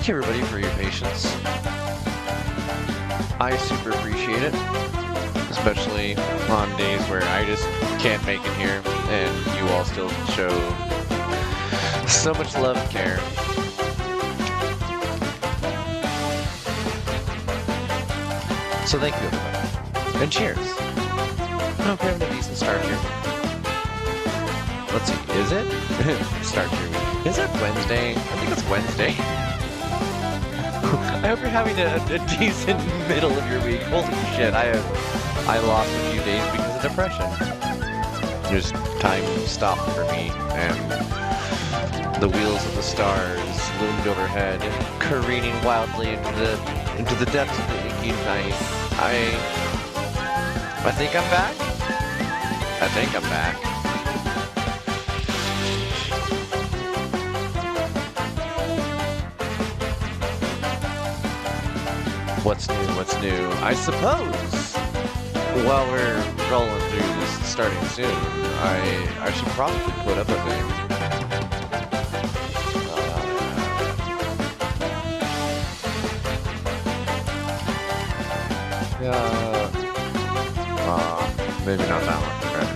Thank you everybody for your patience. I super appreciate it, especially on days where I just can't make it here and you all still show so much love and care. So thank you everybody, and cheers. I hope you're having a decent start here. Let's see, is it? Start your week. Is it Wednesday? I think it's Wednesday. I hope you're having a decent middle of your week. Holy shit, I lost a few days because of depression. Just time stopped for me, and the wheels of the stars loomed overhead, careening wildly into the depths of the inky night. I think I'm back? I think I'm back. What's new? What's new? I suppose while we're rolling through this, starting soon, I should probably put up a thing. Maybe not that one. Right.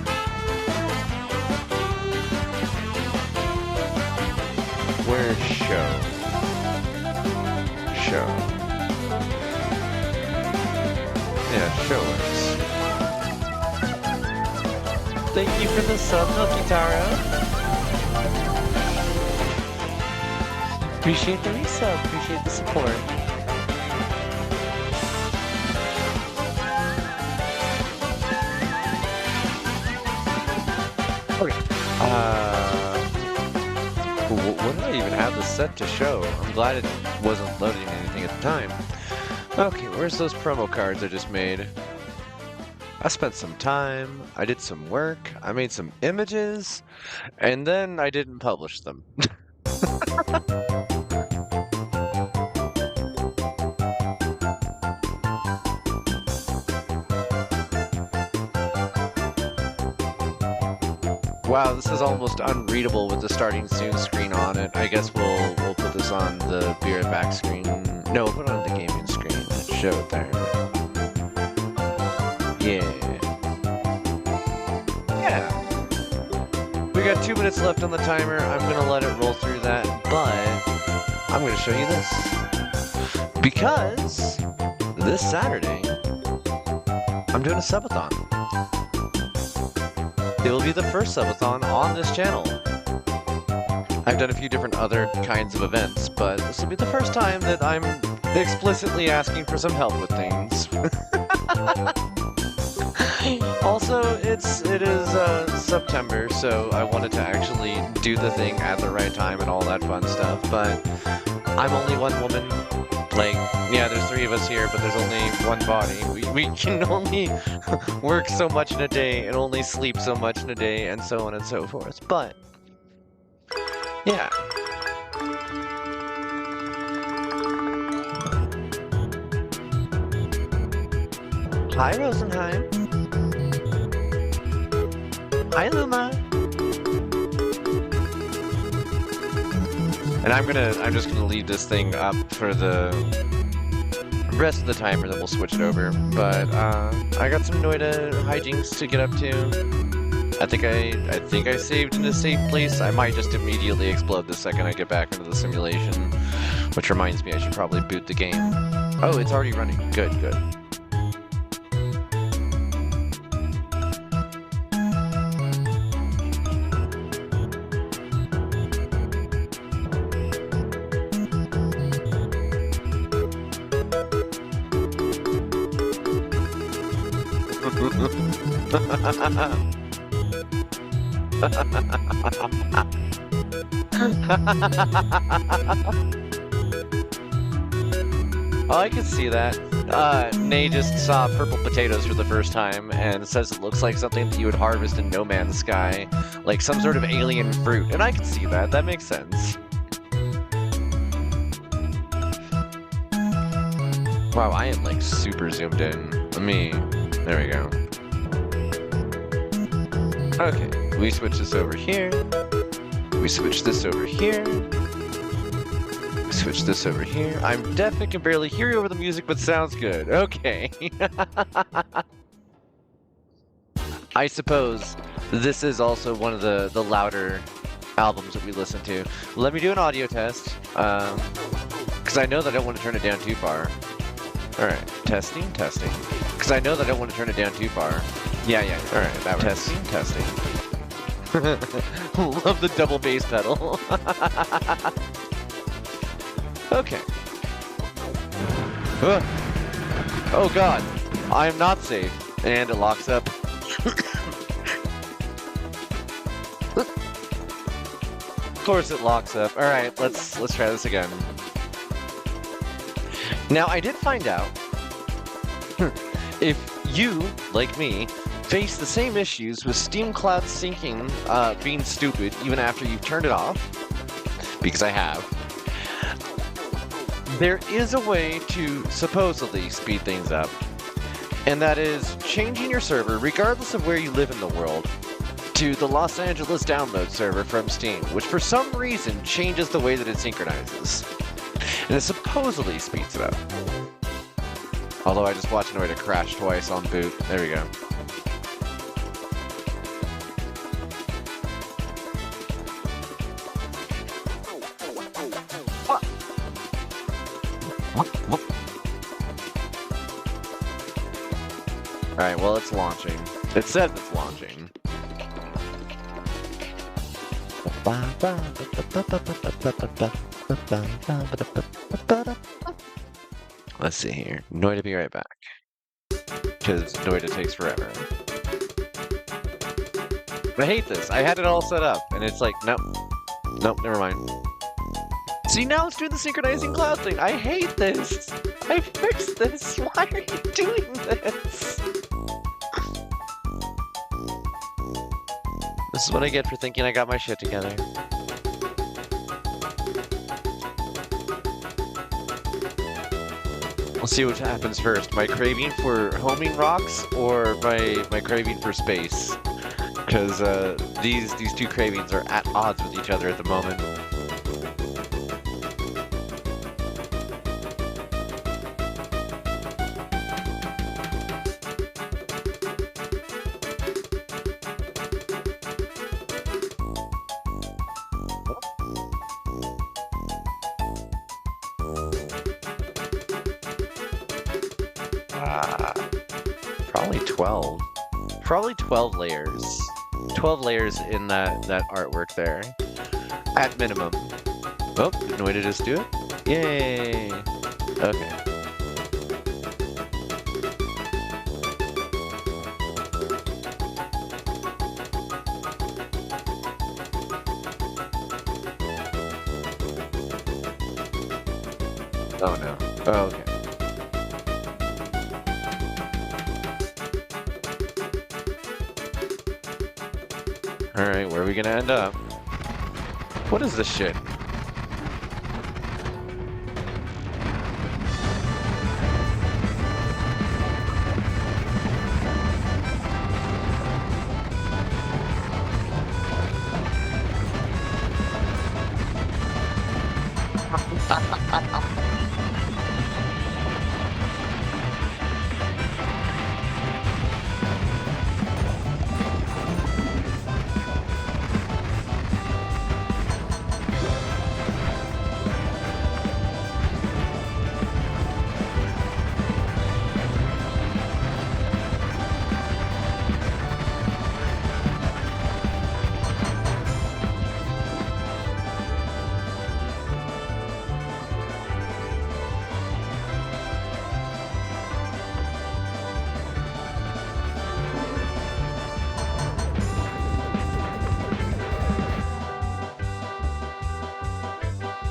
Where's show? Show. Yeah, show works. Thank you for the sub, Milky Taro. Appreciate the resub, appreciate the support. Okay. What did I even have this set to show? I'm glad it wasn't loading anything at the time. Okay, where's those promo cards I just made? I spent some time, I did some work, I made some images, and then I didn't publish them. Wow, this is almost unreadable with the starting soon screen on it. I guess we'll put this on the Be Right Back screen. No, we'll put it on the gaming screen. Show it there. Yeah. We got 2 minutes left on the timer. I'm gonna let it roll through that, but I'm gonna show you this. Because this Saturday, I'm doing a subathon. It will be the first subathon on this channel. I've done a few different other kinds of events, but this will be the first time that I'm explicitly asking for some help with things. Also, it is September, so I wanted to actually do the thing at the right time and all that fun stuff, but I'm only one woman. Like, yeah, there's 3 of us here, but there's only one body. We can only work so much in a day and only sleep so much in a day and so on and so forth. But, yeah. Hi, Rosenheim. Hi, Luma. And I'm just gonna leave this thing up for the rest of the timer, then we'll switch it over. But I got some Noita hijinks to get up to. I think I saved in a safe place. I might just immediately explode the second I get back into the simulation. Which reminds me, I should probably boot the game. Oh, it's already running. Good, good. Oh, I can see that. Nay just saw purple potatoes for the first time and says it looks like something that you would harvest in No Man's Sky, like some sort of alien fruit, and I can see that. That makes sense. Wow, I am like super zoomed in. There we go. Okay, we switch this over here. We switch this over here. We Switch this over here. I'm deaf and can barely hear you over the music, but sounds good. Okay. I suppose this is also one of the louder albums that we listen to. Let me do an audio test, because I know that I don't want to turn it down too far. All right, testing. Because I know that I don't want to turn it down too far. Yeah. All right, that works. Testing. Love the double bass pedal. Okay. Oh God, I am not safe, and it locks up. Of course it locks up. All right, let's try this again. Now I did find out if you, like me, face the same issues with Steam Cloud syncing being stupid even after you've turned it off, because I have, there is a way to supposedly speed things up, and that is changing your server, regardless of where you live in the world, to the Los Angeles download server from Steam, which for some reason changes the way that it synchronizes. And it supposedly speeds it up. Although I just watched Noita crash twice on boot. There we go. Alright, well, it's launching. It says it's launching. Let's see here. Noita, be right back. Because Noita takes forever. I hate this. I had it all set up, and it's like, nope. Nope, never mind. See, now it's doing the synchronizing cloud thing. I hate this. I fixed this. Why are you doing this? This is what I get for thinking I got my shit together. We'll see what happens first. My craving for homing rocks or my craving for space. Because these two cravings are at odds with each other at the moment. Probably 12. Probably 12 layers. 12 layers in that artwork there. At minimum. Oh, did Noita just do it? Yay! Okay. Oh no. Oh, okay. Alright, where are we gonna end up? What is this shit?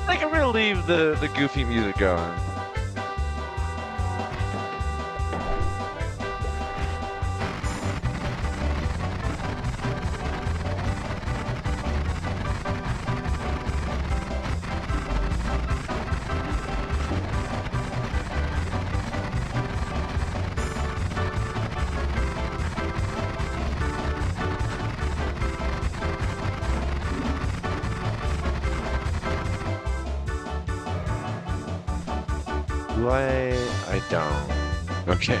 I think I'm gonna leave the goofy music going. Do I? I don't. Okay.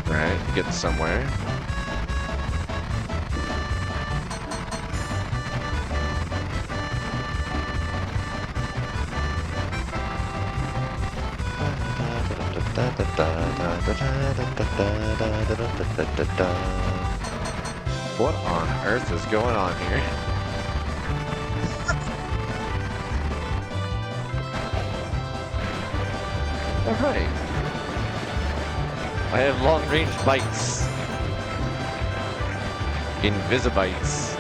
Alright, getting somewhere. What on earth is going on here? Alright. I have long-range bites. Invisibites.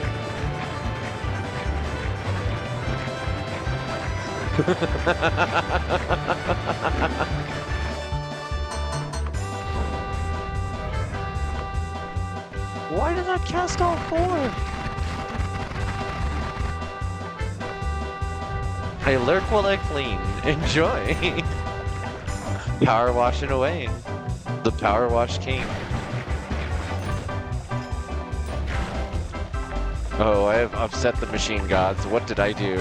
Why did that cast all four? I lurk while I clean. Enjoy. Power washing away. The power wash king. Oh, I have upset the machine gods. What did I do?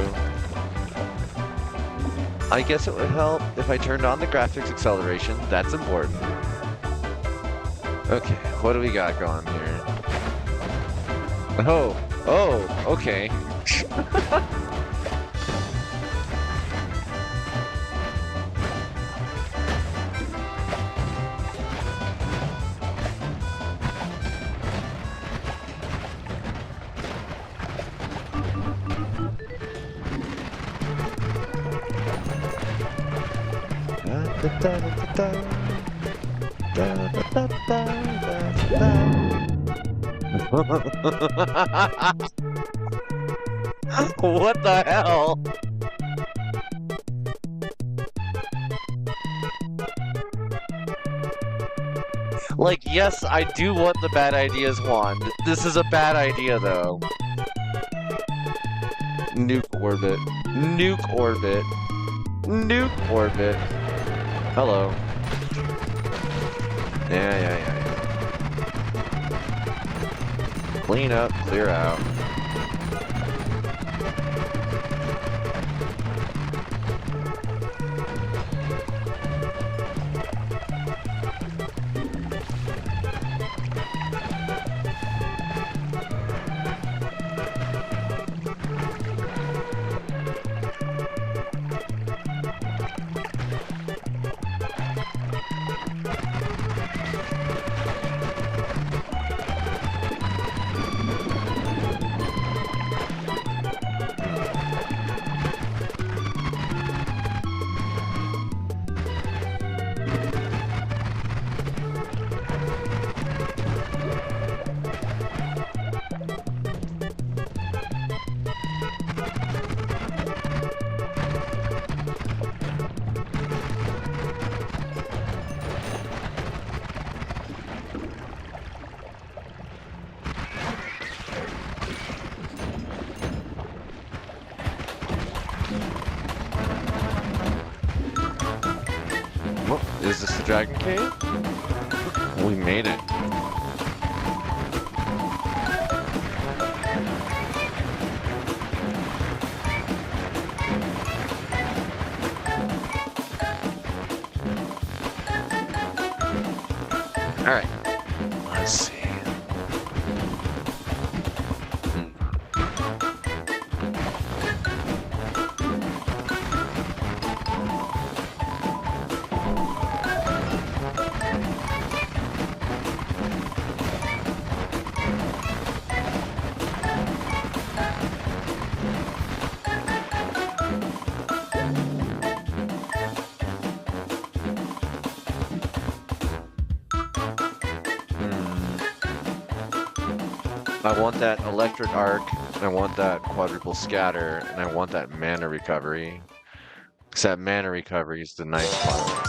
I guess it would help if I turned on the graphics acceleration. That's important. Okay, what do we got going here? Oh, okay. What the hell? Like, yes, I do want the bad ideas wand. This is a bad idea, though. Nuke orbit. Nuke orbit. Nuke orbit. Hello. Yeah. Clean up, clear out. Is this the Dragon Cave? We made it. All right. Let's see. I want that electric arc, and I want that quadruple scatter, and I want that mana recovery. Except mana recovery is the nice part.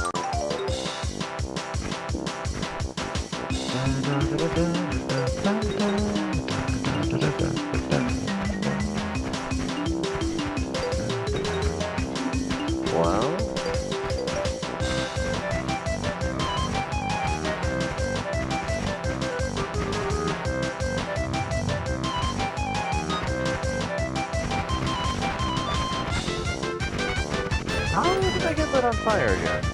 Well. How did I get lit on fire again?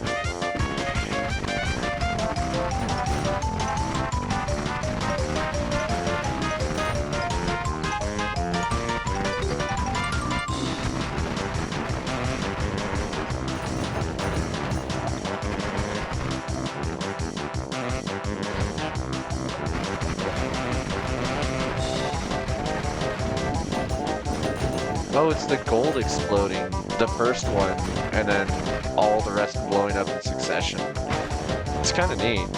Oh, it's the gold exploding, the first one, and then all the rest blowing up in succession. It's kind of neat.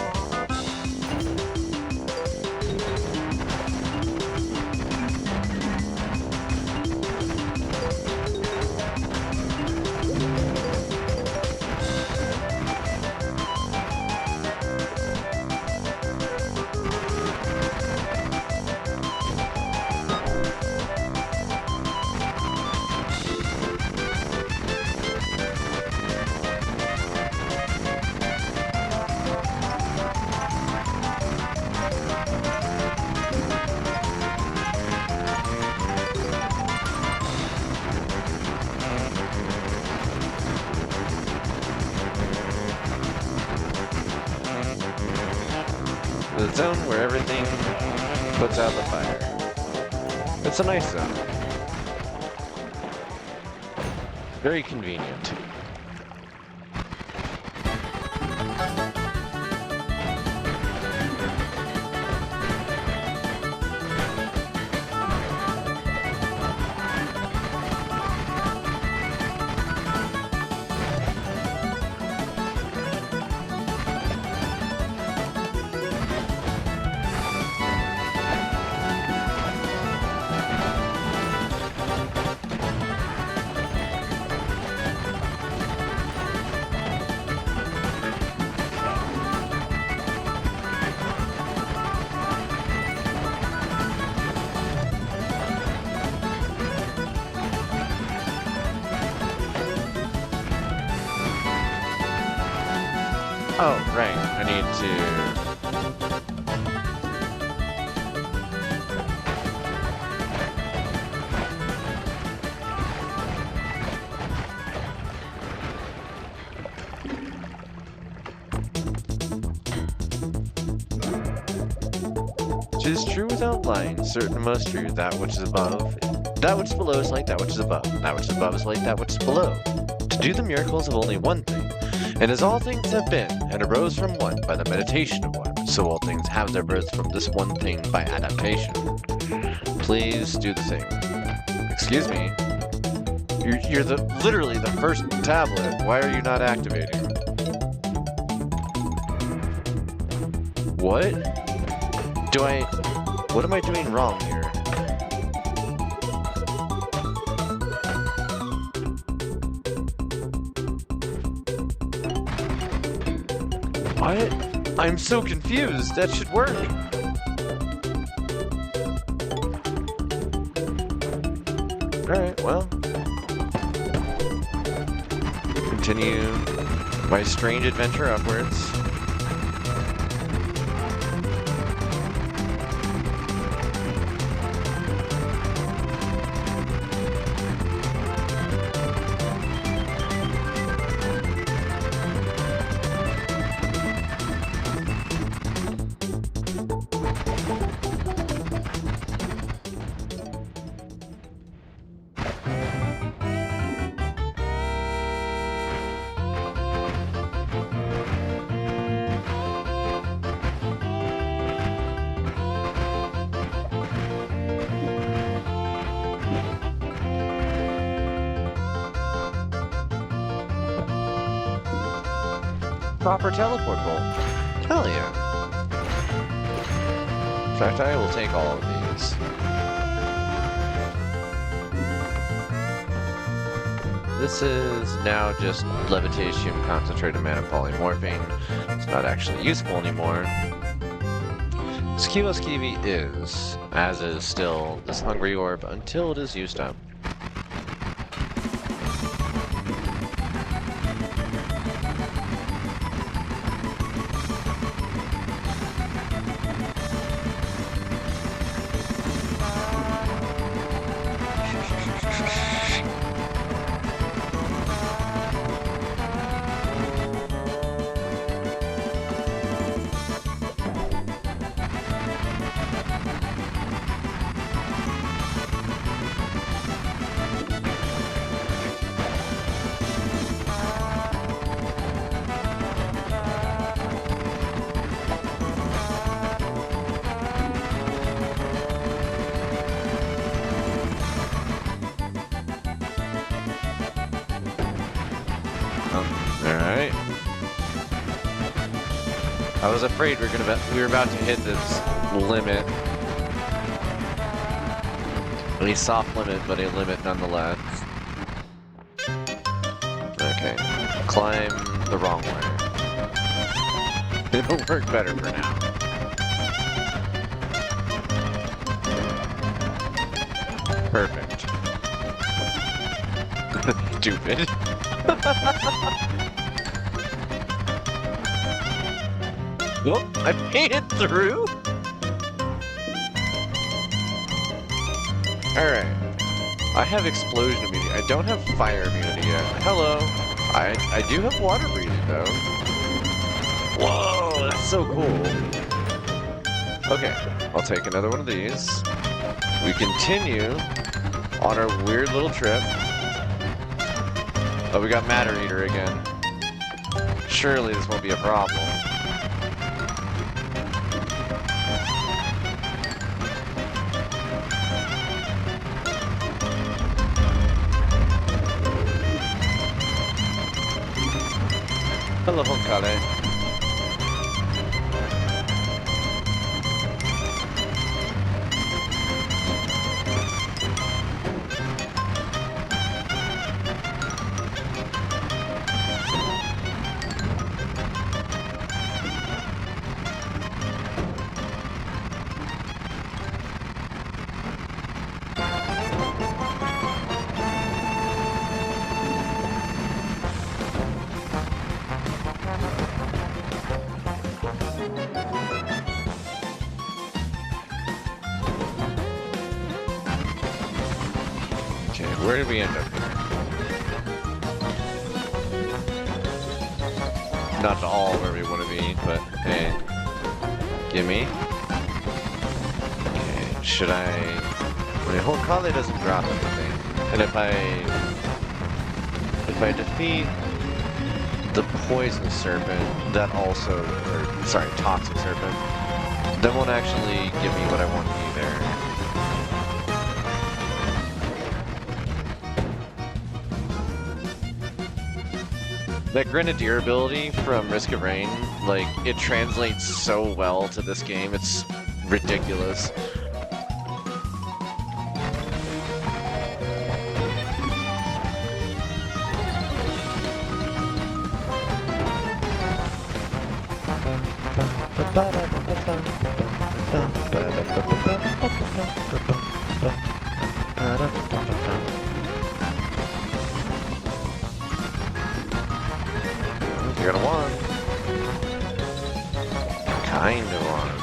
The zone where everything puts out the fire. It's a nice zone. Very convenient. Oh, right. I need "'Tis true without lying, certain most true, that which is above. That which is below is like that which is above, that which is above is like that which is below. To do the miracles of only one thing. And as all things have been, and arose from one by the meditation of one, so all things have their birth from this one thing by adaptation. Please do the thing." Excuse me? You're literally the first tablet. Why are you not activating? What? What am I doing wrong here? What? I'm so confused. That should work. Alright, well. Continue my strange adventure upwards. Proper teleport bolt. Hell yeah. In fact, I will take all of these. This is now just levitation, concentrated mana polymorphing. It's not actually useful anymore. Skivo Skivy is, as is still this hungry orb until it is used up. I was afraid we were about to hit this limit. A soft limit, but a limit nonetheless. Okay. Climb the wrong way. It'll work better for now. Perfect. Stupid. Whoop, I made it through? Alright. I have explosion immunity. I don't have fire immunity yet. Hello. I do have water breathing though. Whoa, that's so cool. Okay, I'll take another one of these. We continue on our weird little trip. Oh, we got Matter Eater again. Surely this won't be a problem. Hello, Honkale. Where did we end up here? Not all where we want to be, but hey, gimme. Okay, should I? I mean, Honkale doesn't drop anything, and if I defeat the poison serpent, that also, or sorry, toxic serpent, that won't actually give me what I want either. That Grenadier ability from Risk of Rain, like, it translates so well to this game, it's ridiculous. You're gonna want. Kinda want.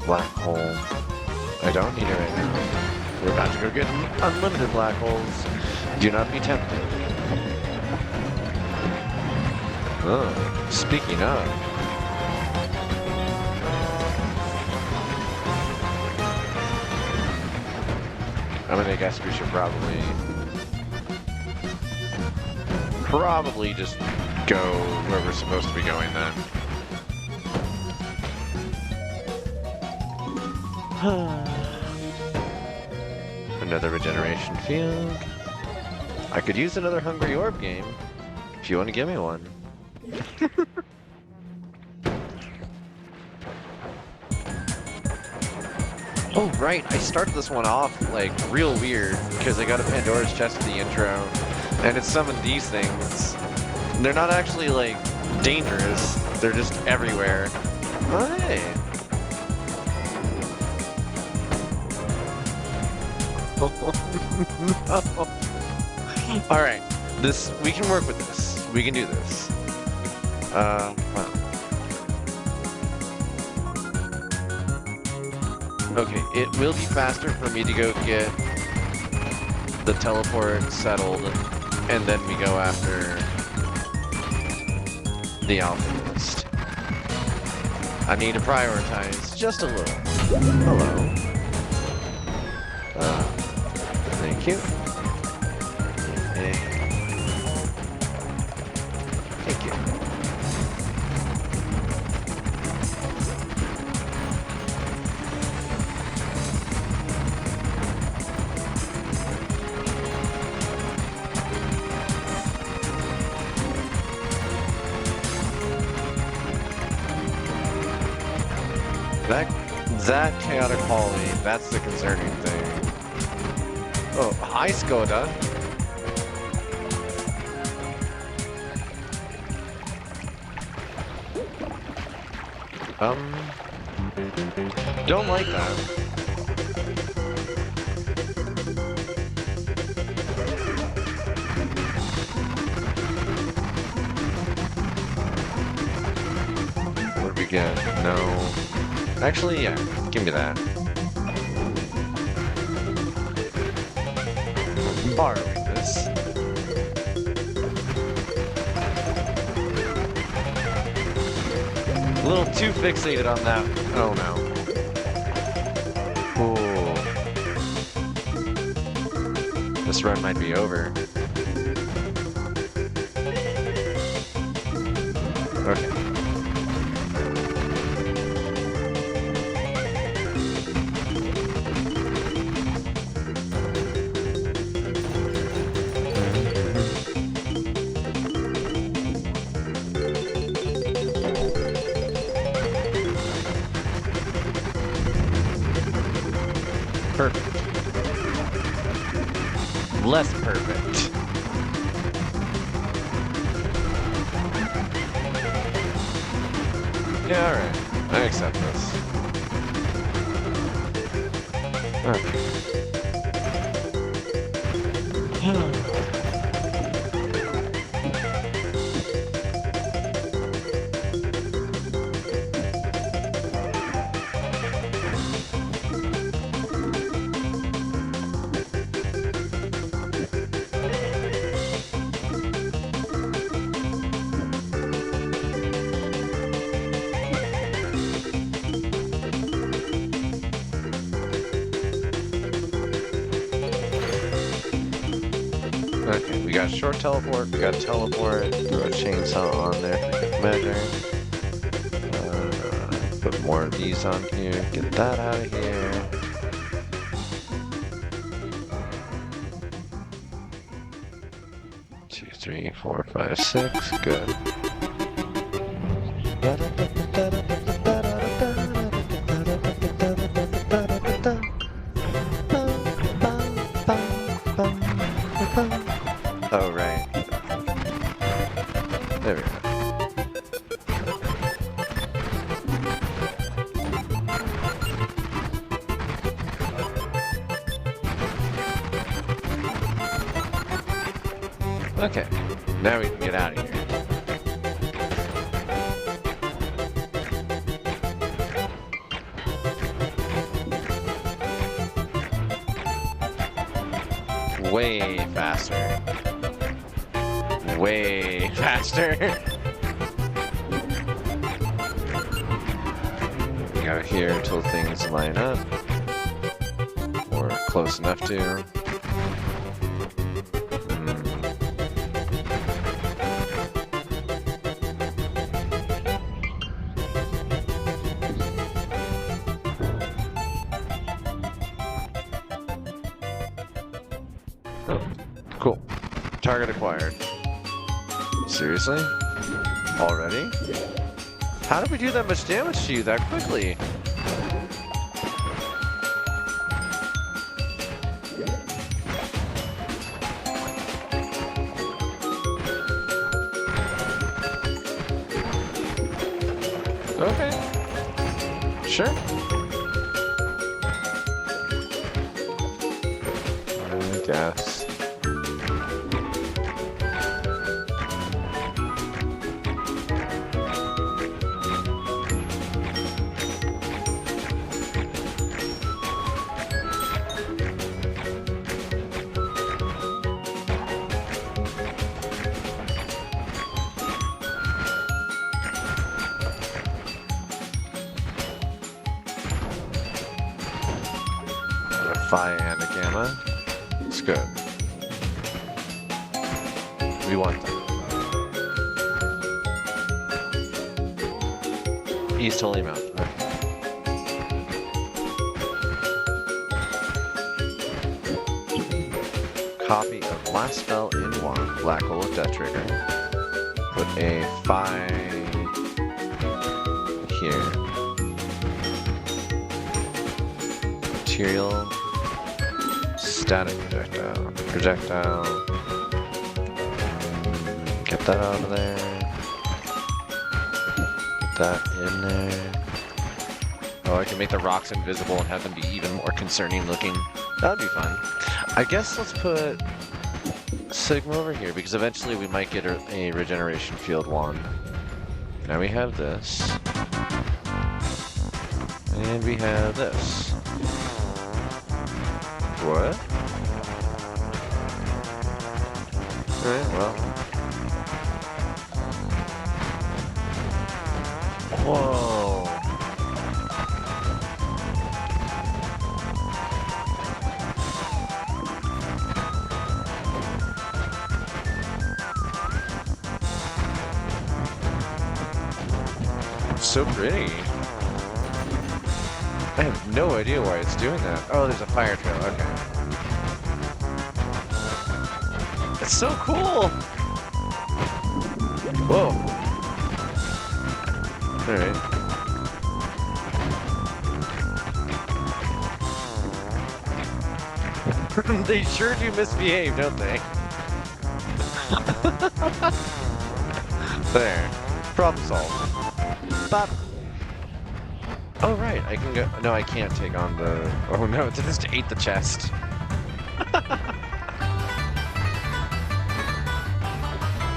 Black hole. I don't need it right now. We're about to go get unlimited black holes. Do not be tempted. Oh, speaking of. I mean, I guess we should probably just go where we're supposed to be going then. Another regeneration field. I could use another Hungry Orb game, if you want to give me one. Oh right, I started this one off like real weird because I got a Pandora's chest in the intro, and it summoned these things. They're not actually like dangerous; they're just everywhere. Hey. No. All right, we can work with this. We can do this. Wow. Okay, it will be faster for me to go get the teleport settled, and then we go after the alchemist. I need to prioritize just a little. Hello. Thank you. Hey. Thank you. That chaotic quality, that's the concerning thing. Oh, hi Skoda. Don't like that. What do we get? No. Actually, yeah, give me that. Borrowing this. A little too fixated on that. Oh no. Ooh. This run might be over. Okay. Perfect. Less perfect. Yeah, alright. I accept this. Okay. Okay, we got short teleport, we got teleport, throw a chainsaw on there for good measure. Put more of these on here, get that out of here. Two, three, four, five, six, good. Oh, right. There we go. Okay, now we can get out of here. Way faster. Way faster. We go here until things line up. Or close enough to. Oh, cool. Target acquired. Seriously? Already? How did we do that much damage to you that quickly? Okay. Sure. I guess. Phi and a gamma. It's good. We want that. He's totally mounted. Okay. Copy of last spell in one. Black hole of death trigger. Put a Phi here. Material. Static projectile. Projectile. Get that out of there. Put that in there. Oh, I can make the rocks invisible and have them be even more concerning looking. That'd be fun. I guess let's put Sigma over here, because eventually we might get a regeneration field wand. Now we have this. And we have this. What? Alright, well. Whoa. It's so pretty. I have no idea why it's doing that. Oh, there's a fire trail, okay. It's so cool! Whoa. Alright. They sure do misbehave, don't they? There. Problem solved. Bop. Oh, right, I can go. No, I can't take on the. Oh no, it just ate the chest.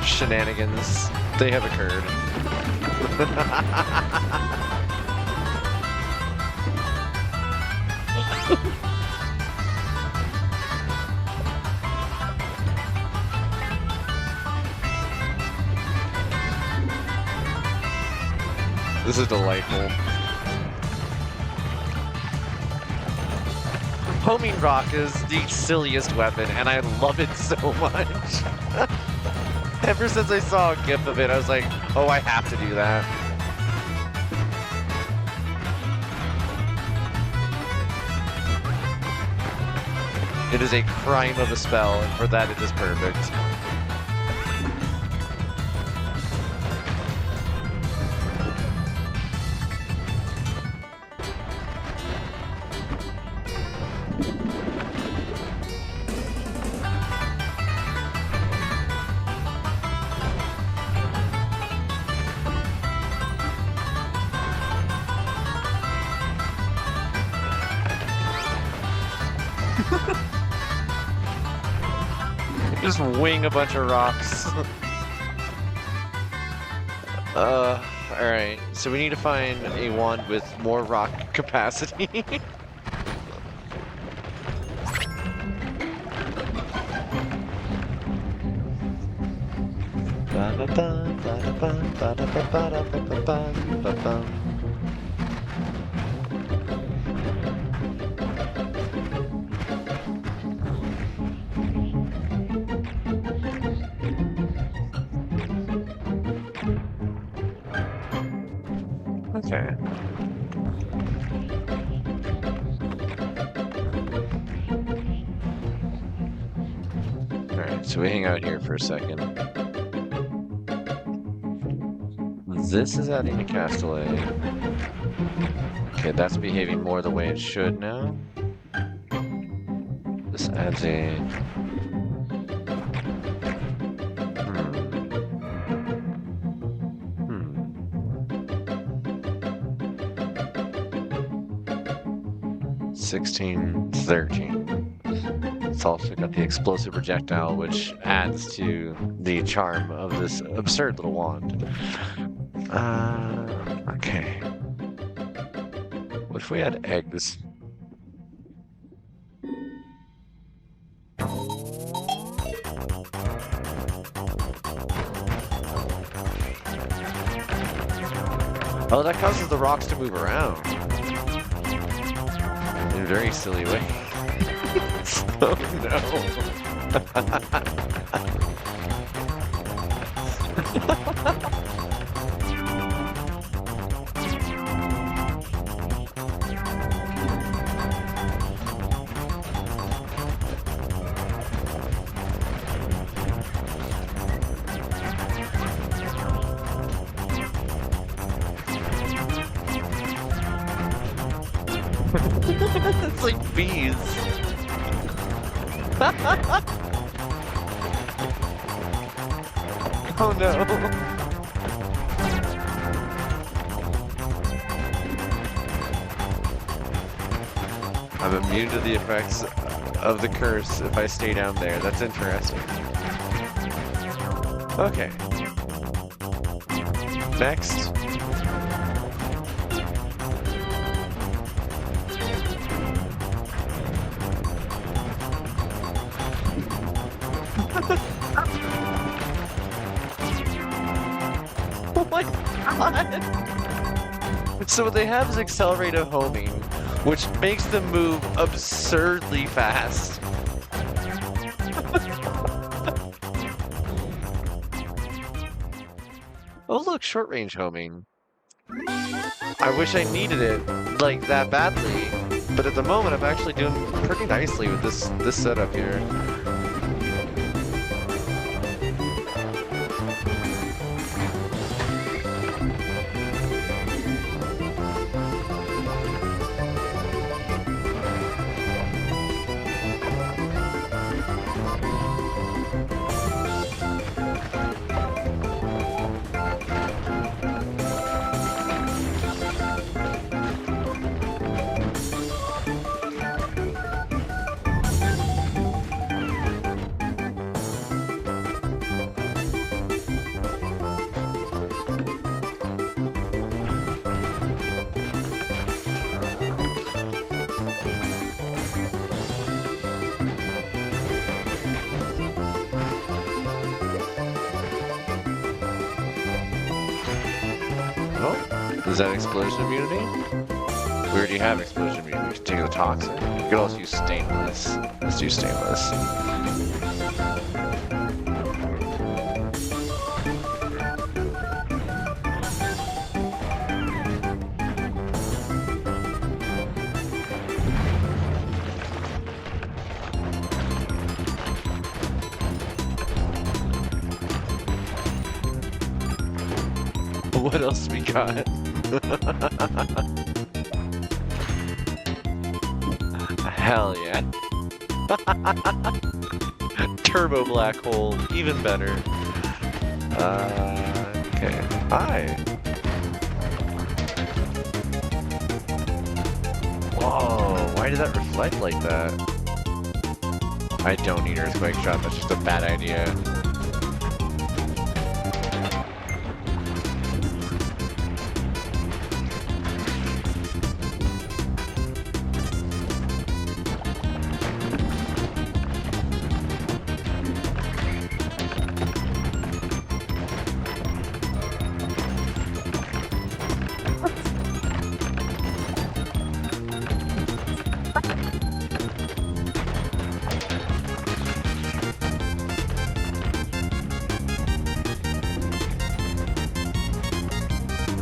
Shenanigans. They have occurred. This is delightful. Homing rock is the silliest weapon, and I love it so much. Ever since I saw a gif of it, I was like, oh, I have to do that. It is a crime of a spell, and for that it is perfect. Just wing a bunch of rocks. Alright. So we need to find a wand with more rock capacity. Okay. Alright, so we hang out here for a second. This is adding a castellet. Okay, that's behaving more the way it should now. This adds a... 16, 13. It's also got the explosive projectile, which adds to the charm of this absurd little wand. Okay. What if we had eggs? Oh, that causes the rocks to move around. In a very silly way. Oh no. It's like bees. Oh no. I'm immune to the effects of the curse if I stay down there. That's interesting. Okay. Next. Oh my god! So what they have is accelerated homing, which makes them move absurdly fast. Oh look, short range homing. I wish I needed it like that badly, but at the moment I'm actually doing pretty nicely with this setup here. Is that explosion immunity? We already have explosion immunity. We can take the toxic. We could also use stainless. Let's do stainless. What else we got? Hell yeah. Turbo black hole, even better. Okay. Hi. Whoa, why did that reflect like that? I don't need earthquake shot, that's just a bad idea.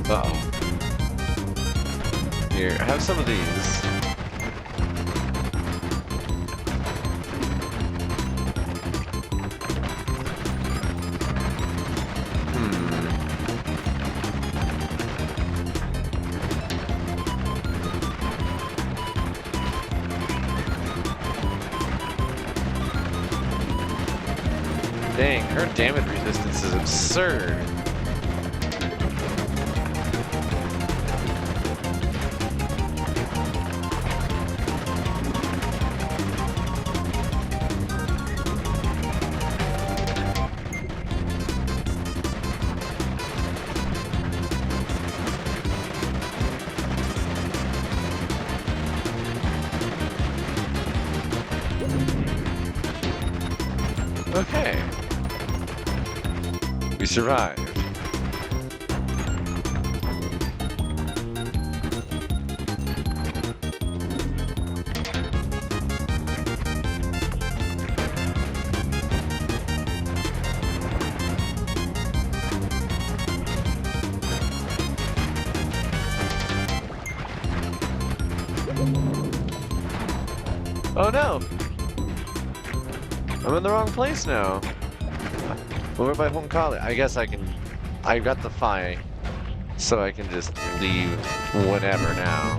Uh-oh. Here, have some of these. Dang, her damage resistance is absurd. Okay. We survived. Oh no! I'm in the wrong place now. Over by Honkali. I guess I can... I've got the Phi, so I can just leave whenever now.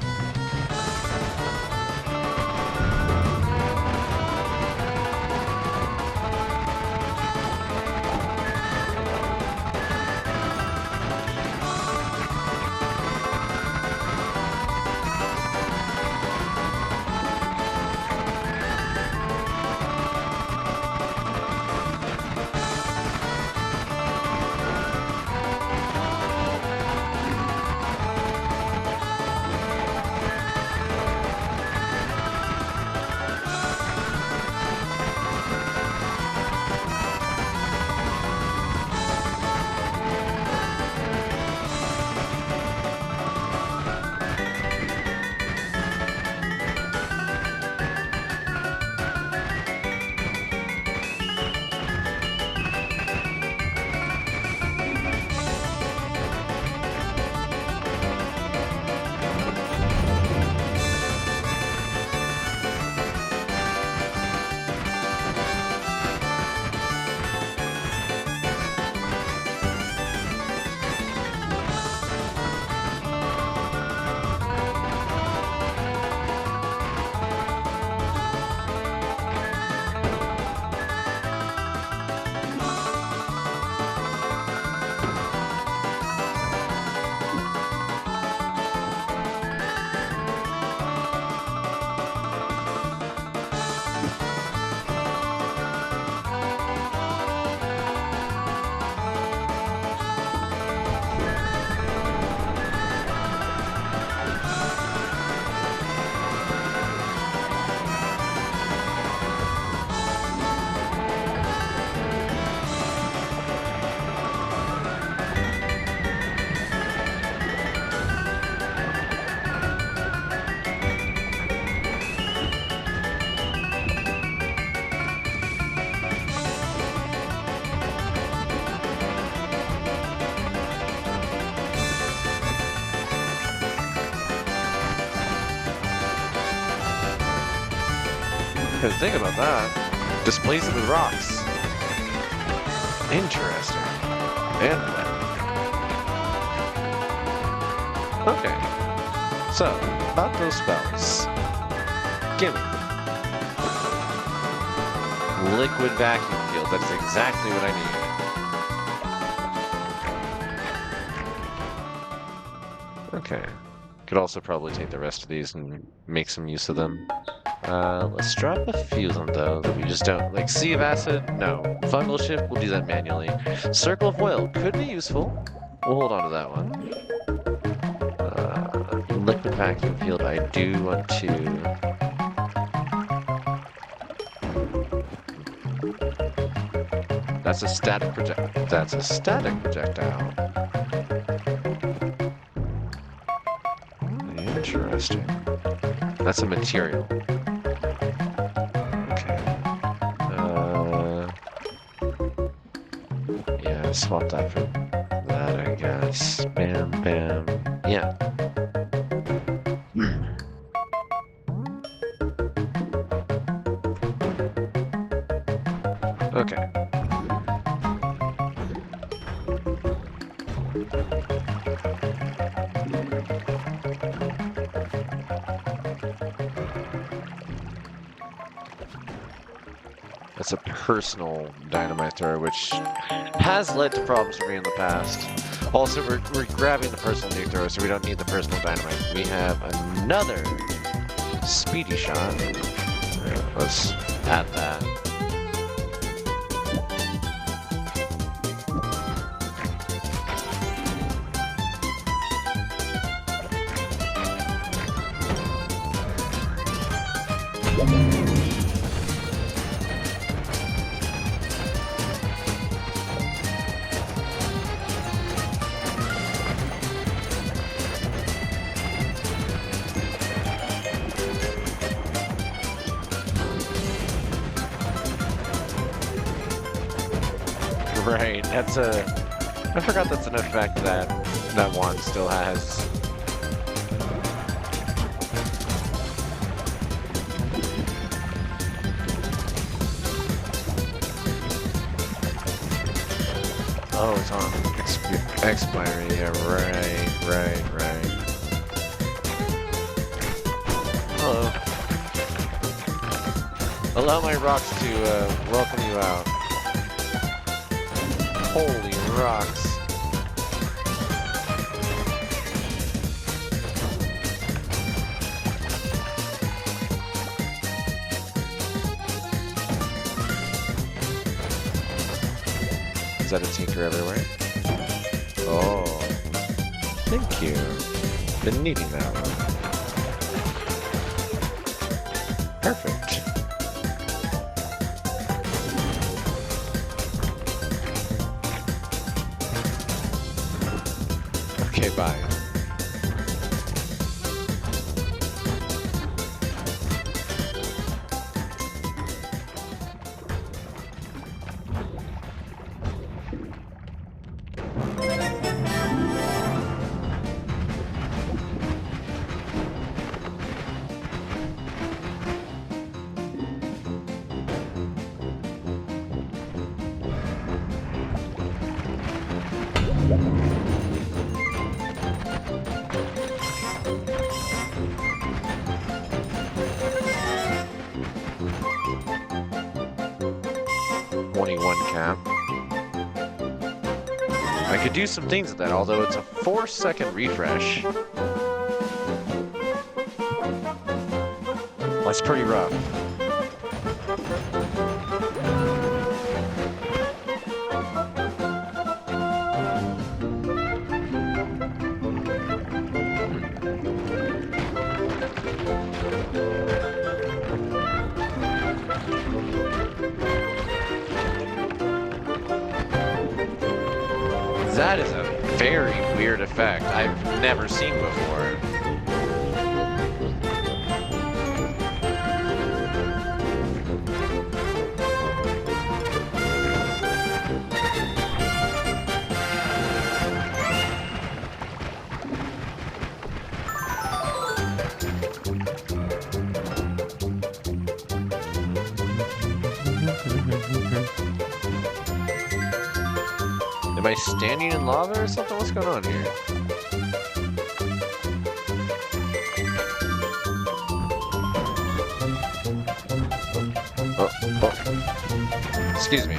Couldn't think about that. Displace it with rocks. Interesting. And what? Okay. So, about those spells. Gimme. Liquid vacuum field. That is exactly what I need. Okay. Could also probably take the rest of these and make some use of them. Let's drop a few of them, though, that we just don't. Like, Sea of Acid? No. Fungal Shift? We'll do that manually. Circle of Oil could be useful. We'll hold on to that one. Liquid Vacuum Field, I do want to... That's a static projectile. Interesting. That's a material. Okay. Yeah, swap that for that, I guess. Bam, bam. Yeah. Okay. It's a personal dynamite thrower, which has led to problems for me in the past. Also, we're grabbing the personal nuke thrower, so we don't need the personal dynamite. We have another speedy shot. Let's add that. Right, that's a... I forgot that's an effect that wand still has. Oh, it's on expiry, yeah, right. Hello. Allow my rocks to welcome you out. Holy rocks. Is that a tinker everywhere? Oh. Thank you. Been needing that one. Perfect. Okay, bye. Cap. I could do some things with that, although it's a 4-second refresh. Well, that's pretty rough. That is a very weird effect I've never seen before. Am I standing in lava or something? What's going on here? Oh. Excuse me.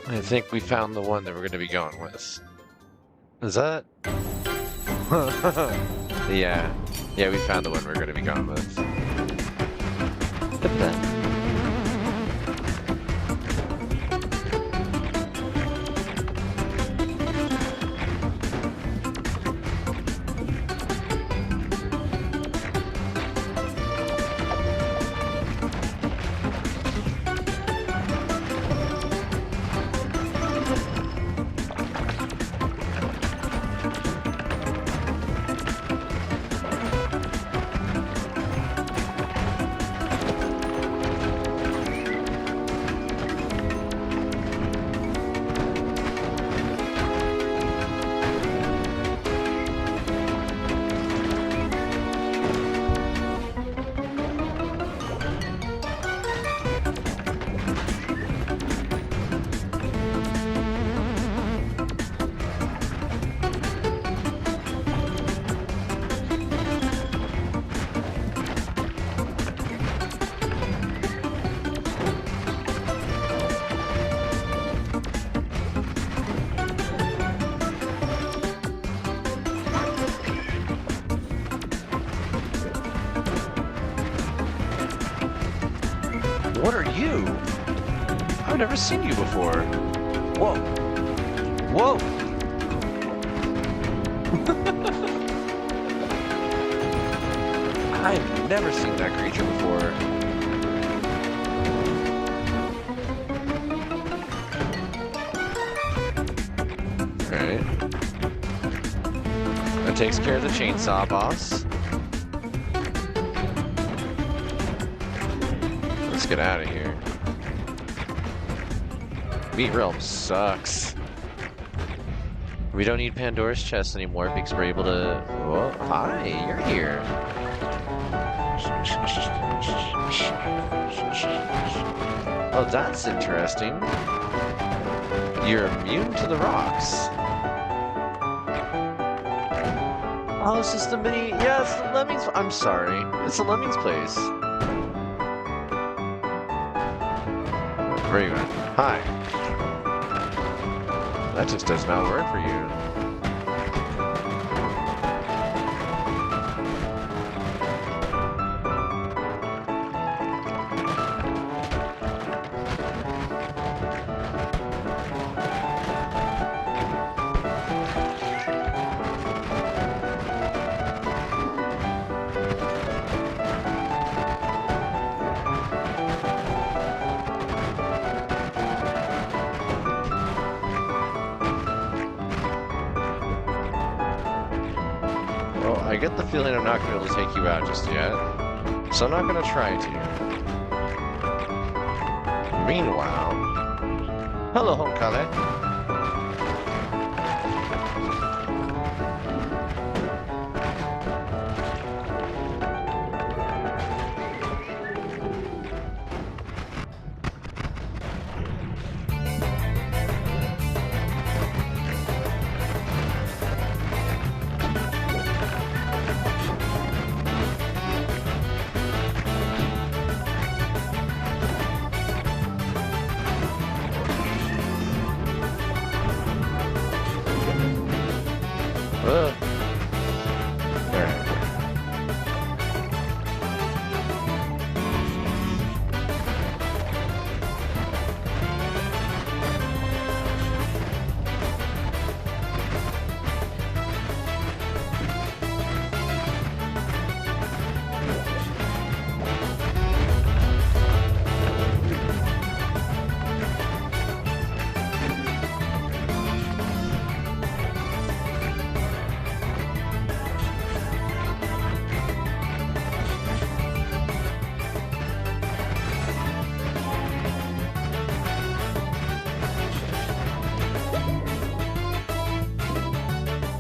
I think we found the one that we're going to be going with. Is that? Yeah. Yeah, we found the one we're going to be going with. Look at that. What are you? I've never seen you before. Whoa. Whoa. I've never seen that creature before. Alright. That takes care of the chainsaw boss. Let's get out of here. Meat Realm sucks. We don't need Pandora's chest anymore because we're able to... Whoa, hi, you're here. Oh, that's interesting. You're immune to the rocks. Oh, it's just the mini... Yeah, it's the Lemmings... I'm sorry. It's the Lemmings place. Where are you at? Hi. That just does not work for you. I get the feeling I'm not going to be able to take you out just yet, so I'm not going to try to. Meanwhile... Hello, Homekale.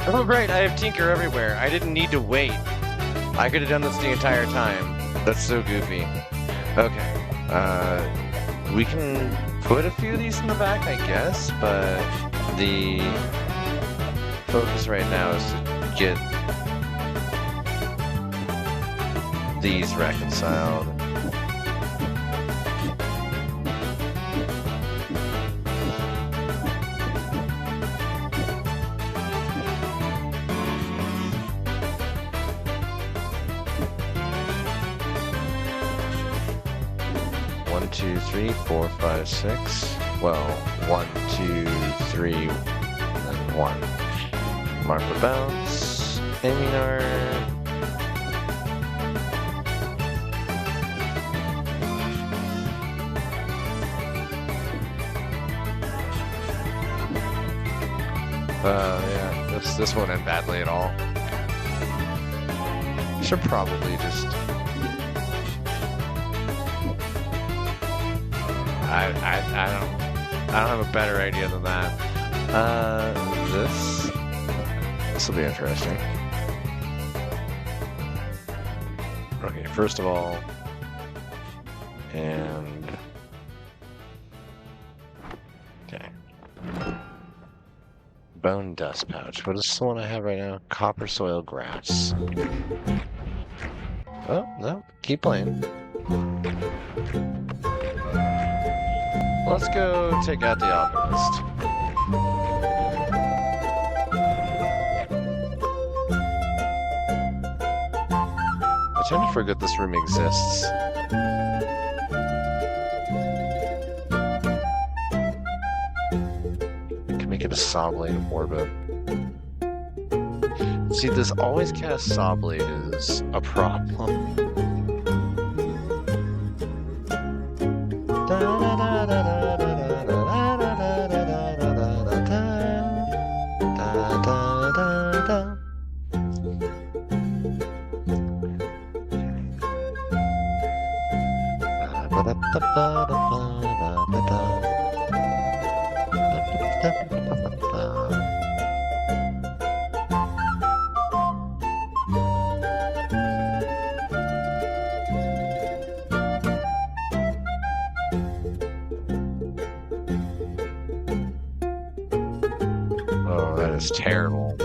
Oh, right, I have Tinker everywhere. I didn't need to wait. I could have done this the entire time. That's so goofy. Okay. We can put a few of these in the back, I guess, but the focus right now is to get these reconciled. One, two, three, four, five, six. Well, 1, 2, 3, and then 1. Mark the bounce. Aiming our yeah, this won't end badly at all. Should probably just I don't have a better idea than that. This will be interesting. Okay, first of all, and okay. Bone dust pouch. What is the one I have right now? Copper soil grass. Oh, no. Keep playing. Let's go take out the alchemist. I tend to forget this room exists. Make it a saw blade orbit. See, this always cast saw blade is a problem. Oh, that is terrible.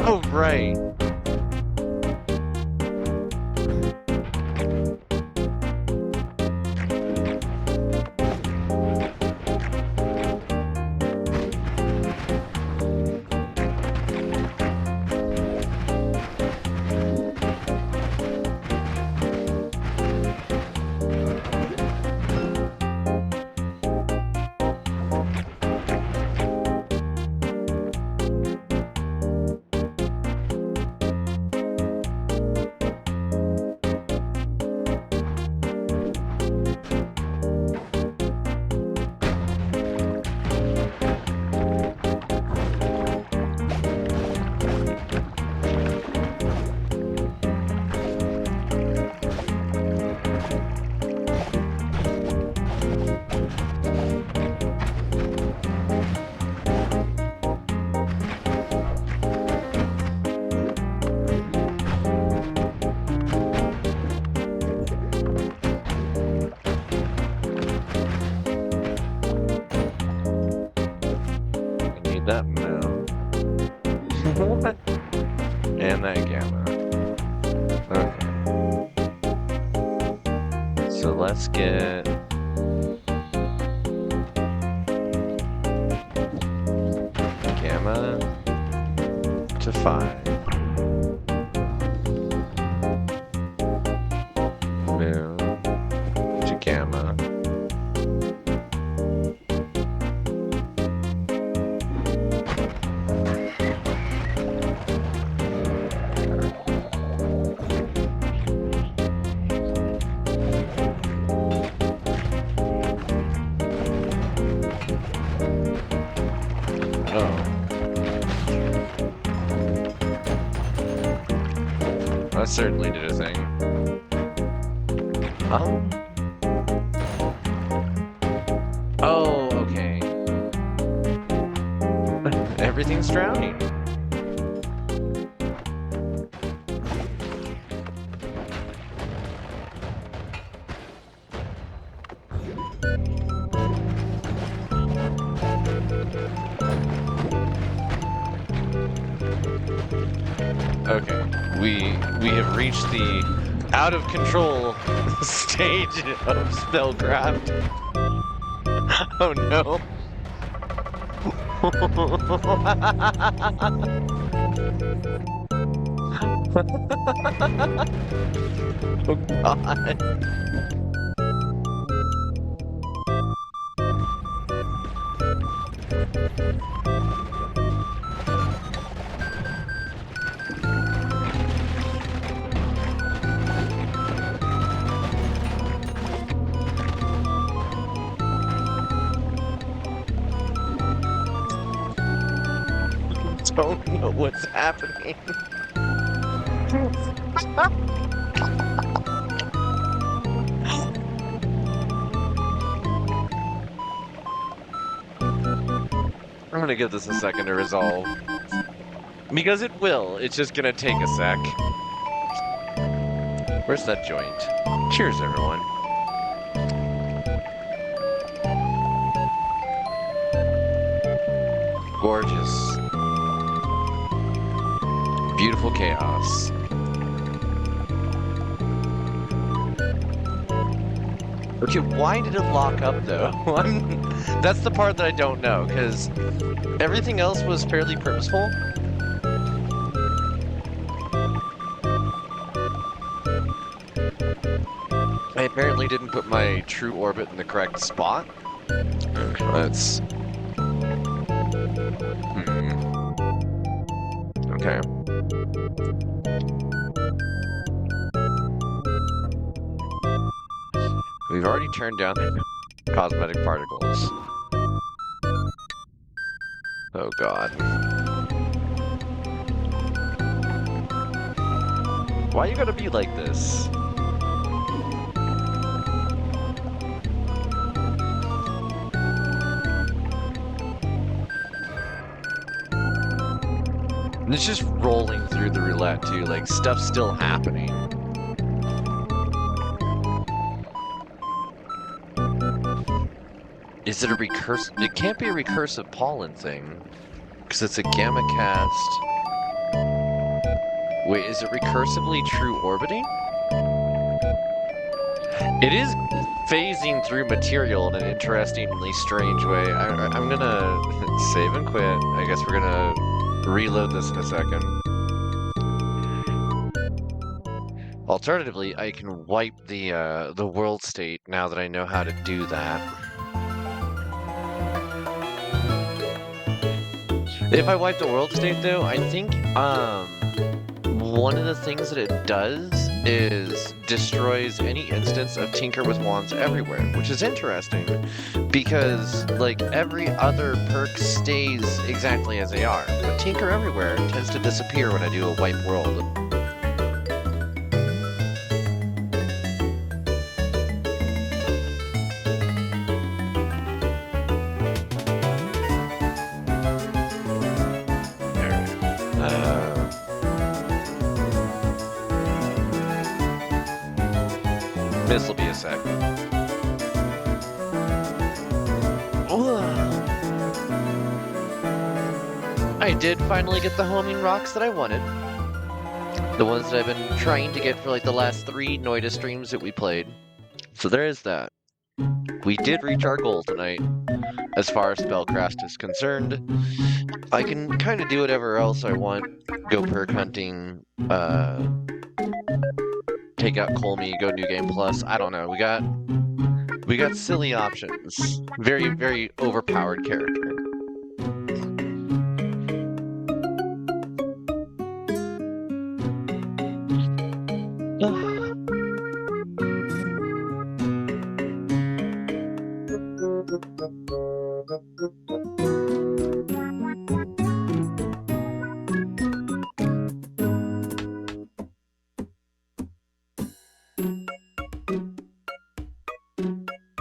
Oh, right. That now. And that gamma. Okay. So let's get gamma to 5. Moon to gamma. I certainly did a thing. Oh, okay. Everything's drowning. Okay, we have reached the out of control stage of spellcraft. Oh no. Oh god. Don't know what's happening. I'm gonna give this a second to resolve. Because it will, it's just gonna take a sec. Where's that joint? Cheers, everyone. Gorgeous. Beautiful chaos. Okay, why did it lock up though? That's the part that I don't know, because everything else was fairly purposeful. I apparently didn't put my true orbit in the correct spot. Let's... Okay. We've already turned down the cosmetic particles. Oh god. Why you gotta be like this? And it's just rolling through the roulette too, like stuff's still happening. Is it a recursive? It can't be a recursive pollen thing, because it's a gamma cast. Wait, is it recursively true orbiting? It is phasing through material in an interestingly strange way. I'm gonna save and quit. I guess we're gonna reload this in a second. Alternatively, I can wipe the world state now that I know how to do that. If I wipe the world state though, I think one of the things that it does is destroys any instance of Tinker with Wands everywhere, which is interesting because like every other perk stays exactly as they are, but Tinker everywhere tends to disappear when I do a wipe world. This will be a sec. I did finally get the homing rocks that I wanted. The ones that I've been trying to get for like the last 3 Noita streams that we played. So there is that. We did reach our goal tonight, as far as spellcraft is concerned. I can kind of do whatever else I want. Go perk hunting, take out Colmy, go New Game Plus. I don't know. We got silly options. Very, very overpowered character.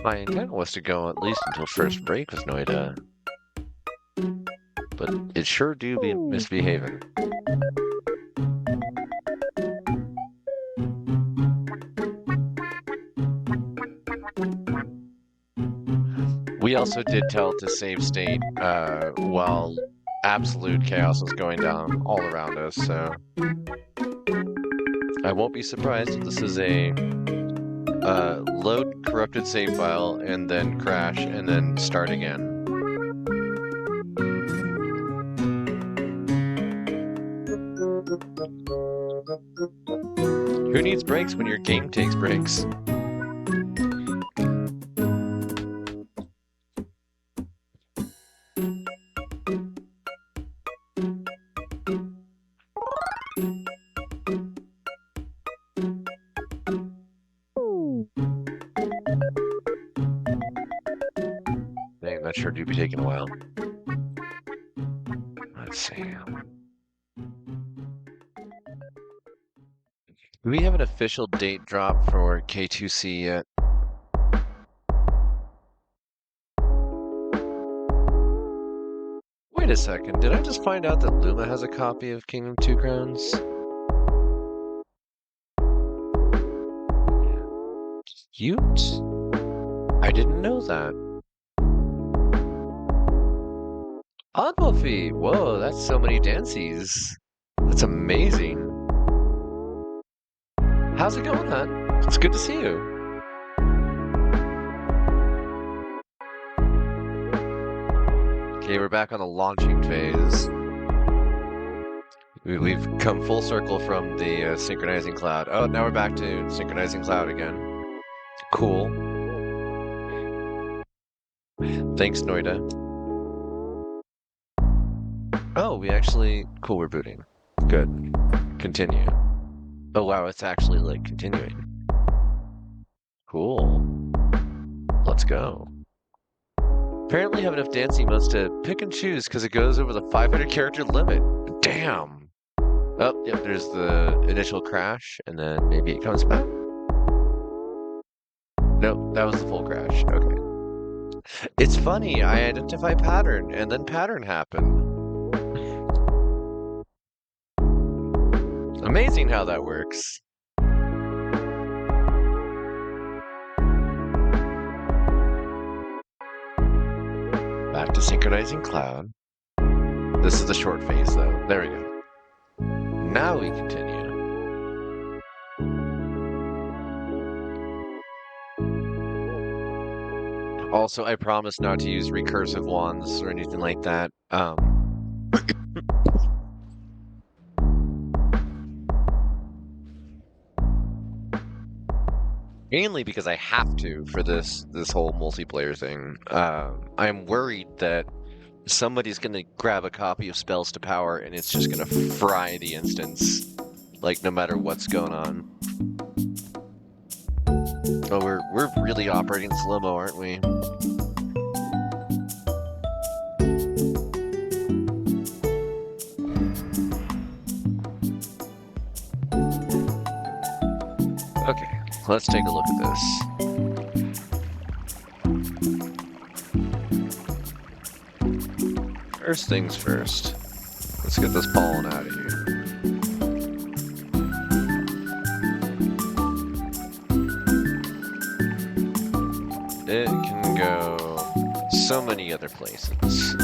My intent was to go at least until first break with Noita. But it sure do be misbehaving. We also did tell to save state while absolute chaos was going down all around us, so I won't be surprised if this is a load corrupted save file and then crash and then start again. Who needs breaks when your game takes breaks? Dang, that sure do be taking a while. Let's see. Do we have an official date drop for K2C yet? Wait a second, did I just find out that Luma has a copy of Kingdom 2 Crowns? Cute? I didn't know that. Oddwolfie! Whoa, that's so many dances. That's amazing. How's it going, hon? It's good to see you. Okay, we're back on the launching phase. We've come full circle from the synchronizing cloud. Oh, now we're back to synchronizing cloud again. Cool. Thanks, Noita. Oh, we actually... Cool, we're booting. Good. Continue. Oh wow, it's actually, like, continuing. Cool. Let's go. Apparently have enough dancing modes to pick and choose because it goes over the 500 character limit. Damn! Oh, yep, there's the initial crash, and then maybe it comes back. Nope, that was the full crash. Okay. It's funny, I identify pattern, and then pattern happened. Amazing how that works. Back to synchronizing cloud. This is the short phase though. There we go. Now we continue. Also, I promise not to use recursive wands or anything like that. Mainly because I have to for this whole multiplayer thing. I'm worried that somebody's gonna grab a copy of Spells to Power and it's just gonna fry the instance, like no matter what's going on. Oh, we're really operating slow-mo, aren't we? Okay, let's take a look at this. First things first. Let's get this pollen out of here. It can go so many other places.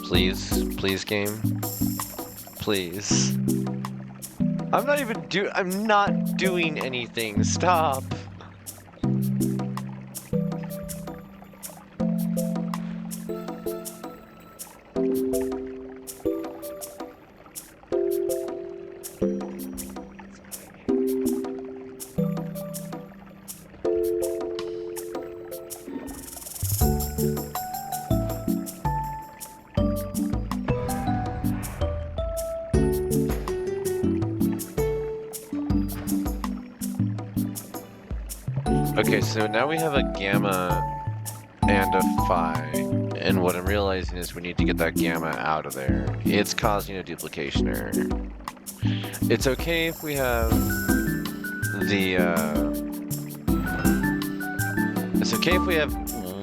Please, game. Please. I'm not doing anything. Stop. Okay, so now we have a gamma and a phi. And what I'm realizing is we need to get that gamma out of there. It's causing a duplication error. It's okay if we have the, it's okay if we have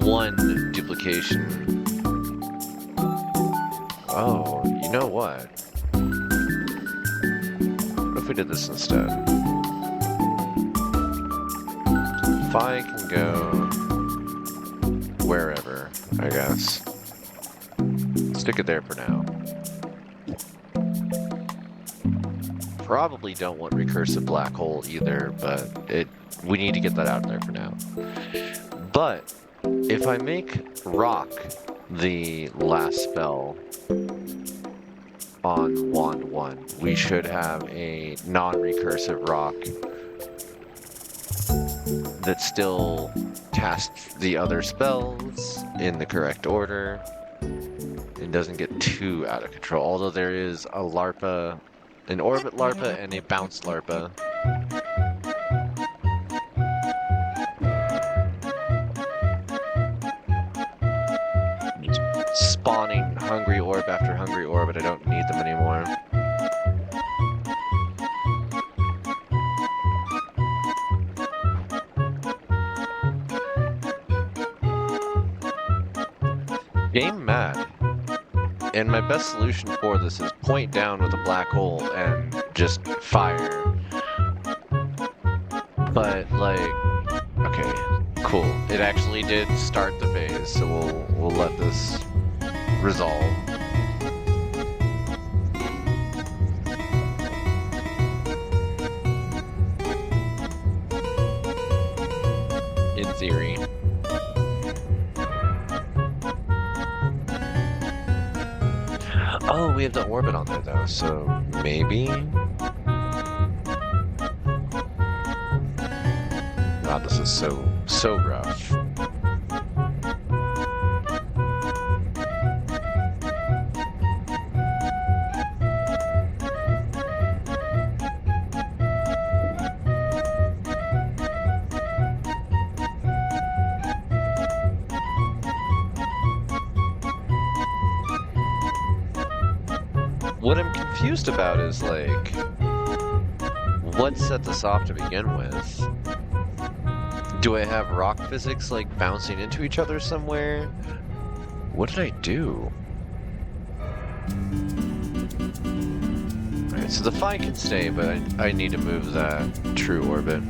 one duplication. Oh, you know what? What if we did this instead? Phi can go wherever, I guess. Stick it there for now. Probably don't want recursive black hole either, but we need to get that out there for now. But if I make rock the last spell on wand 1, we should have a non-recursive rock that still casts the other spells in the correct order and doesn't get too out of control. Although there is a LARPA, an orbit LARPA and a bounce LARPA. Spawning hungry orb after hungry orb, but I don't need them anymore. Game mad. And my best solution for this is point down with a black hole and just fire. But like, okay, cool. It actually did start the phase, so we'll let this resolve. In theory. Oh, we have the orbit on there though, so maybe? God, this is so rough. What I'm confused about is, like, what set this off to begin with? Do I have rock physics, like, bouncing into each other somewhere? What did I do? Alright, so the Phi can stay, but I need to move that true orbit.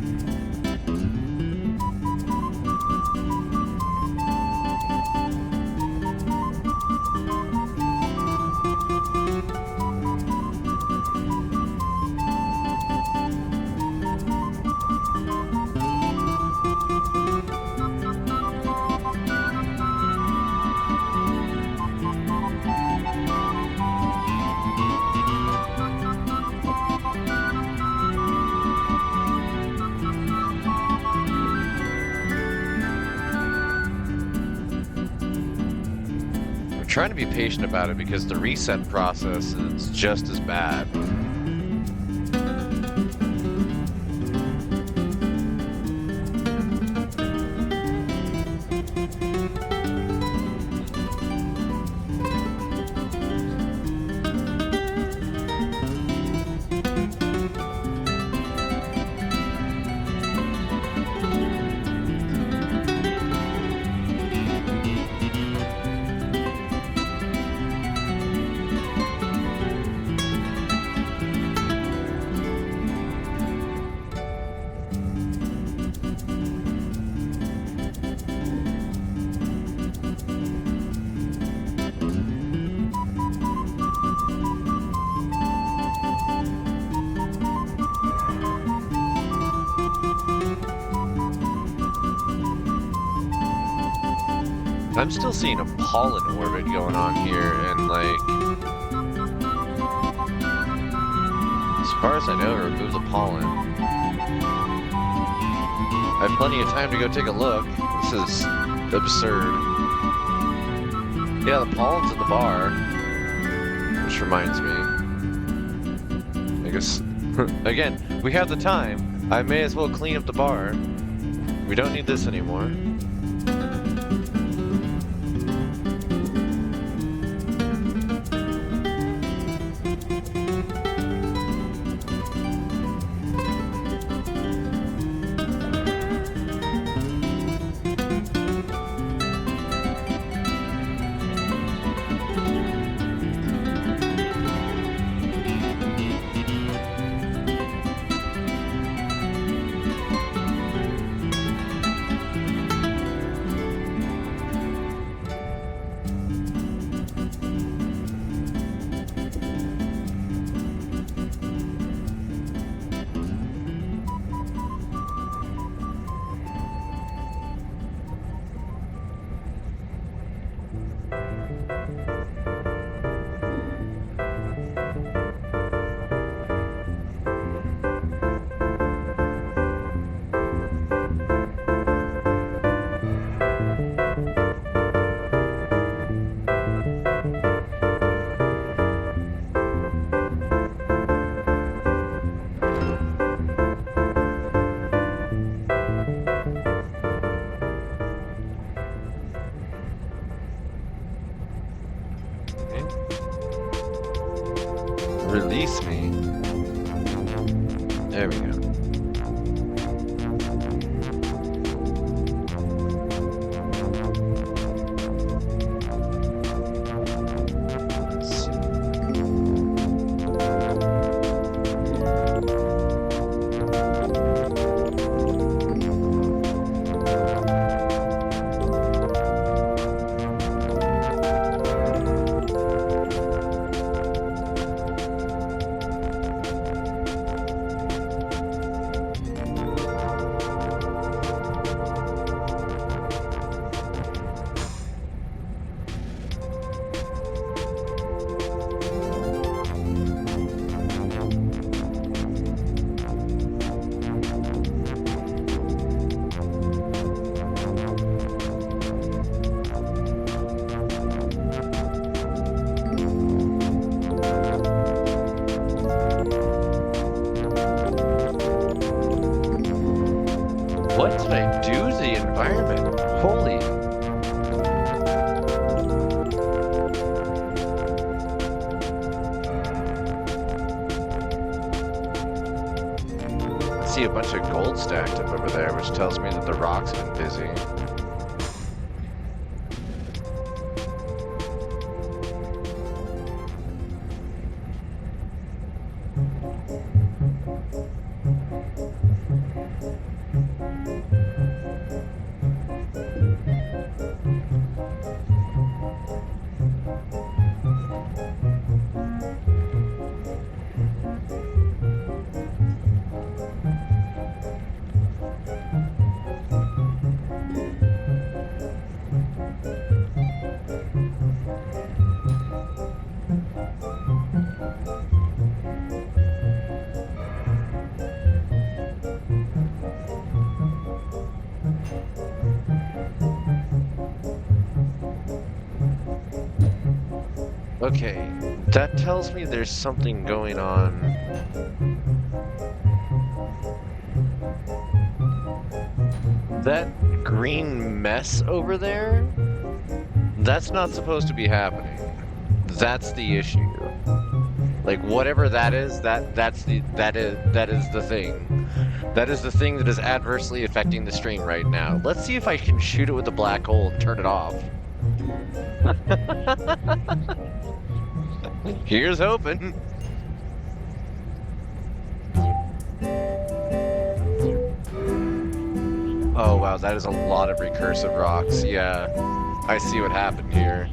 Trying to be patient about it because the reset process is just as bad. I'm still seeing a pollen orbit going on here, and like, as far as I know, remove the pollen. I have plenty of time to go take a look. This is absurd. Yeah, the pollen's in the bar, which reminds me, I guess, again, we have the time. I may as well clean up the bar. We don't need this anymore. release me. There we go. What did I do to the environment? Holy. I see a bunch of gold stacked up over there, which tells me that the rock's been busy. Okay, that tells me there's something going on. That green mess over there? That's not supposed to be happening. That's the issue. Like whatever that is, that is the thing. That is the thing that is adversely affecting the stream right now. Let's see if I can shoot it with the black hole and turn it off. Here's hoping. Oh wow, that is a lot of recursive rocks. Yeah, I see what happened here.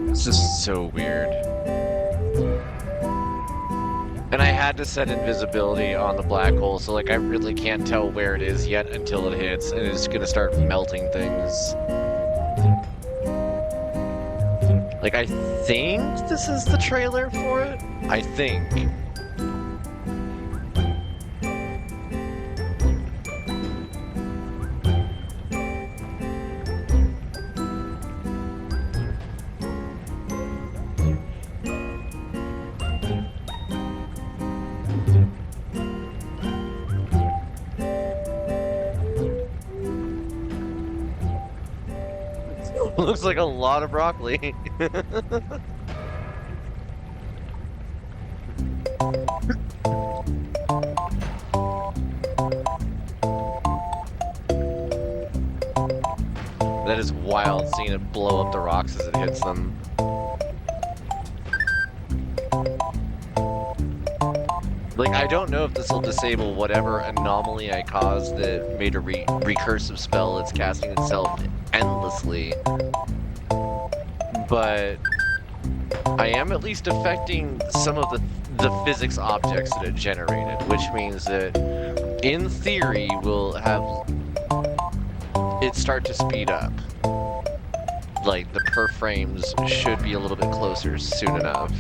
This is so weird. And I had to set invisibility on the black hole, so like I really can't tell where it is yet until it hits, and it's gonna start melting things. Like I think this is the trailer for it? I think. Looks like a lot of broccoli. That is wild, seeing it blow up the rocks as it hits them. Like, I don't know if this will disable whatever anomaly I caused that made a recursive spell that's casting itself endlessly. But I am at least affecting some of the physics objects that it generated, which means that in theory we'll have it start to speed up. like the per frames should be a little bit closer soon enough.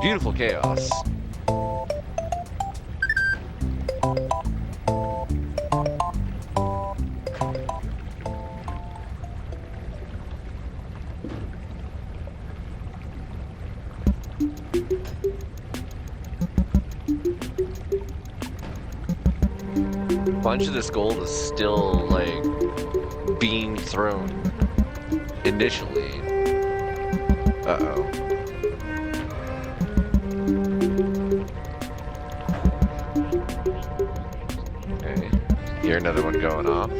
Beautiful chaos. Bunch of this gold is still like being thrown initially. Uh-oh. Okay. Hear another one going off.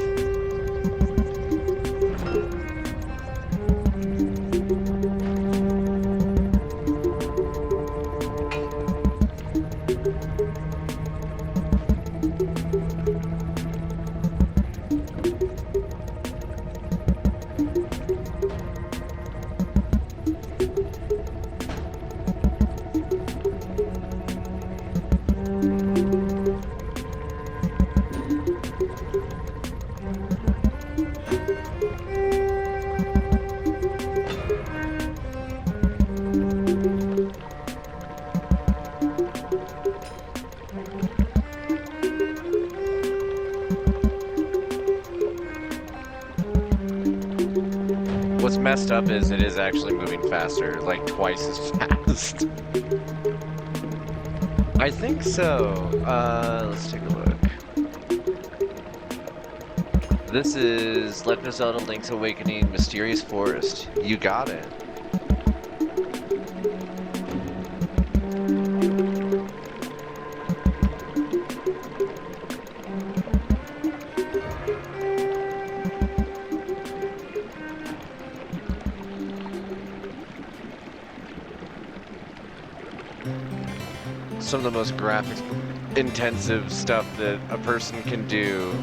What's messed up is it is actually moving faster, like twice as fast. I think so. Let's take a look. This is Legend of Zelda Link's Awakening Mysterious Forest. You got it. Some of the most graphics intensive stuff that a person can do,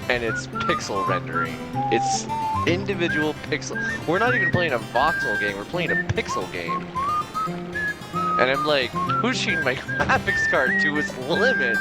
and it's pixel rendering. It's individual pixel. We're not even playing a voxel game, we're playing a pixel game. And I'm like pushing my graphics card to its limit.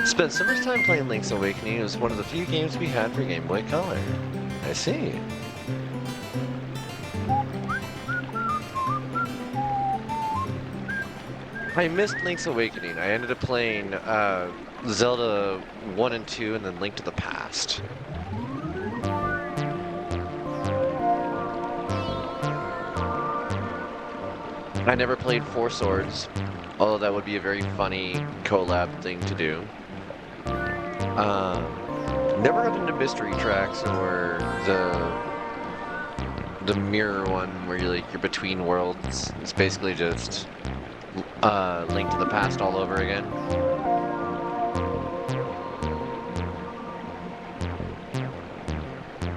Spent so much time playing Link's Awakening, it was one of the few games we had for Game Boy Color. I see. I missed Link's Awakening. I ended up playing Zelda 1 and 2 and then Link to the Past. I never played Four Swords, although that would be a very funny collab thing to do. Never got into Mystery Tracks or the mirror one where you're between worlds. It's basically just Link to the Past all over again.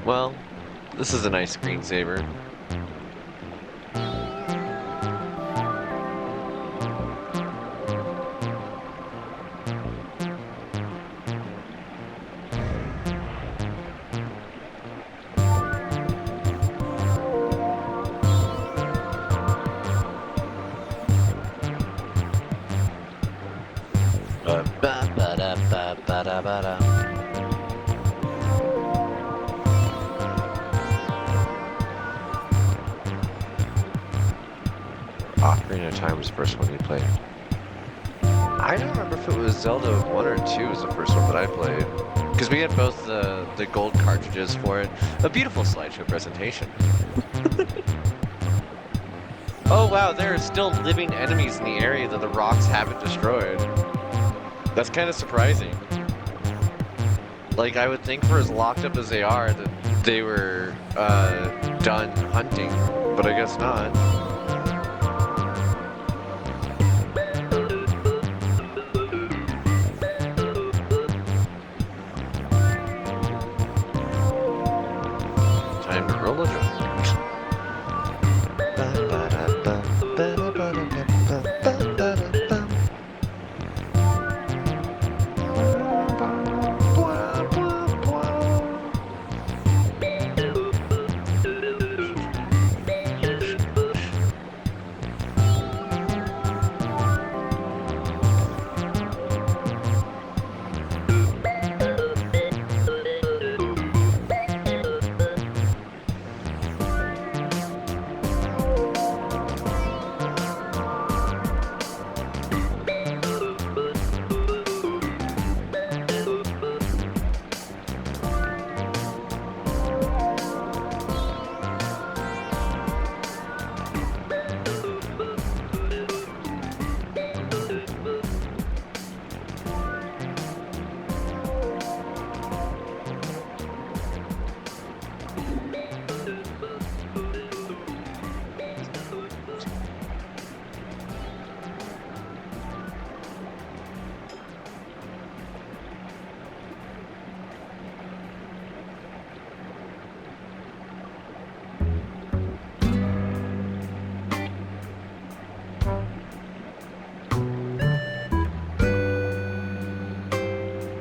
Well, this is a nice screensaver. Ocarina of Time was the first one you played. I don't remember if it was Zelda 1 or 2 was the first one that I played. Because we had both the gold cartridges for it. A beautiful slideshow presentation. Oh wow, there are still living enemies in the area that the rocks haven't destroyed. That's kind of surprising. Like, I would think for as locked up as they are that they were done hunting, but I guess not.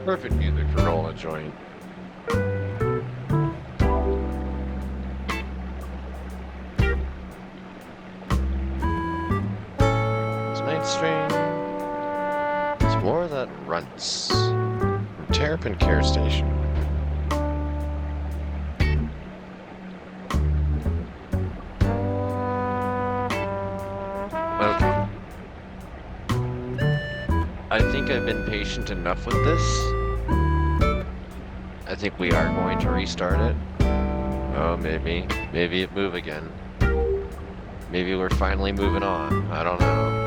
Perfect music for rolling a joint. It's Night Strain. It's more that runts. From Terrapin Care Station. Okay. I think I've been patient enough with this. I think we are going to restart it. Oh, maybe. Maybe it move again. Maybe we're finally moving on. I don't know.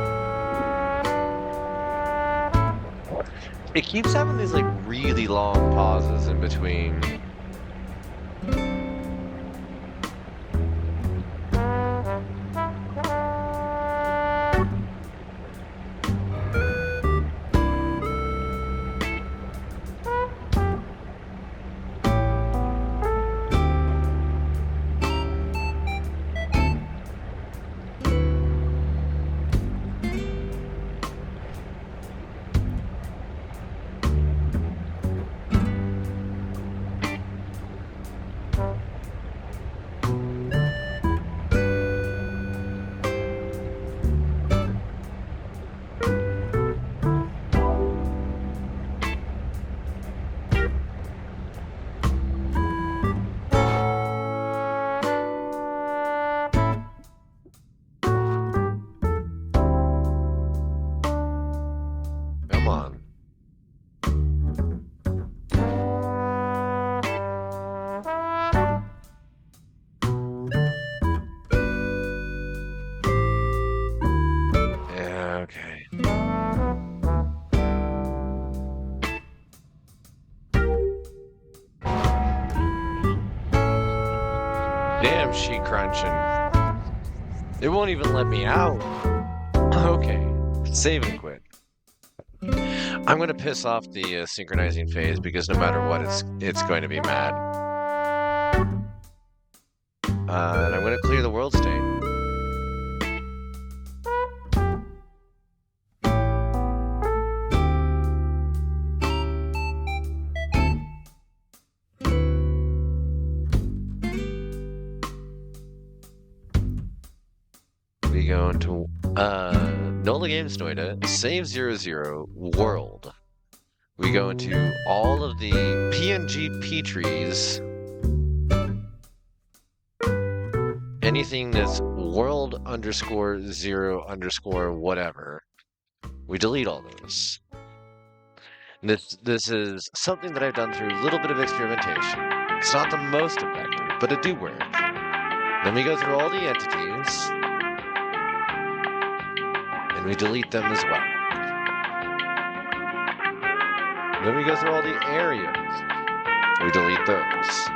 It keeps having these like really long pauses in between. Come on. Yeah, okay. Damn, she crunching. It won't even let me out. Okay, save and quit. I'm gonna piss off the synchronizing phase because no matter what, it's going to be mad. And I'm gonna clear the world state. We go into Nola Games Noita, save 00, world. We go into all of the PNG P-trees. Anything that's world underscore 0 underscore whatever. We delete all those. This is something that I've done through a little bit of experimentation. It's not the most effective, but it do work. Then we go through all the entities. And we delete them as well. Then we go through all the areas. We delete those.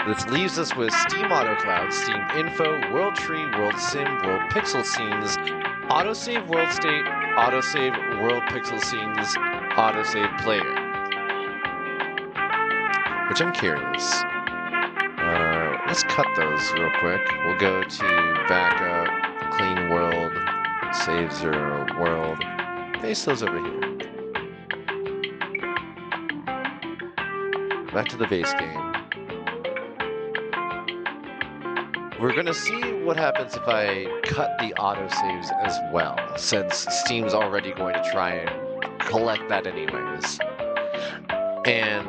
This leaves us with Steam AutoCloud, Steam Info, World Tree, World Sim, World Pixel Scenes, Autosave World State, Autosave World Pixel Scenes, Autosave Player. Which I'm curious. Let's cut those real quick. We'll go to backup, clean world, save 0, world. Paste those over here. Back to the base game. We're gonna see what happens if I cut the autosaves as well, since Steam's already going to try and collect that anyways. And,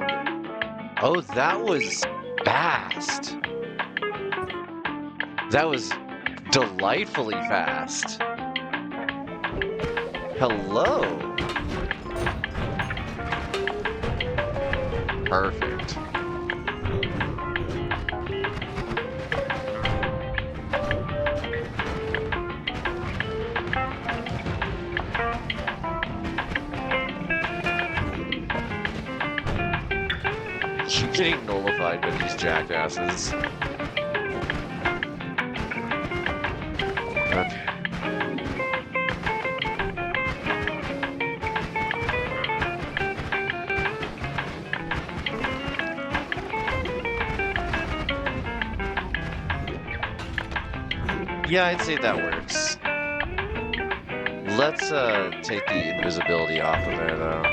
oh, that was fast. That was delightfully fast. Hello. Perfect. She's getting nullified by these jackasses. Okay. Yeah, I'd say that works. Let's take the invisibility off of there though.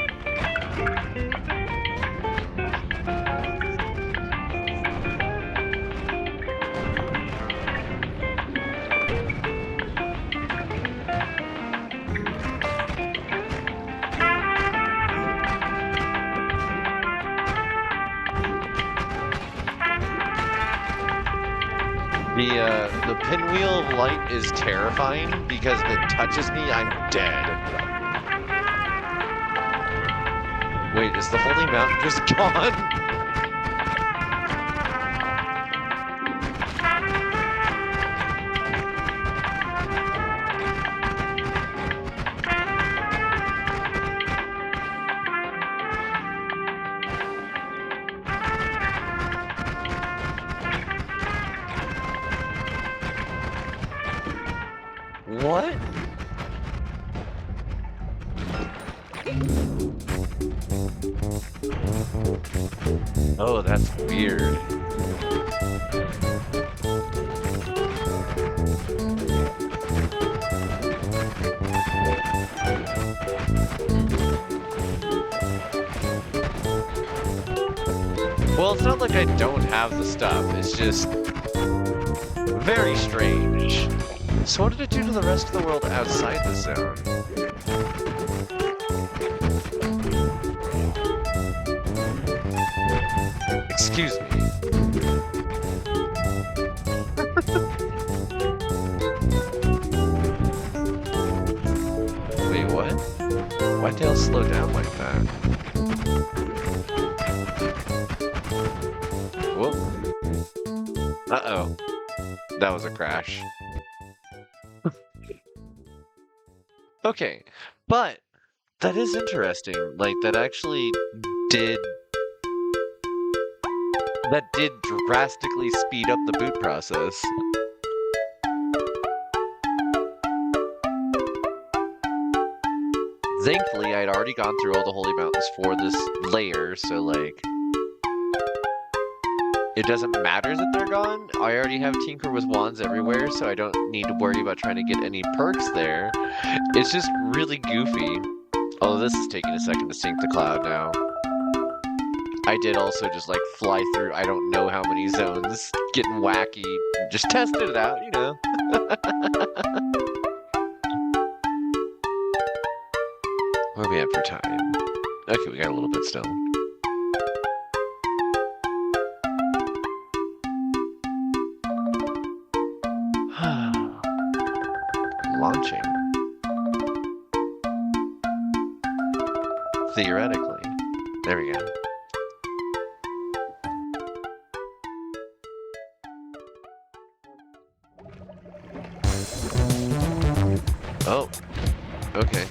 The pinwheel of light is terrifying because if it touches me, I'm dead. Wait, is the holy mountain just gone? What? Oh, that's weird. Well, it's not like I don't have the stuff, it's just very strange. So what did it do to the rest of the world outside the zone? Excuse me. Wait, what? Why'd they all slow down like that? Whoa. Uh-oh. That was a crash. Okay, but that is interesting. Like, that did drastically speed up the boot process. Thankfully, I'd already gone through all the holy mountains for this layer, so like, it doesn't matter that they're gone. I already have Tinker with wands everywhere, so I don't need to worry about trying to get any perks there. It's just really goofy. Oh, this is taking a second to sync the cloud now. I did also just like fly through I don't know how many zones, getting wacky, just tested it out, you know. What are we at for time? Okay, we got a little bit still. Launching. Theoretically. There we go. Oh. Okay.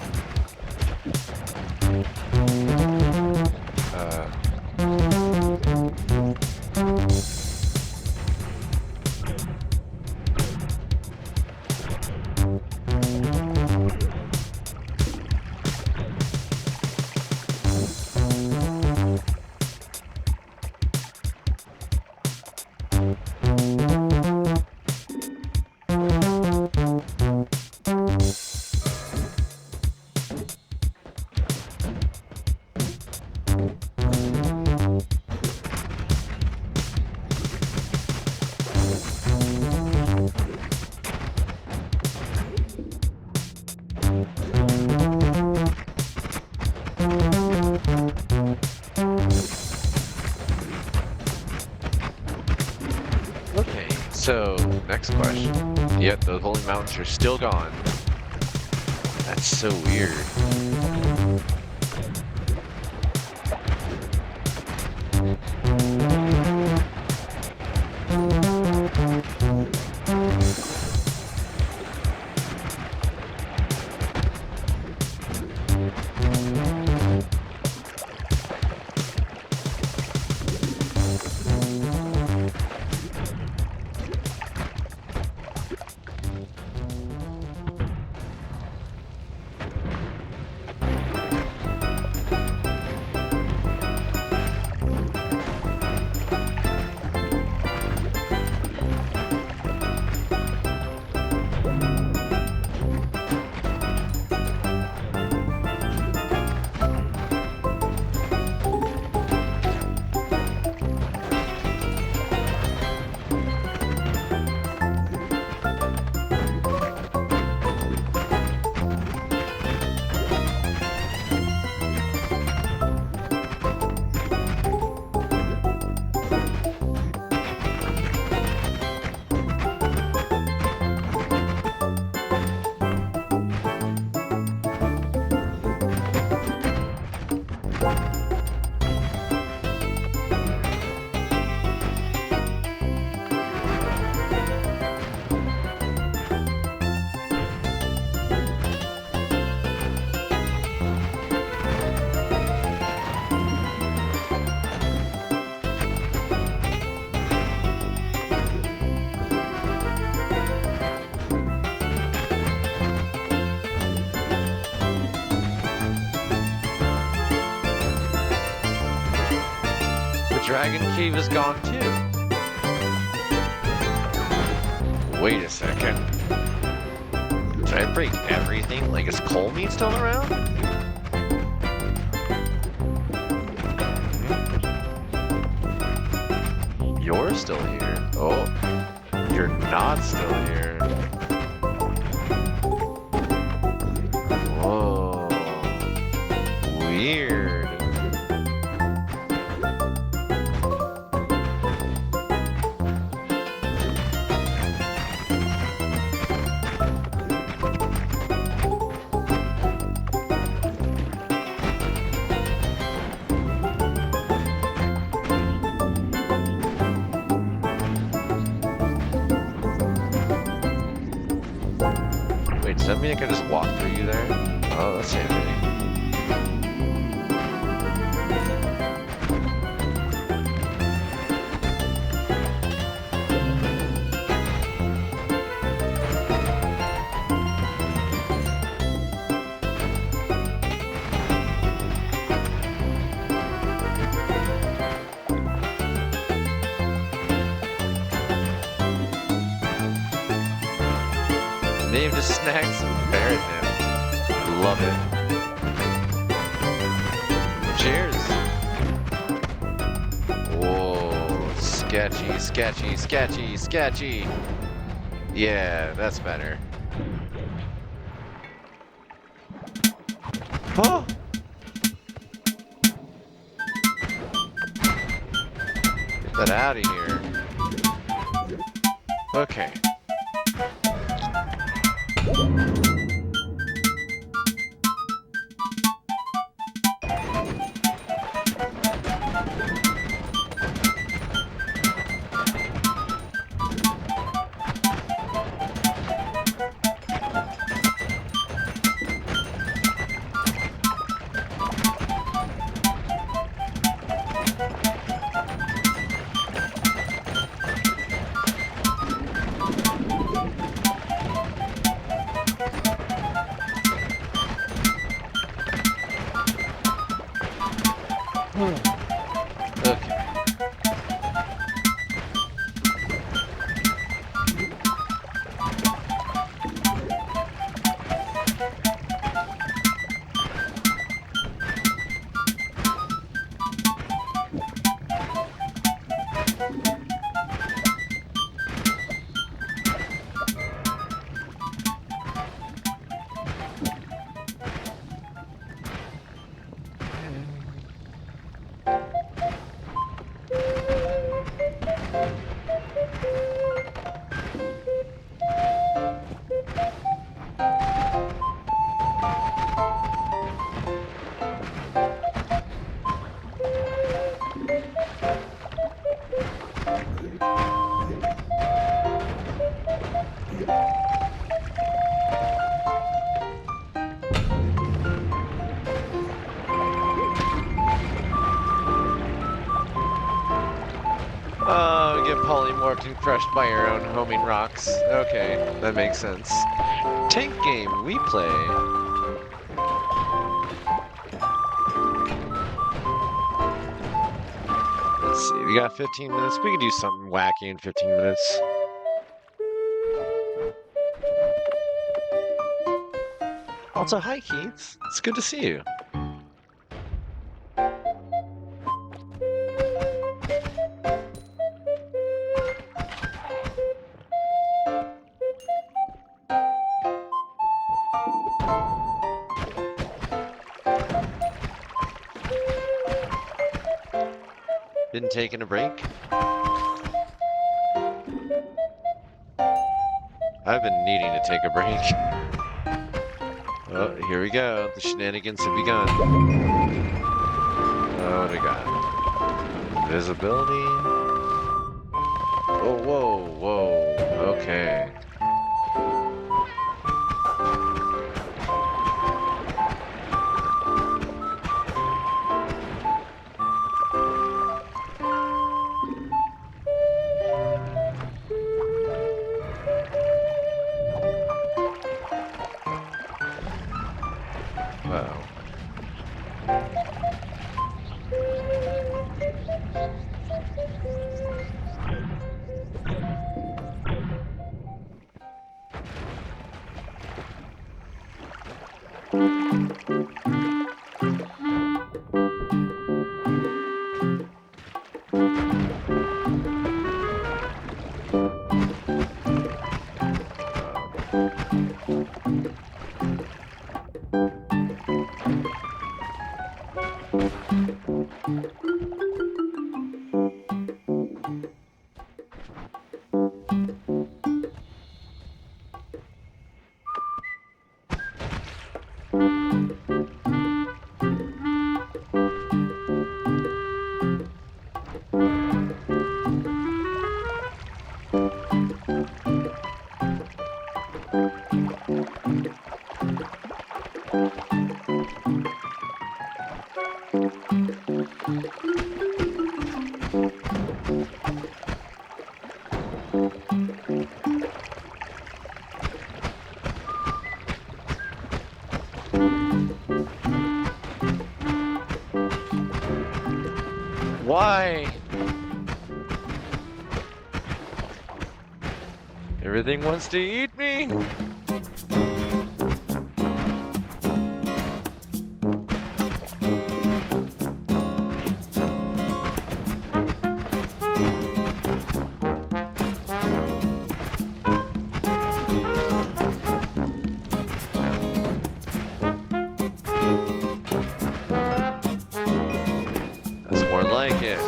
So, next question. Yep, those holy mountains are still gone. That's so weird. dragon cave is gone too. Wait a second. Did I break everything? Like, is coal meat still around? You're still here. Oh, you're not still here. Whoa. Weird. Does that mean I can just walk through you there? Oh, that's handy. Name just snacks and parrot him. Love it. Cheers. Whoa, sketchy, sketchy, sketchy, sketchy. Yeah, that's better. Oh! Get that out of here. Okay. Okay. Oh, get polymorphed and crushed by your own homing rocks. Okay, that makes sense. Tank game, we play. Let's see, we got 15 minutes. We could do something wacky in 15 minutes. Also, hi Keith. It's good to see you. Been taking a break? I've been needing to take a break. Oh, here we go. The shenanigans have begun. Oh, what do we got? Invisibility. Oh, whoa, whoa. Okay. Wow. Why? Everything wants to eat me? That's more like it.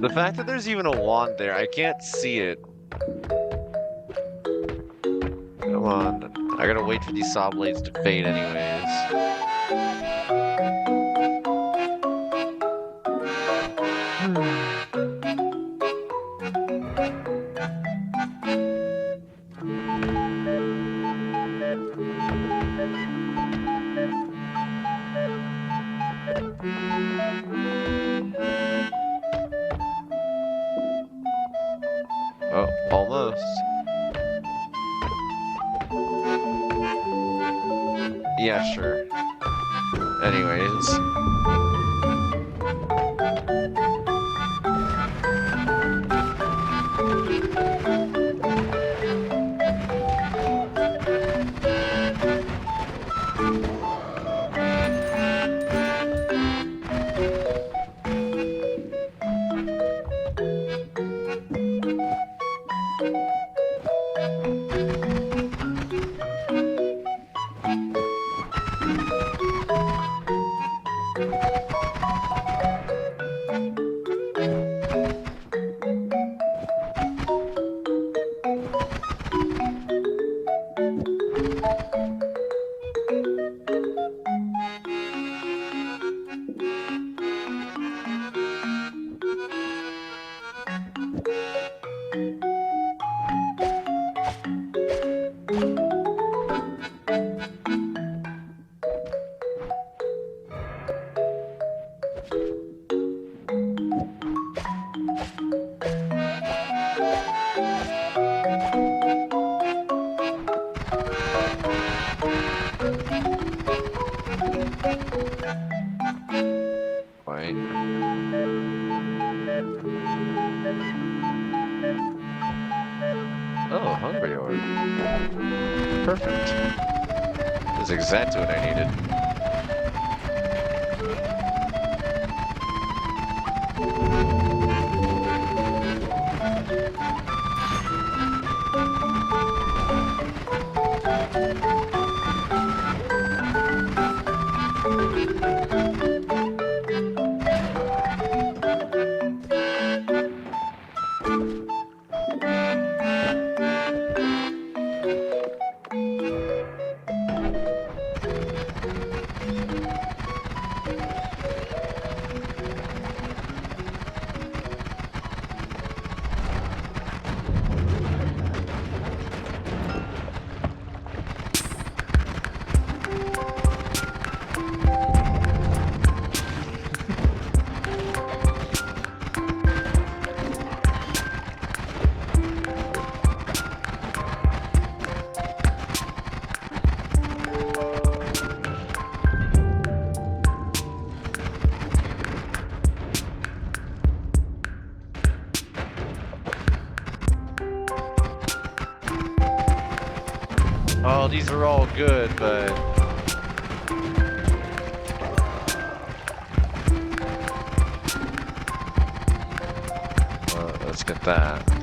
The fact that there's even a wand there, I can't see it. Come on. I gotta wait for these saw blades to fade anyways. Oh, almost. Yeah, sure. Anyways. Wait. Oh, hungry orb. Perfect. That's exactly what I needed. Oh, these are all good, but... let's get that.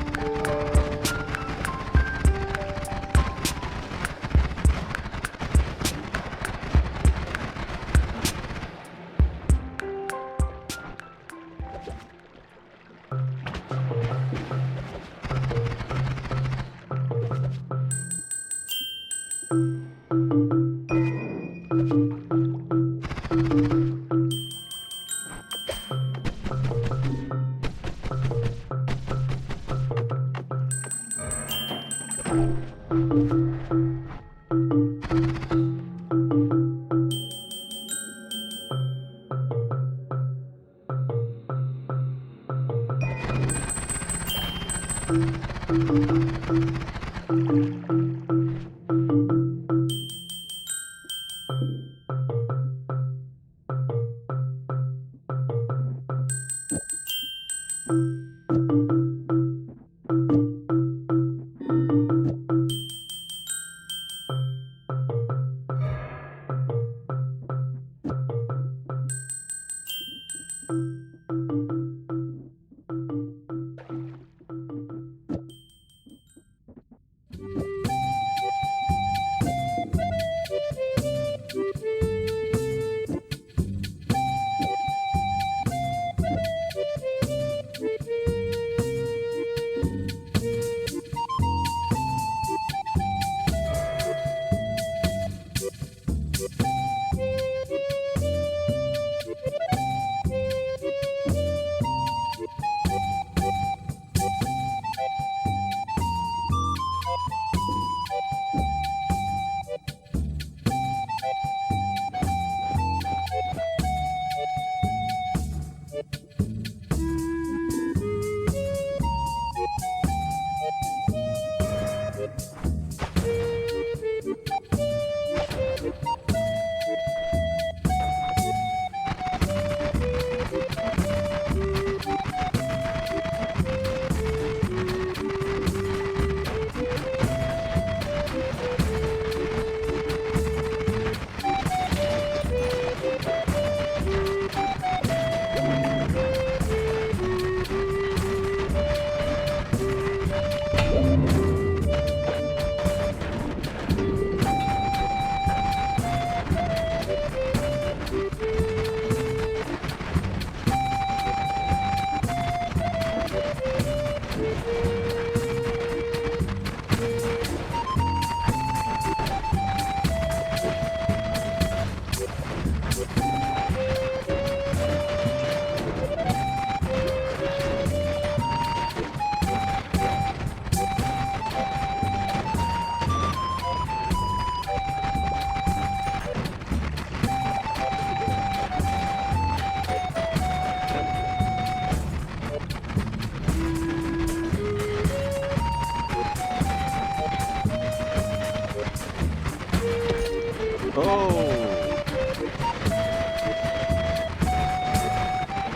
Oh!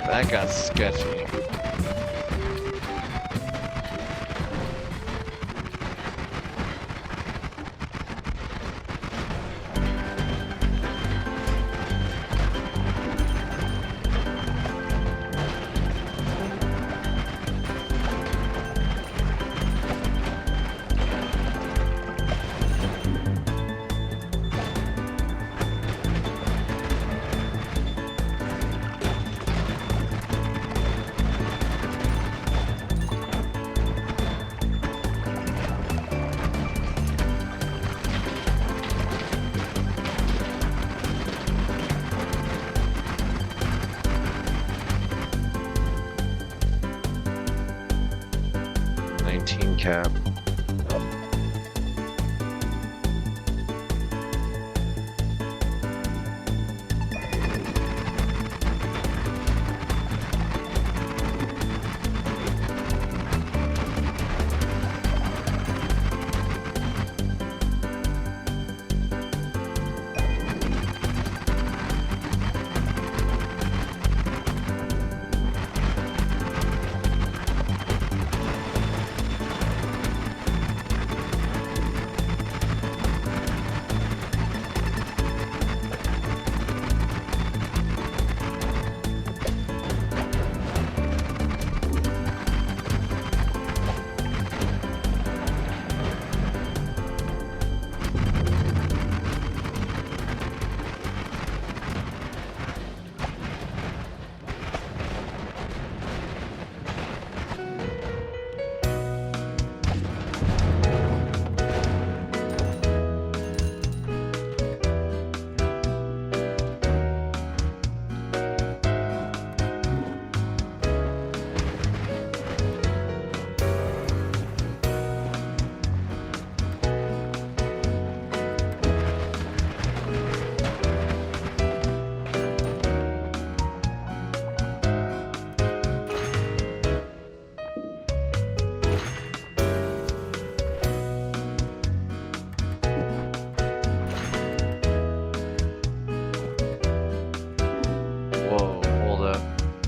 That got sketchy. Cap.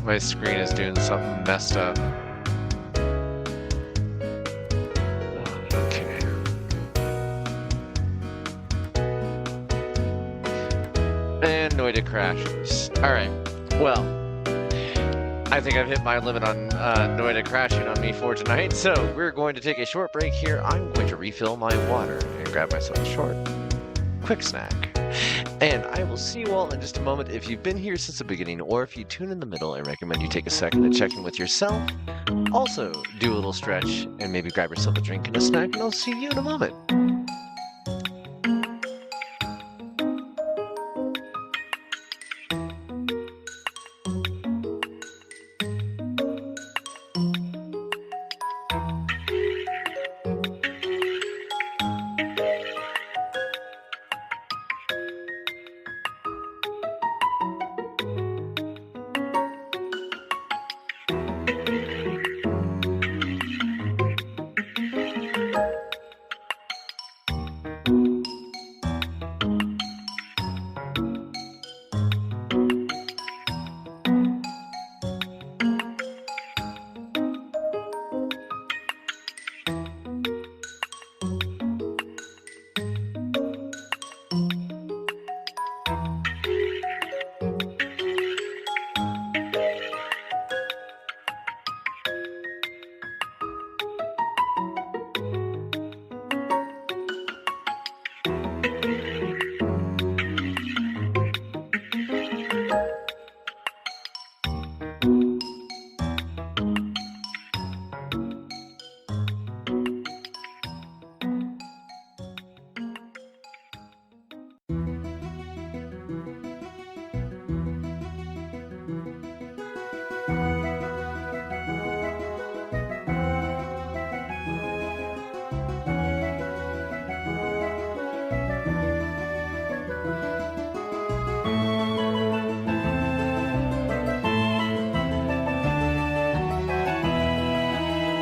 My screen is doing something messed up. Okay. And Noita crashes. Alright, well, I think I've hit my limit on Noita crashing on me for tonight, so we're going to take a short break here. I'm going to refill my water and grab myself a short, quick snack. And I will see you all in just a moment. If you've been here since the beginning, or if you tune in the middle, I recommend you take a second to check in with yourself. Also, do a little stretch and maybe grab yourself a drink and a snack, and I'll see you in a moment.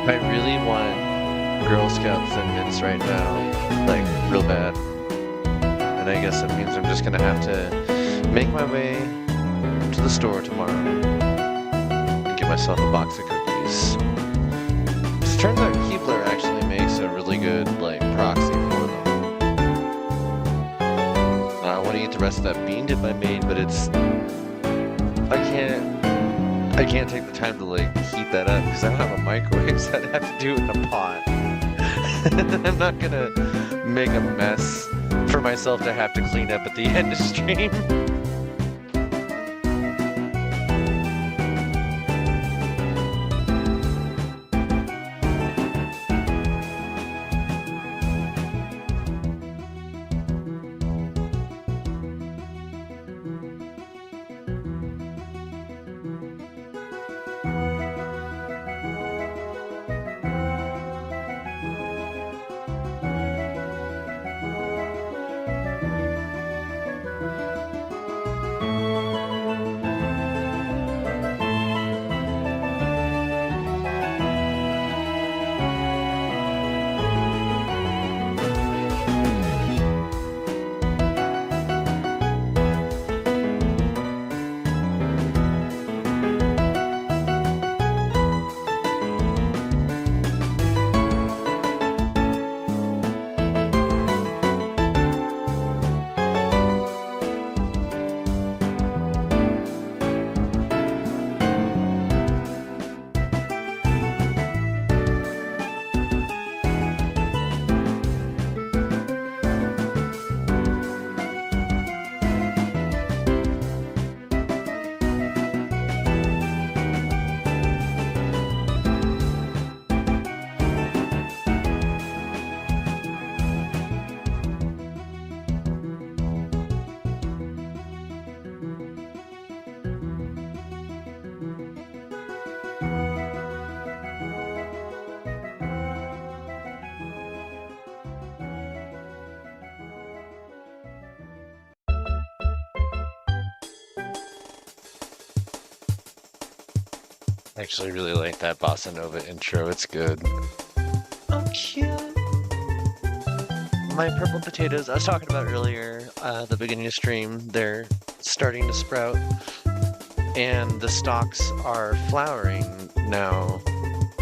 I really want Girl Scouts and mints right now, like real bad. And I guess that means I'm just gonna have to make my way to the store tomorrow and get myself a box of cookies. It turns out Keebler actually makes a really good like proxy for them. I want to eat the rest of that bean dip I made, but I can't take the time to like heat that up because I don't have a microwave, so I'd have to do it in a pot. I'm not gonna make a mess for myself to have to clean up at the end of stream. I actually really like that bossa nova intro. It's good. Oh, cute. My purple potatoes I was talking about earlier, at the beginning of stream, they're starting to sprout, and the stalks are flowering now.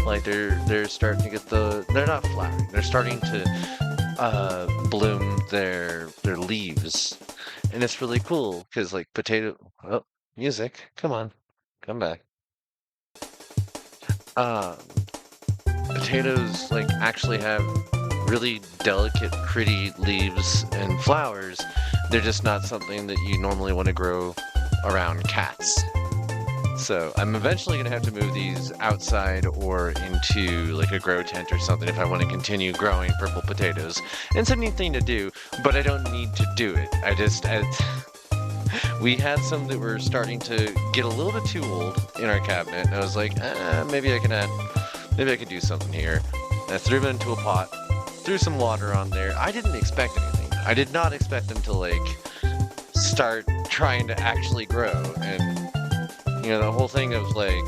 Like they're starting to get they're not flowering. They're starting to bloom their leaves, and it's really cool because like music. Come on, come back. Potatoes like actually have really delicate, pretty leaves and flowers. They're just not something that you normally want to grow around cats. So I'm eventually going to have to move these outside or into like a grow tent or something if I want to continue growing purple potatoes. And it's a neat thing to do, but I don't need to do it. We had some that were starting to get a little bit too old in our cabinet, and I was like, maybe I can do something here. And I threw them into a pot, threw some water on there. I didn't expect anything. I did not expect them to like start trying to actually grow. And you know, the whole thing of like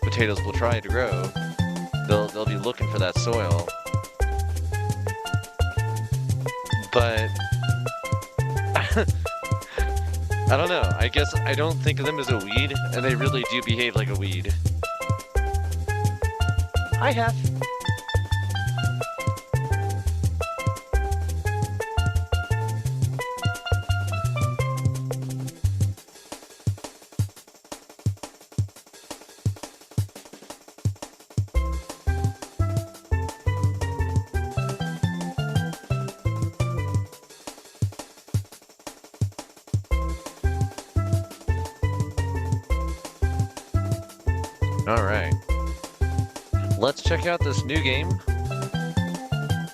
potatoes will try to grow. They'll be looking for that soil. But I don't know. I guess I don't think of them as a weed, and they really do behave like a weed. Hi, Hef. Alright. Let's check out this new game.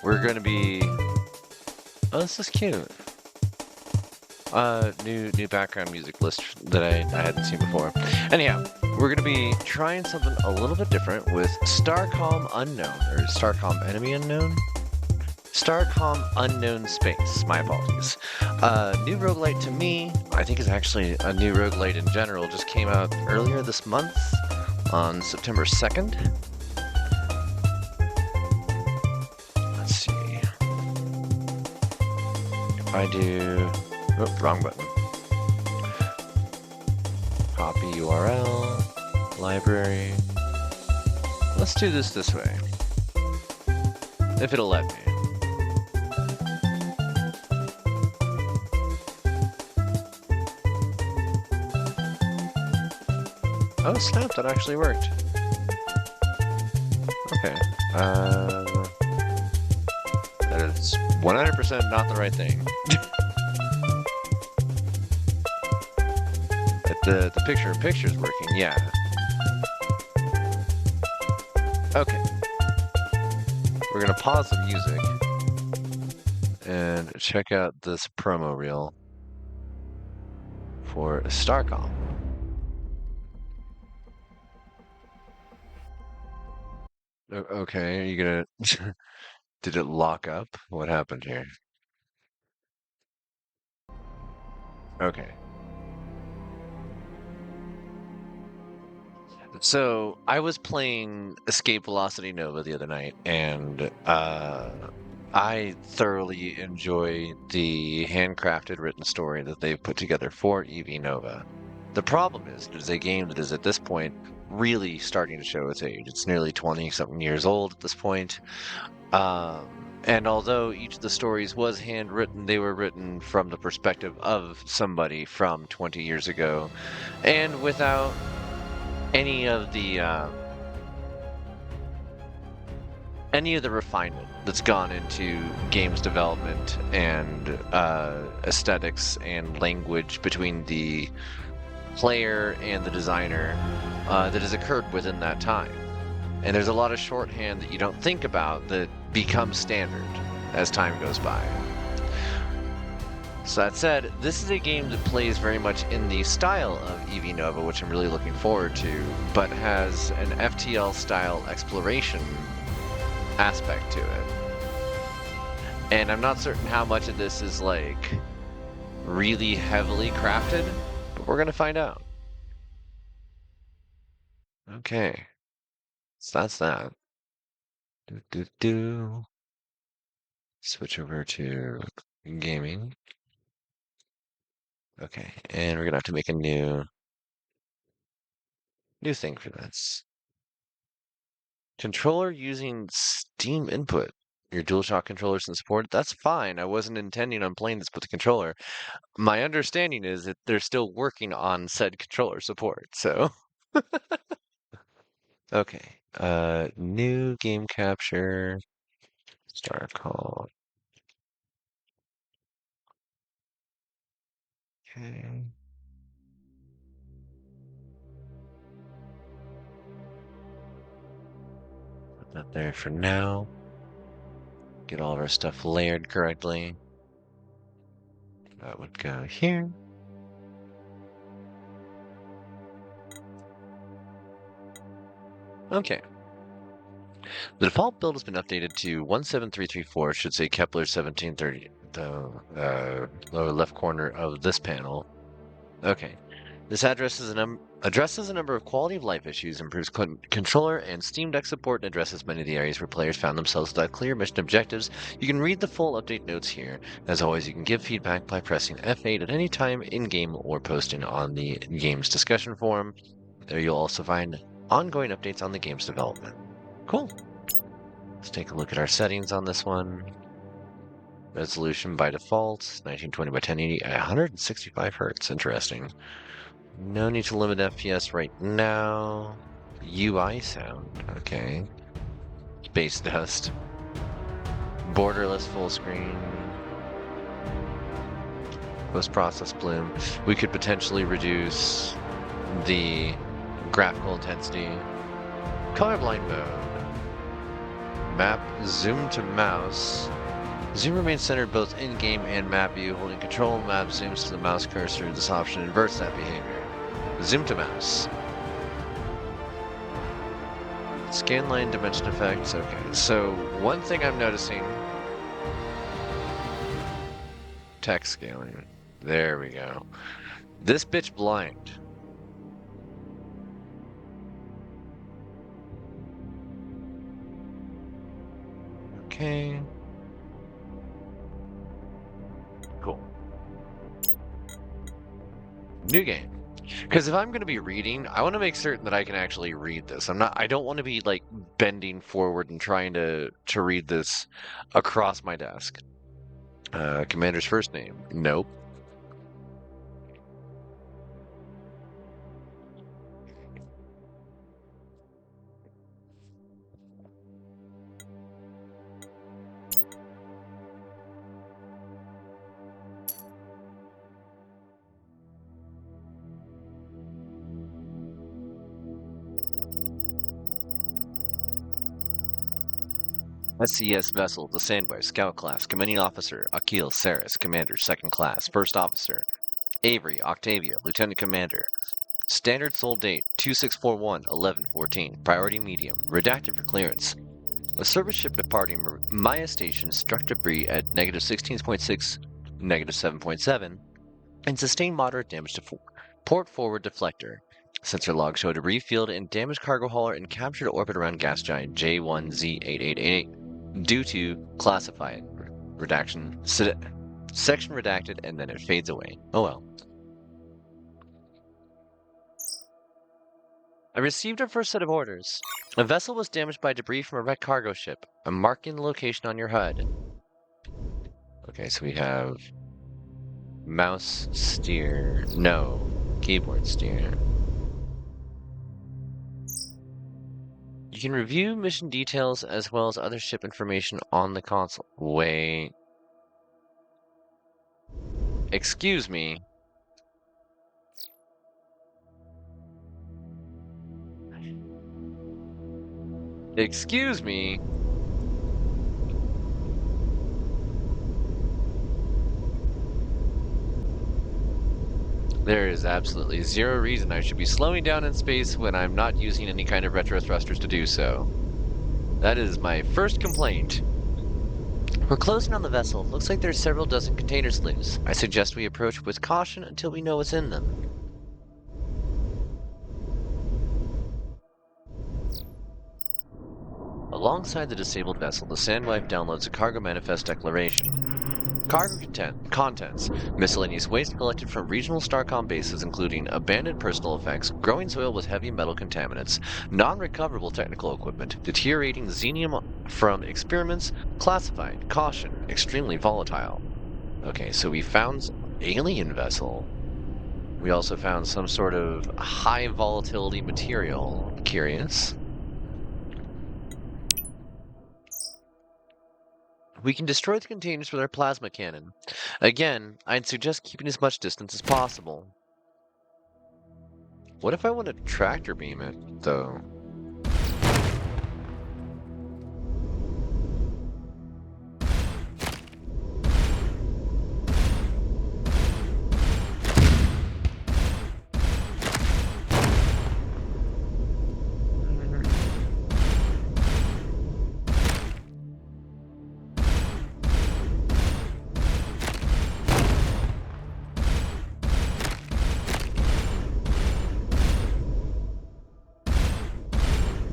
We're gonna be... Oh, this is cute. New background music list that I hadn't seen before. Anyhow, we're gonna be trying something a little bit different with Starcom Unknown, or Starcom Enemy Unknown? Starcom Unknown Space, my apologies. New roguelite to me, I think is actually a new roguelite in general, just came out earlier this month on September 2nd. if I do... Oh, wrong button. Copy URL, library. Let's do this way. If it'll let me. Oh snap, that actually worked. Okay. That is 100% not the right thing. But the picture's working, yeah. Okay. We're gonna pause the music and check out this promo reel for Starcom. Okay, are you gonna... Did it lock up? What happened here? Okay. So, I was playing Escape Velocity Nova the other night, and I thoroughly enjoy the handcrafted written story that they've put together for EV Nova. The problem is, it is a game that is at this point really starting to show its age. It's nearly 20-something years old at this point. And although each of the stories was handwritten, they were written from the perspective of somebody from 20 years ago, and without any of the refinement that's gone into games development and aesthetics and language between the player and the designer that has occurred within that time. And there's a lot of shorthand that you don't think about that becomes standard as time goes by. So that said, this is a game that plays very much in the style of EV Nova, which I'm really looking forward to, but has an FTL-style exploration aspect to it. And I'm not certain how much of this is, like, really heavily crafted, but we're gonna find out. Okay. So that's that. Switch over to gaming. Okay, and we're gonna have to make a new thing for this. Controller using Steam input. Your DualShock controllers and support. That's fine. I wasn't intending on playing this with the controller. My understanding is that they're still working on said controller support, so. Okay. New game capture. Starcom. Okay. Put that there for now. Get all of our stuff layered correctly. That would go here. Okay. The default build has been updated to 17334. It should say Kepler 1730. The lower left corner of this panel. Okay. This addresses a number of quality of life issues, improves controller and Steam Deck support, and addresses many of the areas where players found themselves without clear mission objectives. You can read the full update notes here. As always, you can give feedback by pressing F8 at any time in-game or posting on the game's discussion forum. There you'll also find ongoing updates on the game's development. Cool. Let's take a look at our settings on this one. Resolution by default, 1920 by 1080 at 165 Hertz. Interesting. No need to limit FPS right now. UI sound, okay. Space dust. Borderless full screen. Post-process bloom. We could potentially reduce the graphical intensity. Colorblind mode. Map zoom to mouse. Zoom remains centered both in-game and map view. Holding control of map zooms to the mouse cursor. This option inverts that behavior. Zoom to mouse. Scanline dimension effects. Okay, so one thing I'm noticing. Text scaling. There we go. This bitch blind. Okay. Cool. New game. Because if I'm going to be reading, I want to make certain that I can actually read this. I don't want to be like bending forward and trying to read this across my desk. Commander's first name? Nope. SCS vessel, the Sandway, Scout class, commanding officer, Akil Saris, commander, second class, first officer, Avery, Octavia, lieutenant commander. Standard sold date 2641-1114, priority medium, redacted for clearance. A service ship departing Maya station struck debris at -16.6, -7.7, and sustained moderate damage to port forward deflector. Sensor logs show debris field and damaged cargo hauler in captured orbit around gas giant J1Z8888 due to classified redaction section redacted, and then it fades away. Oh well. I received our first set of orders. A vessel was damaged by debris from a wrecked cargo ship. I'm marking the location on your HUD. Okay, so we have mouse steer. No, keyboard steer. You can review mission details as well as other ship information on the console. Wait. Excuse me. Excuse me. There is absolutely zero reason I should be slowing down in space when I'm not using any kind of retro thrusters to do so. That is my first complaint. We're closing on the vessel. Looks like there's several dozen containers loose. I suggest we approach with caution until we know what's in them. Alongside the disabled vessel, the Sandwife downloads a cargo manifest declaration. Cargo contents. Miscellaneous waste collected from regional Starcom bases including abandoned personal effects, growing soil with heavy metal contaminants, non-recoverable technical equipment, deteriorating xenium from experiments, classified, caution, extremely volatile. Okay, so we found alien vessel. We also found some sort of high volatility material. Curious. We can destroy the containers with our plasma cannon. Again, I'd suggest keeping as much distance as possible. What if I want to tractor beam it, though?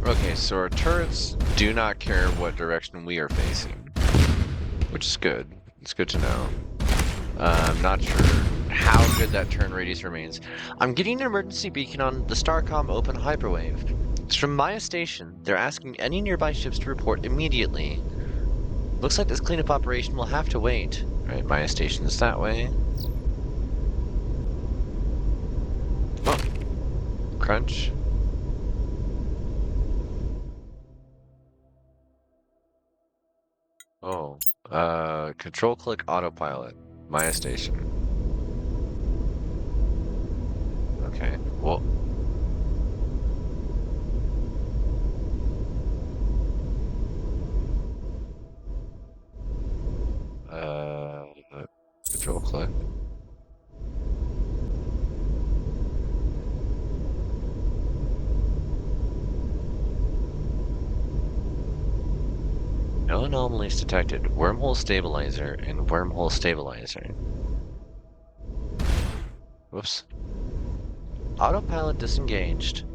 Okay, so our turrets do not care what direction we are facing, which is good. It's good to know. I'm not sure how good that turn radius remains. I'm getting an emergency beacon on the Starcom open hyperwave. It's from Maya Station. They're asking any nearby ships to report immediately. Looks like this cleanup operation will have to wait. Right, Maya Station is that way. Oh. Crunch. Oh, control click autopilot, Maya Station. Okay, well. Control click. No anomalies detected. Wormhole stabilizer and wormhole stabilizer. Whoops. Autopilot disengaged.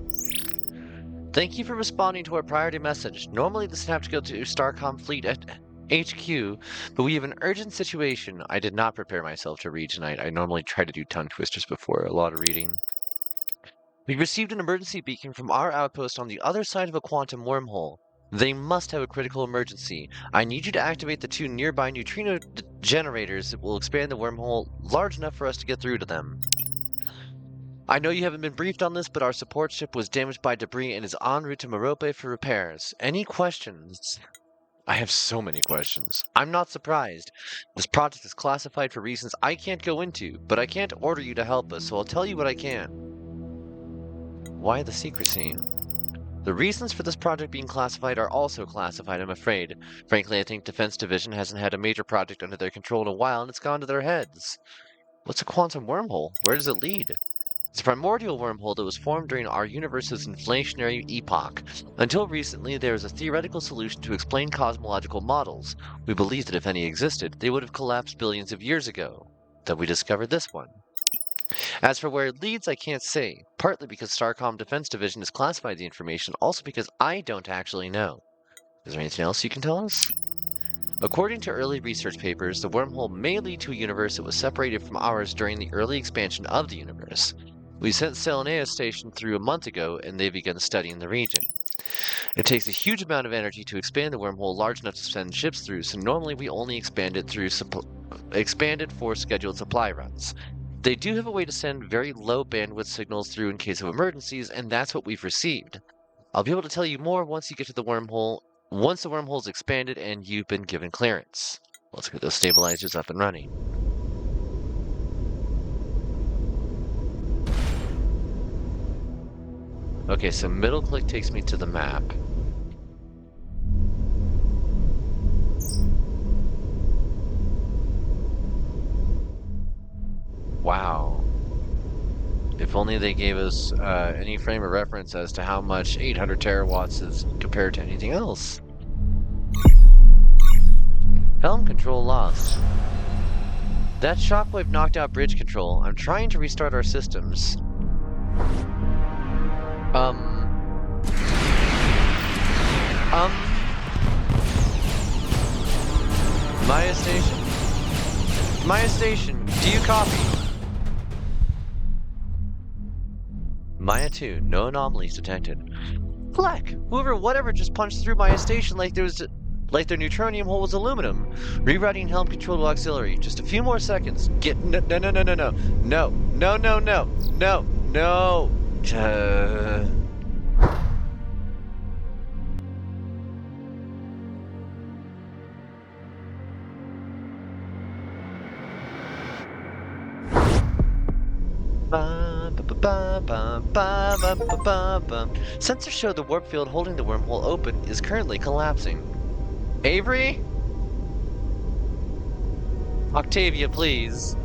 Thank you for responding to our priority message. Normally this would have to go to Starcom fleet HQ, but we have an urgent situation. I did not prepare myself to read tonight. I normally try to do tongue twisters before a lot of reading. We received an emergency beacon from our outpost on the other side of a quantum wormhole. They must have a critical emergency. I need you to activate the 2 nearby neutrino generators that will expand the wormhole large enough for us to get through to them. I know you haven't been briefed on this, but our support ship was damaged by debris and is en route to Merope for repairs. Any questions? I have so many questions. I'm not surprised. This project is classified for reasons I can't go into, but I can't order you to help us, so I'll tell you what I can. Why the secrecy? The reasons for this project being classified are also classified, I'm afraid. Frankly, I think Defense Division hasn't had a major project under their control in a while, and it's gone to their heads. What's a quantum wormhole? Where does it lead? It's a primordial wormhole that was formed during our universe's inflationary epoch. Until recently, there was a theoretical solution to explain cosmological models. We believed that if any existed, they would have collapsed billions of years ago. Then we discovered this one. As for where it leads, I can't say, partly because Starcom Defense Division has classified the information, also because I don't actually know. Is there anything else you can tell us? According to early research papers, the wormhole may lead to a universe that was separated from ours during the early expansion of the universe. We sent Selenea's station through a month ago, and they've begun studying the region. It takes a huge amount of energy to expand the wormhole large enough to send ships through, so normally we only expand it for scheduled supply runs. They do have a way to send very low bandwidth signals through in case of emergencies, and that's what we've received. I'll be able to tell you more once you get to the wormhole, once the wormhole's expanded and you've been given clearance. Let's get those stabilizers up and running. Okay, so middle click takes me to the map. Wow. If only they gave us any frame of reference as to how much 800 terawatts is compared to anything else. Helm control lost. That shockwave knocked out bridge control. I'm trying to restart our systems. Maya Station, do you copy? Maya 2, no anomalies detected. Fleck! Whatever just punched through Maya Station like their neutronium hole was aluminum. Rewriting helm control to auxiliary. Just a few more seconds. No. Sensors show the warp field holding the wormhole open is currently collapsing. Avery? Octavia, please.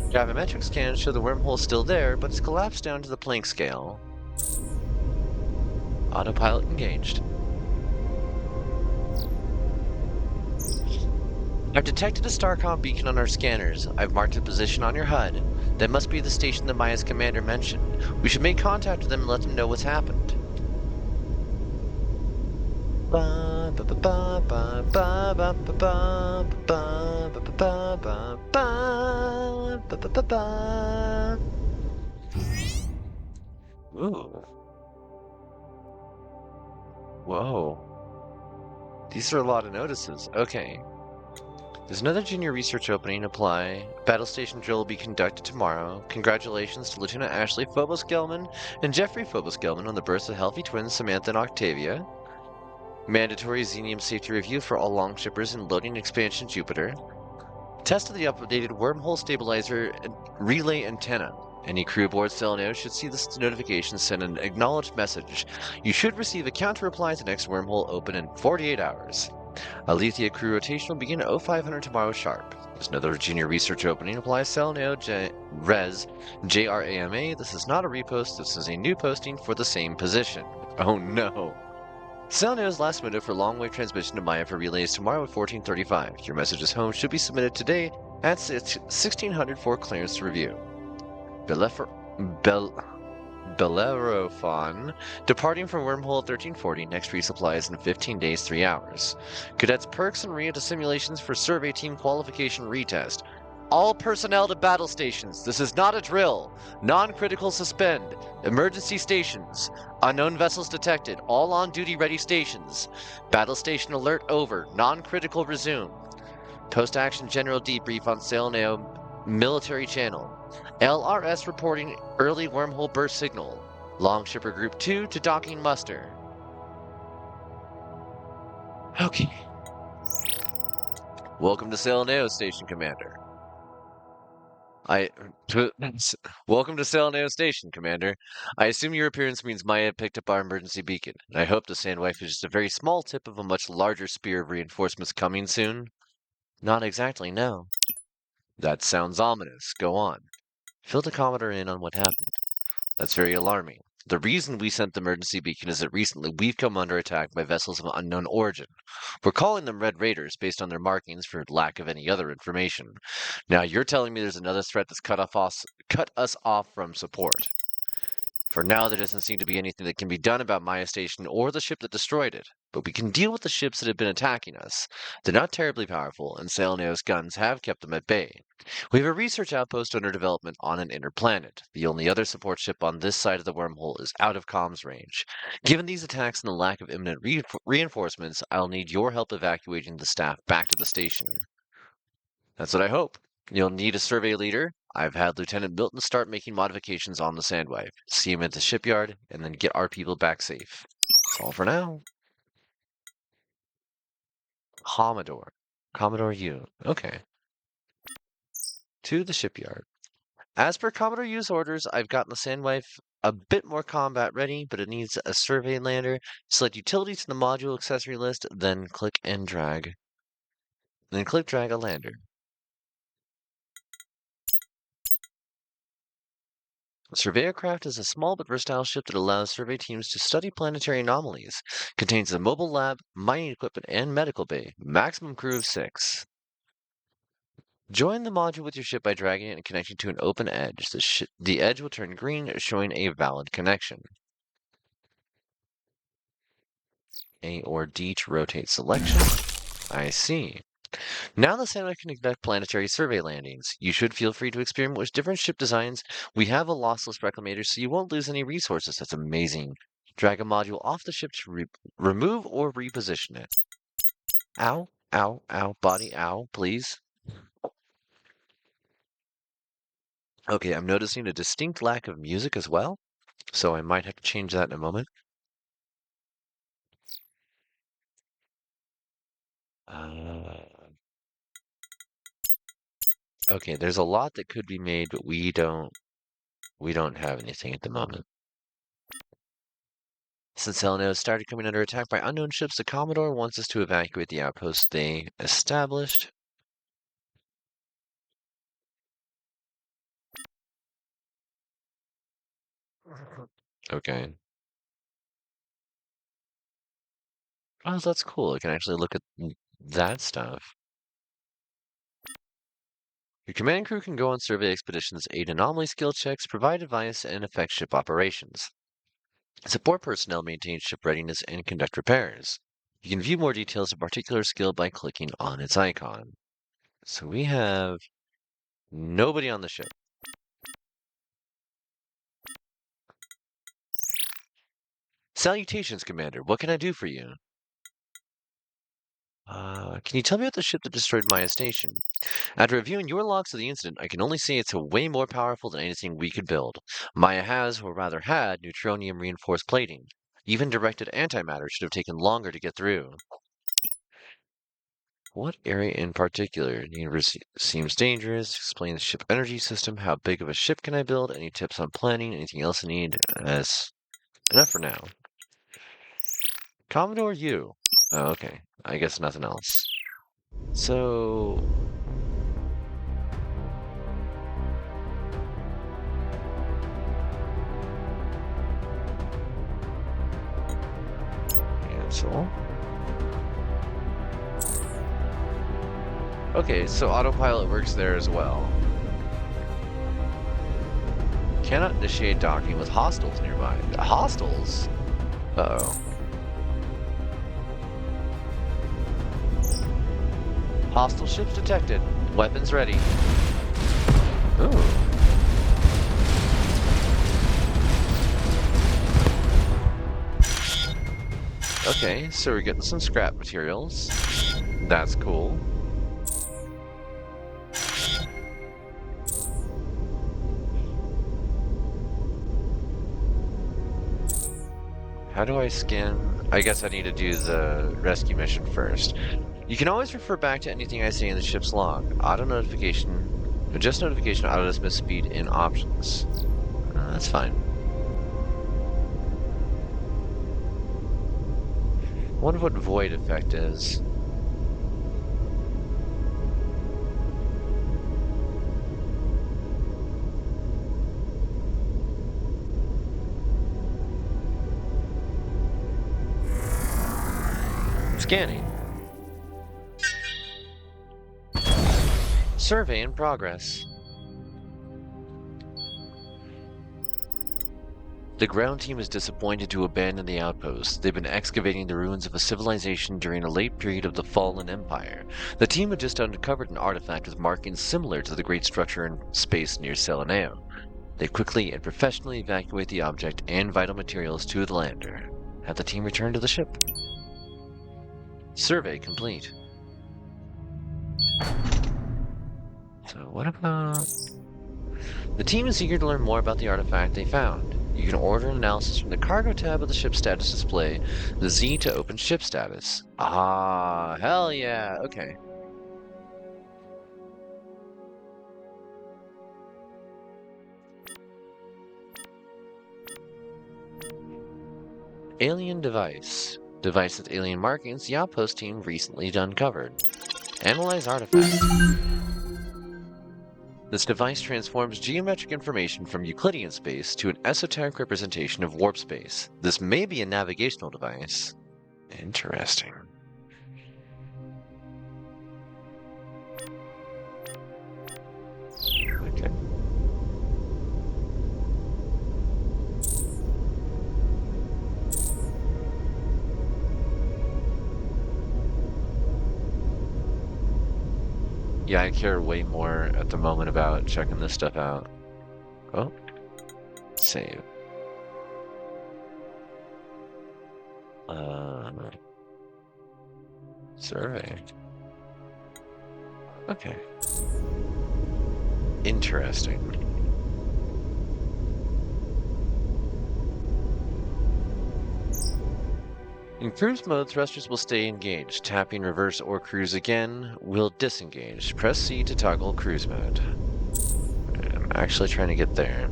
Gravimetric scans show the wormhole still there, but it's collapsed down to the Planck scale. Autopilot engaged. I've detected a Starcom beacon on our scanners. I've marked the position on your HUD. That must be the station that Maya's commander mentioned. We should make contact with them and let them know what's happened. Ooh. Whoa. These are a lot of notices. Okay. There's another junior research opening. Apply. Battle station drill will be conducted tomorrow. Congratulations to Lieutenant Ashley Phobos-Gelman and Jeffrey Phobos-Gelman on the births of healthy twins Samantha and Octavia. Mandatory Xenium safety review for all longshippers in loading expansion Jupiter. Test of the updated wormhole stabilizer relay antenna. Any crew aboard Seleno should see this notification send an acknowledged message. You should receive a counter reply to the next wormhole open in 48 hours. Alethea crew rotation will begin at 0500 tomorrow sharp. There's another junior research opening. Apply Seleno Res JRAMA. This is not a repost, this is a new posting for the same position. Oh no. Seleneo's last window for long-wave transmission to Maya for relays tomorrow at 14:35. Your messages home should be submitted today at 1600 for clearance to review. Bellerophon, departing from wormhole 1340, next resupply is in 15 days, 3 hours. Cadets perks and re-enter simulations for survey team qualification retest. All personnel to battle stations. This is not a drill. Non-critical suspend. Emergency stations. Unknown vessels detected. All on-duty ready stations. Battle station alert over. Non-critical resume. Post-action general debrief on Sailneo military channel. LRS reporting early wormhole burst signal. Longshipper Group 2 to docking muster. Okay. Welcome to Sailneo, Station Commander. Welcome to Sailneo Station, Commander. I assume your appearance means Maya picked up our emergency beacon, and I hope the Sandwife is just a very small tip of a much larger spear of reinforcements coming soon. Not exactly, no. That sounds ominous. Go on. Fill the Commodore in on what happened. That's very alarming. The reason we sent the emergency beacon is that recently we've come under attack by vessels of unknown origin. We're calling them Red Raiders based on their markings for lack of any other information. Now you're telling me there's another threat that's cut us off from support. For now, there doesn't seem to be anything that can be done about Maya Station or the ship that destroyed it, but we can deal with the ships that have been attacking us. They're not terribly powerful, and Sailneo's guns have kept them at bay. We have a research outpost under development on an inner planet. The only other support ship on this side of the wormhole is out of comms range. Given these attacks and the lack of imminent reinforcements, I'll need your help evacuating the staff back to the station. That's what I hope. You'll need a survey leader. I've had Lieutenant Milton start making modifications on the Sandwife. See him at the shipyard, and then get our people back safe. That's all for now. Commodore. Commodore U. Okay. To the shipyard. As per Commodore U's orders, I've gotten the Sandwife a bit more combat ready, but it needs a survey lander. Select utilities in the module accessory list, then click and drag. Then click drag a lander. Surveyor Craft is a small but versatile ship that allows survey teams to study planetary anomalies. Contains a mobile lab, mining equipment, and medical bay. Maximum crew of 6. Join the module with your ship by dragging it and connecting to an open edge. The edge will turn green, showing a valid connection. A or D to rotate selection. I see. Now the Sandwich can conduct planetary survey landings. You should feel free to experiment with different ship designs. We have a lossless reclamator, so you won't lose any resources. That's amazing. Drag a module off the ship to remove or reposition it. Ow, ow, ow, body, ow, please. Okay, I'm noticing a distinct lack of music as well, so I might have to change that in a moment. Okay, there's a lot that could be made, but we don't have anything at the moment. Since Helena started coming under attack by unknown ships, the Commodore wants us to evacuate the outpost they established. Okay. Oh, that's cool. I can actually look at that stuff. Your command crew can go on survey expeditions, aid anomaly skill checks, provide advice, and affect ship operations. Support personnel maintain ship readiness and conduct repairs. You can view more details of particular skill by clicking on its icon. So we have nobody on the ship. Salutations, Commander. What can I do for you? Can you tell me about the ship that destroyed Maya Station? After reviewing your logs of the incident, I can only say it's way more powerful than anything we could build. Maya has, or rather had, neutronium-reinforced plating. Even directed antimatter should have taken longer to get through. What area in particular? The universe seems dangerous. Explain the ship energy system. How big of a ship can I build? Any tips on planning? Anything else I need? That's enough for now. Commodore U. Oh, okay. I guess nothing else. So... cancel. Okay, so autopilot works there as well. Cannot initiate docking with hostiles nearby. Hostiles? Uh-oh. Hostile ships detected. Weapons ready. Ooh. Okay, so we're getting some scrap materials. That's cool. How do I scan? I guess I need to do the rescue mission first. You can always refer back to anything I say in the ship's log. Auto notification, adjust notification, auto dismiss speed in options. That's fine. I wonder what void effect is. Scanning. Survey in progress. The ground team is disappointed to abandon the outpost. They've been excavating the ruins of a civilization during a late period of the Fallen Empire. The team had just uncovered an artifact with markings similar to the great structure in space near Seleneo. They quickly and professionally evacuate the object and vital materials to the lander. Have the team return to the ship. Survey complete. So what about... The team is eager to learn more about the artifact they found. You can order an analysis from the cargo tab of the ship status display, the Z to open ship status. Ah, hell yeah, okay. Alien device. Device with alien markings the outpost team recently uncovered. Analyze artifact. This device transforms geometric information from Euclidean space to an esoteric representation of warp space. This may be a navigational device. Interesting. Okay. Yeah, I care way more at the moment about checking this stuff out. Oh. Save. Survey. Okay. Interesting. In cruise mode, thrusters will stay engaged. Tapping reverse or cruise again will disengage. Press C to toggle cruise mode. I'm actually trying to get there.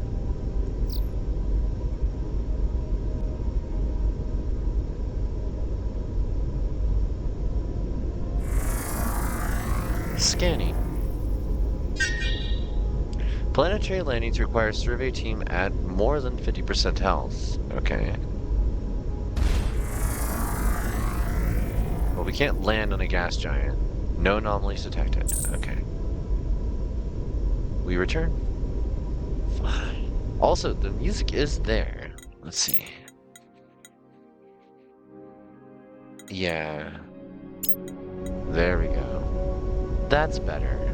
Scanning. Planetary landings require survey team at more than 50% health. Okay. Well, we can't land on a gas giant. No anomalies detected. Okay. We return. Fine. Also, the music is there. Let's see. Yeah. There we go. That's better.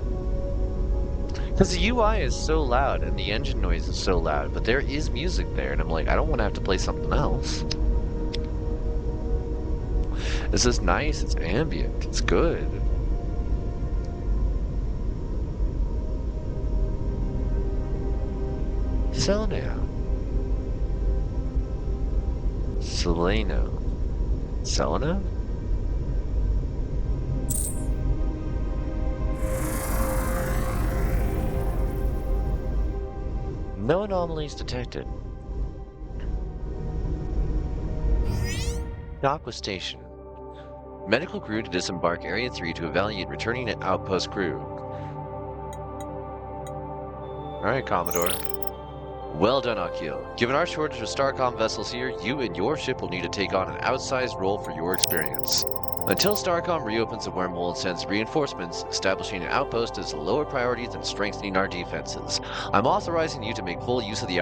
Because the UI is so loud and the engine noise is so loud, but there is music there, and I'm like, I don't want to have to play something else. This is nice, it's ambient, it's good. Seleneo. Seleno. Selena? No anomalies detected. Aqua Station. Medical crew to disembark Area 3 to evaluate returning outpost crew. Alright, Commodore. Well done, Akio. Given our shortage of Starcom vessels here, you and your ship will need to take on an outsized role for your experience. Until Starcom reopens the wormhole and sends reinforcements, establishing an outpost is a lower priority than strengthening our defenses. I'm authorizing you to make full use of the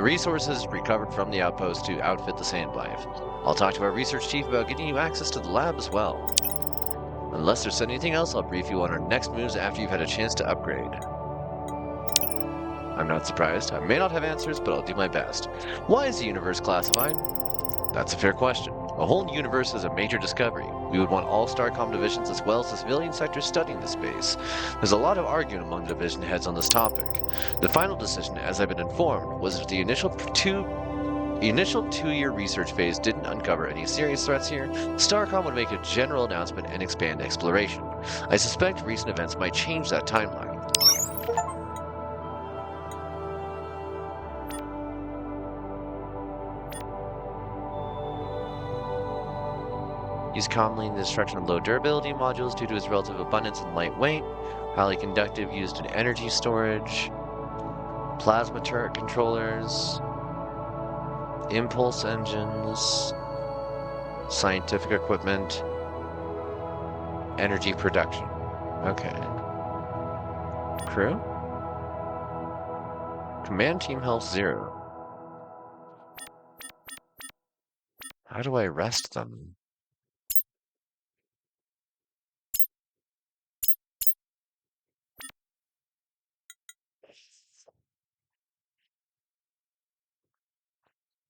resources recovered from the outpost to outfit the Sandwife. I'll talk to our research chief about getting you access to the lab as well. Unless there's anything else, I'll brief you on our next moves after you've had a chance to upgrade. I'm not surprised. I may not have answers, but I'll do my best. Why is the universe classified? That's a fair question. A whole universe is a major discovery. We would want all Starcom divisions as well as the civilian sectors studying the space. There's a lot of arguing among division heads on this topic. The final decision, as I've been informed, was that the initial two-year research phase didn't uncover any serious threats here. Starcom would make a general announcement and expand exploration. I suspect recent events might change that timeline. Used commonly in the destruction of low durability modules due to its relative abundance and lightweight. Highly conductive, used in energy storage. Plasma turret controllers. Impulse engines. Scientific equipment. Energy production. Okay. Crew? Command team health 0. How do I rest them?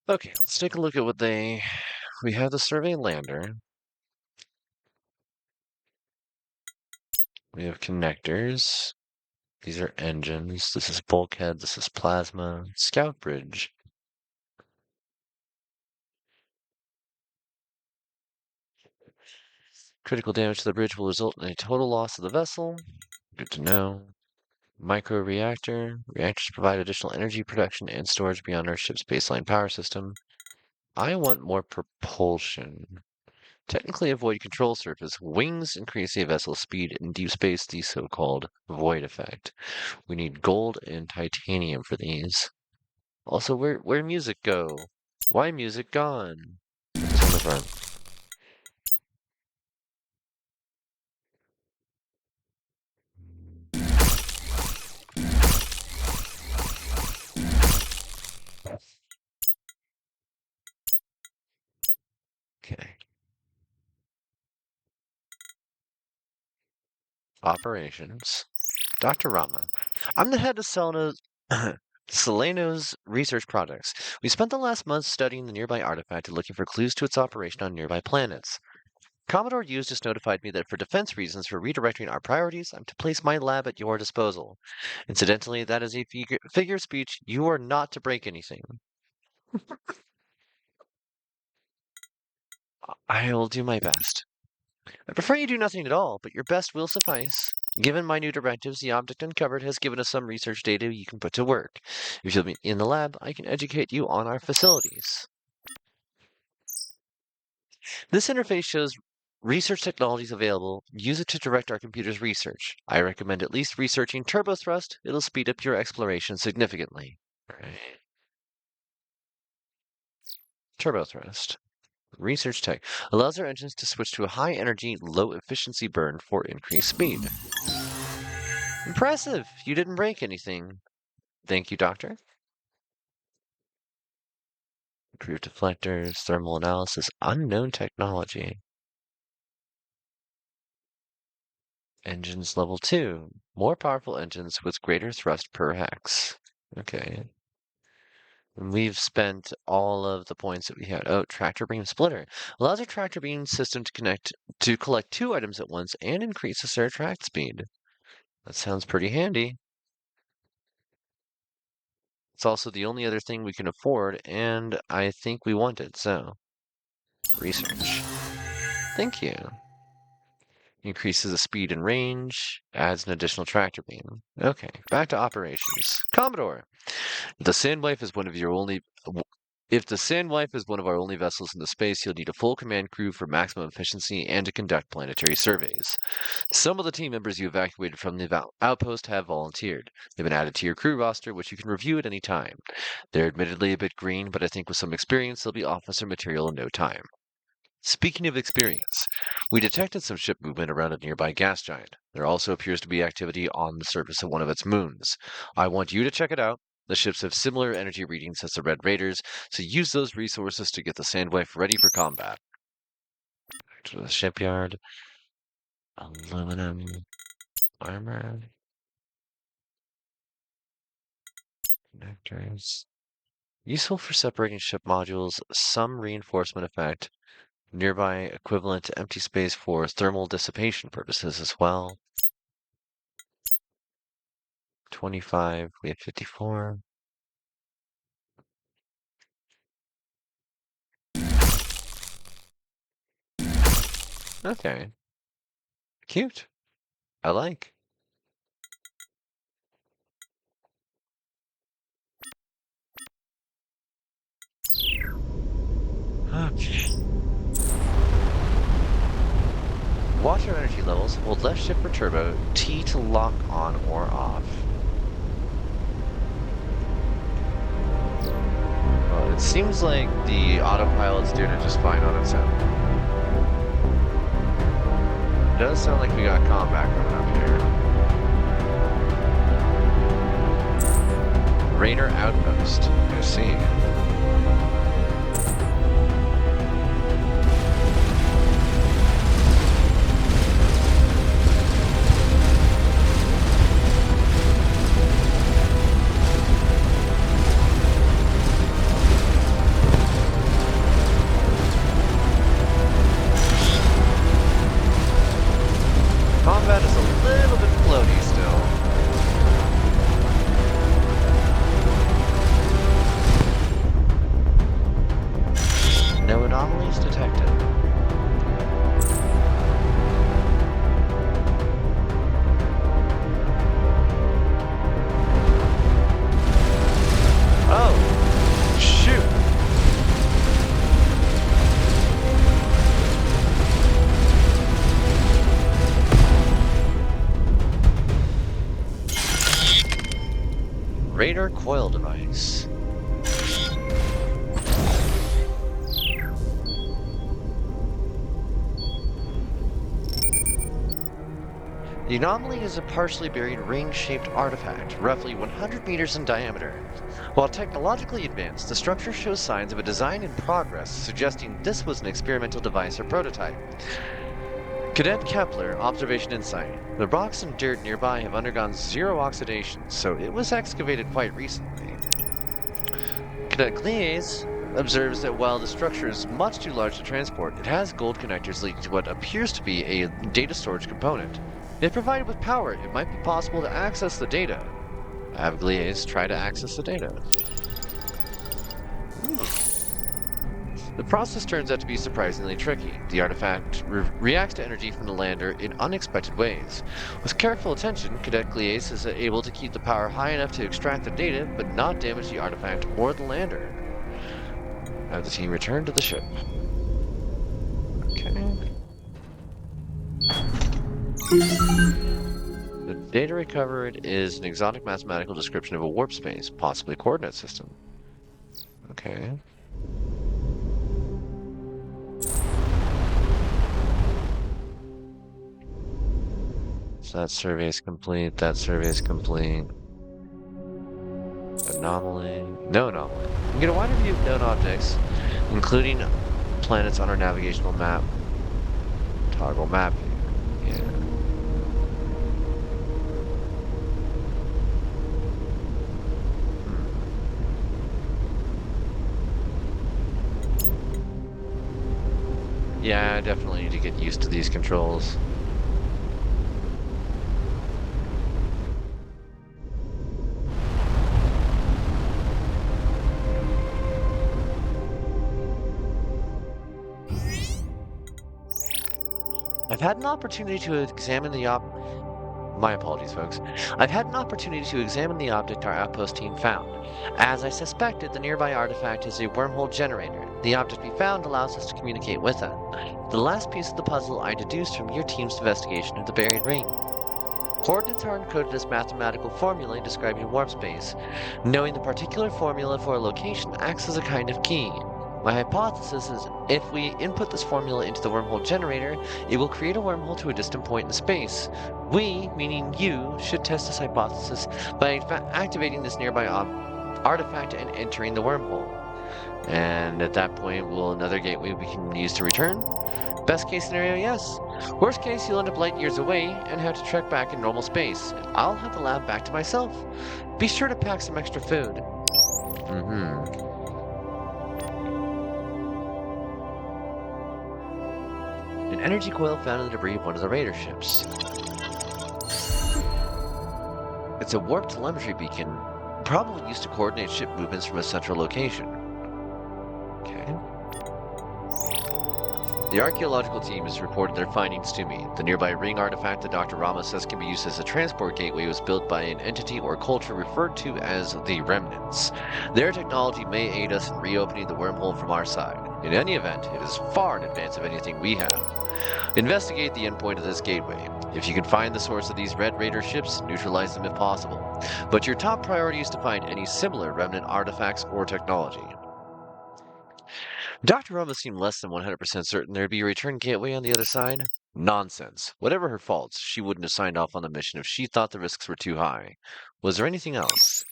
Okay, let's take a look at what they... We have the survey lander. We have connectors. These are engines. This is bulkhead. This is plasma. Scout bridge. Critical damage to the bridge will result in a total loss of the vessel. Good to know. Micro-reactor. Reactors provide additional energy production and storage beyond our ship's baseline power system. I want more propulsion. Technically a void control surface. Wings increase the vessel's speed in deep space, the so-called void effect. We need gold and titanium for these. Also, where music go? Why music gone? It's on the front. Okay. Operations. Dr. Rama. I'm the head of Seleno's research projects. We spent the last month studying the nearby artifact and looking for clues to its operation on nearby planets. Commodore Hughes just notified me that for defense reasons for redirecting our priorities, I'm to place my lab at your disposal. Incidentally, that is a figure of speech. You are not to break anything. I will do my best. I prefer you do nothing at all, but your best will suffice. Given my new directives, the object uncovered has given us some research data you can put to work. If you'll be in the lab, I can educate you on our facilities. This interface shows research technologies available. Use it to direct our computer's research. I recommend at least researching turbothrust. It'll speed up your exploration significantly. Right. Turbothrust. Research tech allows our engines to switch to a high energy, low efficiency burn for increased speed. Impressive! You didn't break anything. Thank you, Doctor. Improved deflectors, thermal analysis, unknown technology. Engines level 2. More powerful engines with greater thrust per hex. Okay. And we've spent all of the points that we had. Oh, tractor beam splitter. Allows a tractor beam system to collect 2 items at once and increases their track speed. That sounds pretty handy. It's also the only other thing we can afford, and I think we want it, so. Research. Thank you. Increases the speed and range, adds an additional tractor beam. Okay, back to operations. Commodore, the Sandwife is one of your only If the Sandwife is one of our only vessels in the space, you'll need a full command crew for maximum efficiency and to conduct planetary surveys. Some of the team members you evacuated from the outpost have volunteered. They've been added to your crew roster, which you can review at any time. They're admittedly a bit green, but I think with some experience, they'll be officer material in no time. Speaking of experience, we detected some ship movement around a nearby gas giant. There also appears to be activity on the surface of one of its moons. I want you to check it out. The ships have similar energy readings as the Red Raiders, so use those resources to get the Sandwife ready for combat. Back to the shipyard. Aluminum armor. Connectors. Useful for separating ship modules, some reinforcement effect. Nearby equivalent to empty space for thermal dissipation purposes as well. 25, we had 54. Okay. Cute. I like. Okay. Watch your energy levels. Hold left shift for turbo, T to lock on or off. Well, it seems like the autopilot's doing it just fine on its own. It does sound like we got combat coming up here. Raider Outpost. I see. Combat is a little bit floaty still. No anomalies detected. Oh, shoot. Radar coil device. The anomaly is a partially buried ring-shaped artifact, roughly 100 meters in diameter. While technologically advanced, the structure shows signs of a design in progress, suggesting this was an experimental device or prototype. Cadet Kepler, Observation Insight. The rocks and dirt nearby have undergone zero oxidation, so it was excavated quite recently. Cadet Gliese observes that while the structure is much too large to transport, it has gold connectors leading to what appears to be a data storage component. If provided with power, it might be possible to access the data. Have Gliese try to access the data. The process turns out to be surprisingly tricky. The artifact reacts to energy from the lander in unexpected ways. With careful attention, Cadet Gliese is able to keep the power high enough to extract the data, but not damage the artifact or the lander. Have the team return to the ship. Okay. The data recovered is an exotic mathematical description of a warp space, possibly a coordinate system. Okay. So that survey is complete, that survey is complete. Anomaly. No anomaly. You get a wider view of known objects, including planets on our navigational map. Toggle map. Yeah. Yeah, I definitely need to get used to these controls. I've had an opportunity to examine the My apologies, folks. I've had an opportunity to examine the object our outpost team found. As I suspected, the nearby artifact is a wormhole generator. The object we found allows us to communicate with it. The last piece of the puzzle I deduced from your team's investigation of the buried ring. Coordinates are encoded as mathematical formulae describing warp space. Knowing the particular formula for a location acts as a kind of key. My hypothesis is if we input this formula into the wormhole generator, it will create a wormhole to a distant point in space. We, meaning you, should test this hypothesis by activating this nearby artifact and entering the wormhole. And at that point, will another gateway we can use to return? Best case scenario, yes. Worst case, you'll end up light years away and have to trek back in normal space. I'll have the lab back to myself. Be sure to pack some extra food. An energy coil found in the debris of one of the raider ships. It's a warp telemetry beacon, probably used to coordinate ship movements from a central location. Okay. The archaeological team has reported their findings to me. The nearby ring artifact that Dr. Rama says can be used as a transport gateway was built by an entity or culture referred to as the Remnants. Their technology may aid us in reopening the wormhole from our side. In any event, it is far in advance of anything we have. Investigate the endpoint of this gateway. If you can find the source of these Red Raider ships, neutralize them if possible. But your top priority is to find any similar Remnant artifacts or technology. Dr. Roma seemed less than 100% certain there'd be a return gateway on the other side. Nonsense. Whatever her faults, she wouldn't have signed off on the mission if she thought the risks were too high. Was there anything else?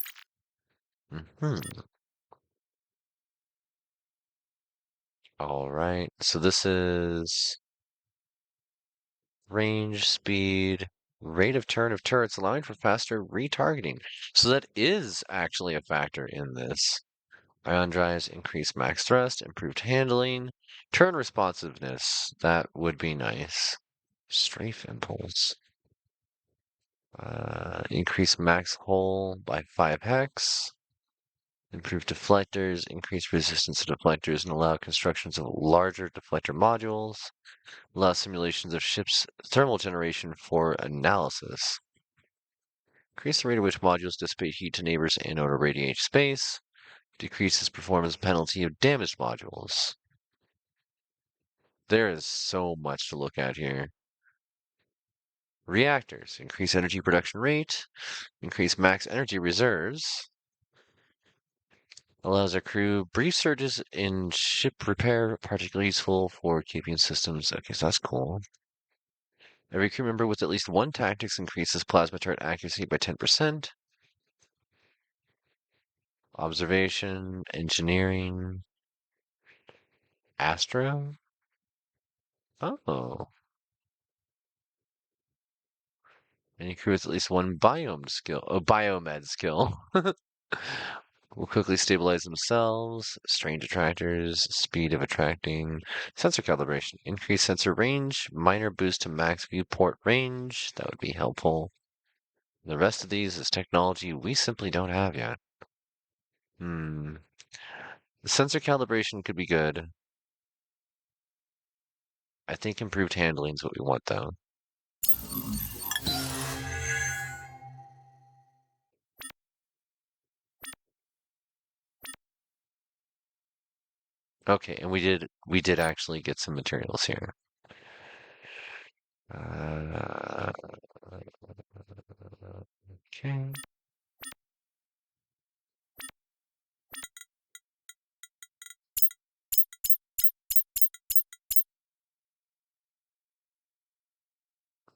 Alright, so this is range, speed, rate of turn of turrets, allowing for faster retargeting. So that is actually a factor in this. Ion drives increase max thrust, improved handling, turn responsiveness. That would be nice. Strafe impulse. Increase max hull by 5 hex. Improve deflectors, increase resistance to deflectors, and allow constructions of larger deflector modules. Allow simulations of ships' thermal generation for analysis. Increase the rate at which modules dissipate heat to neighbors and or radiate space. Decreases performance penalty of damaged modules. There is so much to look at here. Reactors. Increase energy production rate. Increase max energy reserves. Allows our crew brief surges in ship repair, particularly useful for keeping systems. Okay, so that's cool. Every crew member with at least one tactics increases plasma turret accuracy by 10%. Observation, engineering, astro. Oh. Any crew with at least one biomed skill. Will quickly stabilize themselves. Strange attractors, speed of attracting, sensor calibration, increase sensor range, minor boost to max viewport range. That would be helpful. The rest of these is technology we simply don't have yet. The sensor calibration could be good. I think improved handling is what we want, though. Okay, and we did actually get some materials here. Okay.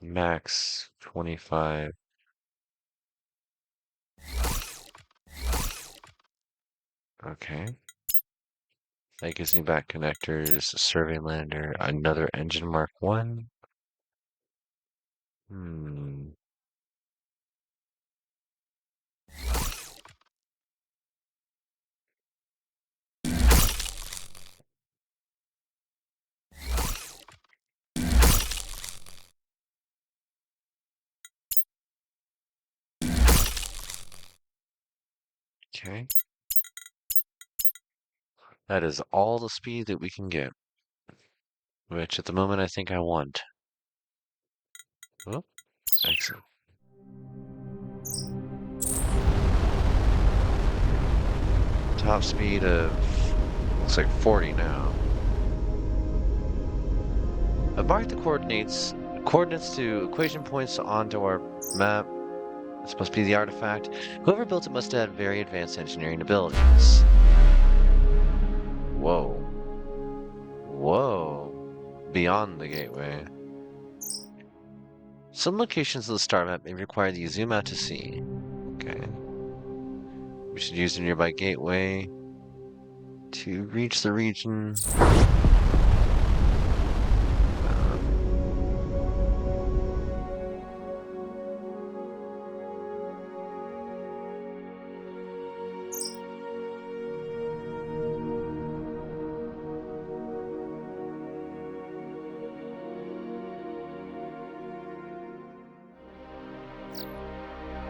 Max 25. Okay. That gives me back connectors, survey lander, another engine Mark 1. Okay. That is all the speed that we can get. Which at the moment I think I want. Oh, excellent. top speed of, looks like 40 now. Mark the coordinates to equation points onto our map. It's supposed to be the artifact. Whoever built it must have very advanced engineering abilities. Whoa. Whoa. Beyond the gateway. Some locations of the star map may require that you zoom out to see. Okay. We should use the nearby gateway to reach the region.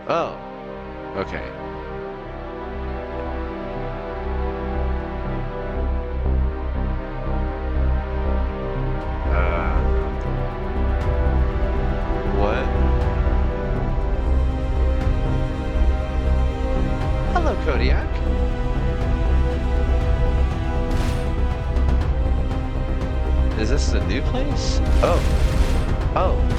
Oh, okay. What? Hello, Kodiak. Is this the new place? Oh. Oh.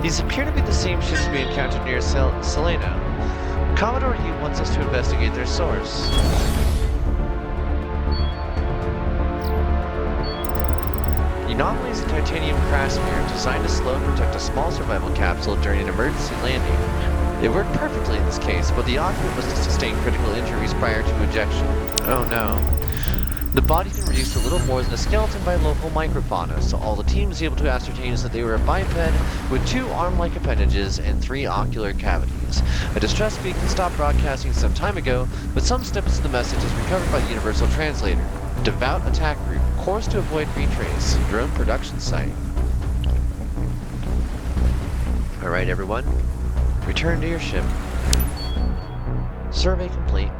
These appear to be the same ships we encountered near Selena. Commodore Hugh wants us to investigate their source. The anomaly is a titanium crash sphere designed to slow and protect a small survival capsule during an emergency landing. It worked perfectly in this case, but the occupant must have sustained critical injuries prior to ejection. Oh no. The body's been reduced to little more than a skeleton by local microfauna, so all the team was able to ascertain is that they were a biped with 2 arm-like appendages and 3 ocular cavities. A distress beacon stopped broadcasting some time ago, but some snippets of the message is recovered by the Universal Translator. Devout attack group, course to avoid retrace. Drone production site. Alright everyone, return to your ship. Survey complete.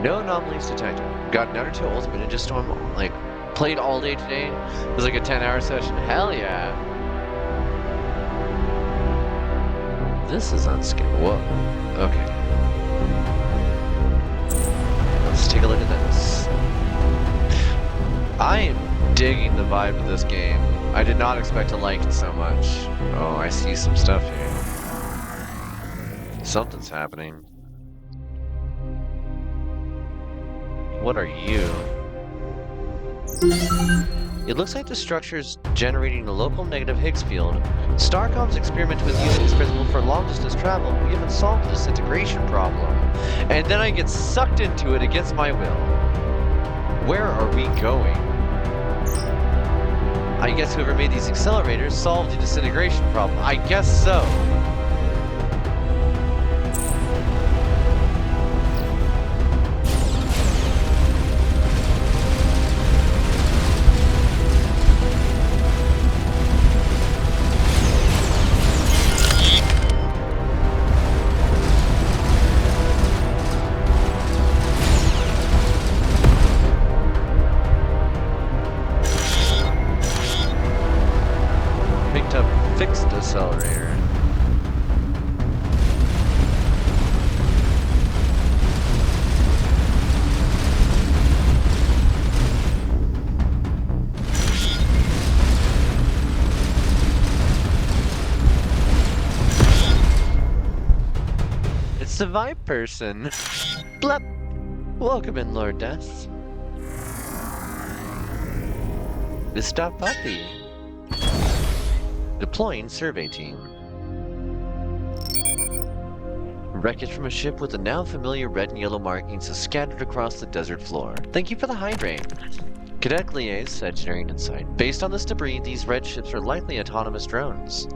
No anomalies detected. Got an Undertale Ultimate Ninja Storm, like, played all day today. It was like a 10-hour session. Hell yeah! This is unscalable. Whoa. Okay. Let's take a look at this. I am digging the vibe of this game. I did not expect to like it so much. Oh, I see some stuff here. Something's happening. What are you? It looks like the structure's generating a local negative Higgs field. Starcom's experimented with using this principle for long-distance travel. We haven't solved the disintegration problem. And then I get sucked into it against my will. Where are we going? I guess whoever made these accelerators solved the disintegration problem. I guess so. Fixed accelerator. It's the vibe person. Blup. Welcome in, Lord Death. Mr. Puppy. Deploying survey team. Wreckage from a ship with the now familiar red and yellow markings is scattered across the desert floor. Thank you for the hydrate. Cadet Liaise, Engineering Insight. Based on this debris, these red ships are likely autonomous drones.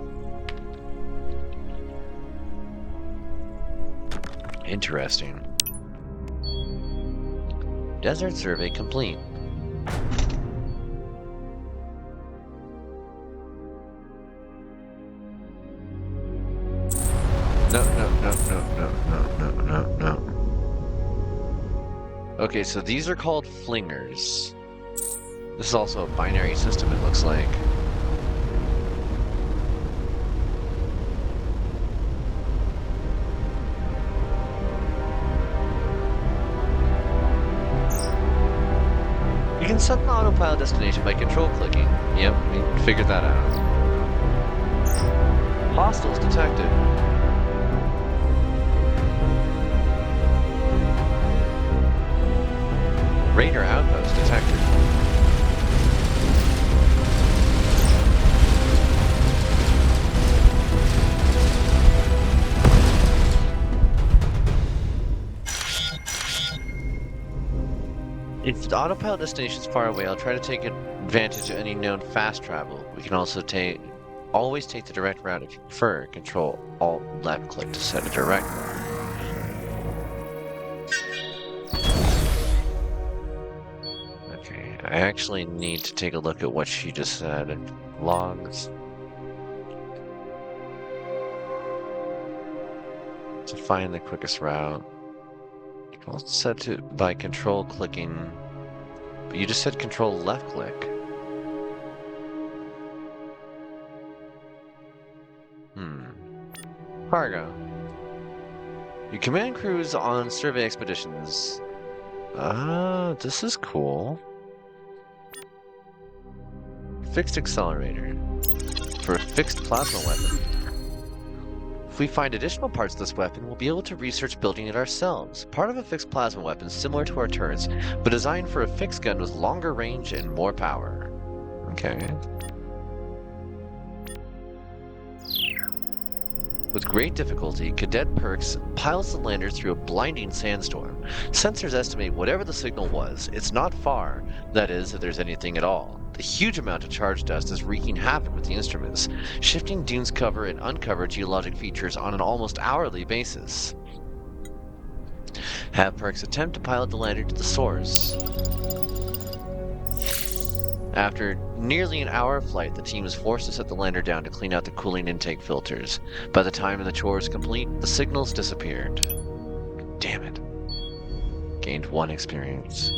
interesting. Desert survey complete. No. Okay, so these are called flingers. This is also a binary system, it looks like. You can set an autopilot destination by control clicking. Yep, we figured that out. Hostiles detected. Raider outpost detected. If the autopilot destination is far away, I'll try to take advantage of any known fast travel. We can also always take the direct route if you prefer. Control Alt left click to set a direct route. Okay, I actually need to take a look at what she just said. Logs. To find the quickest route. I'll set it by control clicking. But you just said control left click. Cargo. You command crews on survey expeditions. Ah, this is cool. Fixed accelerator. For a fixed plasma weapon. If we find additional parts of this weapon, we'll be able to research building it ourselves. Part of a fixed plasma weapon similar to our turrets, but designed for a fixed gun with longer range and more power. Okay. With great difficulty, Cadet Perks pilots the lander through a blinding sandstorm. Sensors estimate whatever the signal was. It's not far, that is, if there's anything at all. The huge amount of charge dust is wreaking havoc with the instruments, shifting dunes cover and uncover geologic features on an almost hourly basis. Have Perks attempt to pilot the lander to the source. After nearly an hour of flight, the team is forced to set the lander down to clean out the cooling intake filters. By the time the chore is complete, the signals disappeared. Damn it. Gained 1 experience.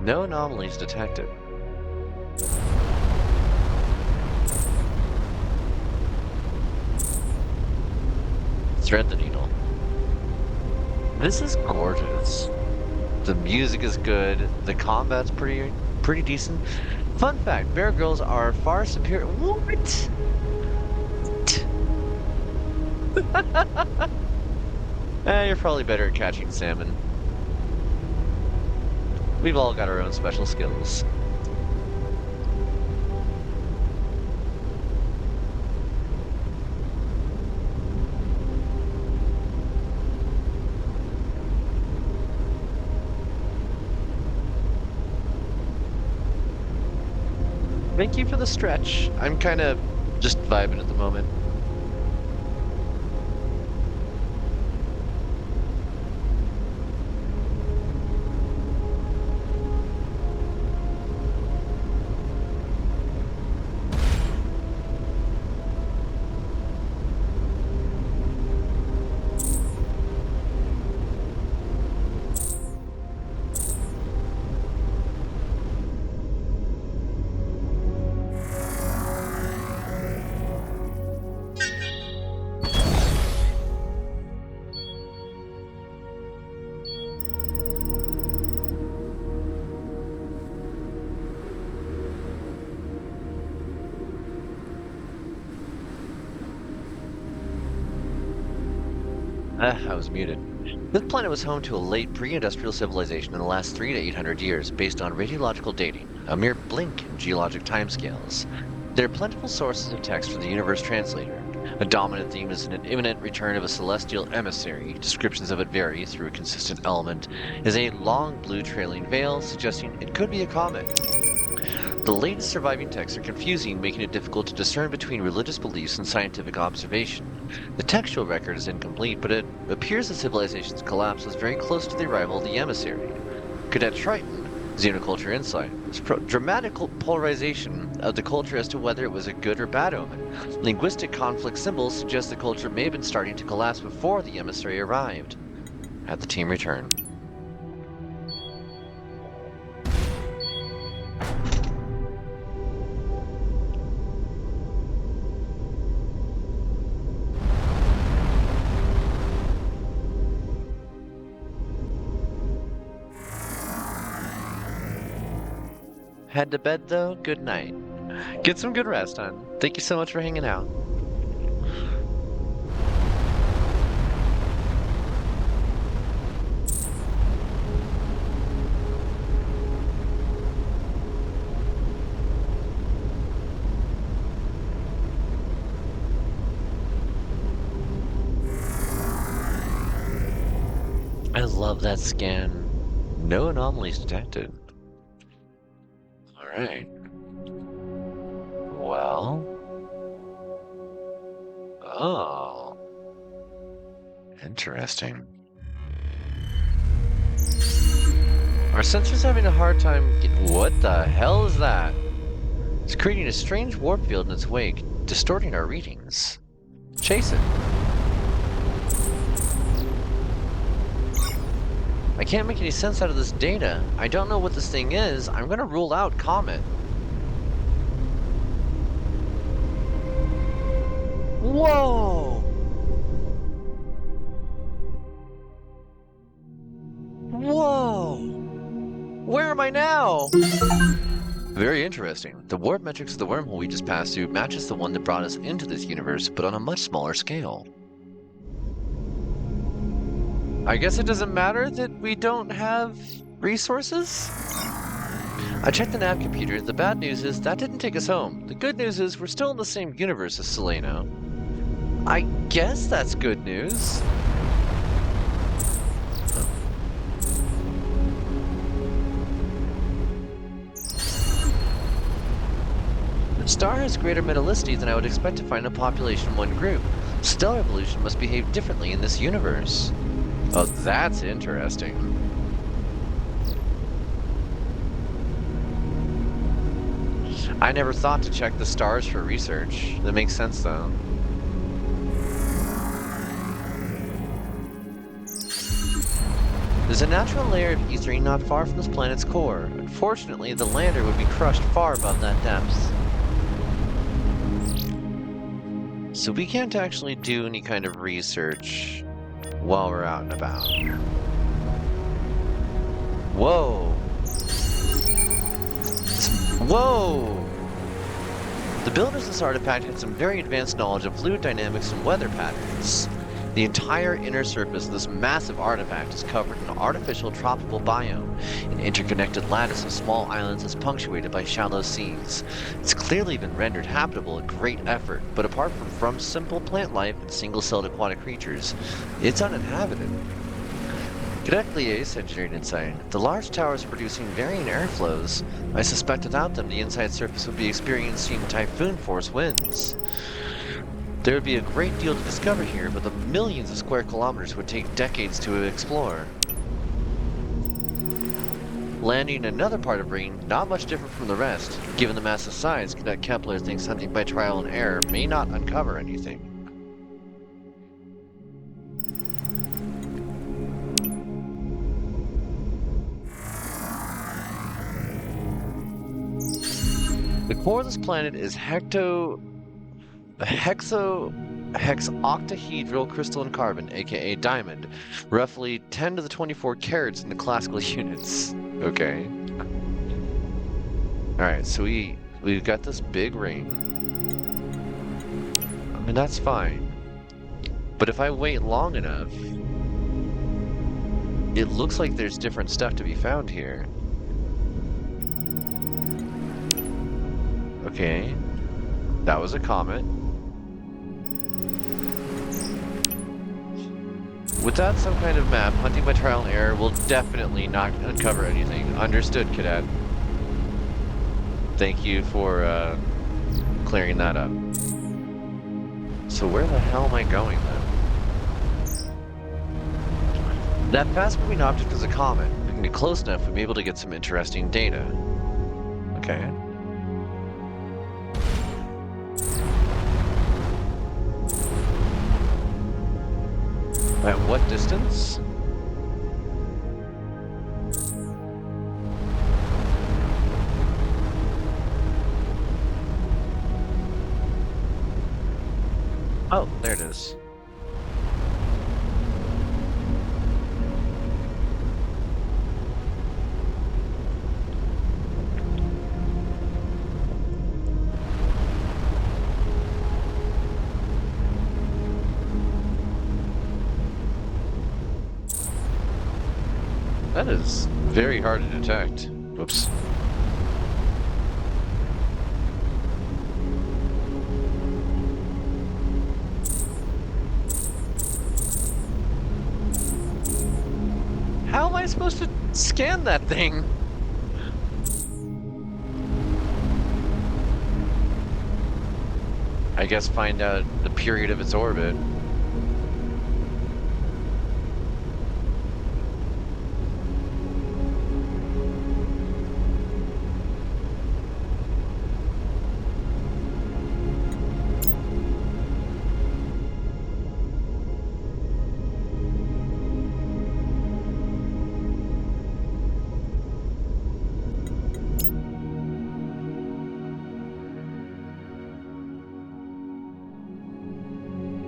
No anomalies detected. Thread the needle. This is gorgeous. The music is good. The combat's pretty decent. Fun fact: bear girls are far superior. What? You're probably better at catching salmon. We've all got our own special skills. Thank you for the stretch. I'm kind of just vibing at the moment. I was muted. This planet was home to a late pre-industrial civilization in the last 300 to 800 years, based on radiological dating, a mere blink in geologic timescales. There are plentiful sources of text for the universe translator. A dominant theme is an imminent return of a celestial emissary. Descriptions of it vary through a consistent element is a long blue trailing veil, suggesting it could be a comet. The latest surviving texts are confusing, making it difficult to discern between religious beliefs and scientific observation. The textual record is incomplete, but it appears the civilization's collapse was very close to the arrival of the emissary. Cadet Triton, Xenoculture Insight, was dramatic polarization of the culture as to whether it was a good or bad omen. Linguistic conflict symbols suggest the culture may have been starting to collapse before the emissary arrived. Had the team return. Head to bed though, good night. Get some good rest, hon. Thank you so much for hanging out. I love that scan. No anomalies detected. Alright. Well. Oh. Interesting. Our sensor's having a hard time. What the hell is that? It's creating a strange warp field in its wake, distorting our readings. Chase it. I can't make any sense out of this data. I don't know what this thing is. I'm gonna rule out Comet. Whoa! Whoa! Where am I now? Very interesting. The warp metrics of the wormhole we just passed through matches the one that brought us into this universe, but on a much smaller scale. I guess it doesn't matter that we don't have resources? I checked the nav computer. The bad news is that didn't take us home. The good news is we're still in the same universe as Seleno. I guess that's good news. The star has greater metallicity than I would expect to find a population in one group. Stellar evolution must behave differently in this universe. Oh, that's interesting. I never thought to check the stars for research. That makes sense, though. There's a natural layer of ethering not far from this planet's core. Unfortunately, the lander would be crushed far above that depth. So we can't actually do any kind of research while we're out and about. Whoa! Whoa! The builders of this artifact had some very advanced knowledge of fluid dynamics and weather patterns. The entire inner surface of this massive artifact is covered in an artificial tropical biome. An interconnected lattice of small islands is punctuated by shallow seas. It's clearly been rendered habitable at great effort, but apart from simple plant life and single-celled aquatic creatures, it's uninhabited. Cadet Liaise, Engineering Insight. The large tower is producing varying airflows. I suspect without them, the inside surface would be experiencing typhoon-force winds. There would be a great deal to discover here, but the millions of square kilometers would take decades to explore. Landing in another part of Ring, not much different from the rest. Given the massive size, Cadet Kepler thinks hunting by trial and error may not uncover anything. The core of this planet is hexoctahedral crystalline carbon, aka diamond, roughly 10 to the 24 carats in the classical units. Okay. Alright, so we've got this big ring. I mean, that's fine. But if I wait long enough, it looks like there's different stuff to be found here. Okay. That was a comet. Without some kind of map, hunting by trial and error will definitely not uncover anything. Understood, cadet. Thank you for clearing that up. So where the hell am I going then? That fast-moving object is a comet. If we can get close enough, we'll be able to get some interesting data. Okay. At what distance? Oh, there it is. That is very hard to detect. Whoops. How am I supposed to scan that thing? I guess find out the period of its orbit.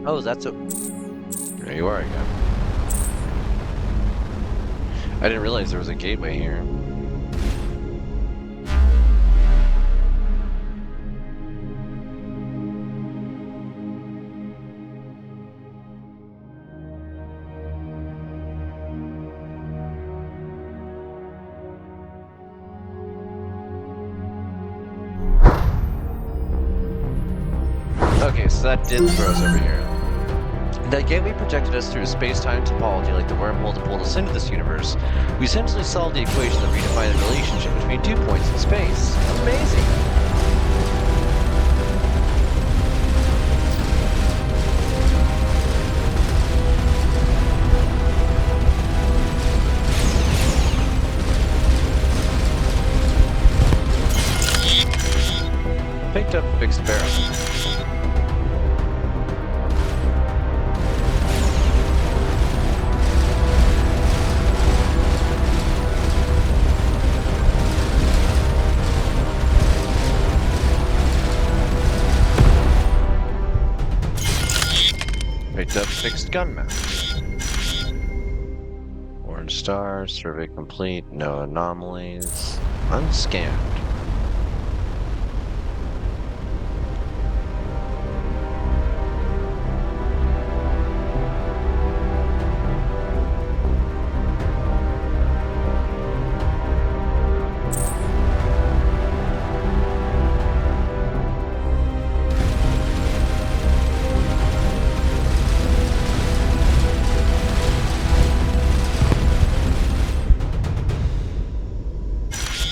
Oh, that's a... There you are again. I didn't realize there was a gateway here. Okay, so that did throw us over here. That gateway projected us through a space-time topology like the wormhole that pulled us into this universe. We essentially solved the equation that redefined the relationship between 2 points in space. Amazing! Picked up fixed barrel. Picked up fixed gun map. Orange star, survey complete, no anomalies, unscanned.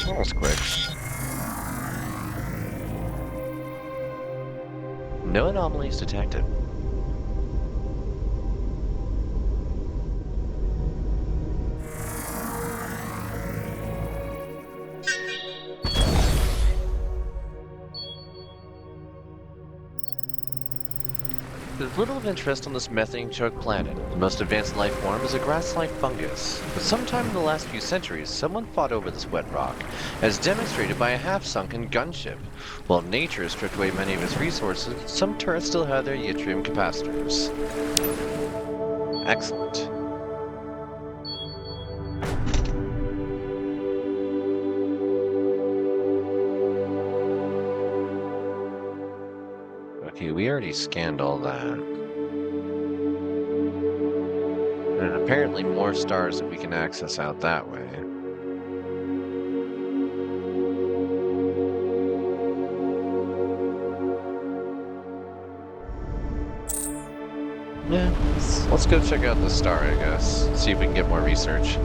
That was quick. No anomalies detected. There's little of interest on this methane-choked planet. The most advanced life form is a grass-like fungus. But sometime in the last few centuries, someone fought over this wet rock, as demonstrated by a half-sunken gunship. While nature has stripped away many of its resources, some turrets still have their yttrium capacitors. Excellent. Okay, we already scanned all that. And apparently more stars that we can access out that way. Yeah, let's go check out the star, I guess. See if we can get more research.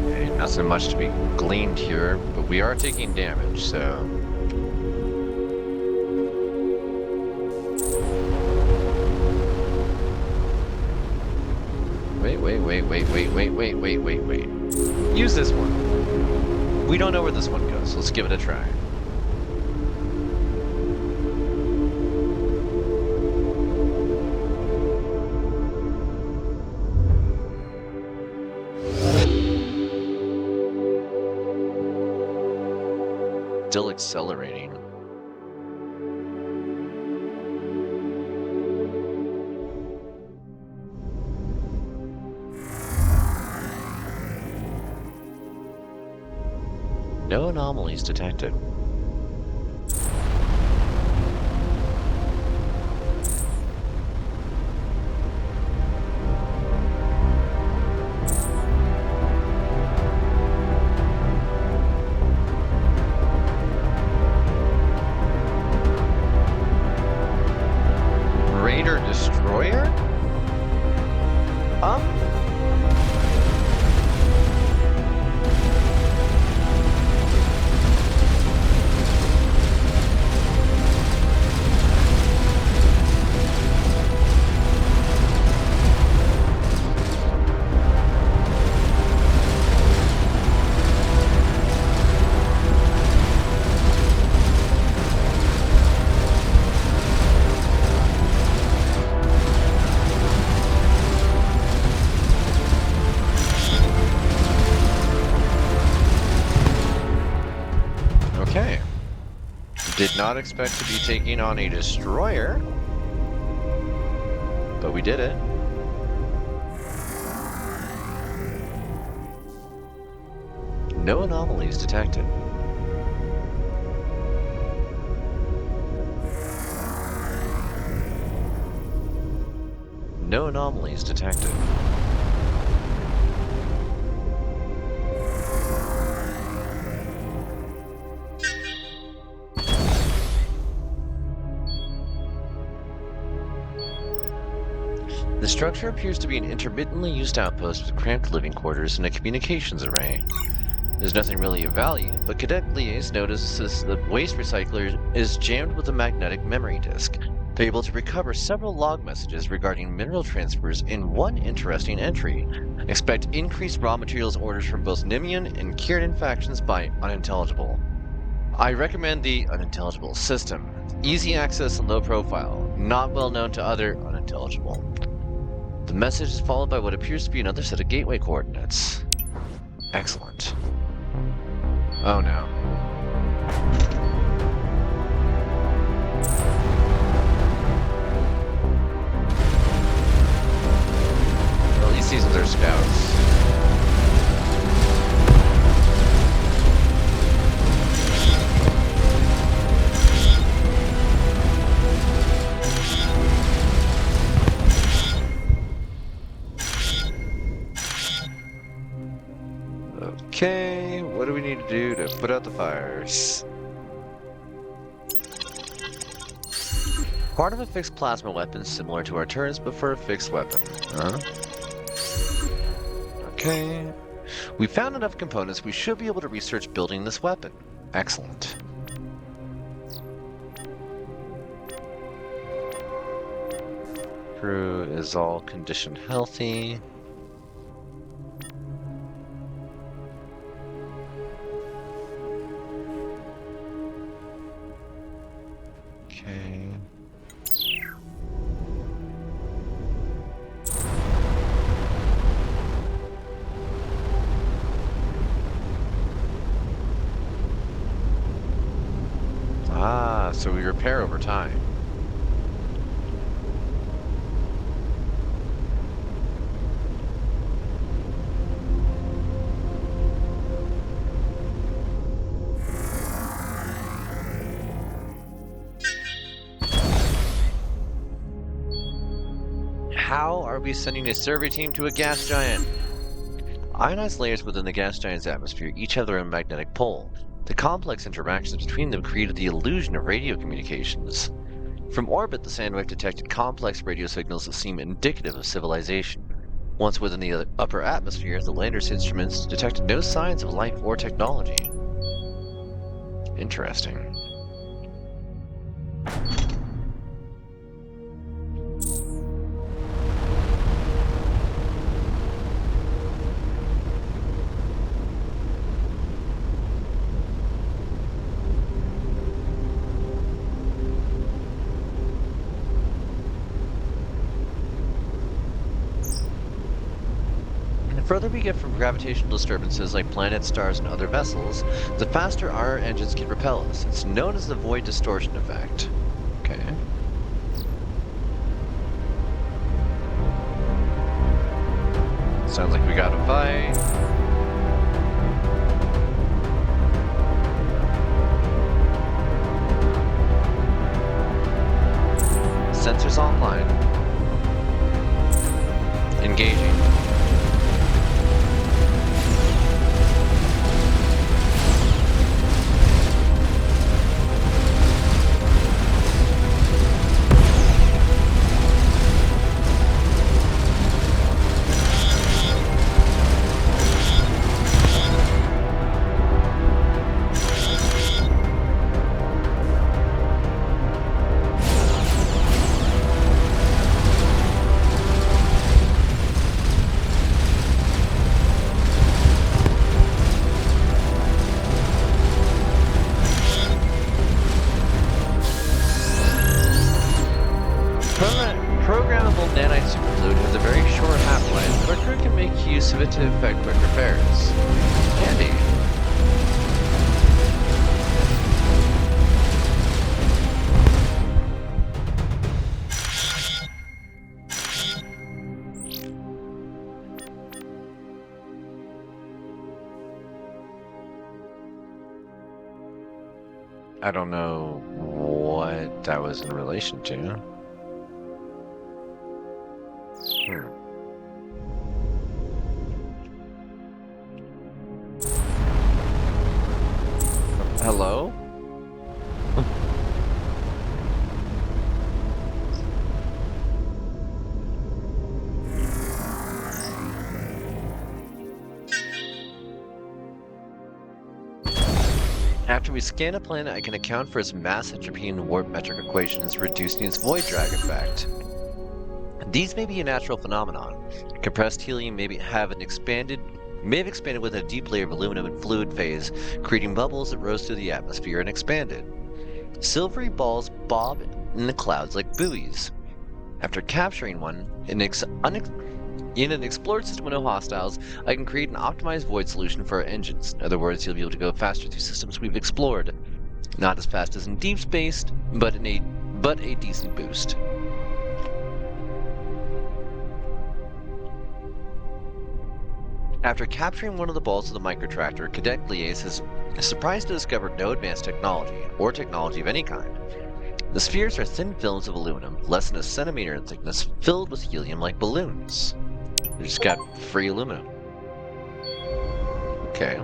Okay, nothing much to be gleaned here, but we are taking damage, so... Wait. Use this one. We don't know where this one goes. Let's give it a try. Still accelerating. No anomalies detected. Raider Destroyer? Okay. Did not expect to be taking on a destroyer, but we did it. No anomalies detected. No anomalies detected. The structure appears to be an intermittently used outpost with cramped living quarters and a communications array. There's nothing really of value, but Cadet Liaise notices the waste recycler is jammed with a magnetic memory disk. They're able to recover several log messages regarding mineral transfers in one interesting entry. Expect increased raw materials orders from both Nimian and Kieran factions by Unintelligible. I recommend the Unintelligible system. Easy access and low profile, not well known to other Unintelligible. The message is followed by what appears to be another set of gateway coordinates. Excellent. Oh no. Well, at least these are their scouts. Okay, what do we need to do to put out the fires? Part of a fixed plasma weapon similar to our turrets, but for a fixed weapon. Okay. We found enough components, we should be able to research building this weapon. Excellent. Crew is all conditioned healthy. Okay. Ah, so we repair over time. how are we sending a survey team to a gas giant? Ionized layers within the gas giant's atmosphere each have their own magnetic pole. The complex interactions between them created the illusion of radio communications. From orbit, the Sandwave detected complex radio signals that seem indicative of civilization. Once within the upper atmosphere, the lander's instruments detected no signs of life or technology. Interesting. The further we get from gravitational disturbances like planets, stars, and other vessels, the faster our engines can repel us. It's known as the void distortion effect. Okay. Sounds like we got a fight. Sensors online. Engaging. Programmable nanite superfluid has a very short half-life, but our crew can make use of it to effect quick repairs. Handy. I don't know what that was in relation to. Hello? After we scan a planet, I can account for its mass entropy and warp metric equations, reducing its void drag effect. These may be a natural phenomenon. Compressed helium may have expanded with a deep layer of aluminum and fluid phase, creating bubbles that rose through the atmosphere and expanded. Silvery balls bob in the clouds like buoys. After capturing one, in an explored system with no hostiles, I can create an optimized void solution for our engines. In other words, you'll be able to go faster through systems we've explored. Not as fast as in deep space, but a decent boost. After capturing one of the balls of the microtractor, Cadet Gliese is surprised to discover no advanced technology, or technology of any kind. The spheres are thin films of aluminum, less than a centimeter in thickness, filled with helium like balloons. We just got free aluminum. Okay.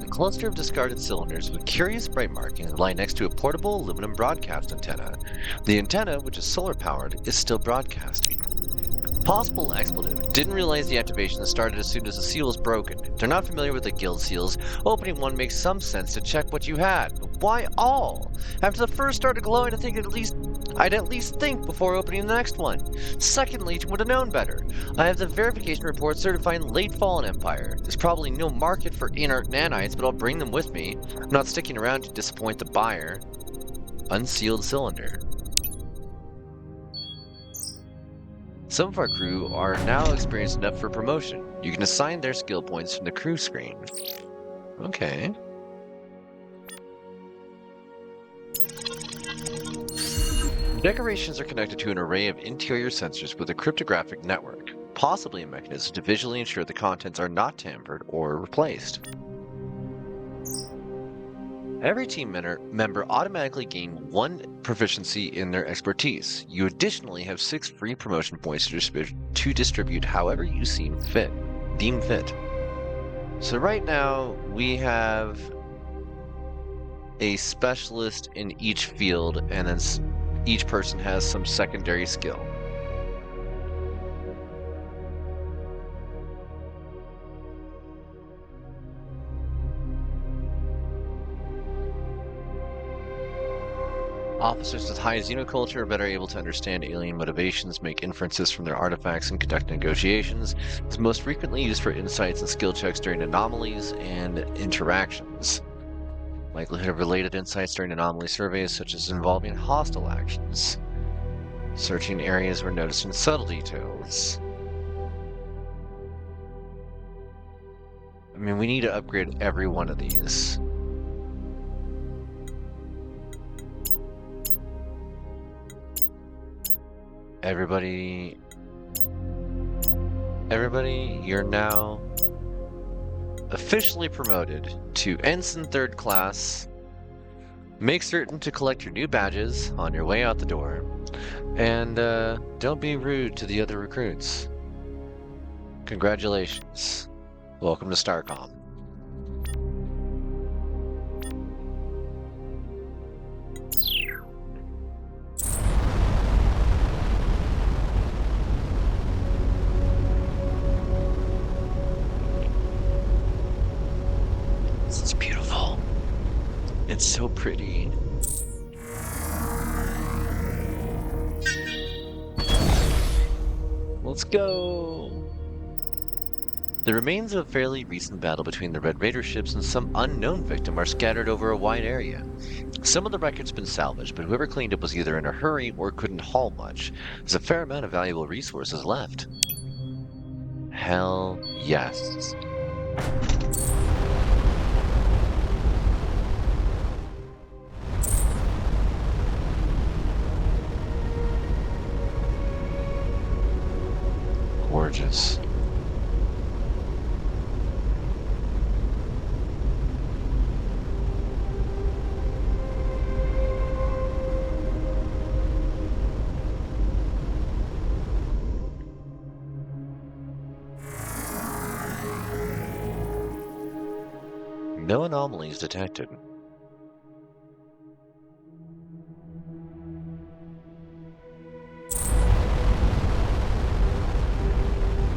A cluster of discarded cylinders with curious bright markings lie next to a portable aluminum broadcast antenna. The antenna, which is solar-powered, is still broadcasting. Possible expletive. Didn't realize the activation started as soon as the seal was broken. If they're not familiar with the guild seals, opening one makes some sense to check what you had. But why all? After the first started glowing, I'd at least think before opening the next one. Secondly, would have known better. I have the verification report certifying late fallen empire. There's probably no market for inert nanites, but I'll bring them with me. I'm not sticking around to disappoint the buyer. Unsealed cylinder. Some of our crew are now experienced enough for promotion. You can assign their skill points from the crew screen. Okay. Decorations are connected to an array of interior sensors with a cryptographic network, possibly a mechanism to visually ensure the contents are not tampered or replaced. Every team member automatically gain 1 proficiency in their expertise. You additionally have 6 free promotion points to distribute however you deem fit. So right now we have a specialist in each field, and then each person has some secondary skill. Officers with high xenoculture are better able to understand alien motivations, make inferences from their artifacts, and conduct negotiations. It's most frequently used for insights and skill checks during anomalies and interactions. Likelihood of related insights during anomaly surveys, such as involving hostile actions. Searching areas where noticing subtle details. I mean, we need to upgrade every one of these. Everybody, you're now officially promoted to Ensign 3rd Class. Make certain to collect your new badges on your way out the door. And don't be rude to the other recruits. Congratulations. Welcome to Starcom. This is beautiful. It's so pretty. Let's go! The remains of a fairly recent battle between the Red Raider ships and some unknown victim are scattered over a wide area. Some of the wreckage has been salvaged, but whoever cleaned up was either in a hurry or couldn't haul much. There's a fair amount of valuable resources left. Hell yes. Gorgeous. No anomalies detected.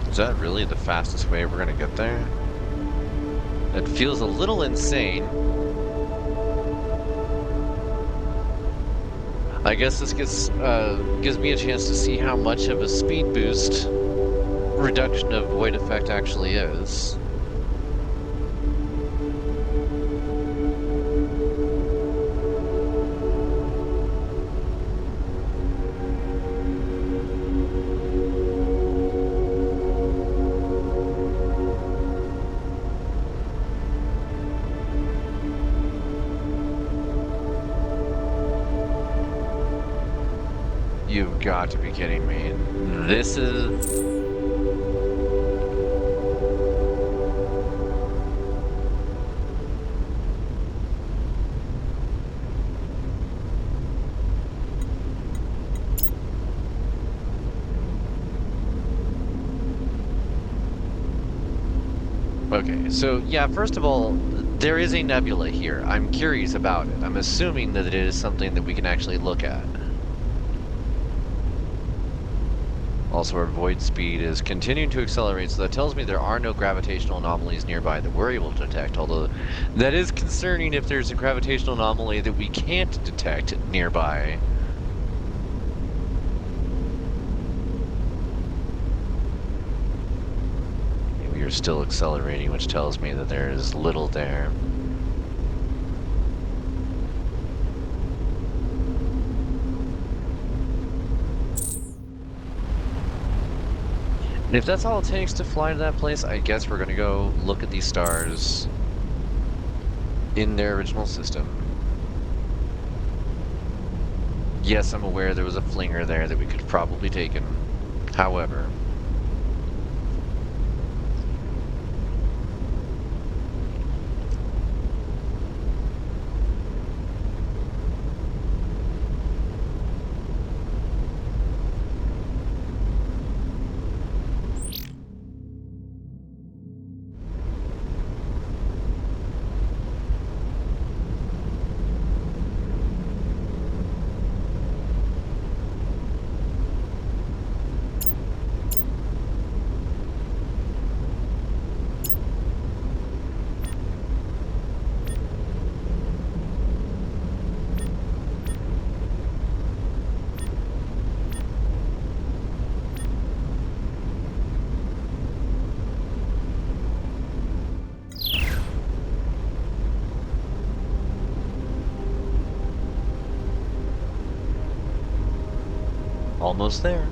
Is that really the fastest way we're gonna get there? It feels a little insane. I guess this gives me a chance to see how much of a speed boost reduction of void effect actually is. You've got to be kidding me. This is... Okay, so yeah, first of all, there is a nebula here. I'm curious about it. I'm assuming that it is something that we can actually look at. Also, our void speed is continuing to accelerate, so that tells me there are no gravitational anomalies nearby that we're able to detect, although that is concerning if there's a gravitational anomaly that we can't detect nearby. We are still accelerating, which tells me that there is little there. And if that's all it takes to fly to that place, I guess we're gonna go look at these stars in their original system. Yes, I'm aware there was a flinger there that we could have probably taken. However, almost there.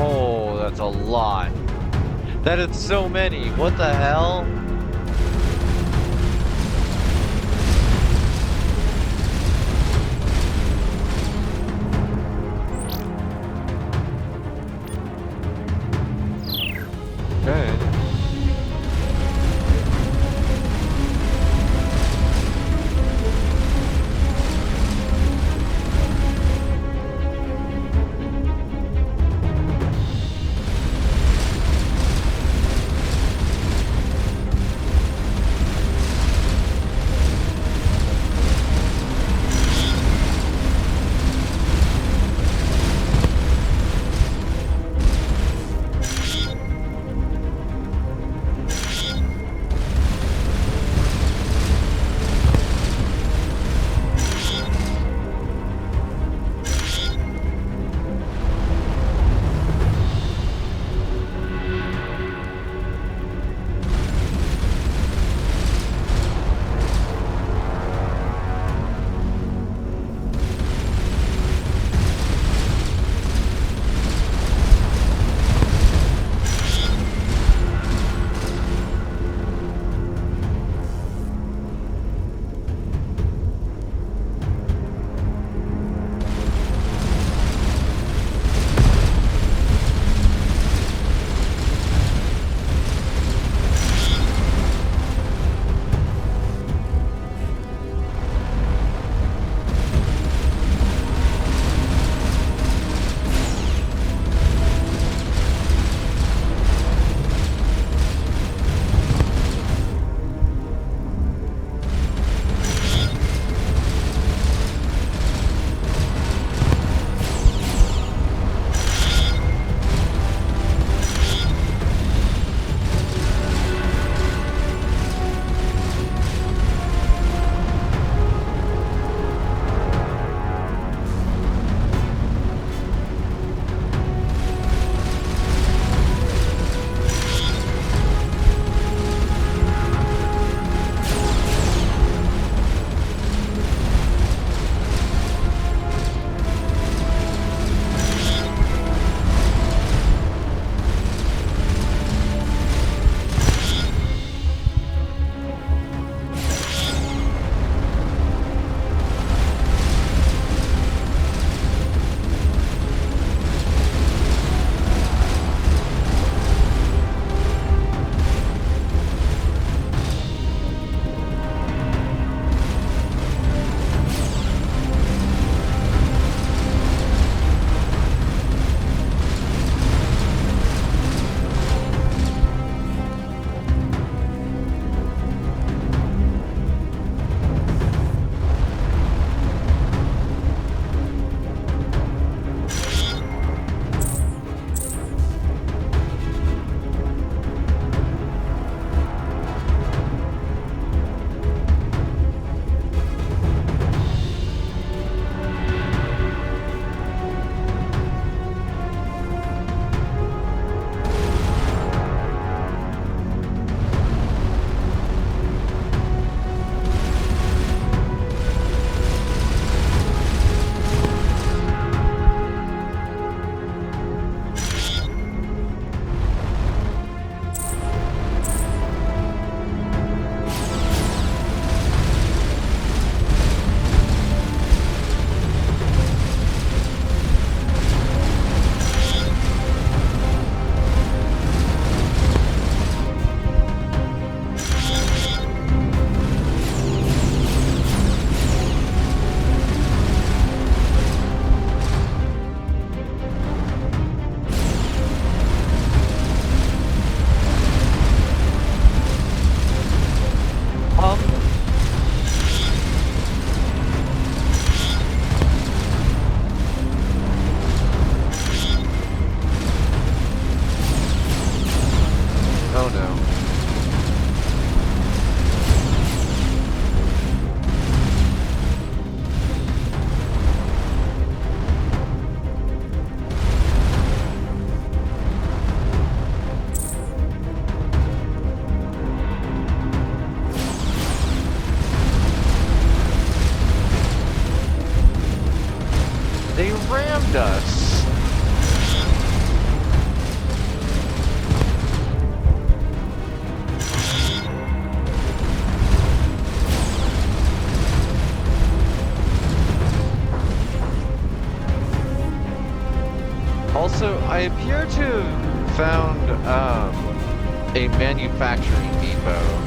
Oh, that's a lot. That is so many. What the hell? Okay. I appear to have found a manufacturing depot.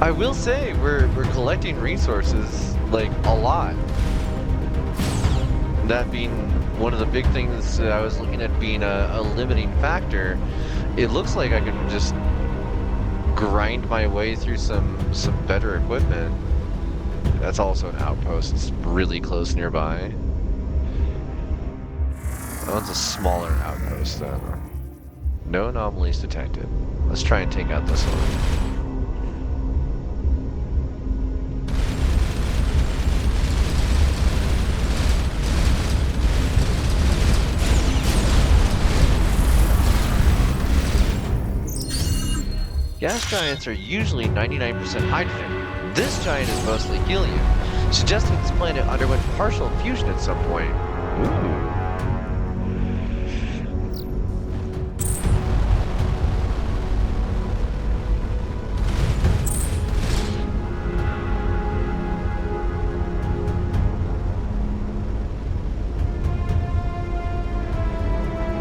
I will say we're collecting resources like a lot. That being one of the big things that I was looking at being a limiting factor. It looks like I can just grind my way through some better equipment. That's also an outpost. It's really close nearby. That one's a smaller outpost though. No anomalies detected. Let's try and take out this one. Gas giants are usually 99% hydrogen. This giant is mostly helium, suggesting this planet underwent partial fusion at some point. Ooh.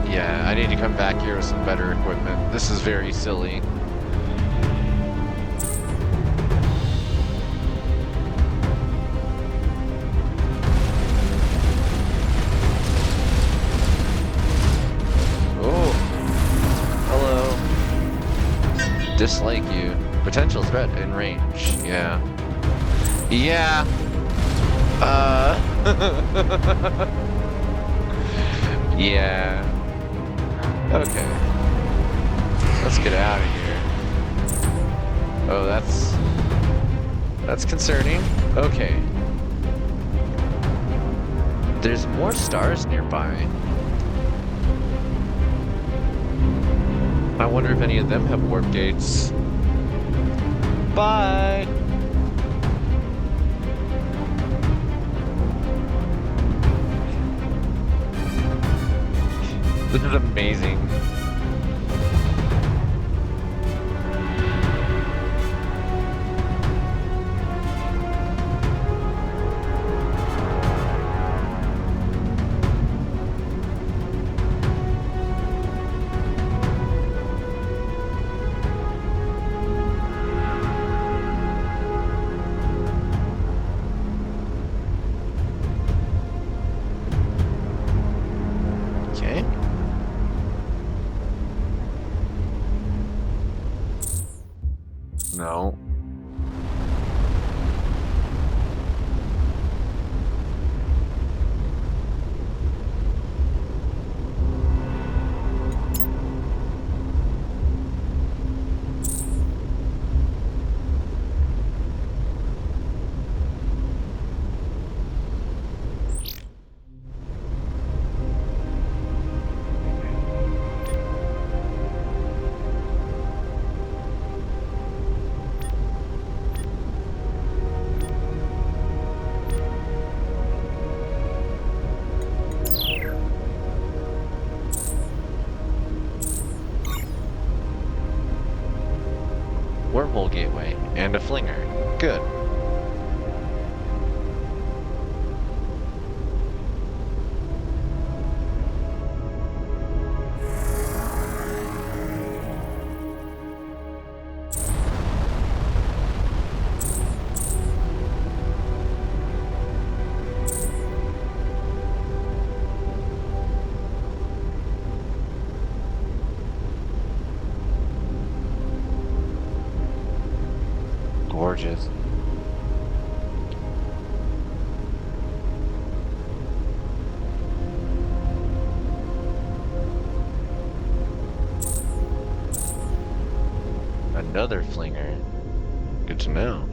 Yeah, I need to come back here with some better equipment. This is very silly. Dislike you. Potential threat in range. Yeah. Yeah. Yeah. Okay. Let's get out of here. Oh, that's concerning. Okay. There's more stars nearby. I wonder if any of them have warp gates. Bye! This is amazing. No. Wormhole gateway and a flinger. Good. Gorgeous. Another flinger. Good to know.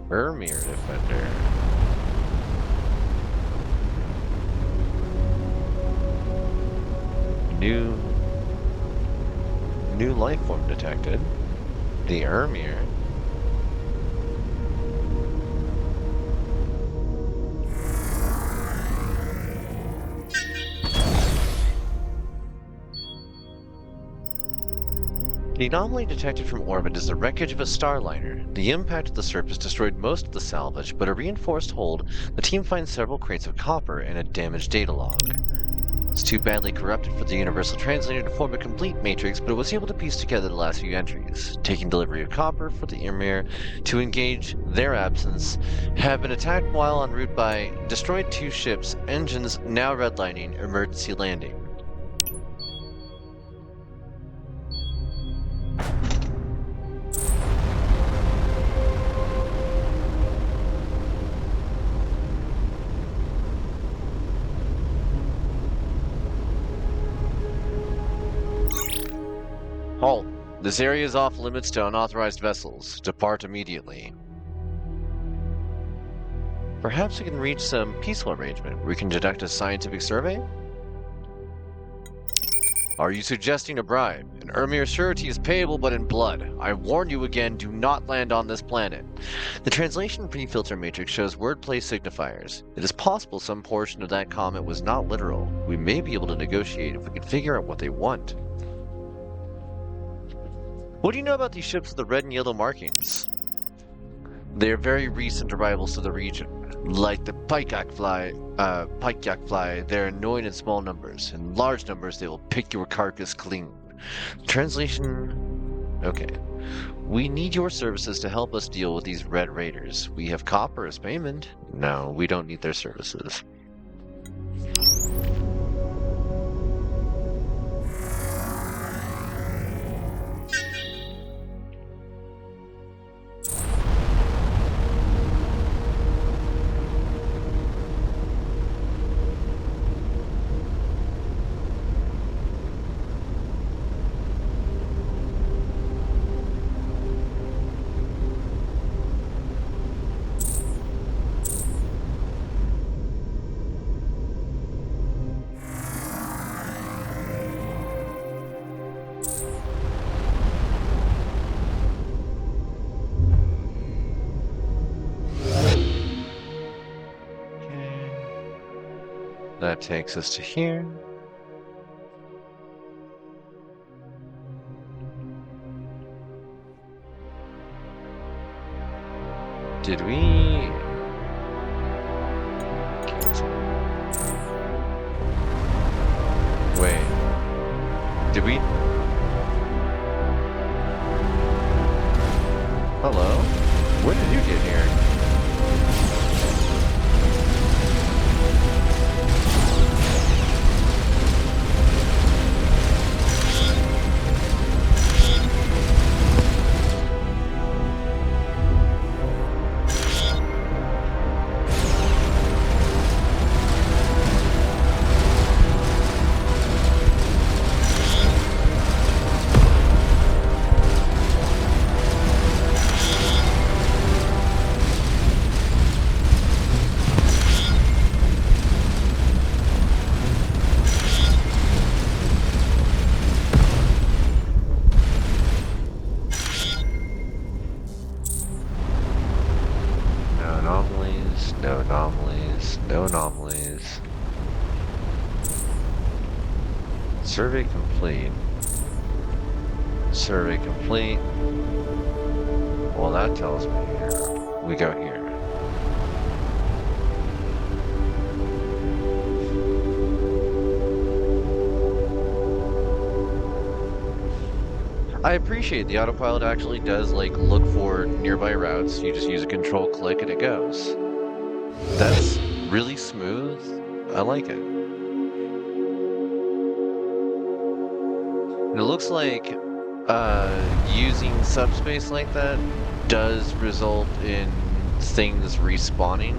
Ermir Defender. New life form detected. The Ermir. The anomaly detected from orbit is the wreckage of a starliner. The impact of the surface destroyed most of the salvage, but a reinforced hold, the team finds several crates of copper and a damaged data log. It's too badly corrupted for the Universal Translator to form a complete matrix, but it was able to piece together the last few entries. Taking delivery of copper for the Ymir to engage their absence, have been attacked while en route by destroyed 2 ships, engines now redlining emergency landing. Halt! This area is off limits to unauthorized vessels. Depart immediately. Perhaps we can reach some peaceful arrangement where we can conduct a scientific survey? Are you suggesting a bribe? An Ermir surety is payable but in blood. I warn you again, do not land on this planet. The translation pre-filter matrix shows wordplay signifiers. It is possible some portion of that comment was not literal. We may be able to negotiate if we can figure out what they want. What do you know about these ships with the red and yellow markings? They are very recent arrivals to the region. Like the pikeyak fly, they're annoying in small numbers. In large numbers, they will pick your carcass clean. Translation... Okay. We need your services to help us deal with these red raiders. We have copper as payment. No, we don't need their services. That takes us to here. Did we... Cancel. Wait. Did we... Hello? When did you get here? No anomalies. Survey complete. Survey complete. Well, that tells me here. We go here. I appreciate the autopilot actually does like look for nearby routes. You just use a control click and it goes. That's really smooth. I like it. And it looks like using subspace like that does result in things respawning.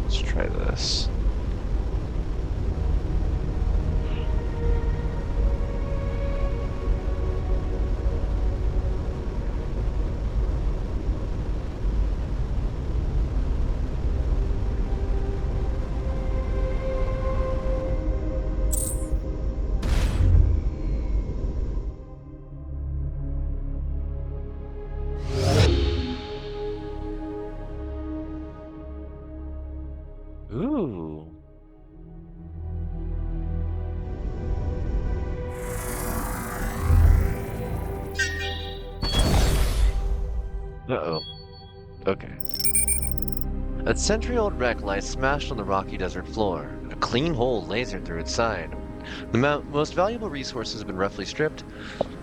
Let's try this. Uh-oh. Okay. A century-old wreck lies smashed on the rocky desert floor. A clean hole lasered through its side. The most valuable resources have been roughly stripped,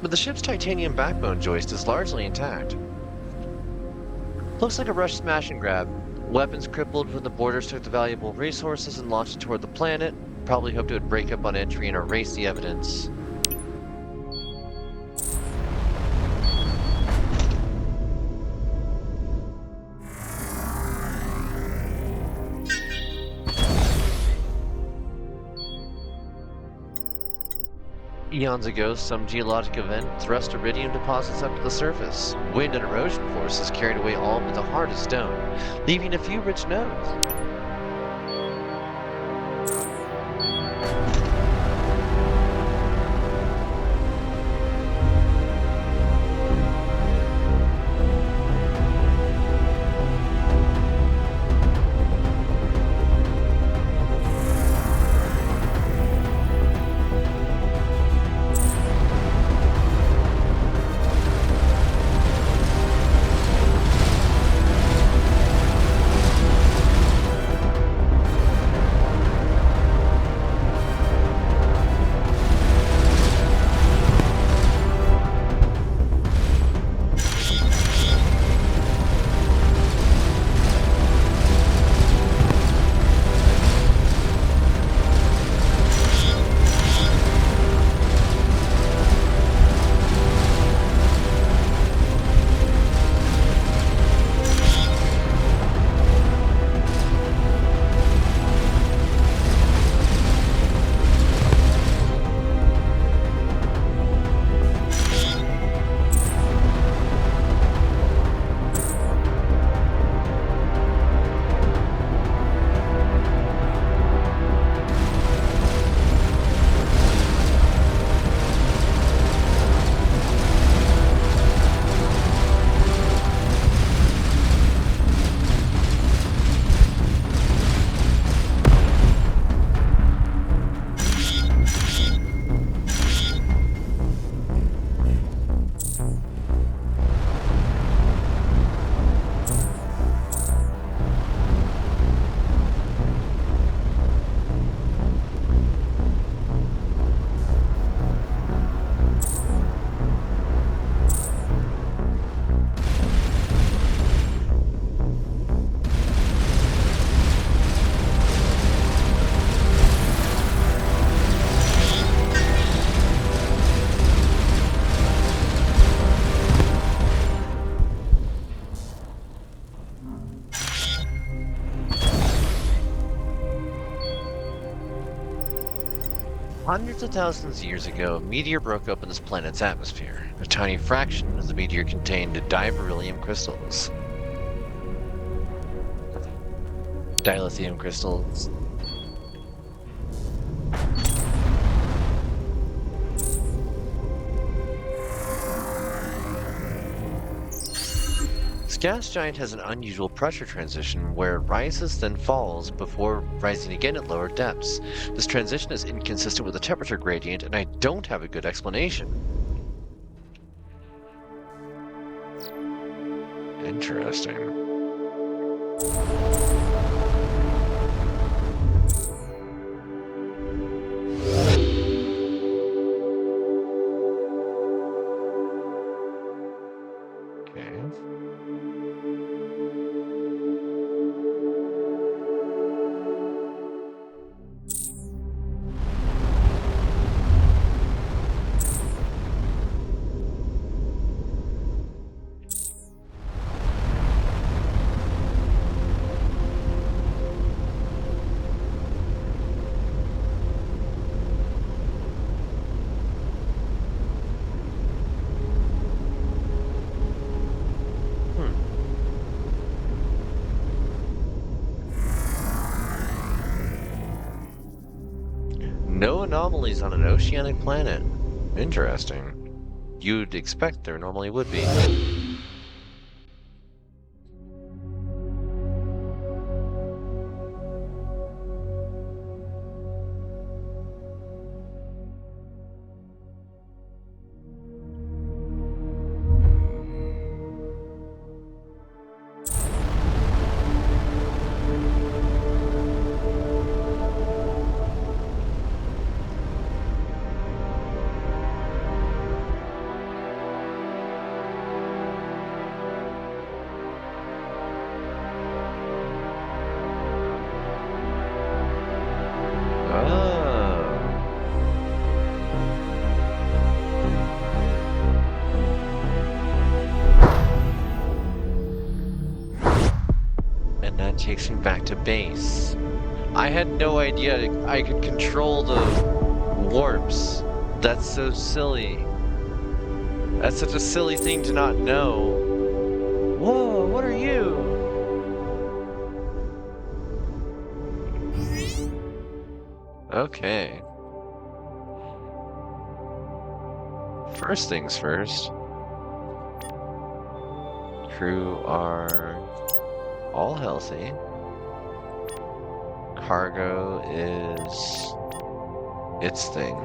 but the ship's titanium backbone joist is largely intact. Looks like a rushed smash and grab. Weapons crippled when the boarders took the valuable resources and launched it toward the planet. Probably hoped it would break up on entry and erase the evidence. Eons ago, some geologic event thrust iridium deposits up to the surface. Wind and erosion forces carried away all but the hardest stone, leaving a few rich nodes. Hundreds of thousands of years ago, a meteor broke open this planet's atmosphere. A tiny fraction of the meteor contained diberyllium crystals. Dilithium crystals. This gas giant has an unusual pressure transition where it rises then falls before rising again at lower depths. This transition is inconsistent with the temperature gradient, and I don't have a good explanation. Interesting. No anomalies on an oceanic planet. Interesting. You'd expect there normally would be. takes me back to base. I had no idea I could control the warps. That's so silly. That's such a silly thing to not know. Whoa, what are you? Okay. First things first. Crew are all healthy. Cargo is its thing.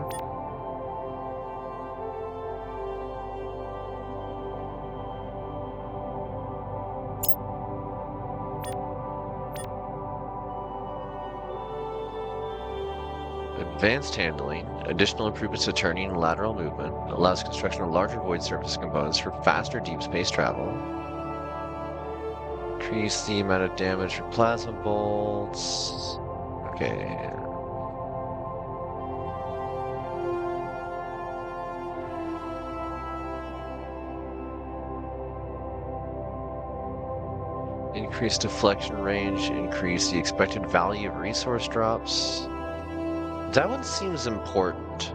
Advanced handling, additional improvements to turning and lateral movement, allows construction of larger void surface components for faster deep space travel. Increase the amount of damage for plasma bolts. Okay. Increase deflection range, increase the expected value of resource drops. That one seems important.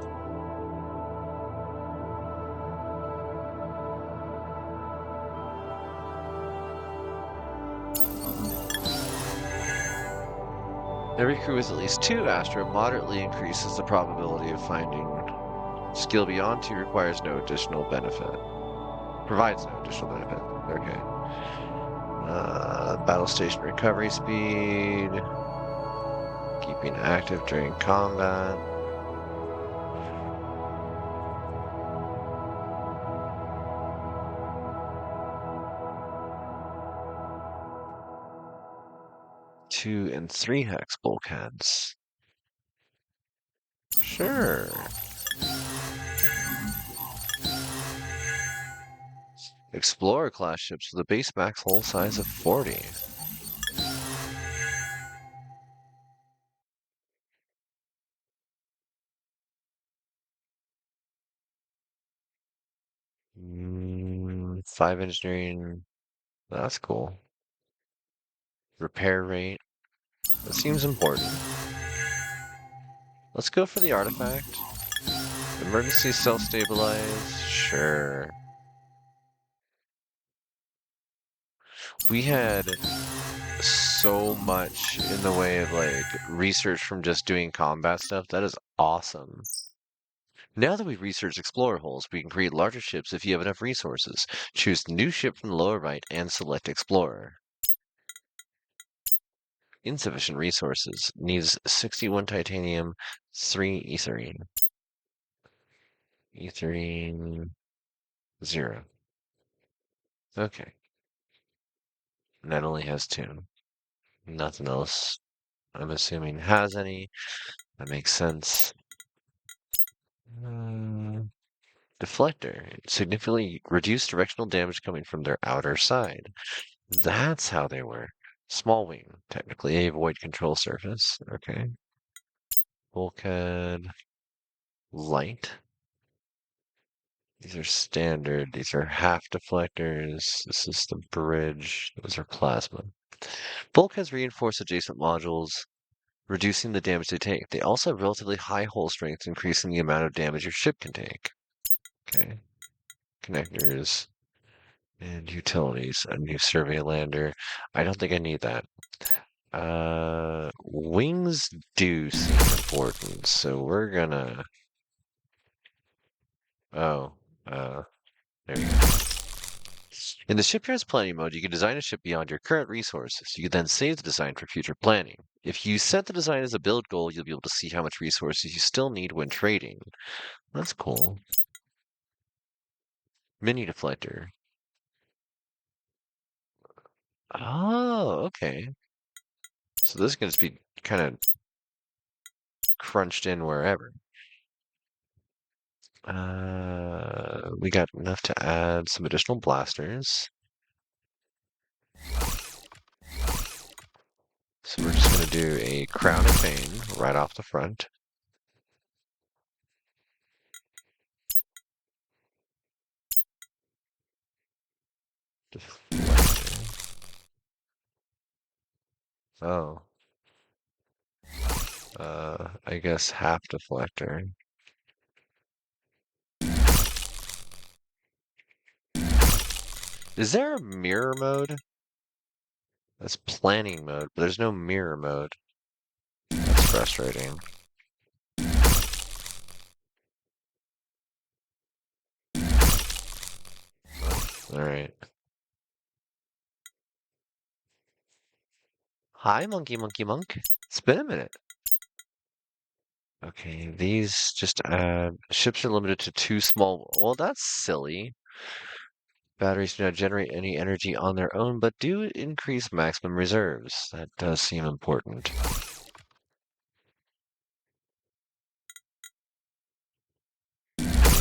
Every crew with at least 2 Astra moderately increases the probability of finding skill beyond 2 requires no additional benefit. Provides no additional benefit. Okay. Battle station recovery speed. Keeping active during combat. Two and 3 hex bulkheads. Sure. Explorer class ships with a base max hull size of 40. Mm, 5 engineering. That's cool. Repair rate. That seems important. Let's go for the artifact. Emergency self-stabilize. Sure. We had so much in the way of like research from just doing combat stuff. That is awesome. Now that we've researched explorer holes, we can create larger ships if you have enough resources. Choose new ship from the lower right and select explorer. Insufficient resources. Needs 61 titanium, 3 etherine. Etherine 0. Okay. And that only has 2. Nothing else, I'm assuming, has any. That makes sense. Deflector. Significantly reduced directional damage coming from their outer side. That's how they work. Small wing, technically a void control surface. Okay. Bulkhead. Light. These are standard. These are half deflectors. This is the bridge. Those are plasma. Bulkheads reinforce adjacent modules, reducing the damage they take. They also have relatively high hull strength, increasing the amount of damage your ship can take. Okay. Connectors and utilities. A new survey lander. I don't think I need that. Wings do seem important, so we're gonna. Oh, there you go. In the shipyard's planning mode, you can design a ship beyond your current resources. You can then save the design for future planning. If you set the design as a build goal, you'll be able to see how much resources you still need when trading. That's cool. Mini deflector. Oh, okay. So this can just be kind of crunched in wherever. We got enough to add some additional blasters. So we're just going to do a Crown of Fame right off the front. Deflector. Oh. I guess half deflector. Is there a mirror mode? That's planning mode, but there's no mirror mode. That's frustrating. Alright. Hi, monkey, monkey, monk. It's been a minute. Okay, these just ships are limited to two small. Well, that's silly. Batteries do not generate any energy on their own, but do increase maximum reserves. That does seem important.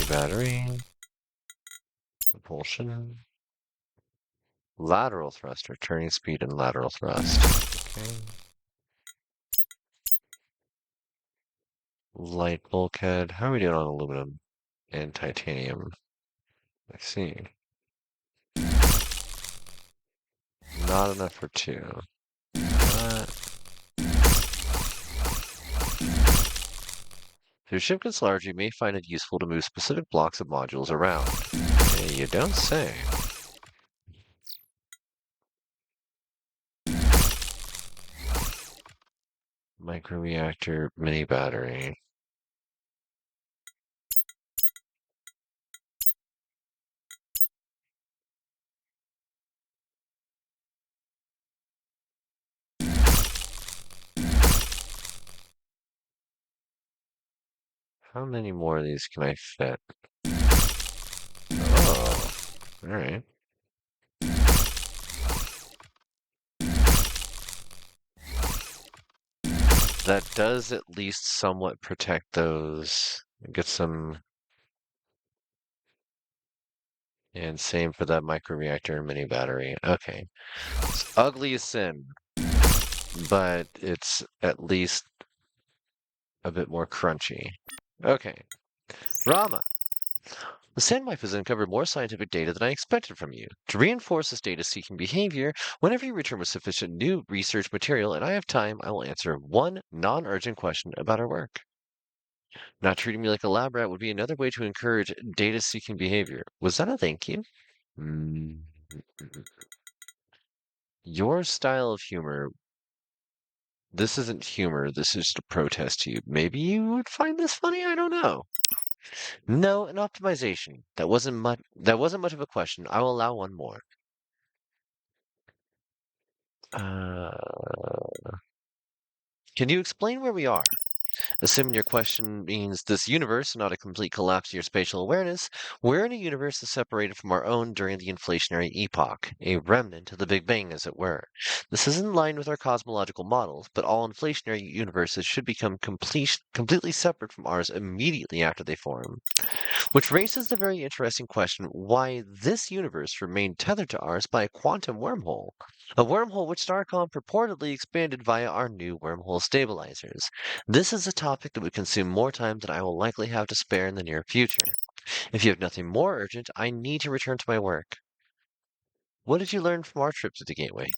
Battery, propulsion, lateral thruster, turning speed, and lateral thrust. Okay. Light bulkhead. How are we doing on aluminum and titanium? I see. Not enough for two. Uh, if your ship gets larger, you may find it useful to move specific blocks of modules around. You don't say. Microreactor, mini battery. How many more of these can I fit? Oh, alright. That does at least somewhat protect those. Get some. And same for that microreactor and mini battery. Okay. It's ugly as sin, but it's at least a bit more crunchy. Okay. Rama, the Sandwife has uncovered more scientific data than I expected from you. To reinforce this data-seeking behavior, whenever you return with sufficient new research material and I have time, I will answer one non-urgent question about our work. Not treating me like a lab rat would be another way to encourage data-seeking behavior. Was that a thank you? Mm. Your style of humor, this isn't humor, this is just a protest to you. Maybe you would find this funny, I don't know. No, an optimization. That wasn't much of a question. I will allow one more. Can you explain where we are? Assuming your question means this universe, not a complete collapse of your spatial awareness, we're in a universe that's separated from our own during the inflationary epoch, a remnant of the Big Bang, as it were. This is in line with our cosmological models, but all inflationary universes should become completely separate from ours immediately after they form. Which raises the very interesting question why this universe remained tethered to ours by a quantum wormhole. A wormhole which Starcom purportedly expanded via our new wormhole stabilizers. This is a topic that would consume more time than I will likely have to spare in the near future. If you have nothing more urgent, I need to return to my work. What did you learn from our trip to the Gateway?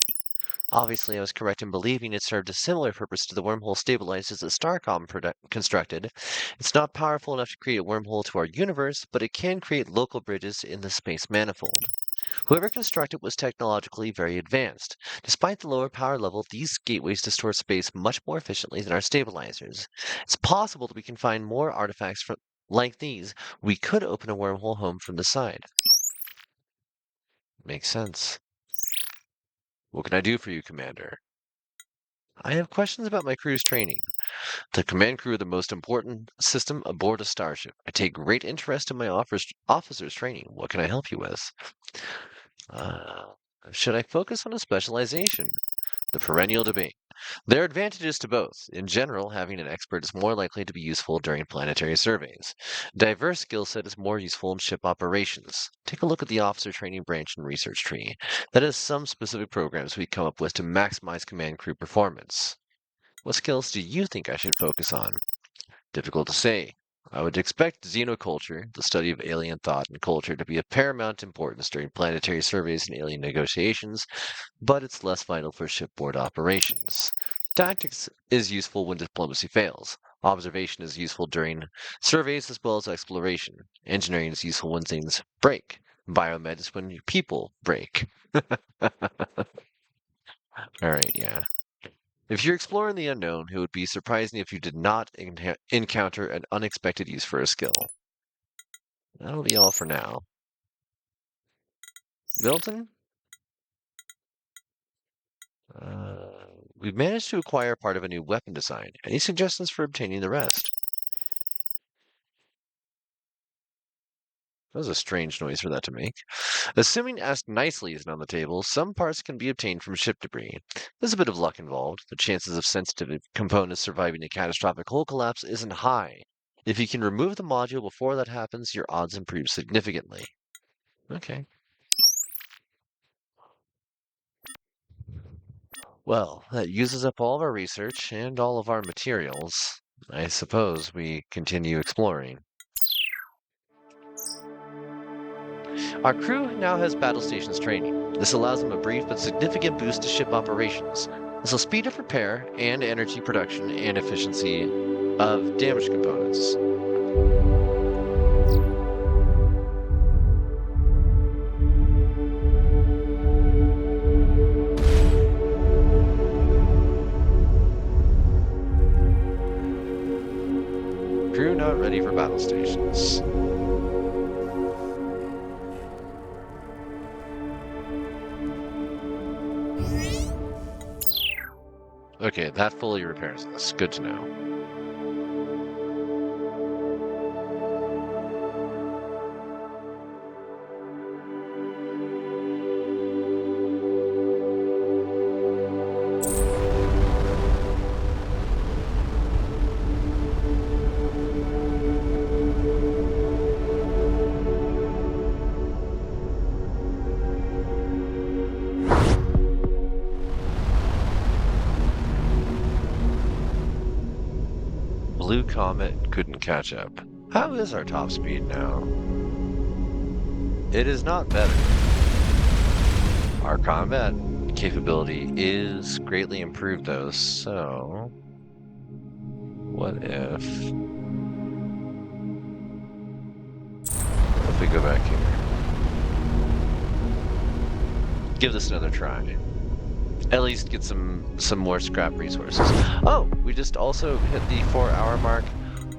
Obviously, I was correct in believing it served a similar purpose to the wormhole stabilizers that Starcom constructed. It's not powerful enough to create a wormhole to our universe, but it can create local bridges in the space manifold. Whoever constructed was technologically very advanced. Despite the lower power level, these gateways distort space much more efficiently than our stabilizers. It's possible that we can find more artifacts like these. We could open a wormhole home from the side. Makes sense. What can I do for you, Commander? I have questions about my crew's training. The command crew are the most important system aboard a starship. I take great interest in my officers' training. What can I help you with? Uh, should I focus on a specialization? The perennial debate. There are advantages to both. In general, having an expert is more likely to be useful during planetary surveys. Diverse skill set is more useful in ship operations. Take a look at the officer training branch and research tree. That is some specific programs we come up with to maximize command crew performance. What skills do you think I should focus on? Difficult to say. I would expect xenoculture, the study of alien thought and culture, to be of paramount importance during planetary surveys and alien negotiations, but it's less vital for shipboard operations. Tactics is useful when diplomacy fails. Observation is useful during surveys as well as exploration. Engineering is useful when things break. Biomed is when people break. All right, yeah. If you're exploring the unknown, it would be surprising if you did not encounter an unexpected use for a skill. That'll be all for now. Milton? We've managed to acquire part of a new weapon design. Any suggestions for obtaining the rest? That was a strange noise for that to make. Assuming Ask Nicely isn't on the table, some parts can be obtained from ship debris. There's a bit of luck involved. The chances of sensitive components surviving a catastrophic hull collapse isn't high. If you can remove the module before that happens, your odds improve significantly. Okay. Well, that uses up all of our research and all of our materials. I suppose we continue exploring. Our crew now has battle stations training. This allows them a brief but significant boost to ship operations. This will speed up repair and energy production and efficiency of damaged components. Crew not ready for battle stations. Okay, that fully repairs this. Good to know. Blue Comet couldn't catch up. How is our top speed now? It is not better. Our combat capability is greatly improved though, so what if we go back here? Give this another try. At least get some more scrap resources. Oh, we just also hit the 4-hour mark.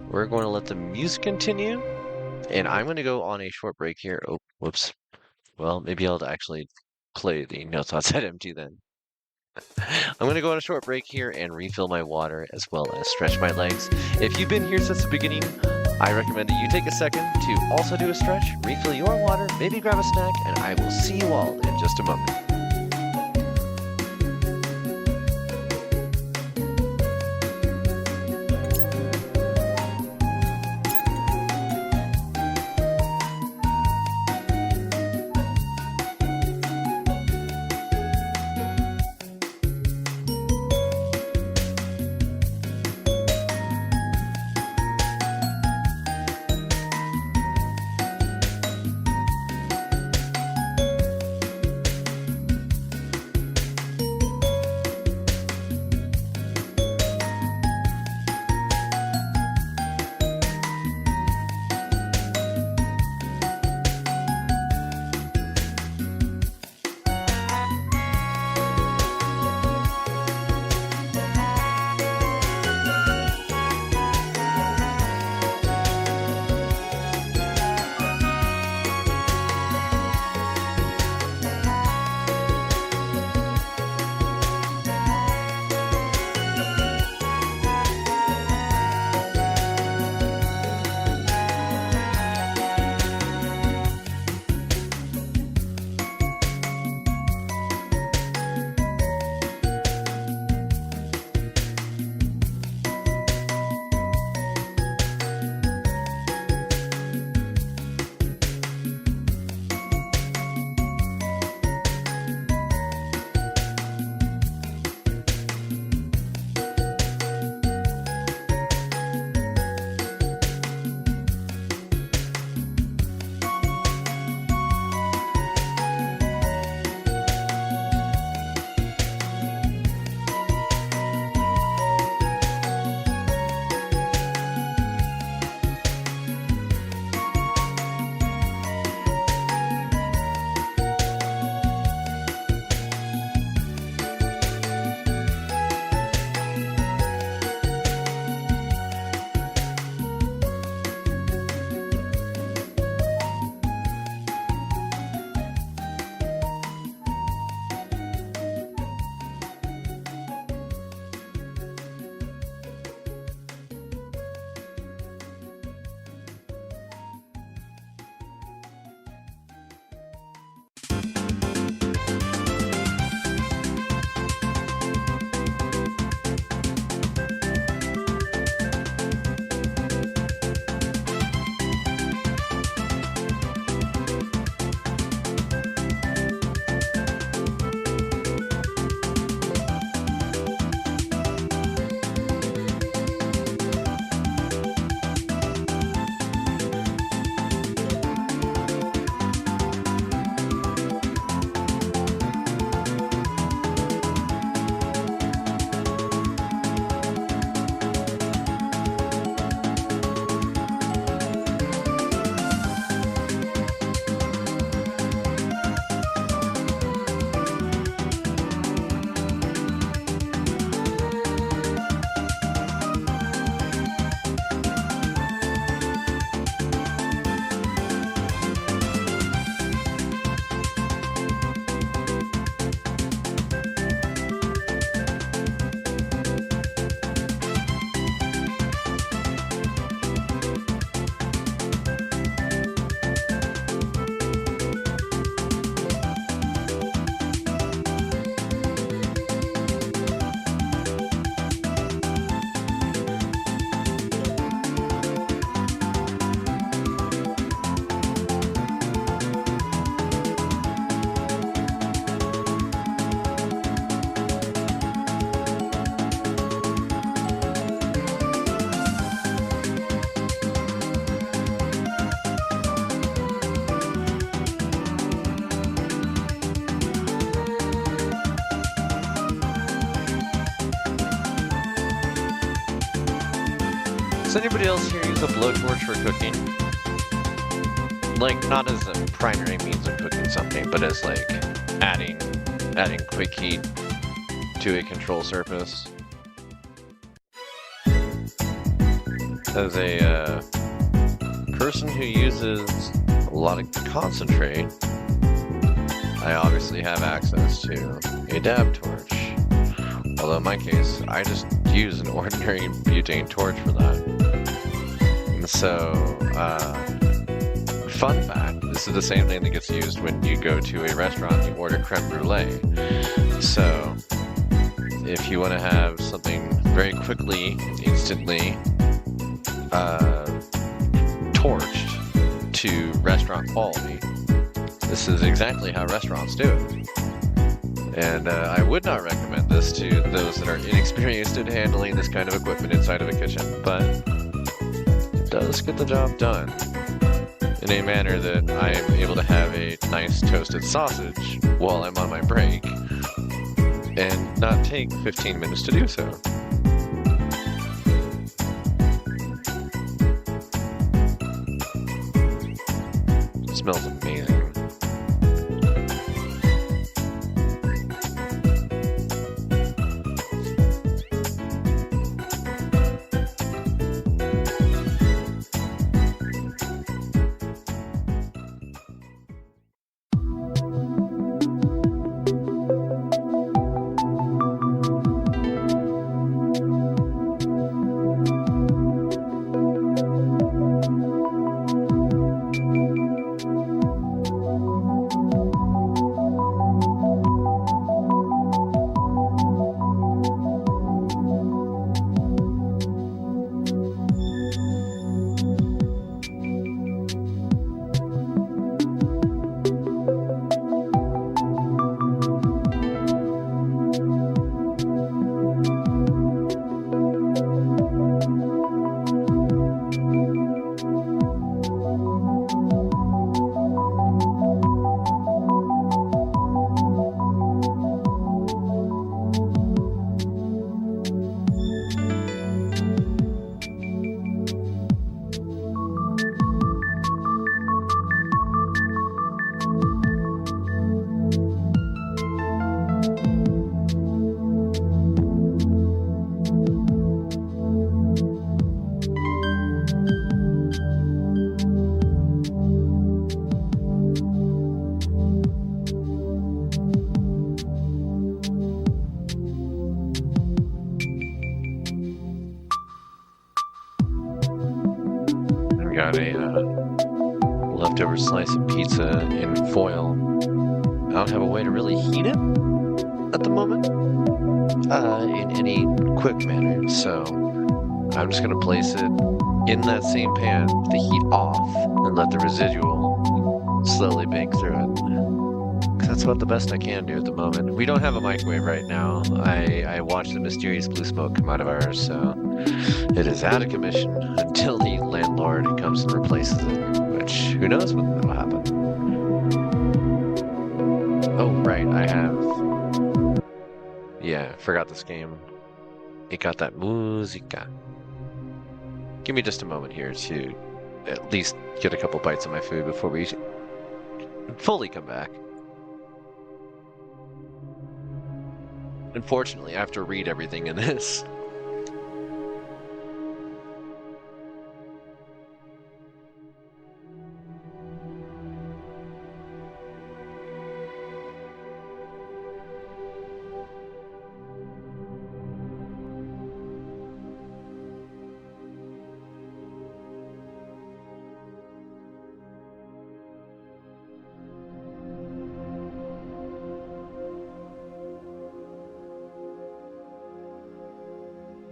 We're going to let the music continue, and I'm going to go on a short break here. Oh, whoops. Well, maybe I'll actually play the notes outside empty then. I'm going to go on a short break here and refill my water as well as stretch my legs. If you've been here since the beginning, I recommend that you take a second to also do a stretch, refill your water, maybe grab a snack, and I will see you all in just a moment. anybody else here use a blowtorch for cooking? Like, not as a primary means of cooking something, but as like adding quick heat to a control surface. As a person who uses a lot of concentrate, I obviously have access to a dab torch. Although in my case, I just use an ordinary butane torch for that. And so, fun fact, this is the same thing that gets used when you go to a restaurant and you order creme brulee. So, if you want to have something very quickly, instantly, torched to restaurant quality, this is exactly how restaurants do it. And I would not recommend this to those that are inexperienced in handling this kind of equipment inside of a kitchen, but it does get the job done in a manner that I am able to have a nice toasted sausage while I'm on my break and not take 15 minutes to do so. It smells amazing. Got a leftover slice of pizza in foil. I don't have a way to really heat it at the moment in any quick manner, so I'm just going to place it in that same pan with the heat off and let the residual slowly bake through it. 'Cause that's about the best I can do at the moment. We don't have a microwave right now. I watched the mysterious blue smoke come out of ours, so it is out of commission until the landlord comes and replaces it, which who knows when that'll happen. Oh, right, I have... Yeah, forgot this game. It got that musica. Give me just a moment here to at least get a couple bites of my food before we fully come back. Unfortunately, I have to read everything in this.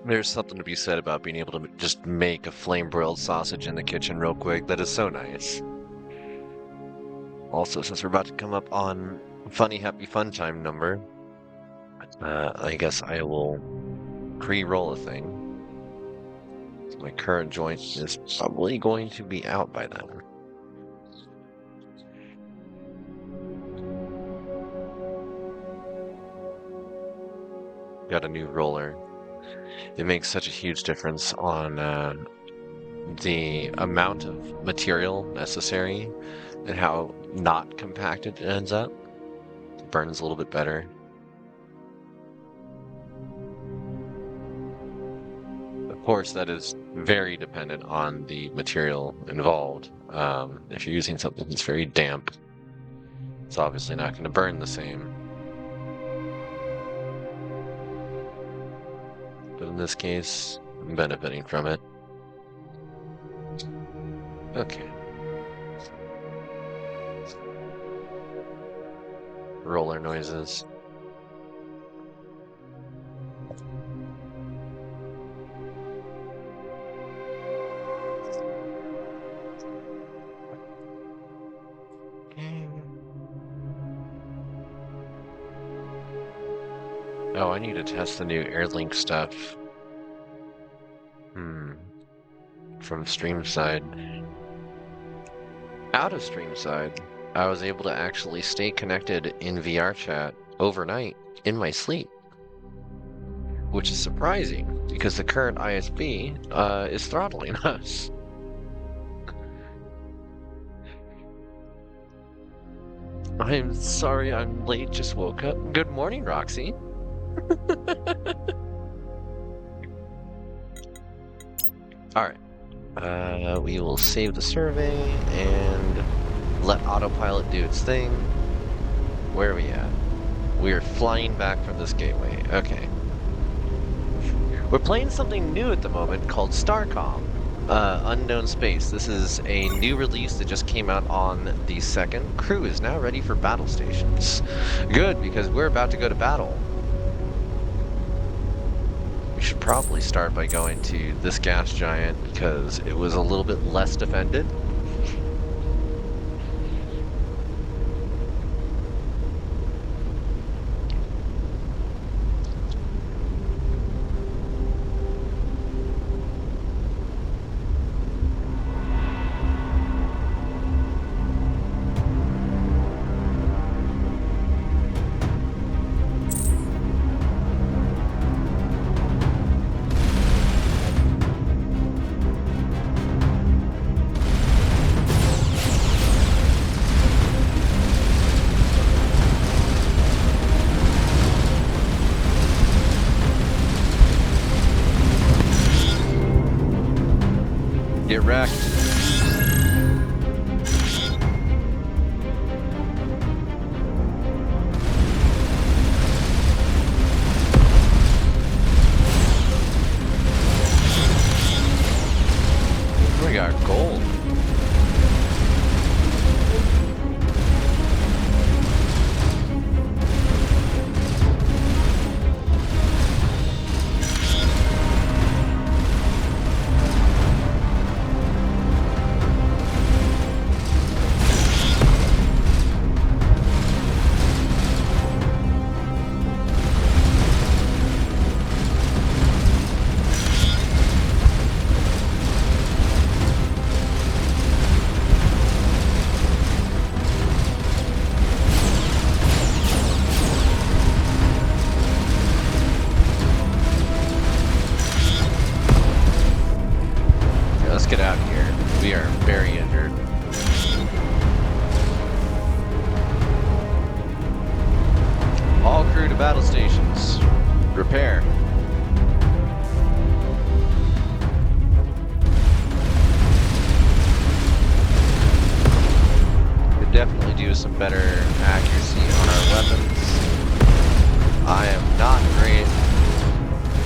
There's something to be said about being able to just make a flame-broiled sausage in the kitchen real quick. That is so nice. Also, since we're about to come up on Funny Happy Fun Time number, I guess I will pre-roll a thing. So my current joint is probably going to be out by then. Got a new roller. It makes such a huge difference on the amount of material necessary and how not compacted it ends up. It burns a little bit better. Of course, that is very dependent on the material involved. If you're using something that's very damp, it's obviously not going to burn the same. But in this case, I'm benefiting from it. Okay. Roller noises. Oh, I need to test the new AirLink stuff. From stream side. Out of stream side, I was able to actually stay connected in VR chat overnight in my sleep. Which is surprising, because the current ISP is throttling us. I'm sorry I'm late, just woke up. Good morning, Roxy. Alright. We will save the survey and let autopilot do its thing. Where are we at? We are flying back from this gateway. Okay. We're playing something new at the moment called Starcom. Unknown Space. This is a new release that just came out on the 2nd. Crew is now ready for battle stations. Good, because we're about to go to battle. We should probably start by going to this gas giant because it was a little bit less defended. Get wrecked. We got gold. Get out of here. We are very injured. All crew to battle stations. Repair. Could definitely do some better accuracy on our weapons. I am not great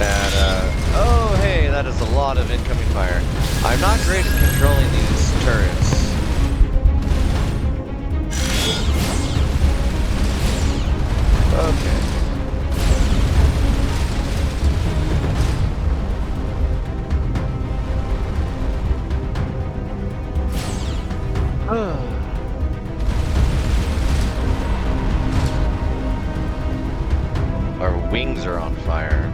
at, oh hey, that is a lot of incoming fire. I'm not great at controlling these turrets. Okay. Our wings are on fire.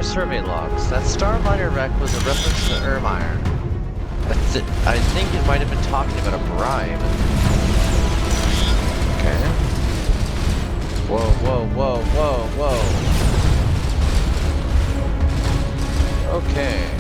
our survey logs. That Starliner wreck was a reference to Ermire. I think it might have been talking about a bribe. Okay. Whoa, whoa, whoa, whoa, whoa. Okay.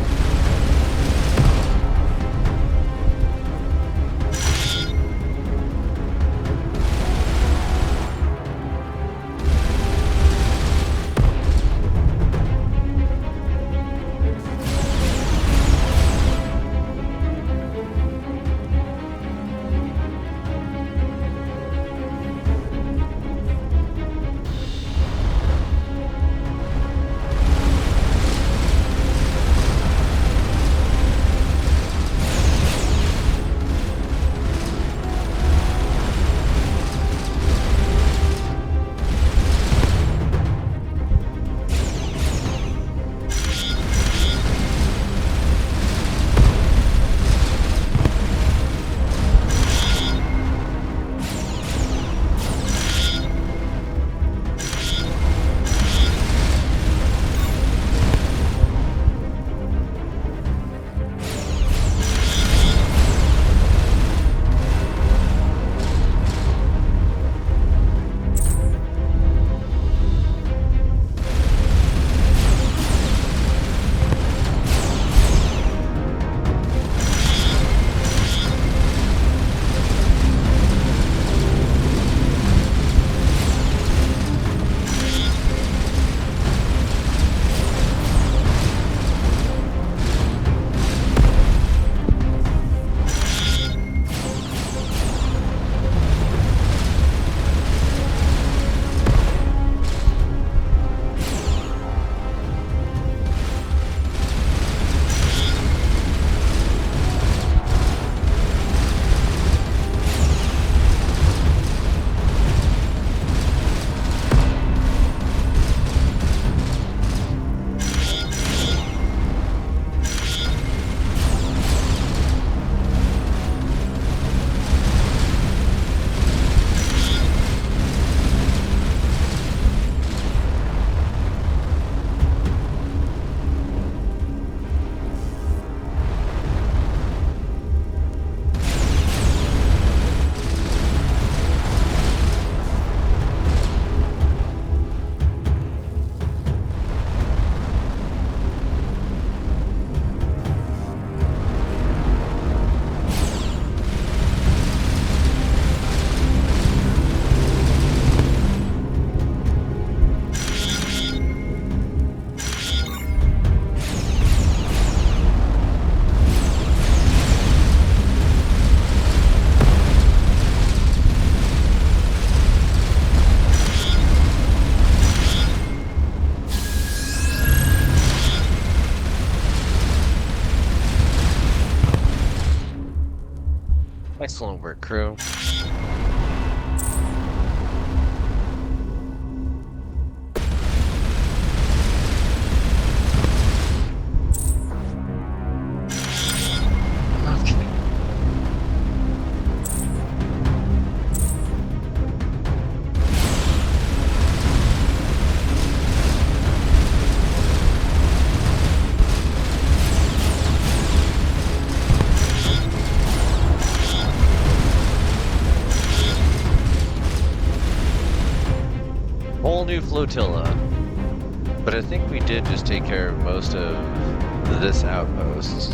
Excellent work, crew. Okay. Whole new flotilla. But I think we did just take care of most of this outpost's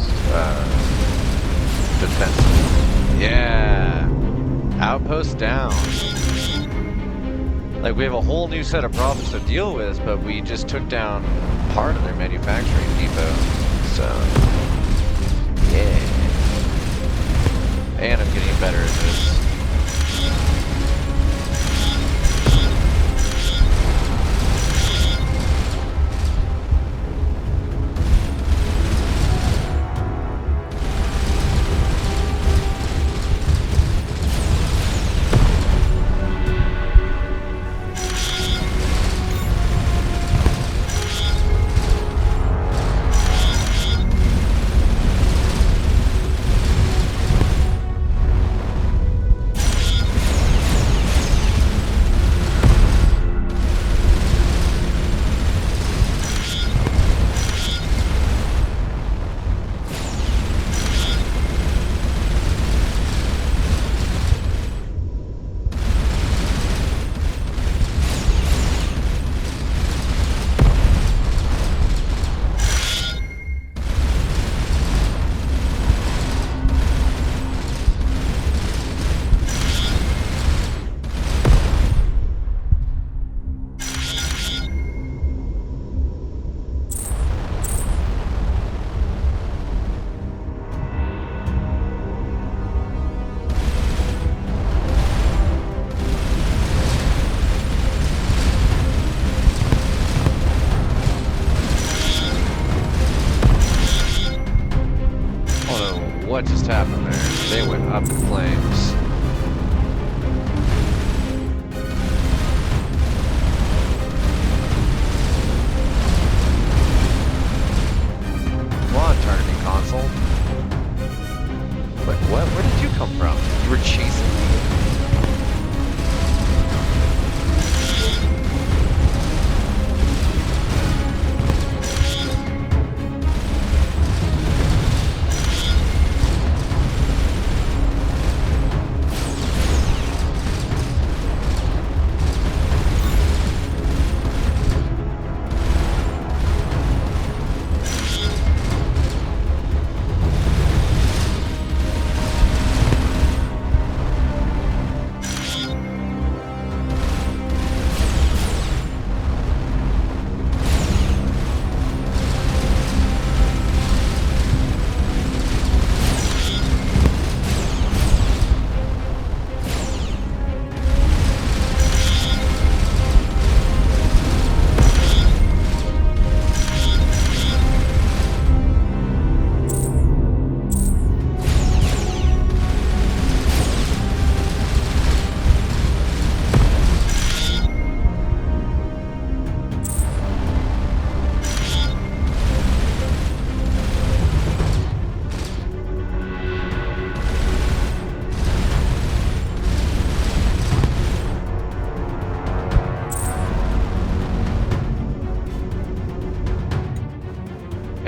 defense. Yeah! Outpost down. Like, we have a whole new set of problems to deal with, but we just took down part of their manufacturing depot. So, yeah. And I'm getting better at this.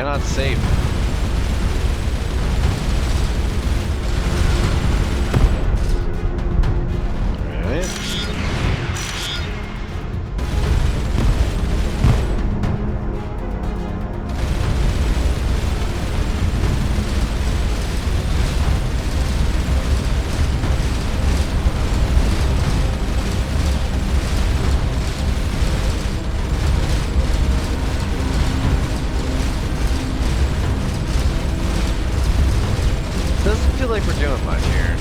not safe. Alright. Doesn't feel like we're doing much here.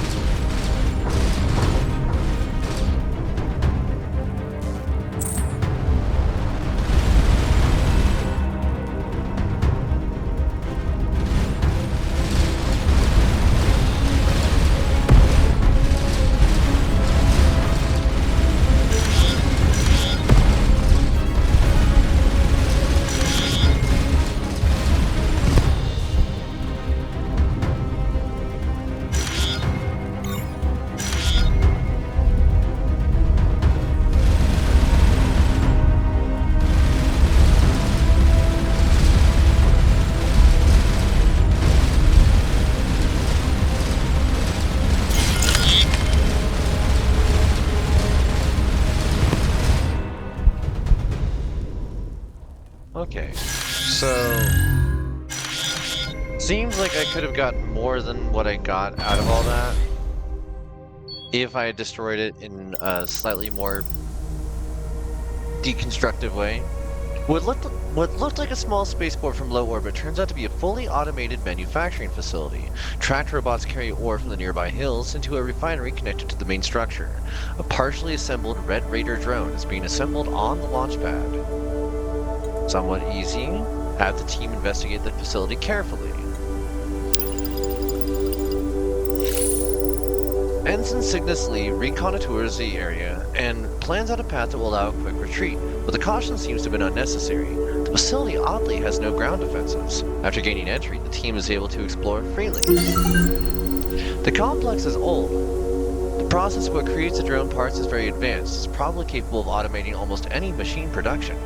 Okay, so seems like I could have gotten more than what I got out of all that if I had destroyed it in a slightly more deconstructive way. What looked like a small spaceport from low orbit turns out to be a fully automated manufacturing facility. Tracked robots carry ore from the nearby hills into a refinery connected to the main structure. A partially assembled Red Raider drone is being assembled on the launch pad. Somewhat easy. Have the team investigate the facility carefully. Ensign Cygnus Lee reconnoiters the area and plans out a path that will allow a quick retreat, but the caution seems to have been unnecessary. The facility oddly has no ground defenses. After gaining entry, the team is able to explore freely. The complex is old. The process of what creates the drone parts is very advanced. It's probably capable of automating almost any machine production.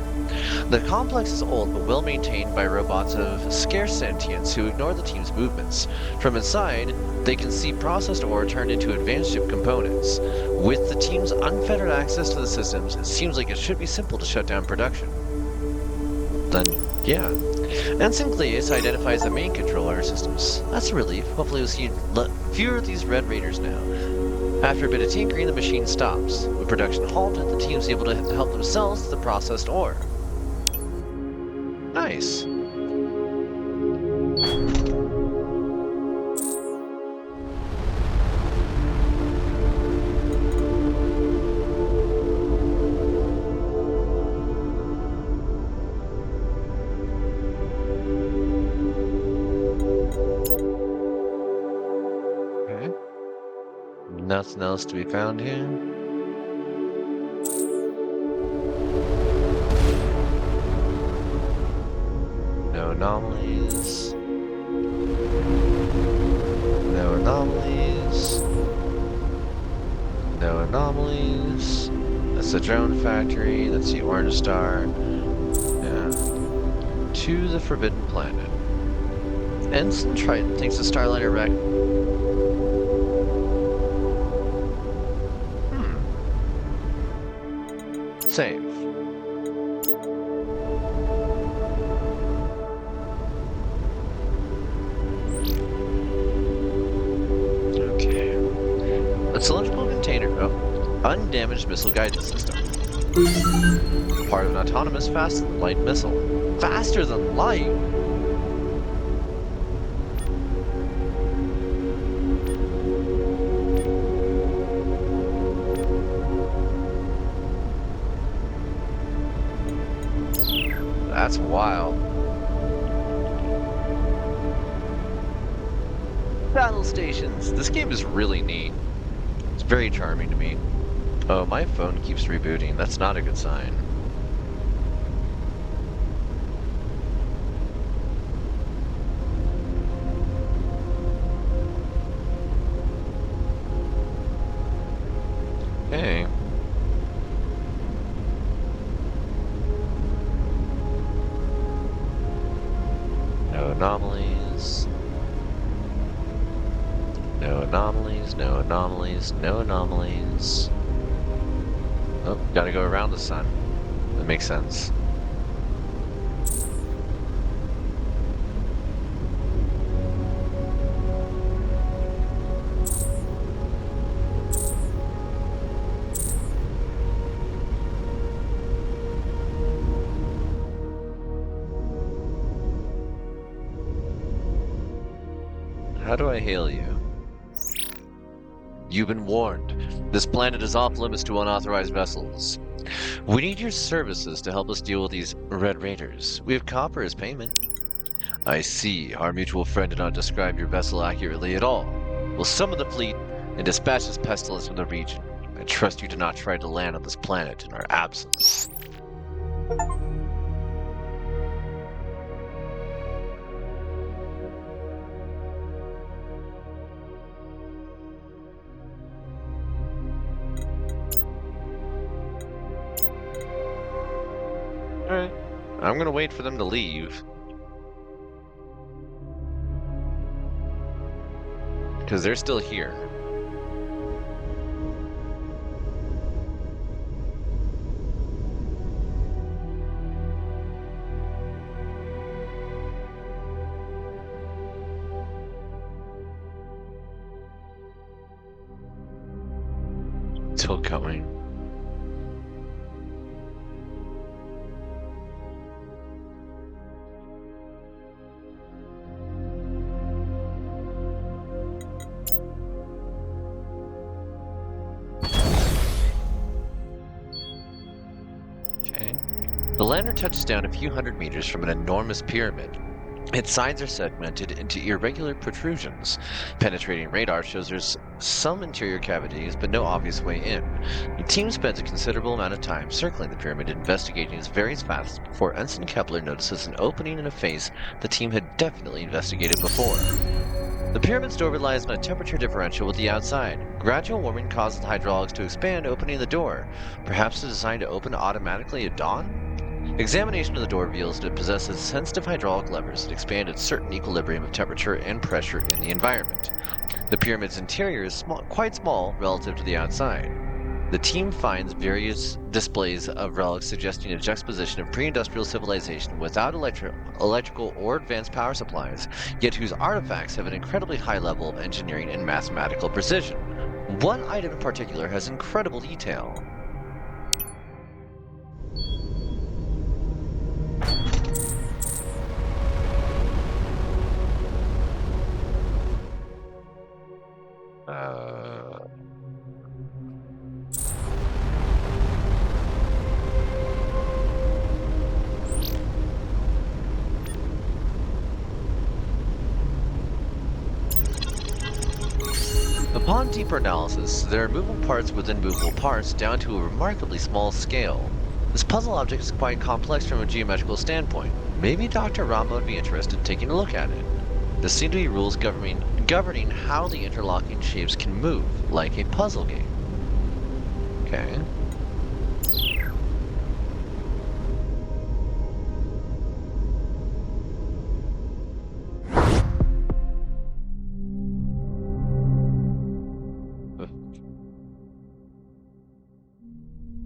The complex is old but well maintained by robots of scarce sentience who ignore the team's movements. From inside, they can see processed ore turned into advanced ship components. With the team's unfettered access to the systems, it seems like it should be simple to shut down production. Then, yeah. Ensign Cleus identifies the main controller systems. That's a relief. Hopefully we'll see fewer of these Red Raiders now. After a bit of tinkering, the machine stops. With production halted, the team's able to help themselves to the processed ore. Nice. Okay. Nothing else to be found here. No anomalies. No anomalies. No anomalies. That's the drone factory. That's the orange star. Yeah. To the Forbidden Planet. Ensign Triton thinks the Starliner wreck. Save. Okay. A cylindrical container. Oh. Undamaged missile guidance system. Part of an autonomous faster than light missile. Faster than light? That's wild. Battle stations. This game is really neat. It's very charming to me. Oh, my phone keeps rebooting. That's not a good sign. Okay. anomalies. No anomalies, no anomalies, no anomalies. Oh, gotta go around the sun. That makes sense. How do I hail you? You've been warned. This planet is off limits to unauthorized vessels. We need your services to help us deal with these Red Raiders. We have copper as payment. I see. Our mutual friend did not describe your vessel accurately at all. We'll summon the fleet and dispatch this pestilence from the region. I trust you do not try to land on this planet in our absence. Alright. I'm gonna wait for them to leave. Because they're still here. Still going. Okay. The lander touches down a few hundred meters from an enormous pyramid. Its sides are segmented into irregular protrusions. Penetrating radar shows there's some interior cavities, but no obvious way in. The team spends a considerable amount of time circling the pyramid, investigating its various facets before Ensign Kepler notices an opening in a face the team had definitely investigated before. The pyramid's door relies on a temperature differential with the outside. Gradual warming causes the hydraulics to expand, opening the door. Perhaps it's designed to open automatically at dawn? Examination of the door reveals that it possesses sensitive hydraulic levers that expand at certain equilibrium of temperature and pressure in the environment. The pyramid's interior is quite small relative to the outside. The team finds various displays of relics suggesting a juxtaposition of pre-industrial civilization without electrical or advanced power supplies, yet whose artifacts have an incredibly high level of engineering and mathematical precision. One item in particular has incredible detail. Upon deeper analysis, there are movable parts within movable parts down to a remarkably small scale. This puzzle object is quite complex from a geometrical standpoint. Maybe Dr. Rama would be interested in taking a look at it. There seem to be rules governing how the interlocking shapes can move, like a puzzle game. Okay.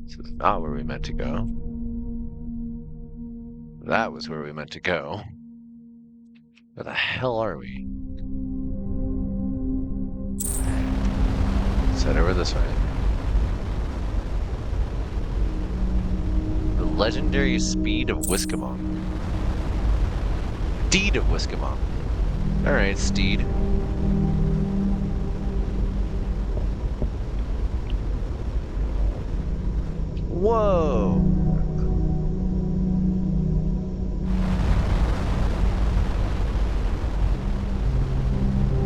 This is not where we meant to go. That was where we meant to go. Where the hell are we? Let's head over this way. The legendary speed of Whiskamon. Steed of Whiskamon. Alright, Steed. Whoa!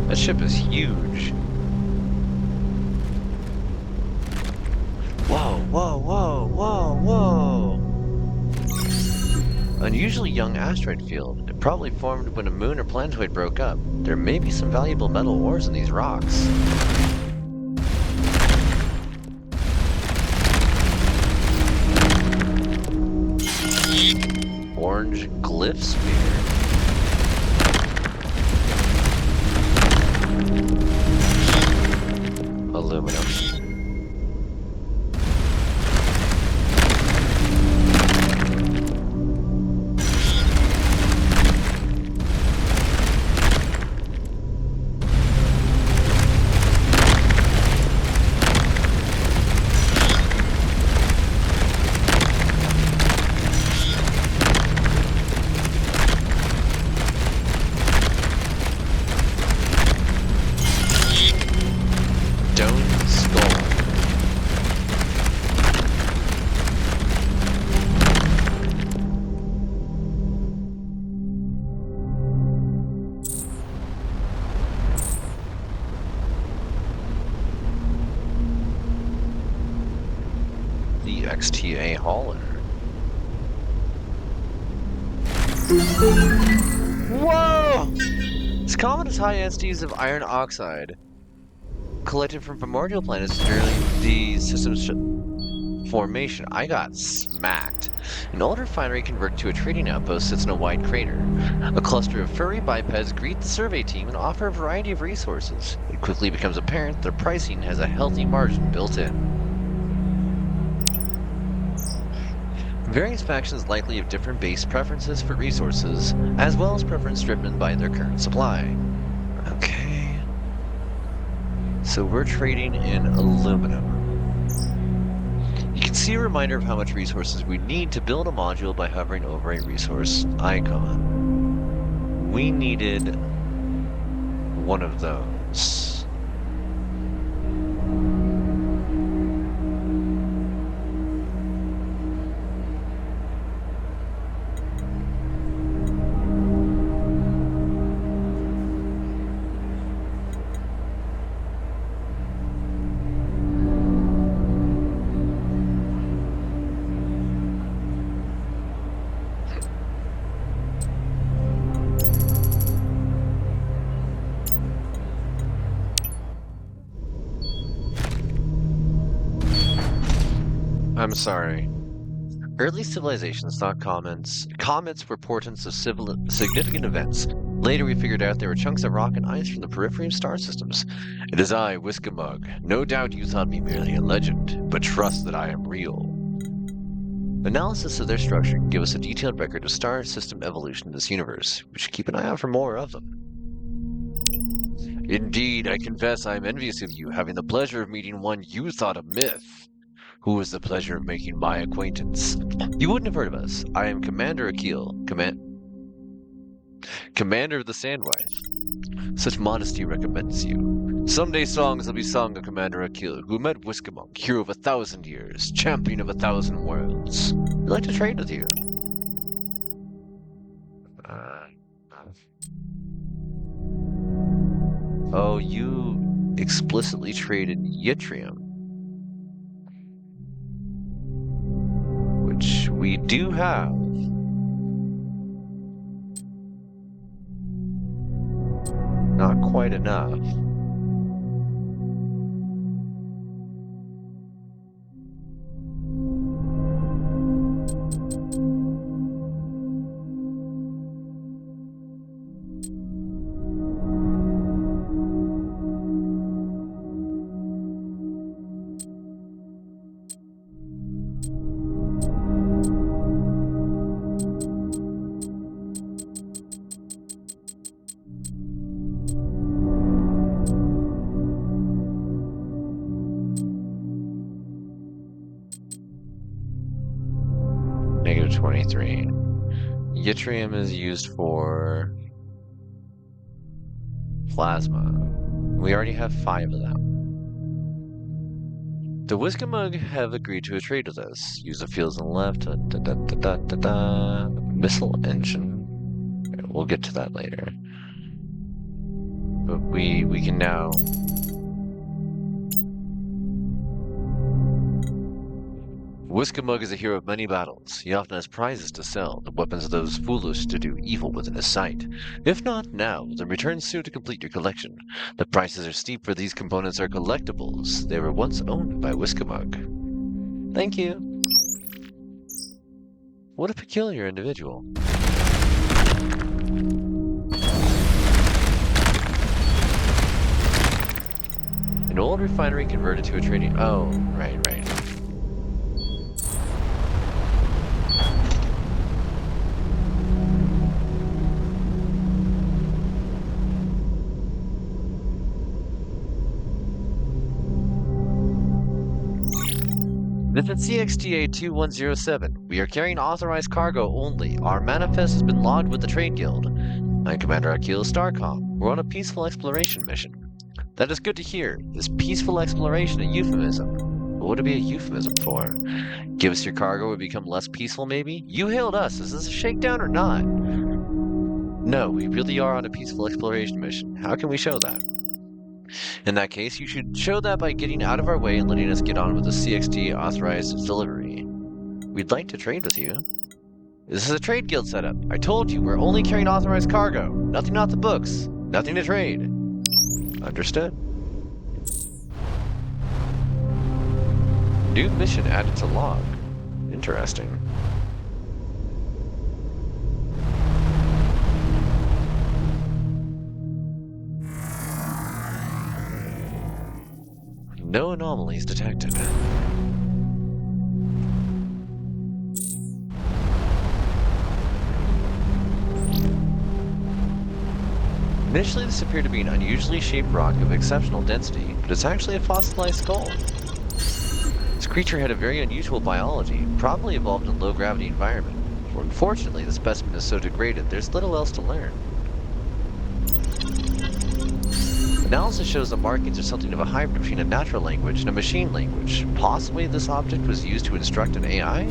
That ship is huge. Whoa, whoa, whoa, whoa, whoa! Unusually young asteroid field. It probably formed when a moon or planetoid broke up. There may be some valuable metal ores in these rocks. Orange glyph sphere. XTA hauler. Whoa! This comet has high densities of iron oxide collected from primordial planets during the system's formation. I got smacked. An old refinery converted to a trading outpost sits in a wide crater. A cluster of furry bipeds greet the survey team and offer a variety of resources. It quickly becomes apparent their pricing has a healthy margin built in. Various factions likely have different base preferences for resources, as well as preference driven by their current supply. Okay. So we're trading in aluminum. You can see a reminder of how much resources we need to build a module by hovering over a resource icon. We needed one of those. I'm sorry. Early civilizations thought comets were portents of significant events. Later we figured out they were chunks of rock and ice from the periphery of star systems. It is I, Whiskamug. No doubt you thought me merely a legend, but trust that I am real. Analysis of their structure can give us a detailed record of star system evolution in this universe. We should keep an eye out for more of them. Indeed, I confess I am envious of you, having the pleasure of meeting one you thought a myth. Who has the pleasure of making my acquaintance? You wouldn't have heard of us. I am Commander Akil, Commander of the Sandwife. Such modesty recommends you. Someday songs will be sung of Commander Akil, who met Whiskamunk, hero of 1,000 years, champion of 1,000 worlds. I'd like to trade with you. Oh, you explicitly traded yttrium. Which we do have. Not quite enough. Negative 23. Yttrium is used for plasma. We already have 5 of them. The Whiskamug have agreed to a trade with us. Use the fields on the left. Missile engine. We'll get to that later. But we can now. Whiskamug is a hero of many battles. He often has prizes to sell, the weapons of those foolish to do evil within his sight. If not now, then return soon to complete your collection. The prices are steep, for these components are collectibles. They were once owned by Whiskamug. Thank you. What a peculiar individual. An old refinery converted to a trading. Oh, right. This is CXTA-2107. We are carrying authorized cargo only. Our manifest has been logged with the Trade Guild. I'm Commander Akil Starcom. We're on a peaceful exploration mission. That is good to hear. Is peaceful exploration a euphemism? What would it be a euphemism for? Give us your cargo, we become less peaceful maybe? You hailed us. Is this a shakedown or not? No, we really are on a peaceful exploration mission. How can we show that? In that case, you should show that by getting out of our way and letting us get on with the CXT authorized delivery. We'd like to trade with you. This is a trade guild setup. I told you, we're only carrying authorized cargo. Nothing off the books. Nothing to trade. Understood. New mission added to log. Interesting. No anomalies detected. Initially, this appeared to be an unusually shaped rock of exceptional density, but it's actually a fossilized skull. This creature had a very unusual biology, probably evolved in a low-gravity environment. Unfortunately, the specimen is so degraded, there's little else to learn. Analysis shows the markings are something of a hybrid between a natural language and a machine language. Possibly this object was used to instruct an AI?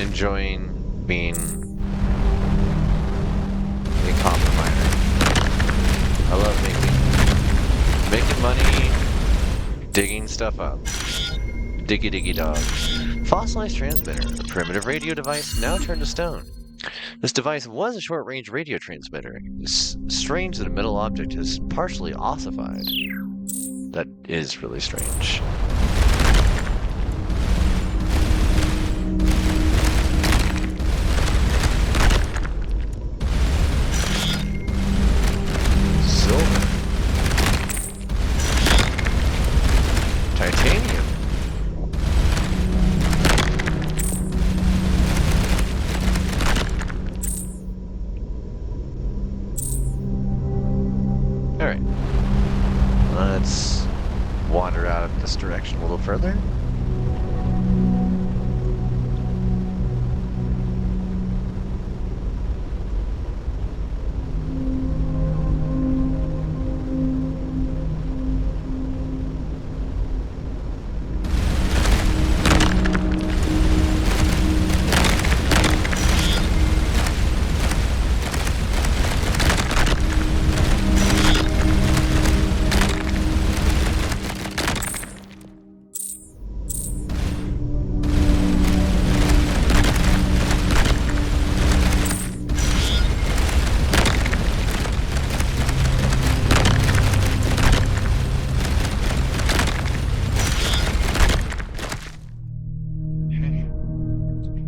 Enjoying being a copper miner. I love making money, digging stuff up. Diggy diggy dog. Fossilized transmitter, a primitive radio device now turned to stone. This device was a short-range radio transmitter. It's strange that a metal object is partially ossified. That is really strange. Titanium. Alright. Let's wander out of this direction a little further.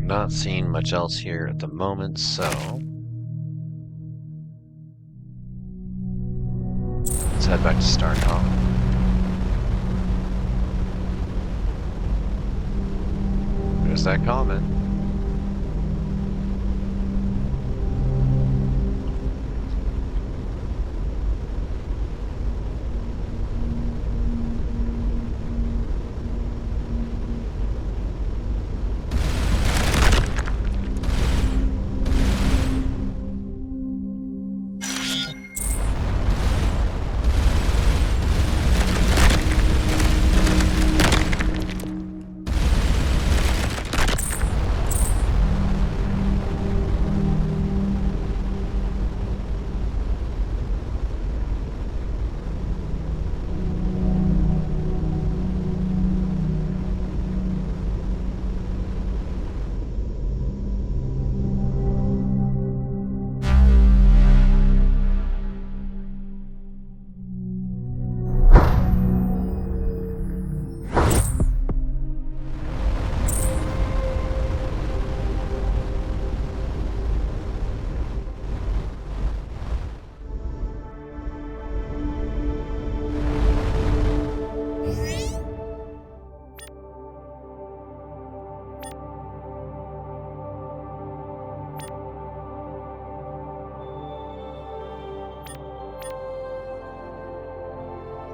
Not seeing much else here at the moment, so let's head back to Starcom. There's that comment.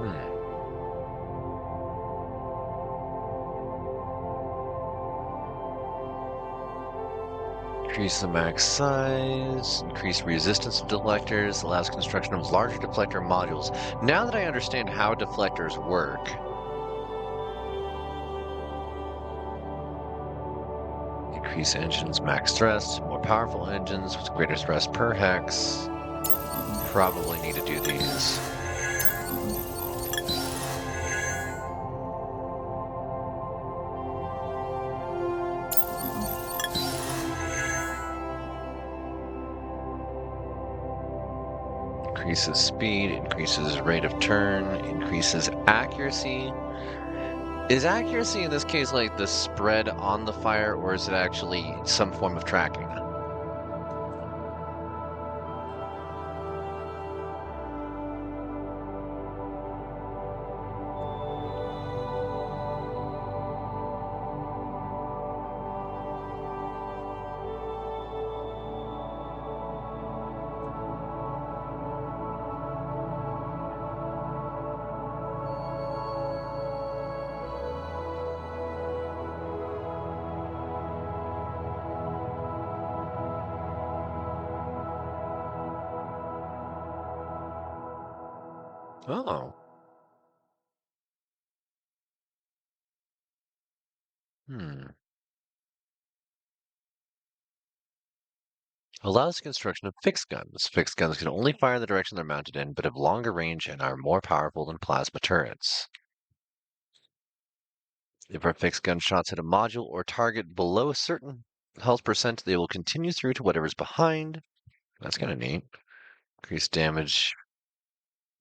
Hmm. Increase the max size, increase resistance to deflectors, allows construction of larger deflector modules. Now that I understand how deflectors work, increase engines max thrust, more powerful engines with greater thrust per hex. Probably need to do these. Increases speed, increases rate of turn, increases accuracy. Is accuracy in this case like the spread on the fire, or is it actually some form of tracking? Oh. Hmm. Allows the construction of fixed guns. Fixed guns can only fire in the direction they're mounted in, but have longer range and are more powerful than plasma turrets. If our fixed gun shots hit a module or target below a certain health percent, they will continue through to whatever's behind. That's kind of neat. Increase damage,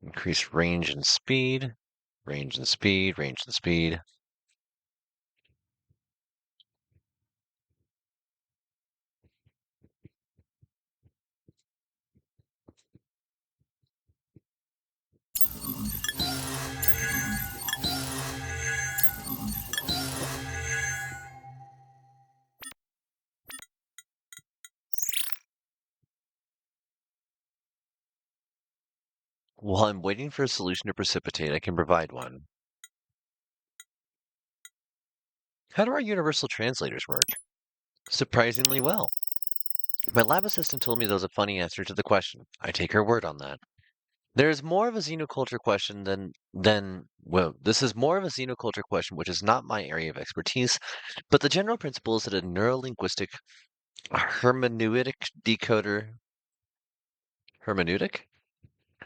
increase range and speed. Range and speed, range and speed. While I'm waiting for a solution to precipitate, I can provide one. How do our universal translators work? Surprisingly well. My lab assistant told me there was a funny answer to the question. I take her word on that. There is more of a xenoculture question this is more of a xenoculture question, which is not my area of expertise, but the general principle is that a neurolinguistic hermeneutic hermeneutic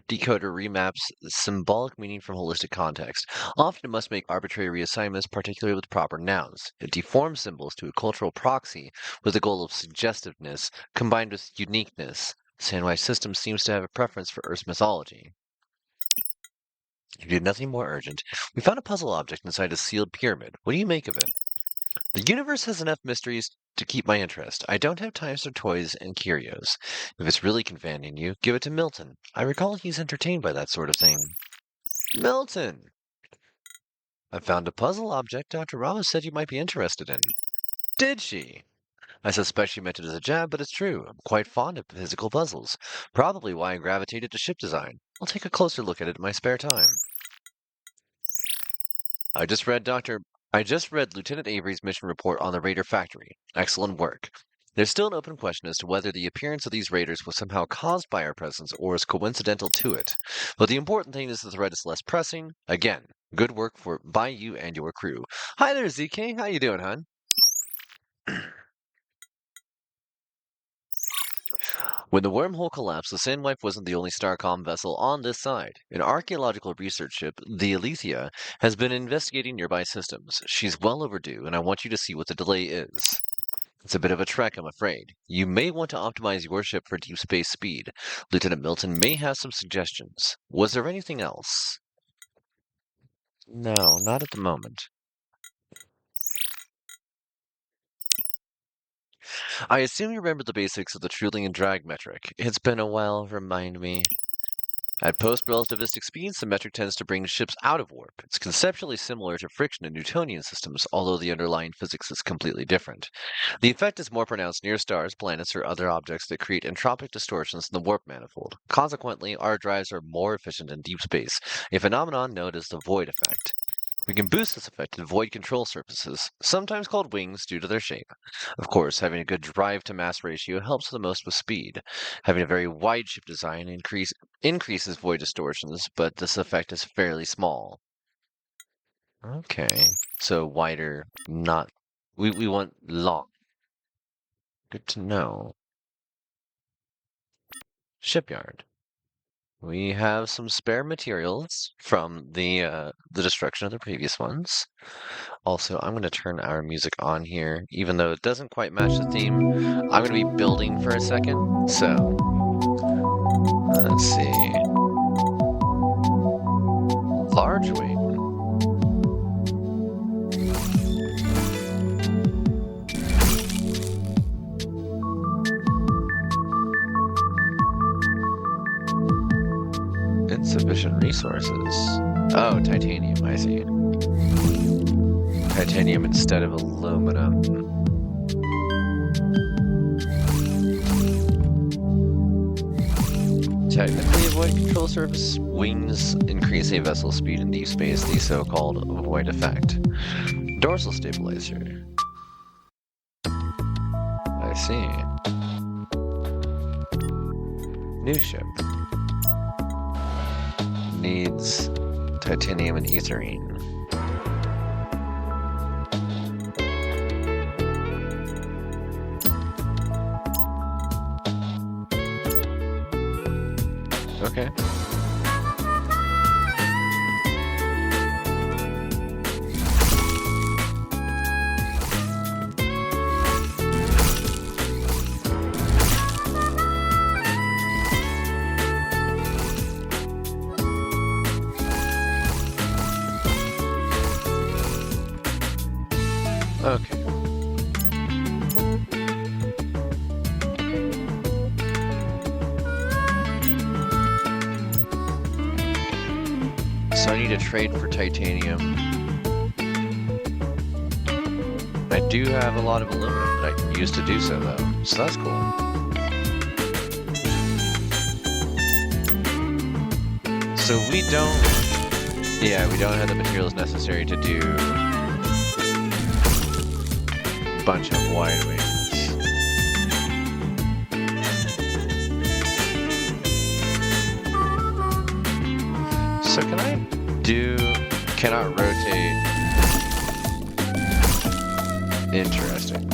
decoder remaps symbolic meaning from holistic context. Often it must make arbitrary reassignments, particularly with proper nouns. It deforms symbols to a cultural proxy with the goal of suggestiveness combined with uniqueness. Sandwich System seems to have a preference for Earth's mythology. You did nothing more urgent. We found a puzzle object inside a sealed pyramid. What do you make of it? The universe has enough mysteries to keep my interest. I don't have time for toys and curios. If it's really confounding you, give it to Milton. I recall he's entertained by that sort of thing. Milton! I found a puzzle object Dr. Ramos said you might be interested in. Did she? I suspect she meant it as a jab, but it's true. I'm quite fond of physical puzzles. Probably why I gravitated to ship design. I'll take a closer look at it in my spare time. I just read Dr. I just read Lieutenant Avery's mission report on the Raider factory. Excellent work. There's still an open question as to whether the appearance of these raiders was somehow caused by our presence or is coincidental to it. But the important thing is the threat is less pressing. Again, good work by you and your crew. Hi there, ZK. How you doing, hon? When the wormhole collapsed, the Sandwife wasn't the only Starcom vessel on this side. An archaeological research ship, the Alethea, has been investigating nearby systems. She's well overdue, and I want you to see what the delay is. It's a bit of a trek, I'm afraid. You may want to optimize your ship for deep space speed. Lieutenant Milton may have some suggestions. Was there anything else? No, not at the moment. I assume you remember the basics of the Trillion drag metric. It's been a while, remind me. At post-relativistic speeds, the metric tends to bring ships out of warp. It's conceptually similar to friction in Newtonian systems, although the underlying physics is completely different. The effect is more pronounced near stars, planets, or other objects that create entropic distortions in the warp manifold. Consequently, our drives are more efficient in deep space, a phenomenon known as the void effect. We can boost this effect in void control surfaces, sometimes called wings due to their shape. Of course, having a good drive to mass ratio helps the most with speed. Having a very wide ship design increases void distortions, but this effect is fairly small. Okay, so wider, not... We want long. Good to know. Shipyard. We have some spare materials from the destruction of the previous ones. Also, I'm going to turn our music on here, even though it doesn't quite match the theme. I'm going to be building for a second, so let's see. Large wing. Insufficient resources. Oh, titanium, I see. Titanium instead of aluminum. Technically, a void control surface wings increase a vessel's speed in deep space, the so-called void effect. Dorsal stabilizer. I see. New ship. Needs titanium and etherine. Okay. Okay. So I need to trade for titanium. I do have a lot of aluminum that I can use to do so, though, so that's cool. So we don't have the materials necessary to do a bunch of wide wings. So cannot rotate? Interesting.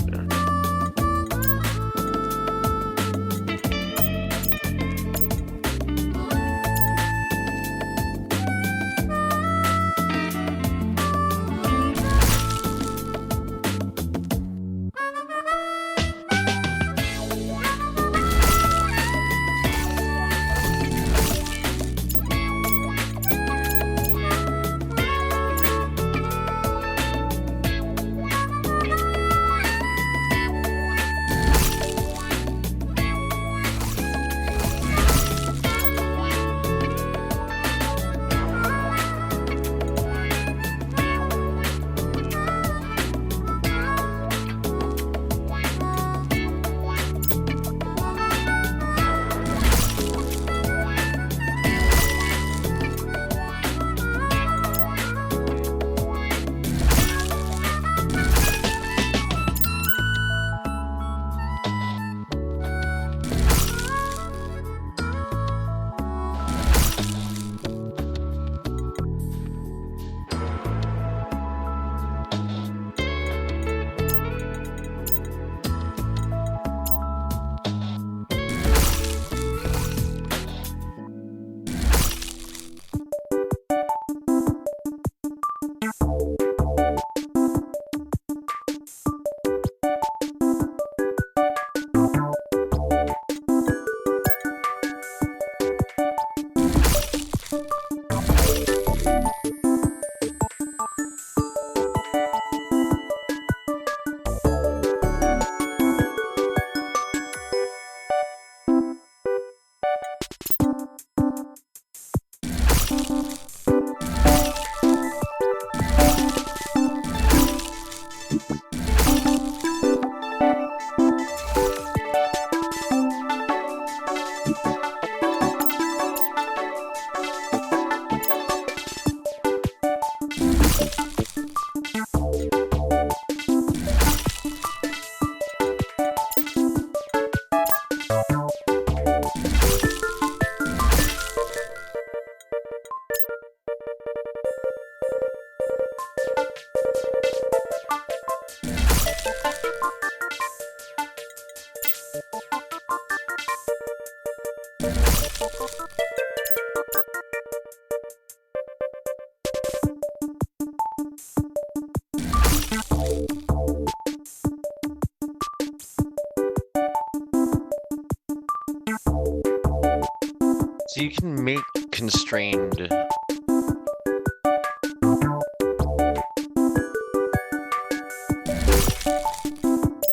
So you can make constrained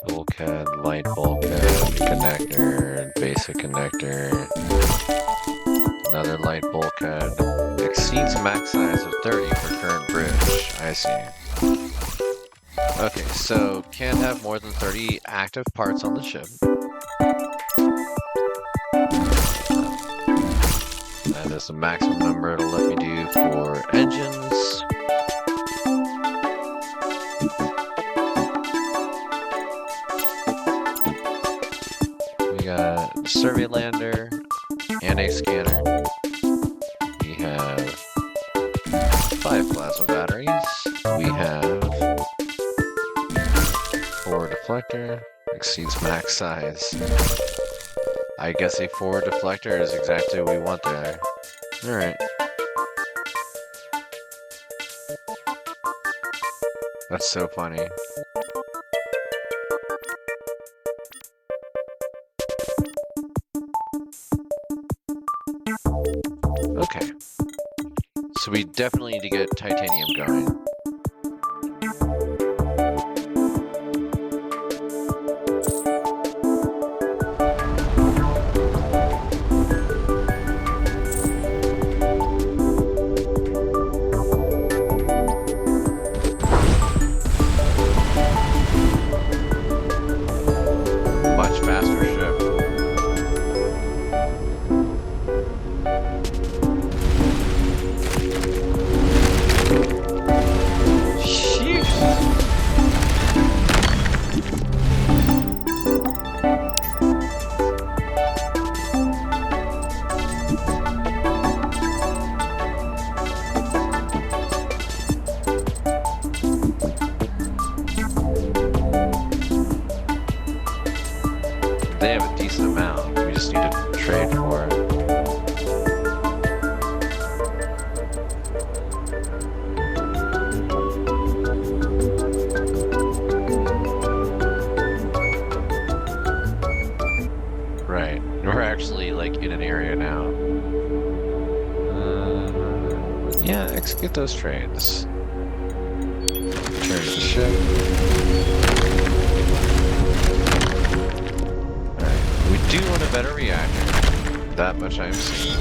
bulkhead, light bulkhead, connector, basic connector, another light bulkhead, exceeds max size of 30 for current bridge. I see. Okay, so can't have more than 30 active parts on the ship. That is the maximum number it'll let me do for engines. We got a survey lander and a scanner. We have 5 plasma batteries. We have 4 deflector, exceeds max size. I guess a 4 deflector is exactly what we want there. Alright. That's so funny. Okay. So we definitely need to get titanium going. Much faster ship. They have a decent amount. We just need to trade for it. Right. We're actually like in an area now. Yeah, execute those trades. Return to the ship. We do want a better reactor. That much I'm seeing.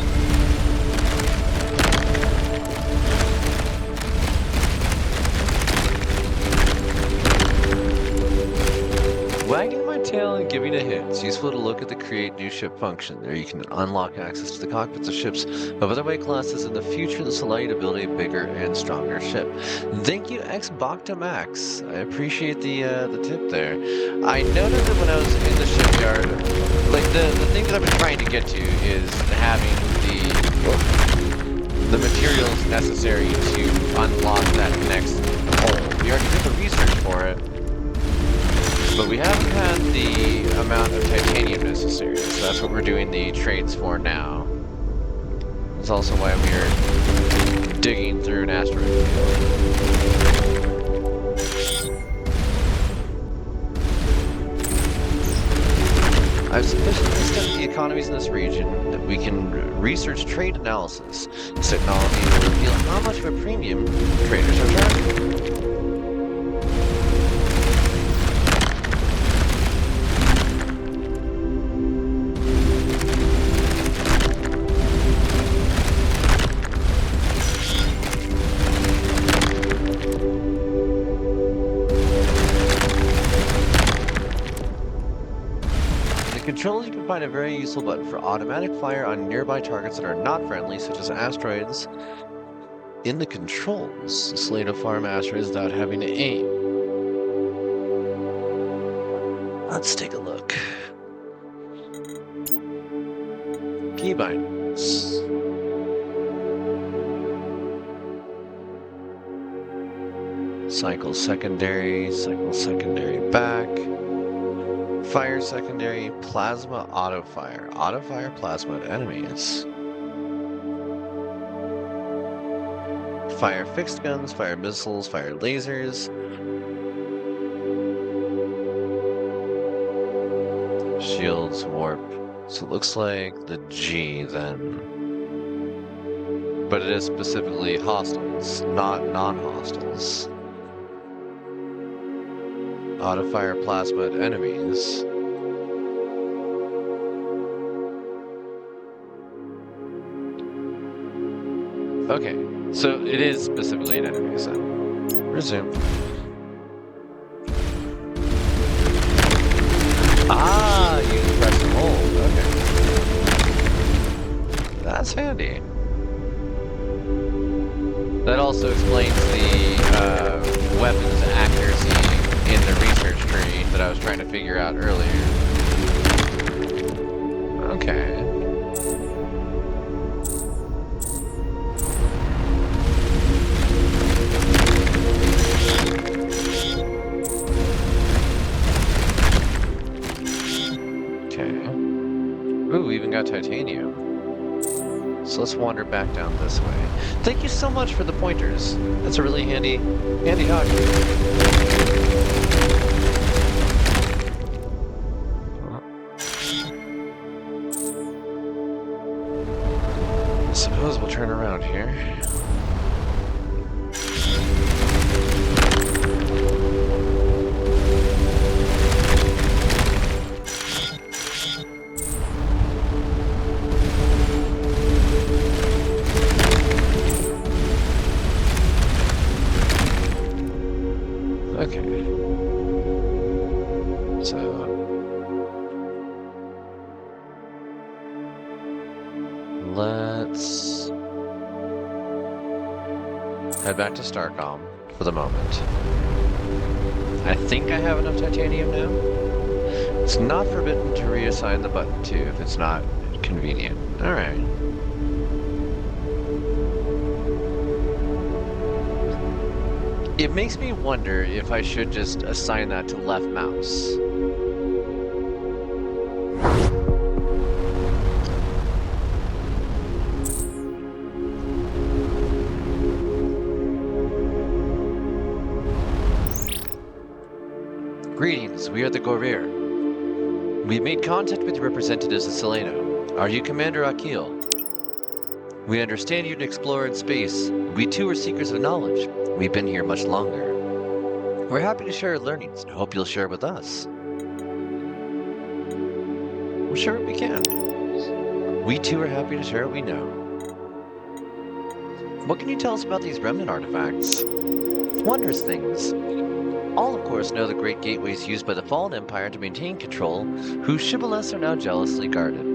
Wagging my tail and giving a hint. It's useful to look at the create new ship function. There you can unlock access to the cockpits of ships of other weight classes in the future. This will allow you to build a bigger and stronger ship. Thank you, Xboktamax. I appreciate the tip there. I noted that when I was in the shipyard, like the thing that I've been trying to get to is having the materials necessary to unlock that next hole. We already did the research for it. But we haven't had the amount of titanium necessary, so that's what we're doing the trades for now. That's also why we're digging through an asteroid field. I've sufficiently studied the economies in this region that we can research trade analysis. This technology will reveal how much of a premium traders are charging. Controls, you can find a very useful button for automatic fire on nearby targets that are not friendly, such as asteroids. In the controls, this way to farm asteroids without having to aim. Let's take a look. Keybindings. Cycle secondary back. Fire secondary, plasma auto fire. Auto fire plasma at enemies. Fire fixed guns, fire missiles, fire lasers. Shields, warp. So it looks like the G then. but it is specifically hostiles, not non-hostiles. Auto-fire plasma at enemies. Okay, so it is specifically an enemy, so resume. Ah, you press and hold, okay. That's handy. That also explains the weapons accuracy in the research tree that I was trying to figure out earlier. Okay. Ooh, we even got titanium. So let's wander back down this way. Thank you so much for the pointers. That's a really handy dog. I suppose we'll turn around here. Okay. So let's head back to Starcom for the moment. I think I have enough titanium now. It's not forbidden to reassign the button to if it's not convenient. All right. It makes me wonder if I should just assign that to left mouse. Greetings, we are the Gorir. We've made contact with the representatives of Seleno. Are you Commander Akil? We understand you're an explorer in space. We too are seekers of knowledge. We've been here much longer. We're happy to share our learnings and hope you'll share with us. We'll share what we can. We too are happy to share what we know. What can you tell us about these remnant artifacts? Wondrous things. All, of course, know the great gateways used by the Fallen Empire to maintain control, whose shibboleths are now jealously guarded.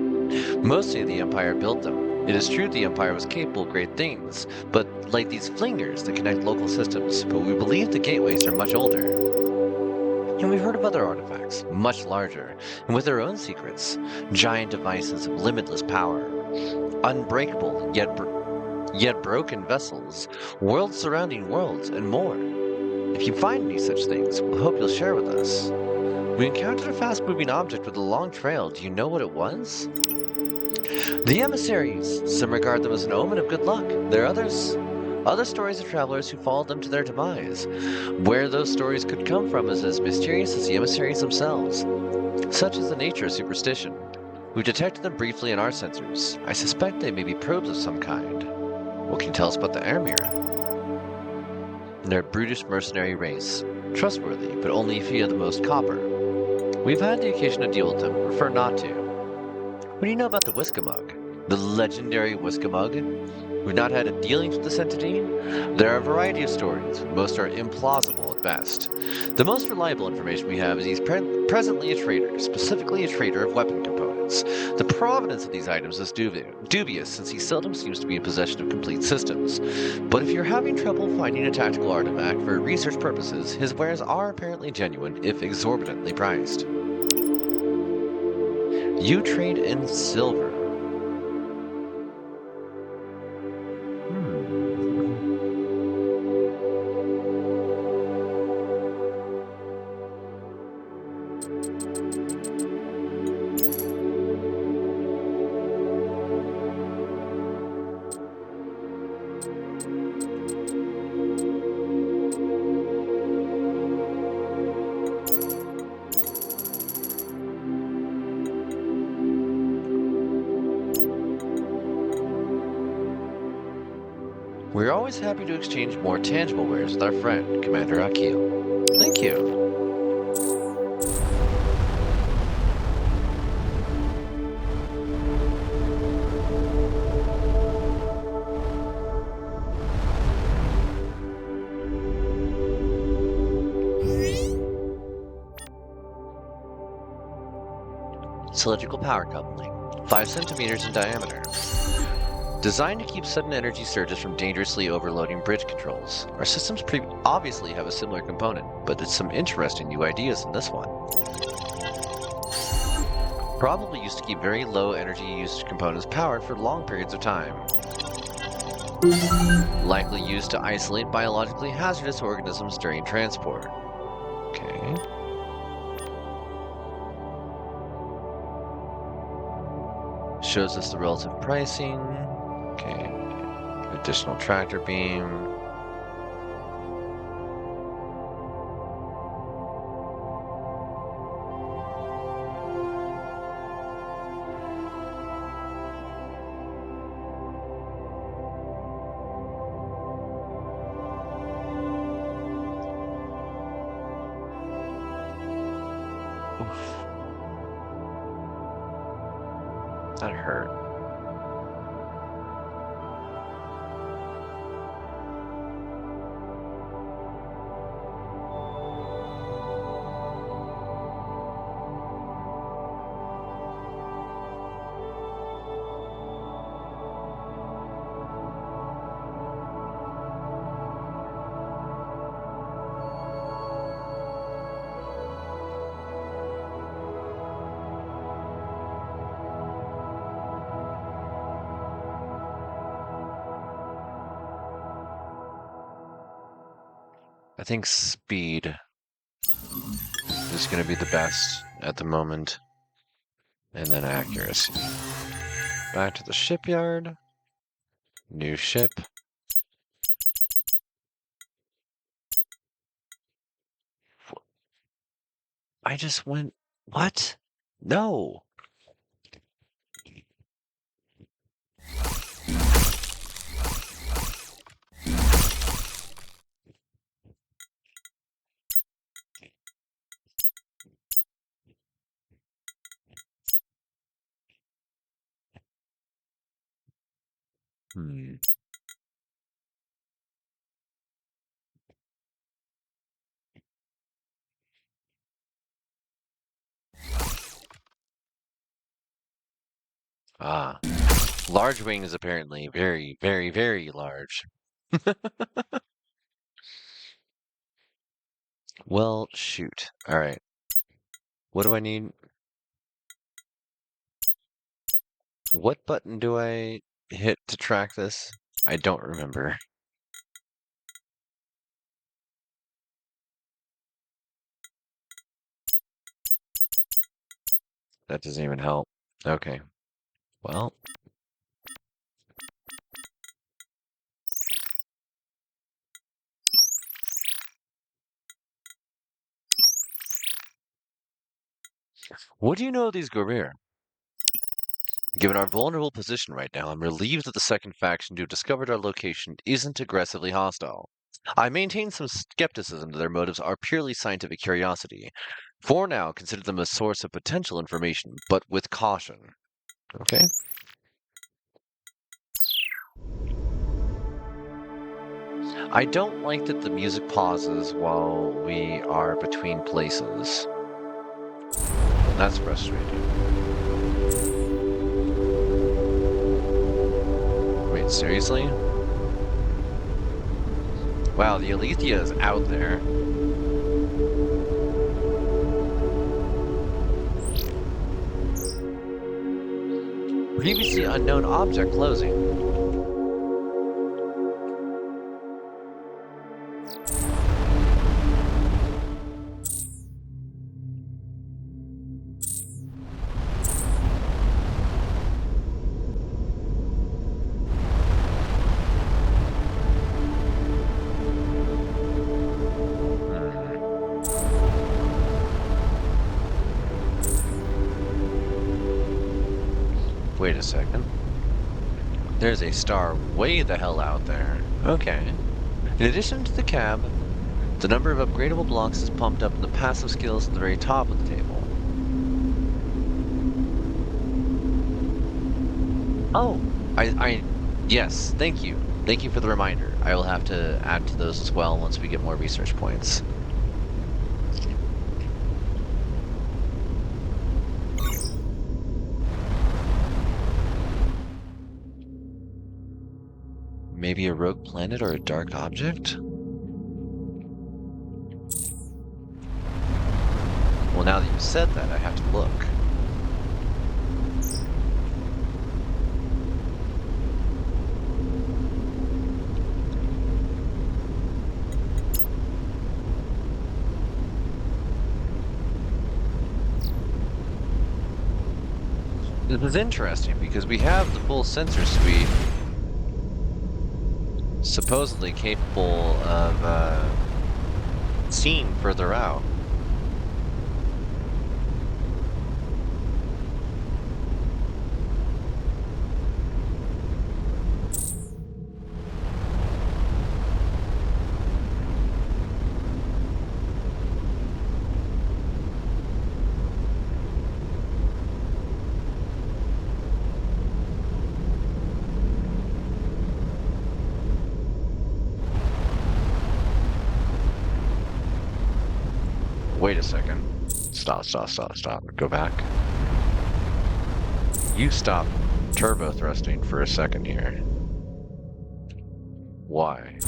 Mostly the Empire built them. It is true the Empire was capable of great things, but like these flingers that connect local systems, but we believe the gateways are much older. And we've heard of other artifacts, much larger, and with their own secrets. Giant devices of limitless power. Unbreakable, yet broken vessels. Worlds surrounding worlds, and more. If you find any such things, we'll hope you'll share with us. We encountered a fast-moving object with a long trail. Do you know what it was? The emissaries. Some regard them as an omen of good luck. There are other stories of travelers who followed them to their demise. Where those stories could come from is as mysterious as the emissaries themselves. Such is the nature of superstition. We've detected them briefly in our sensors. I suspect they may be probes of some kind. What can you tell us about the Air Mirror? They're a brutish mercenary race. Trustworthy, but only if you have the most copper. We've had the occasion to deal with them, prefer not to. What do you know about the Whiskamug? The legendary Whiskamug? We've not had a dealings with this entity. There are a variety of stories. Most are implausible at best. The most reliable information we have is he's presently a trader, specifically a trader of weapon components. The provenance of these items is dubious, since he seldom seems to be in possession of complete systems. But if you're having trouble finding a tactical artifact for research purposes, his wares are apparently genuine, if exorbitantly priced. You trade in silver. We're always happy to exchange more tangible wares with our friend, Commander Akil. Thank you. Cylindrical power coupling, 5 centimeters in diameter. Designed to keep sudden energy surges from dangerously overloading bridge controls. Our systems obviously have a similar component, but it's some interesting new ideas in this one. Probably used to keep very low energy usage components powered for long periods of time. Likely used to isolate biologically hazardous organisms during transport. Okay. Shows us the relative pricing. Okay. Additional tractor beam. Oof. That hurt. I think speed is going to be the best at the moment. And then accuracy. Back to the shipyard. New ship. I just went... What? No! Hmm. Ah. Large wing is apparently very, very, very large. Well, shoot. Alright. What do I need? What button do I hit to track this? I don't remember. That doesn't even help. Okay. Well. What do you know of these Gorir? Given our vulnerable position right now, I'm relieved that the second faction who discovered our location isn't aggressively hostile. I maintain some skepticism that their motives are purely scientific curiosity. For now, consider them a source of potential information, but with caution. Okay? I don't like that the music pauses while we are between places. That's frustrating. Wait, seriously? Wow, the Alethea is out there. Previously unknown object closing. Wait a second. There's a star way the hell out there. Okay. In addition to the cab, the number of upgradable blocks is pumped up in the passive skills at the very top of the table. Oh, yes, thank you. Thank you for the reminder. I will have to add to those as well once we get more research points. Maybe a rogue planet or a dark object? Well, now that you said that, I have to look. This is interesting because we have the full sensor suite supposedly capable of seeing further out. Wait a second. Stop. Go back. You stop turbo thrusting for a second here. Why?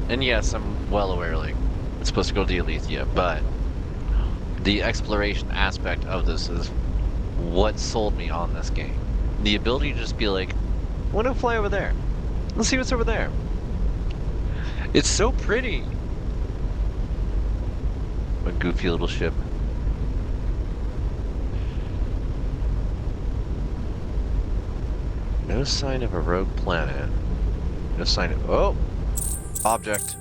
And yes, I'm well aware, like, it's supposed to go to the Alethea, but the exploration aspect of this is what sold me on this game. The ability to just be like, I want to fly over there. Let's see what's over there. It's so pretty. A goofy little ship. No sign of a rogue planet. No sign of... Oh! Object.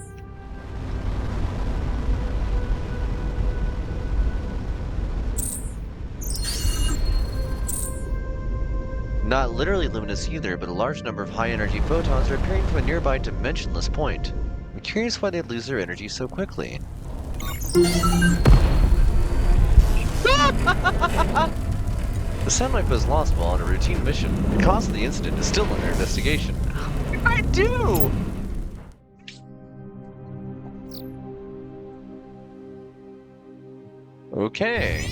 Not literally luminous either, but a large number of high-energy photons are appearing from a nearby dimensionless point. I'm curious why they lose their energy so quickly. The satellite was lost while on a routine mission. The cause of the incident is still under investigation. I do! Okay.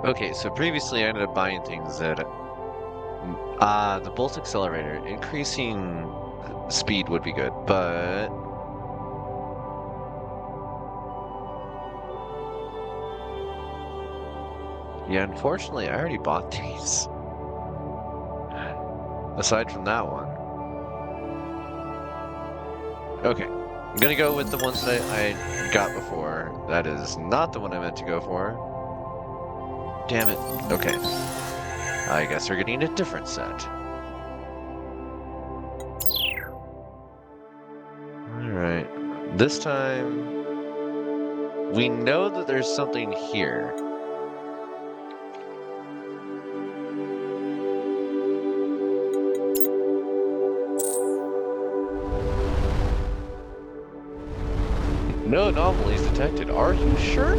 Okay, so previously I ended up buying things that... the Bolt Accelerator, increasing speed would be good, but... Yeah, unfortunately, I already bought these. Aside from that one. Okay, I'm gonna go with the ones that I got before. That is not the one I meant to go for. Damn it. Okay. I guess we're getting a different set. Alright. This time... We know that there's something here. No anomalies detected. Are you sure?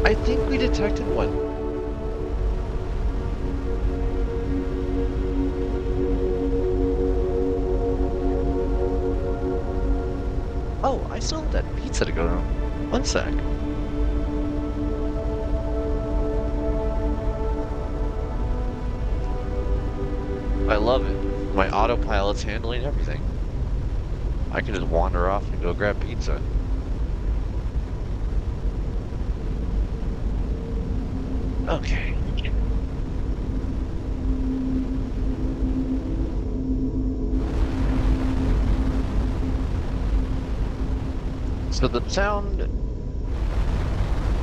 I think we detected one. Oh, I still have that pizza to go. One sec. I love it. My autopilot's handling everything. I can just wander off and go grab pizza. Okay. So the sound,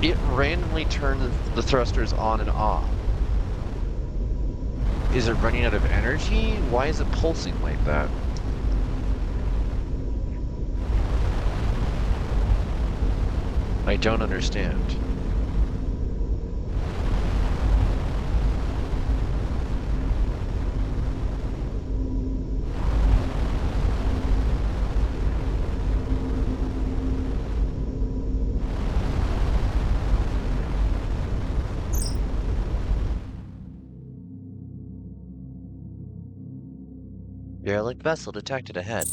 it randomly turns the thrusters on and off. Is it running out of energy? Why is it pulsing like that? I don't understand. Derelict vessel detected ahead.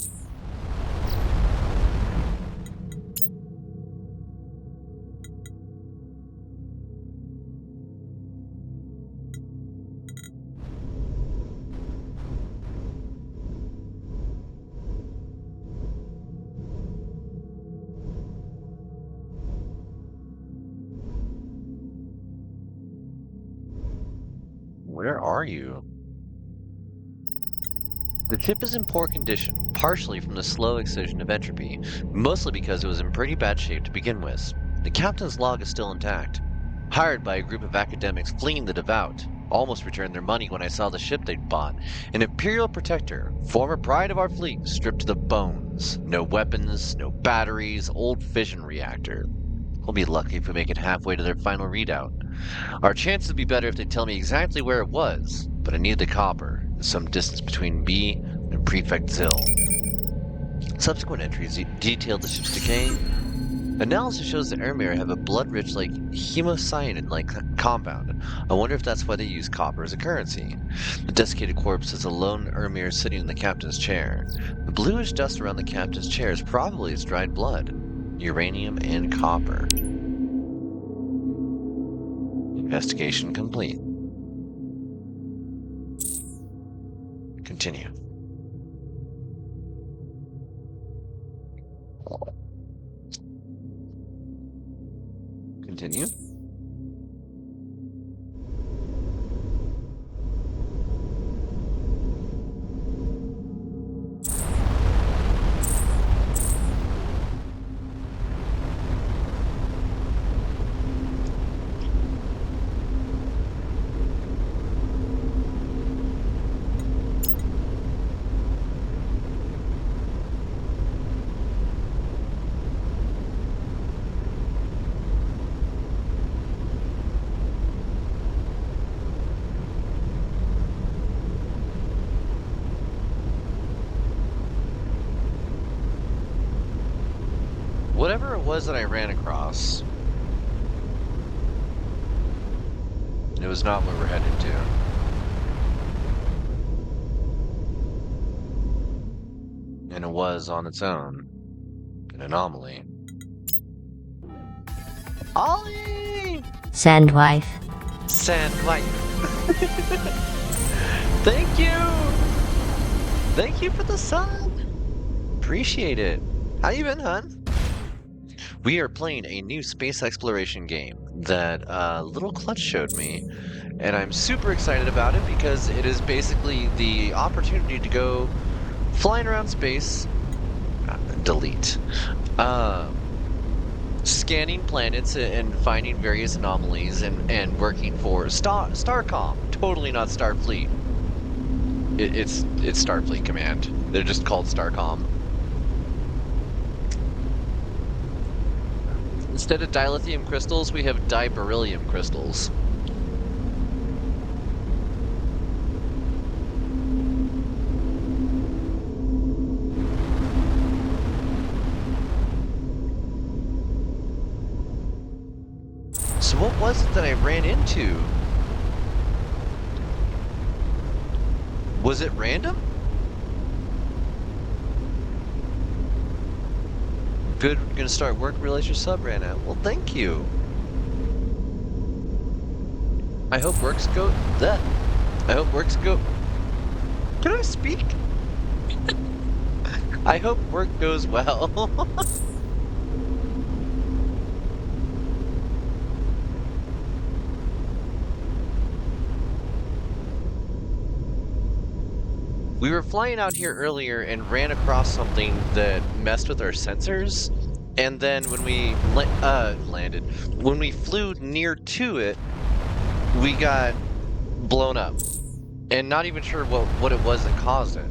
Where are you? The ship is in poor condition, partially from the slow excision of entropy, mostly because it was in pretty bad shape to begin with. The captain's log is still intact. Hired by a group of academics fleeing the devout. Almost returned their money when I saw the ship they'd bought. An Imperial Protector, former pride of our fleet, stripped to the bones. No weapons, no batteries, old fission reactor. We'll be lucky if we make it halfway to their final readout. Our chances would be better if they tell me exactly where it was, but I need the copper, some distance between B and Prefect Zill. Subsequent entries detailed the ship's decay. Analysis shows the Ermir have a blood-rich, like hemocyanin-like compound. I wonder if that's why they use copper as a currency. The desiccated corpse is a lone Ermir sitting in the captain's chair. The bluish dust around the captain's chair is probably its dried blood. Uranium and copper. Investigation complete. Continue. Continue. Whatever it was that I ran across, it was not where we're headed to. And it was, on its own, an anomaly. Ollie! Sandwife. Sandwife. Thank you! Thank you for the sun! Appreciate it. How you been, hun? We are playing a new space exploration game that Little Clutch showed me, and I'm super excited about it because it is basically the opportunity to go flying around space, delete, scanning planets and finding various anomalies and working for Starcom, totally not Starfleet. It's Starfleet Command. They're just called Starcom. Instead of dilithium crystals, we have diberyllium crystals. So what was it that I ran into? Was it random? Good, we're gonna start work, realize your sub ran out. Well, thank you. I hope works go... That. I hope works go... Can I speak? I hope work goes well. We were flying out here earlier and ran across something that messed with our sensors. And then when we landed, when we flew near to it, we got blown up. And not even sure what it was that caused it.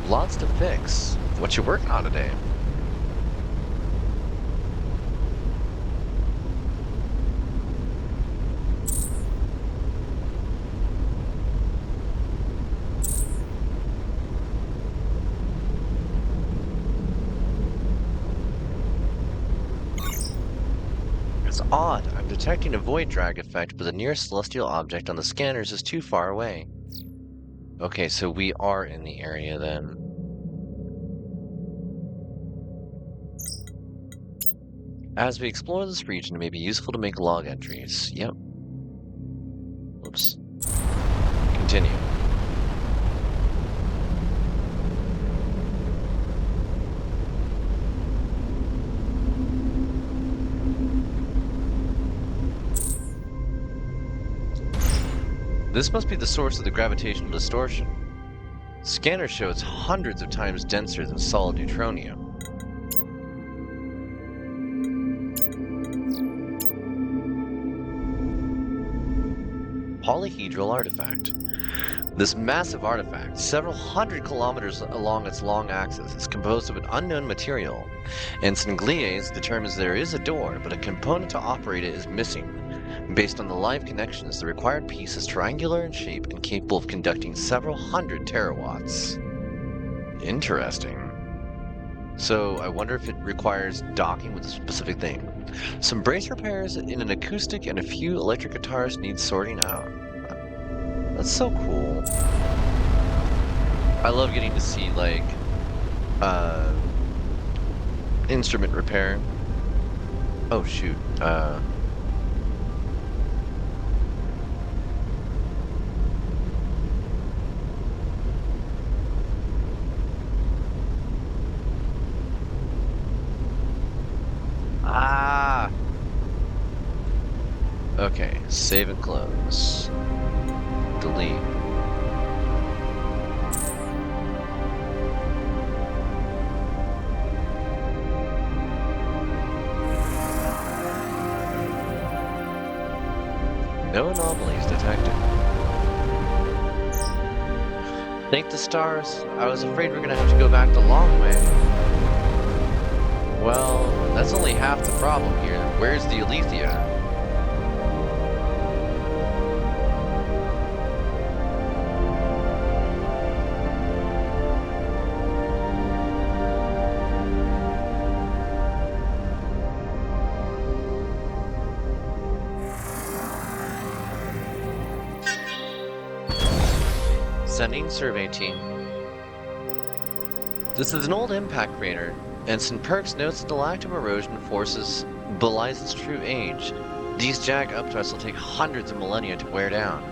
Lots to fix. What you working on today? It's odd. I'm detecting a void drag effect, but the nearest celestial object on the scanners is too far away. Okay, so we are in the area then. As we explore this region, it may be useful to make log entries. Yep. Oops. Continue. This must be the source of the gravitational distortion. Scanners show it's hundreds of times denser than solid neutronium. Polyhedral artifact. This massive artifact, several hundred kilometers along its long axis, is composed of an unknown material. And Sangliese determines there is a door, but a component to operate it is missing. Based on the live connections, the required piece is triangular in shape and capable of conducting several hundred terawatts. Interesting. So I wonder if it requires docking with a specific thing. Some brace repairs in an acoustic and a few electric guitars need sorting out. That's so cool. I love getting to see, like, instrument repair. Oh, shoot. Ah! Okay, save and close. Delete. No anomalies detected. Thank the stars. I was afraid we're gonna have to go back the long way. Well, that's only half the problem here. Where's the Alethea? Sending survey team. This is an old impact crater, and St. Perks notes that the lack of erosion forces belies its true age. These jag upstarts will take hundreds of millennia to wear down.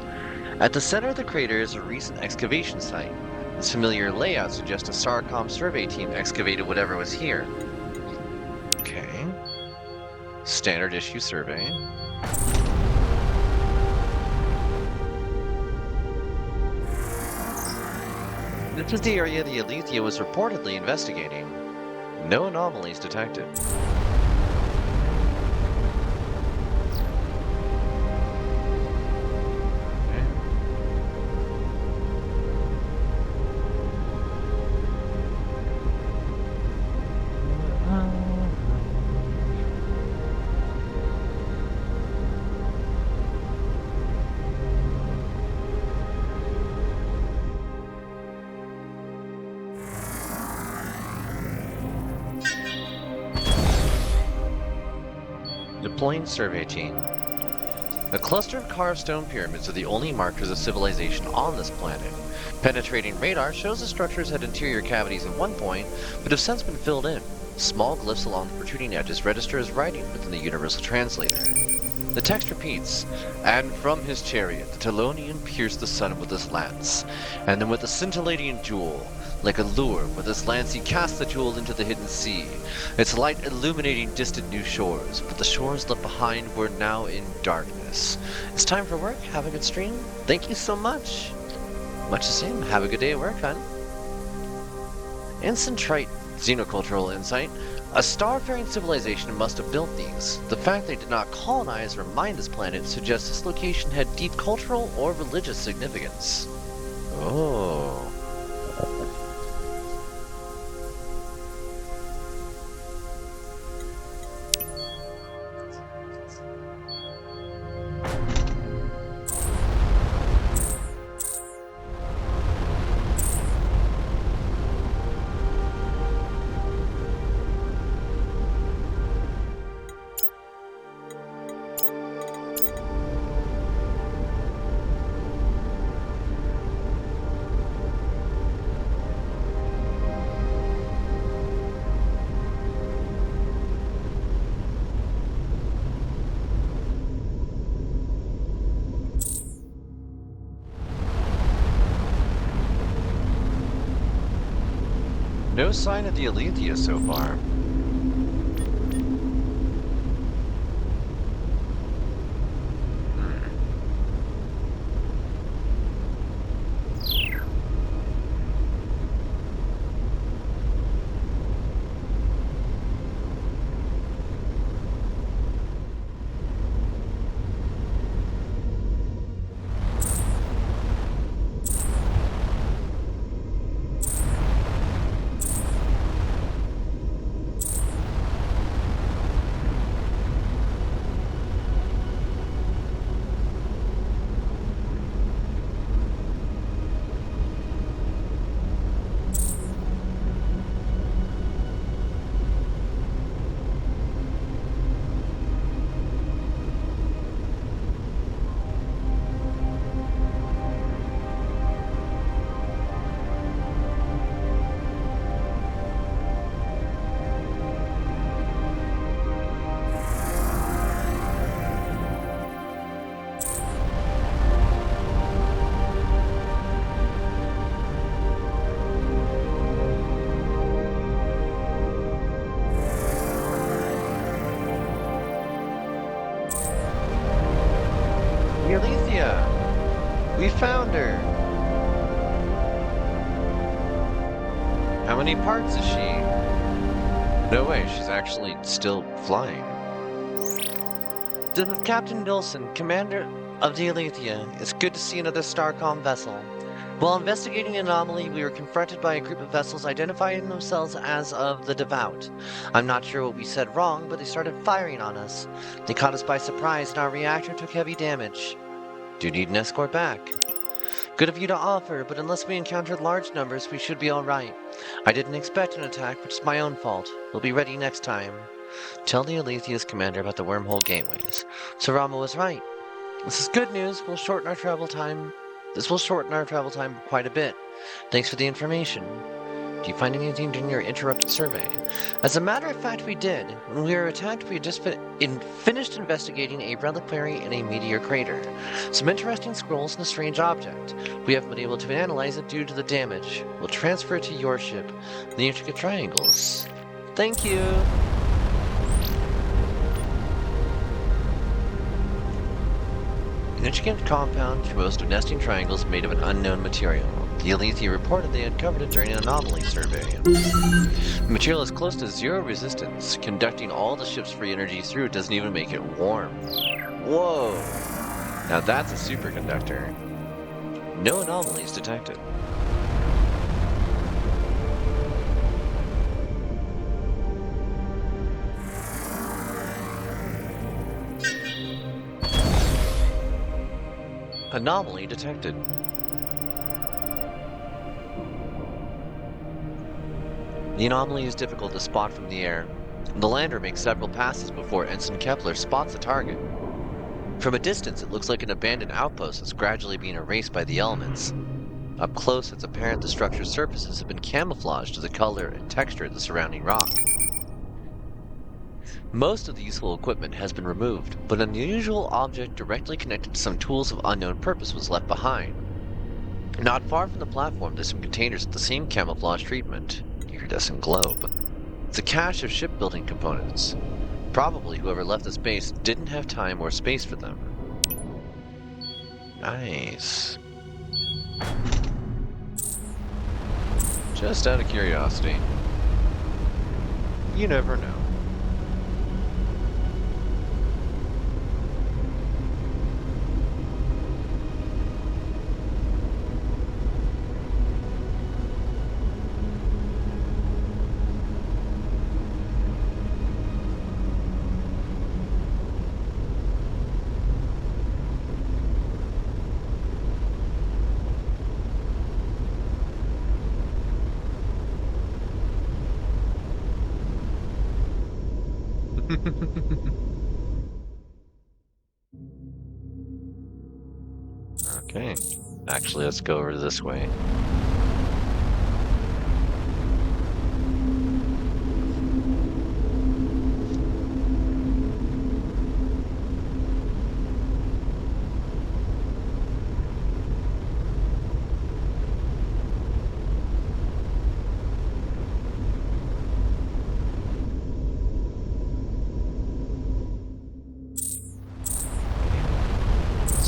At the center of the crater is a recent excavation site. This familiar layout suggests a Starcom survey team excavated whatever was here. Okay. Standard issue survey. This is the area the Alethea was reportedly investigating. No anomalies detected. Deploying survey team. A cluster of carved stone pyramids are the only markers of civilization on this planet. Penetrating radar shows the structures had interior cavities at one point, but have since been filled in. Small glyphs along the protruding edges register as writing within the Universal Translator. The text repeats, "And from his chariot the Telonian pierced the sun with his lance, and then with a scintillating jewel, like a lure with his lance he cast the jewel into the hidden sea, its light illuminating distant new shores, but the shores left behind were now in darkness." It's time for work. Have a good stream. Thank you so much. Much the same. Have a good day at work, man. Instant trite xenocultural insight. A starfaring civilization must have built these. The fact they did not colonize or mine this planet suggests this location had deep cultural or religious significance. Oh. No sign of the Alethea so far. Alethea! We found her! How many parts is she? No way, she's actually still flying. Captain Nilsson, commander of the Alethea. It's good to see another Starcom vessel. While investigating the anomaly, we were confronted by a group of vessels identifying themselves as of the Devout. I'm not sure what we said wrong, but they started firing on us. They caught us by surprise and our reactor took heavy damage. Do you need an escort back? Good of you to offer, but unless we encountered large numbers, we should be alright. I didn't expect an attack, which is my own fault. We'll be ready next time. Tell the Alethea's commander about the wormhole gateways. Sarama was right. This is good news. This will shorten our travel time quite a bit. Thanks for the information. Do you find anything during your interrupted survey? As a matter of fact, we did. When we were attacked, we had just finished investigating a reliquary in a meteor crater. Some interesting scrolls and a strange object. We haven't been able to analyze it due to the damage. We'll transfer it to your ship, the intricate triangles. Thank you! An intricate compound composed of nesting triangles made of an unknown material. The Alethea reported they uncovered it during an anomaly survey. The material is close to zero resistance. Conducting all the ship's free energy through it doesn't even make it warm. Whoa! Now that's a superconductor. No anomalies detected. Anomaly detected. The anomaly is difficult to spot from the air. The lander makes several passes before Ensign Kepler spots a target. From a distance, it looks like an abandoned outpost that's gradually being erased by the elements. Up close, it's apparent the structure's surfaces have been camouflaged to the color and texture of the surrounding rock. Most of the useful equipment has been removed, but an unusual object directly connected to some tools of unknown purpose was left behind. Not far from the platform, there's some containers with the same camouflage treatment. Iridescent globe. It's a cache of shipbuilding components. Probably whoever left this base didn't have time or space for them. Nice. Just out of curiosity. You never know. Okay. Actually, let's go over this way.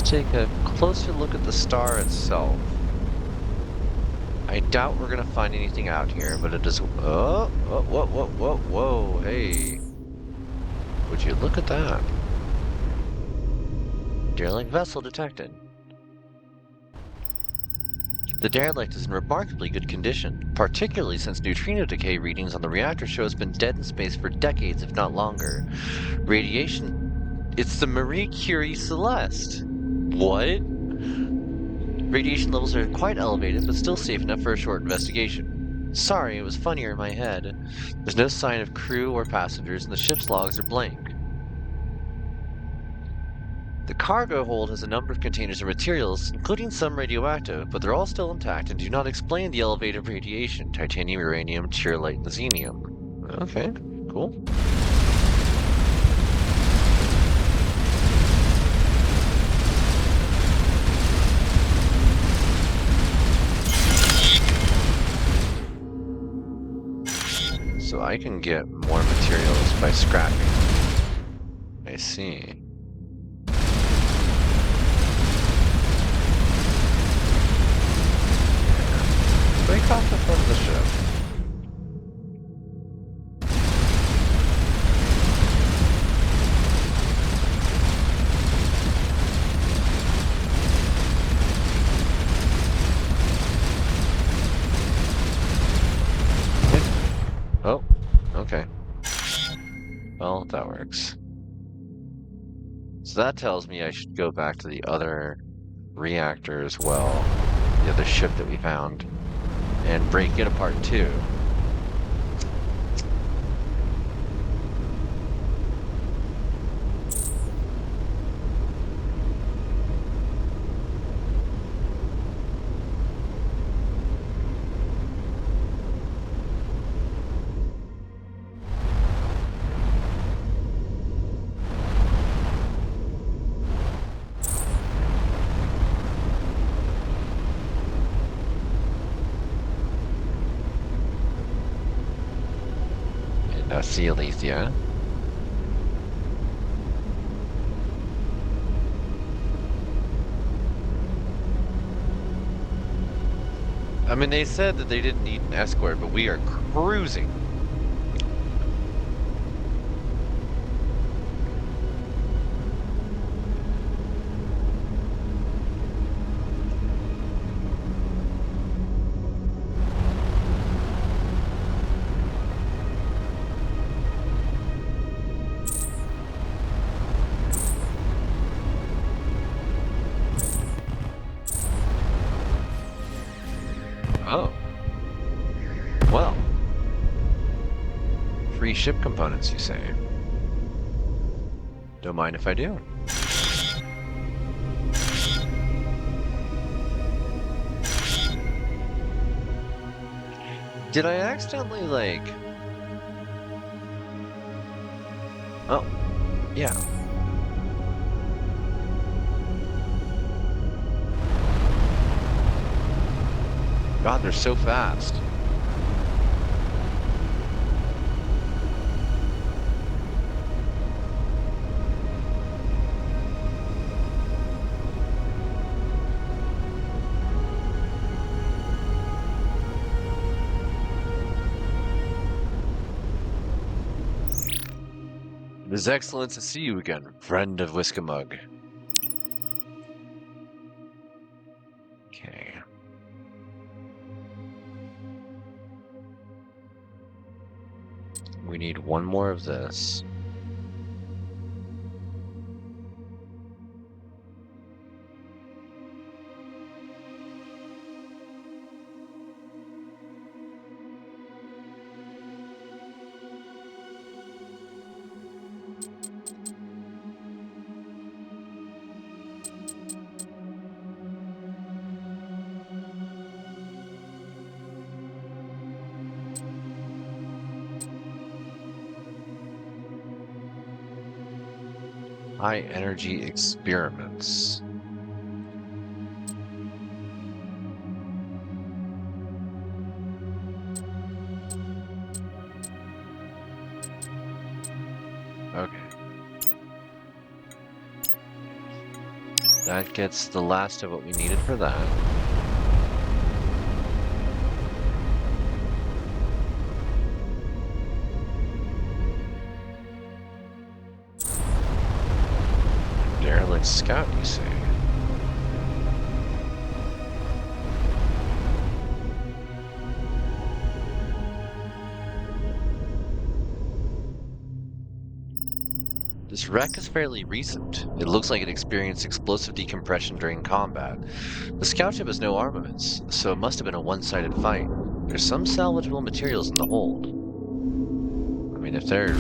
Take a closer look at the star itself. I doubt we're gonna find anything out here, but it is. Oh, whoa, hey. Would you look at that? Derelict vessel detected. The derelict is in remarkably good condition, particularly since neutrino decay readings on the reactor show it's been dead in space for decades, if not longer. Radiation. It's the Marie Curie Celeste. What? Radiation levels are quite elevated, but still safe enough for a short investigation. Sorry, it was funnier in my head. There's no sign of crew or passengers, and the ship's logs are blank. The cargo hold has a number of containers of materials, including some radioactive, but they're all still intact and do not explain the elevated radiation: titanium, uranium, tearlite, and xenium. Okay, cool. So I can get more materials by scrapping. I see. Break off the front of the ship. Oh, okay. Well, that works. So that tells me I should go back to the other reactor as well, the other ship that we found, and break it apart too. See Alethea. I mean, they said that they didn't need an escort, but we are cruising. Oh. Well. ship components, you say? Don't mind if I do. Did I accidentally, like... Oh, yeah. God, they're so fast. It is excellent to see you again, friend of Whiskamug. Okay. We need one more of this. High energy experiments. Okay. That gets the last of what we needed for that. Derelict scout, you say? This wreck is fairly recent. It looks like it experienced explosive decompression during combat. The scout ship has no armaments, so it must have been a one-sided fight. There's some salvageable materials in the hold. I mean, if they're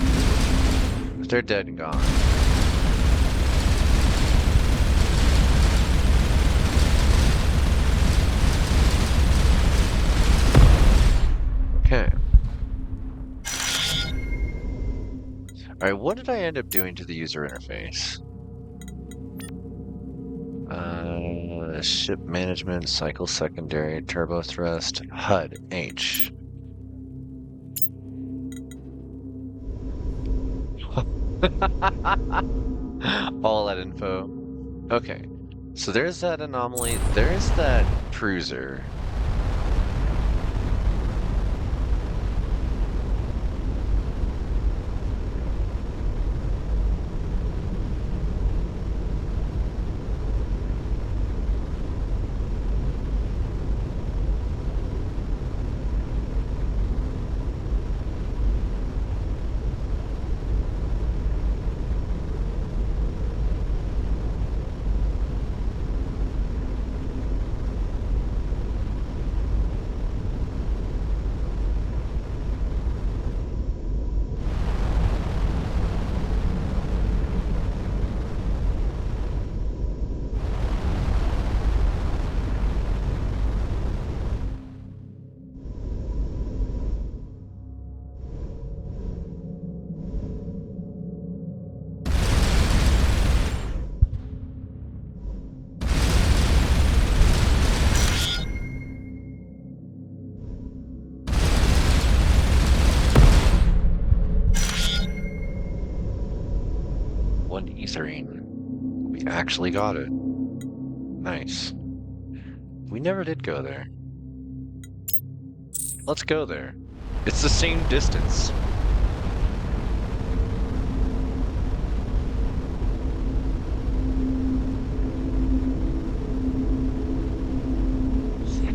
dead and gone. Okay. Alright, what did I end up doing to the user interface? Ship management, cycle secondary, turbo thrust, HUD, H. All that info. Okay, so there's that anomaly, there's that cruiser. One etherine. We actually got it. Nice. We never did go there. Let's go there. It's the same distance.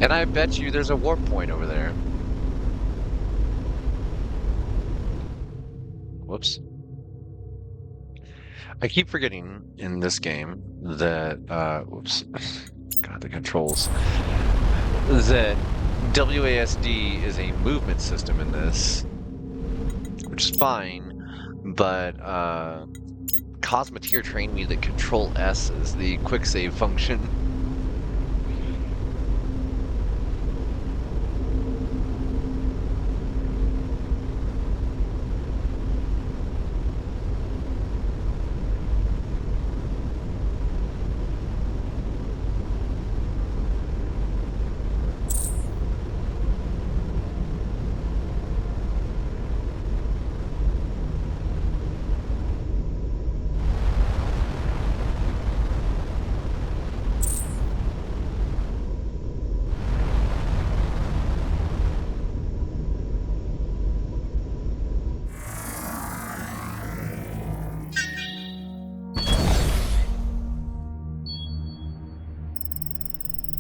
And I bet you there's a warp point over there. Whoops. I keep forgetting in this game that, whoops. God, the controls. That WASD is a movement system in this. which is fine, but Cosmeteer trained me that Control S is the quick save function.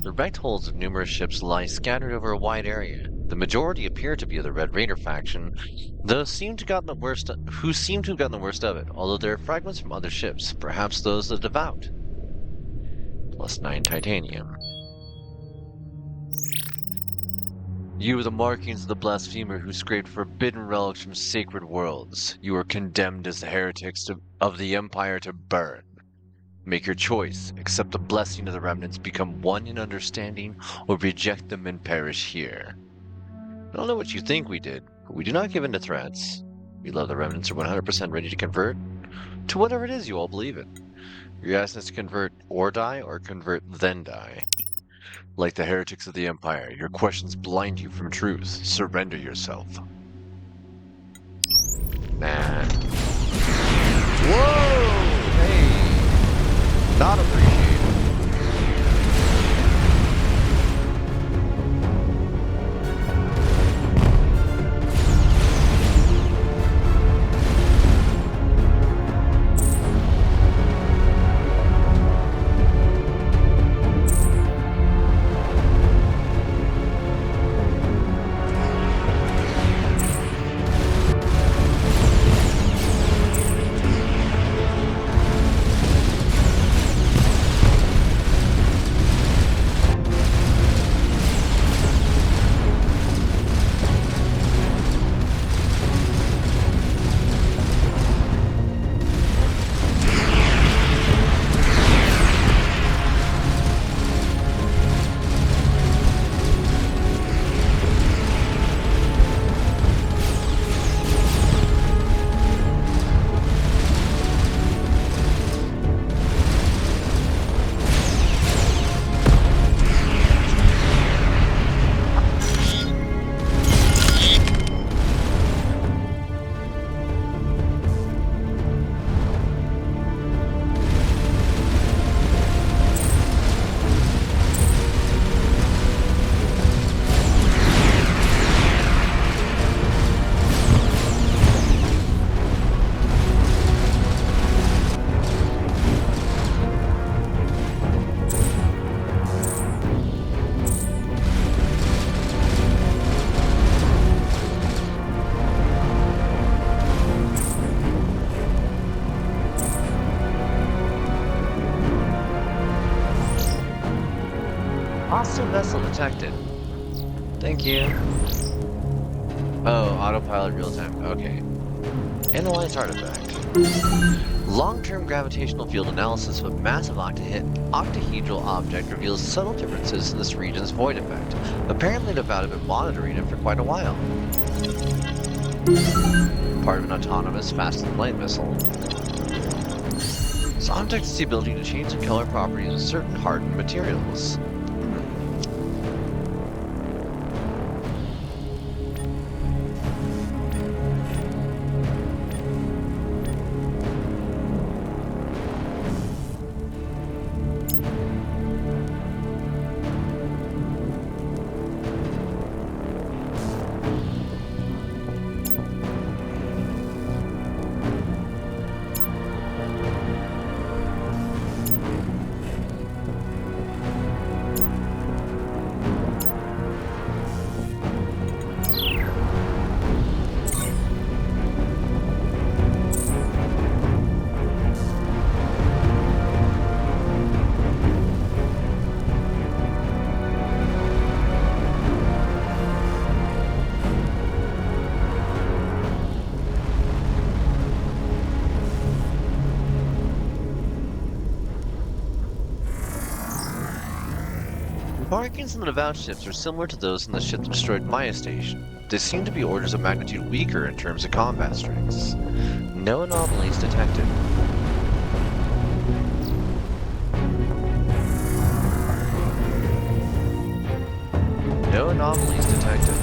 The wrecked hulls of numerous ships lie scattered over a wide area. The majority appear to be of the Red Raider faction, who seem to have gotten the worst of it, although there are fragments from other ships, perhaps those of the Devout. +9 titanium. You are the markings of the blasphemer who scraped forbidden relics from sacred worlds. You are condemned as the heretics of the Empire to burn. Make your choice. Accept the blessing of the remnants, become one in understanding, or reject them and perish here. I don't know what you think we did, but we do not give in to threats. We love the remnants are 100% ready to convert to whatever it is you all believe in. You're asking us to convert or die, or convert then die. Like the heretics of the Empire, your questions blind you from truth. Surrender yourself. Nah. Whoa! Hey! Not appreciated. Hostile vessel detected. Thank you. Oh, autopilot real time. Okay. Analyze artifact. Long-term gravitational field analysis of a massive octahedral object reveals subtle differences in this region's void effect. Apparently, the Devout have been monitoring it for quite a while. Part of an autonomous fast-and-light missile. This object has the ability to change the color properties of certain hardened materials. markings on the devout ships are similar to those on the ship that destroyed Maya Station. They seem to be orders of magnitude weaker in terms of combat strengths. No anomalies detected. No anomalies detected.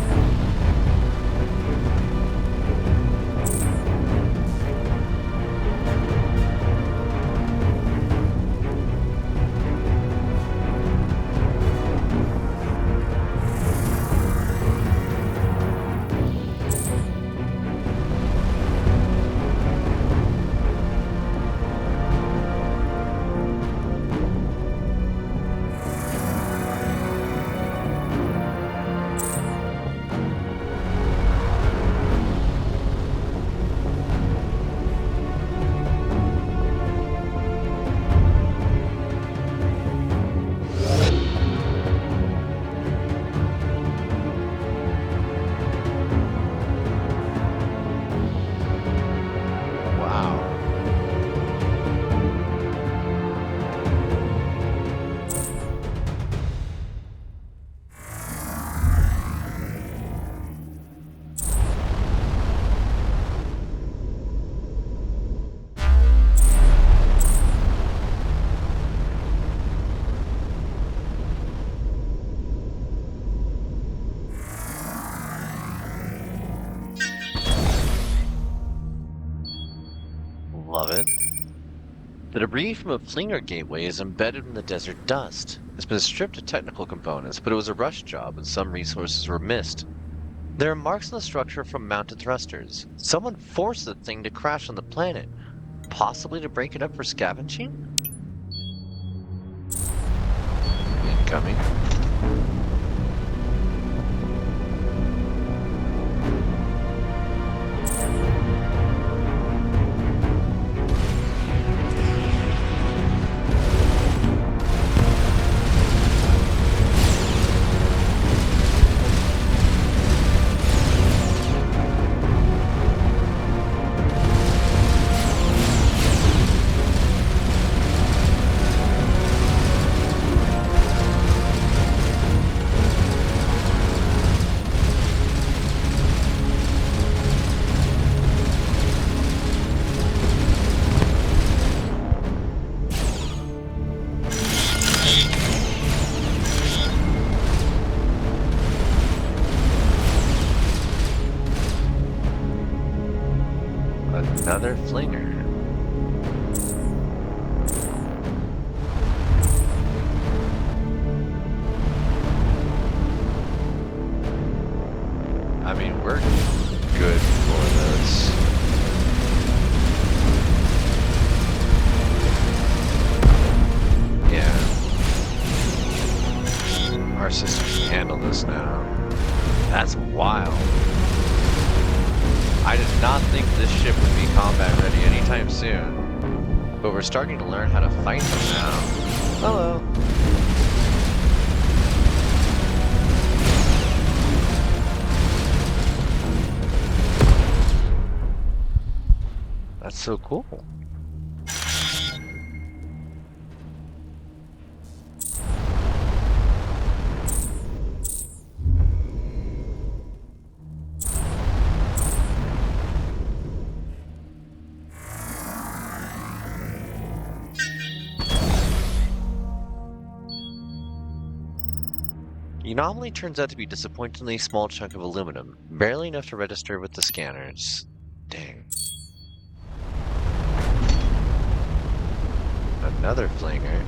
Love it. The debris from a flinger gateway is embedded in the desert dust. It's been stripped of technical components, but it was a rush job and some resources were missed. There are marks on the structure from mounted thrusters. Someone forced the thing to crash on the planet, possibly to break it up for scavenging? Incoming. Another flinger. I mean, we're good for this. Yeah. Our system can handle this now. That's wild. I did not think this ship would be combat ready anytime soon, but we're starting to learn how to fight them now. Hello. That's so cool. The anomaly turns out to be a disappointingly small chunk of aluminum, barely enough to register with the scanners. Dang. Another flinger.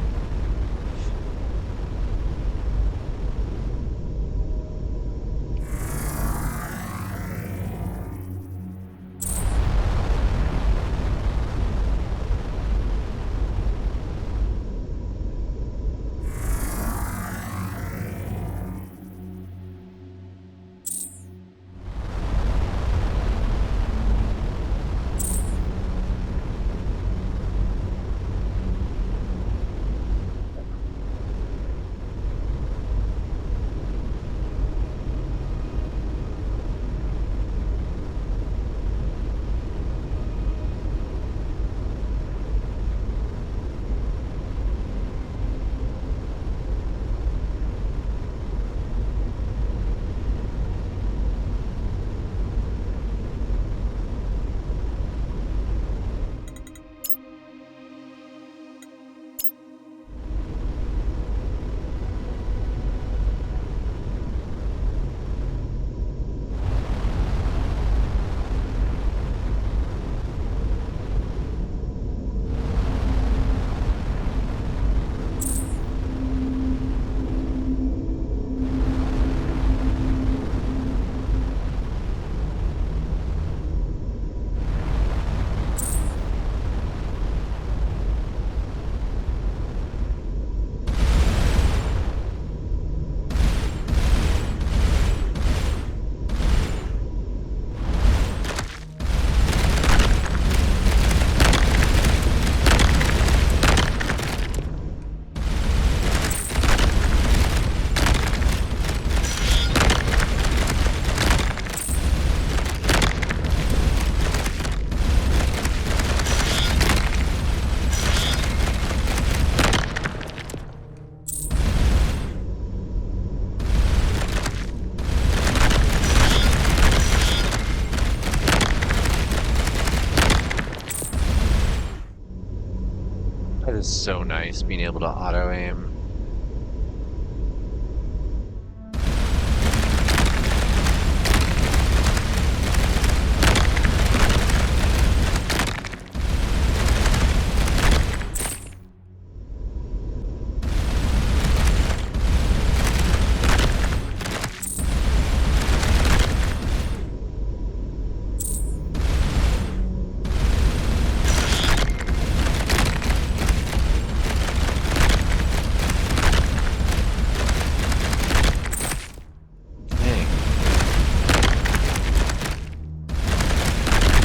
is so nice being able to auto aim.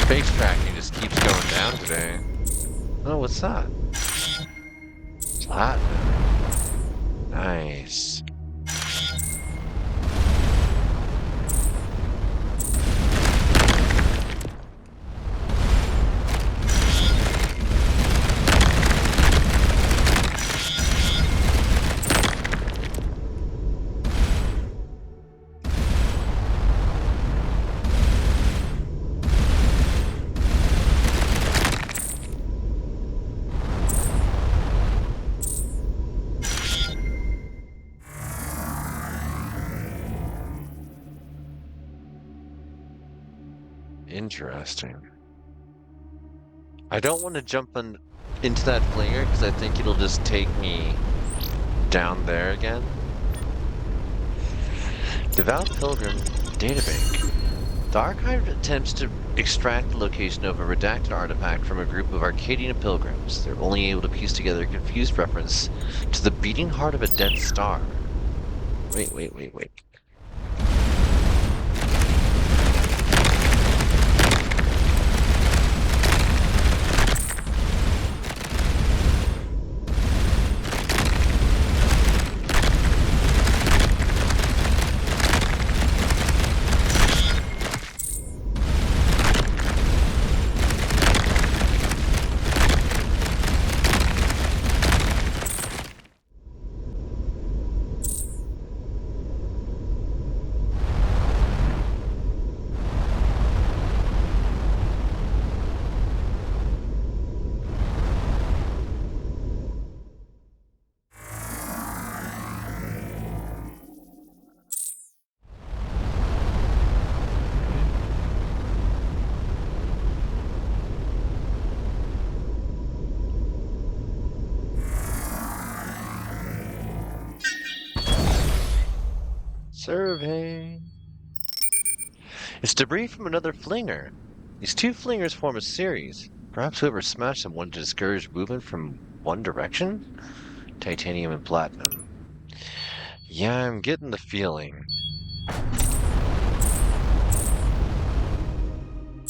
Face tracking just keeps going down today. Oh, what's that? Platinum. Nice. Interesting. I don't want to jump into that flinger because I think it'll just take me down there again. Devout Pilgrim Databank. The archive attempts to extract the location of a redacted artifact from a group of Arcadian pilgrims. They're only able to piece together a confused reference to the beating heart of a dead star. Wait. Survey. It's debris from another flinger. These two flingers form a series. Perhaps whoever smashed them wanted to discourage movement from one direction? Titanium and platinum. Yeah, I'm getting the feeling.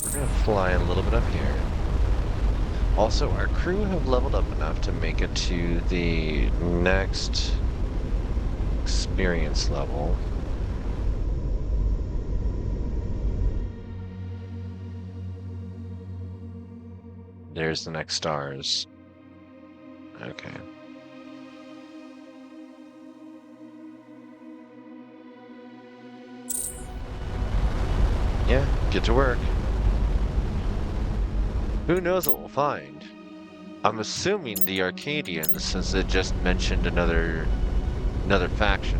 We're gonna fly a little bit up here. Also, our crew have leveled up enough to make it to the next experience level. There's the next stars. Okay. Yeah, get to work. Who knows what we'll find? I'm assuming the Arcadians, since it just mentioned another faction.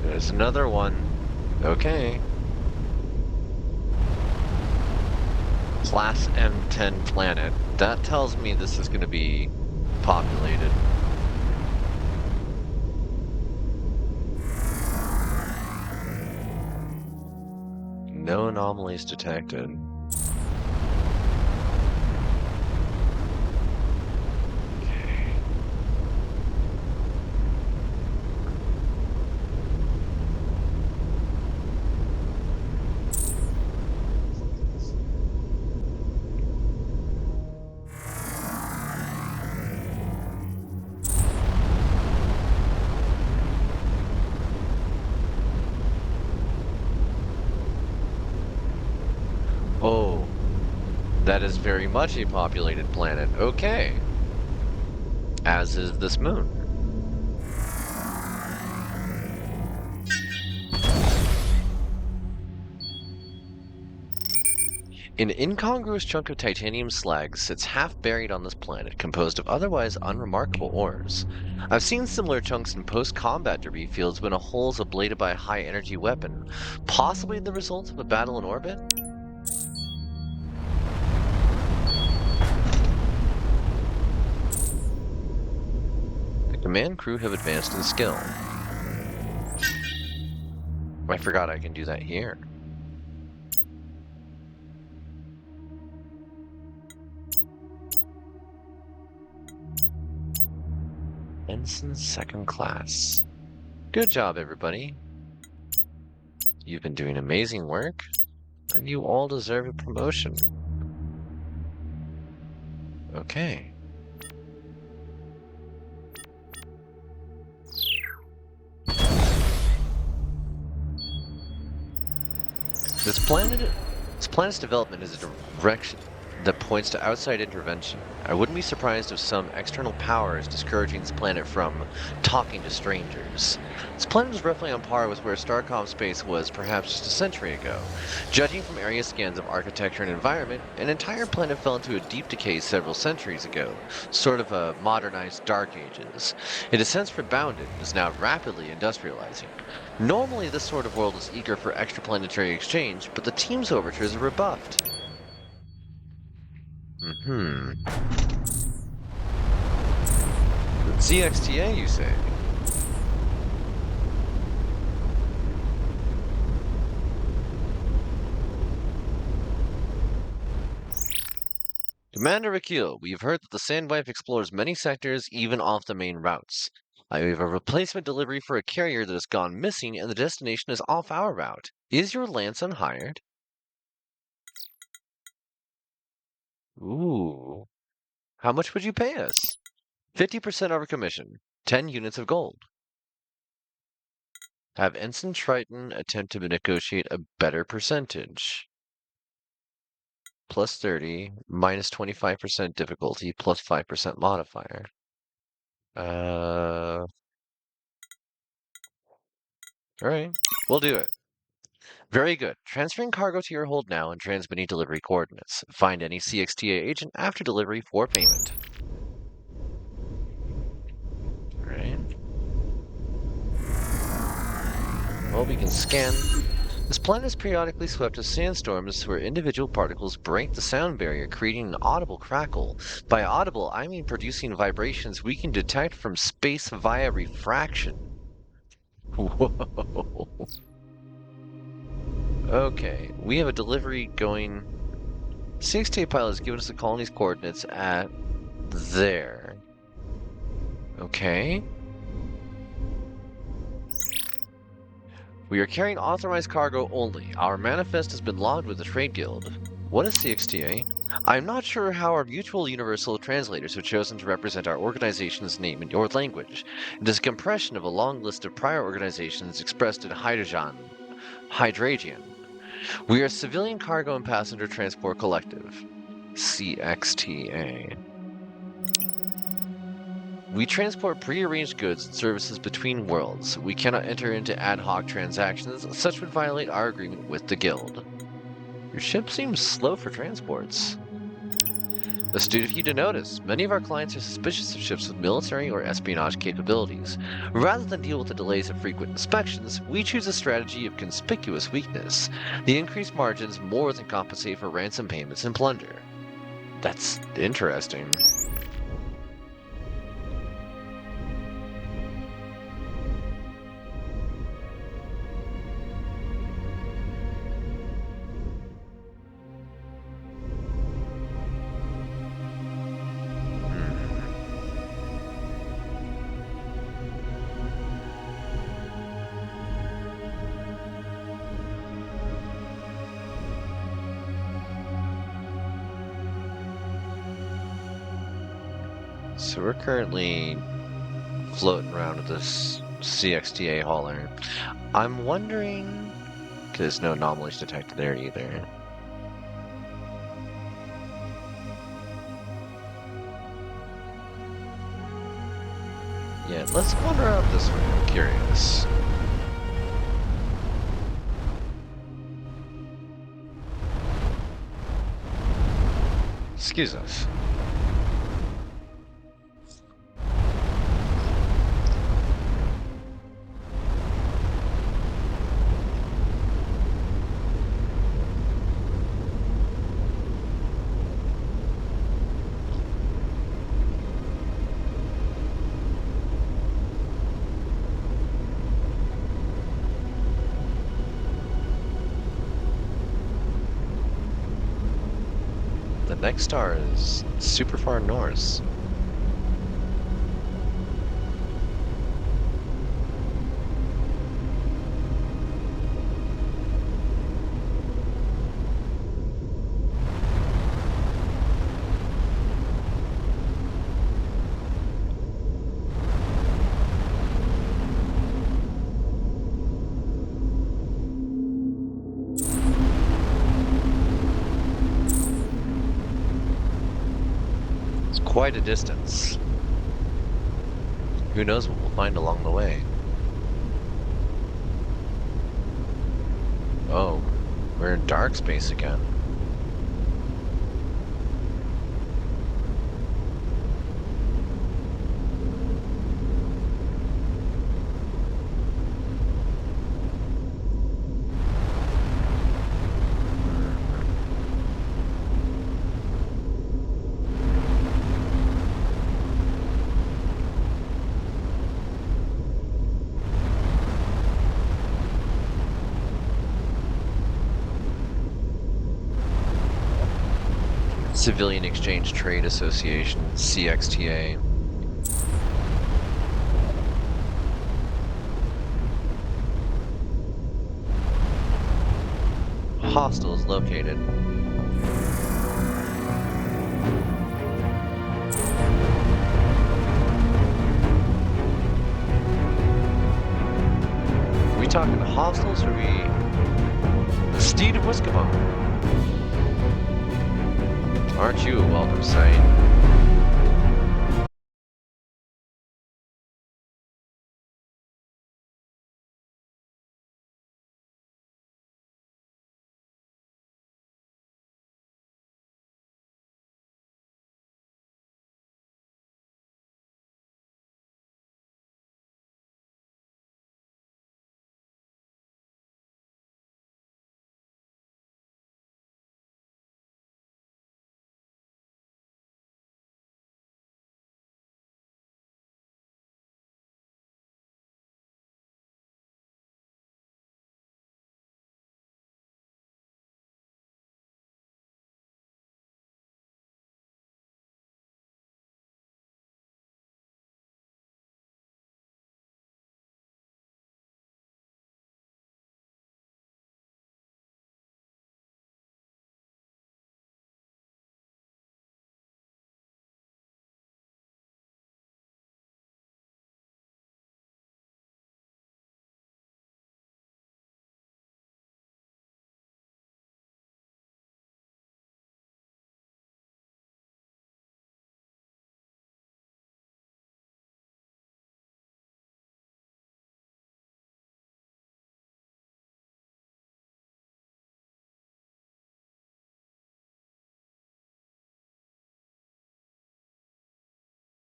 There's another one. Okay. Class M10 planet. That tells me this is going to be populated. No anomalies detected. That is very much a populated planet. Okay. As is this moon. An incongruous chunk of titanium slag sits half buried on this planet, composed of otherwise unremarkable ores. I've seen similar chunks in post-combat debris fields when a hole is ablated by a high-energy weapon, possibly the result of a battle in orbit? The command crew have advanced in skill. I forgot I can do that here. Ensign second class. Good job, everybody. You've been doing amazing work, and you all deserve a promotion. Okay. This planet's development is a direction that points to outside intervention. I wouldn't be surprised if some external power is discouraging this planet from talking to strangers. This planet is roughly on par with where Starcom space was perhaps just a century ago. Judging from area scans of architecture and environment, an entire planet fell into a deep decay several centuries ago, sort of a modernized Dark Ages. It has since rebounded and is now rapidly industrializing. Normally, this sort of world is eager for extraplanetary exchange, but the team's overtures are rebuffed. CXTA, you say? Commander Akil, we have heard that the Sandwife explores many sectors, even off the main routes. I have a replacement delivery for a carrier that has gone missing, and the destination is off our route. Is your lance unhired? Ooh. How much would you pay us? 50% over commission. 10 units of gold. Have Ensign Triton attempt to negotiate a better percentage. Plus 30, minus 25% difficulty, plus 5% modifier. Alright, we'll do it. Very good. Transferring cargo to your hold now and transmitting delivery coordinates. Find any CXTA agent after delivery for payment. Alright. Well, we can scan. This planet is periodically swept with sandstorms where individual particles break the sound barrier, creating an audible crackle. By audible, I mean producing vibrations we can detect from space via refraction. Whoa. Okay, we have a delivery going. 6K pilot has given us the colony's coordinates at there. Okay. We are carrying authorized cargo only. Our manifest has been logged with the Trade Guild. What is CXTA? I'm not sure how our mutual universal translators have chosen to represent our organization's name in your language. It is a compression of a long list of prior organizations expressed in Hydragian. We are Civilian Cargo and Passenger Transport Collective. CXTA. We transport pre-arranged goods and services between worlds. We cannot enter into ad hoc transactions. Such would violate our agreement with the Guild. Your ship seems slow for transports. Astute of you to notice, many of our clients are suspicious of ships with military or espionage capabilities. Rather than deal with the delays of frequent inspections, we choose a strategy of conspicuous weakness. The increased margins more than compensate for ransom payments and plunder. That's interesting. So we're currently floating around with this CXTA hauler. I'm wondering, because no anomalies detected there either. yet. Let's wander out this way. I'm curious. Excuse us. The next star is super far north. Quite a distance. Who knows what we'll find along the way? Oh, we're in dark space again. Civilian Exchange Trade Association, CXTA. Hostile is located. Are we talking hostiles or are we the steed of Wiscombe? Aren't you a welcome sight?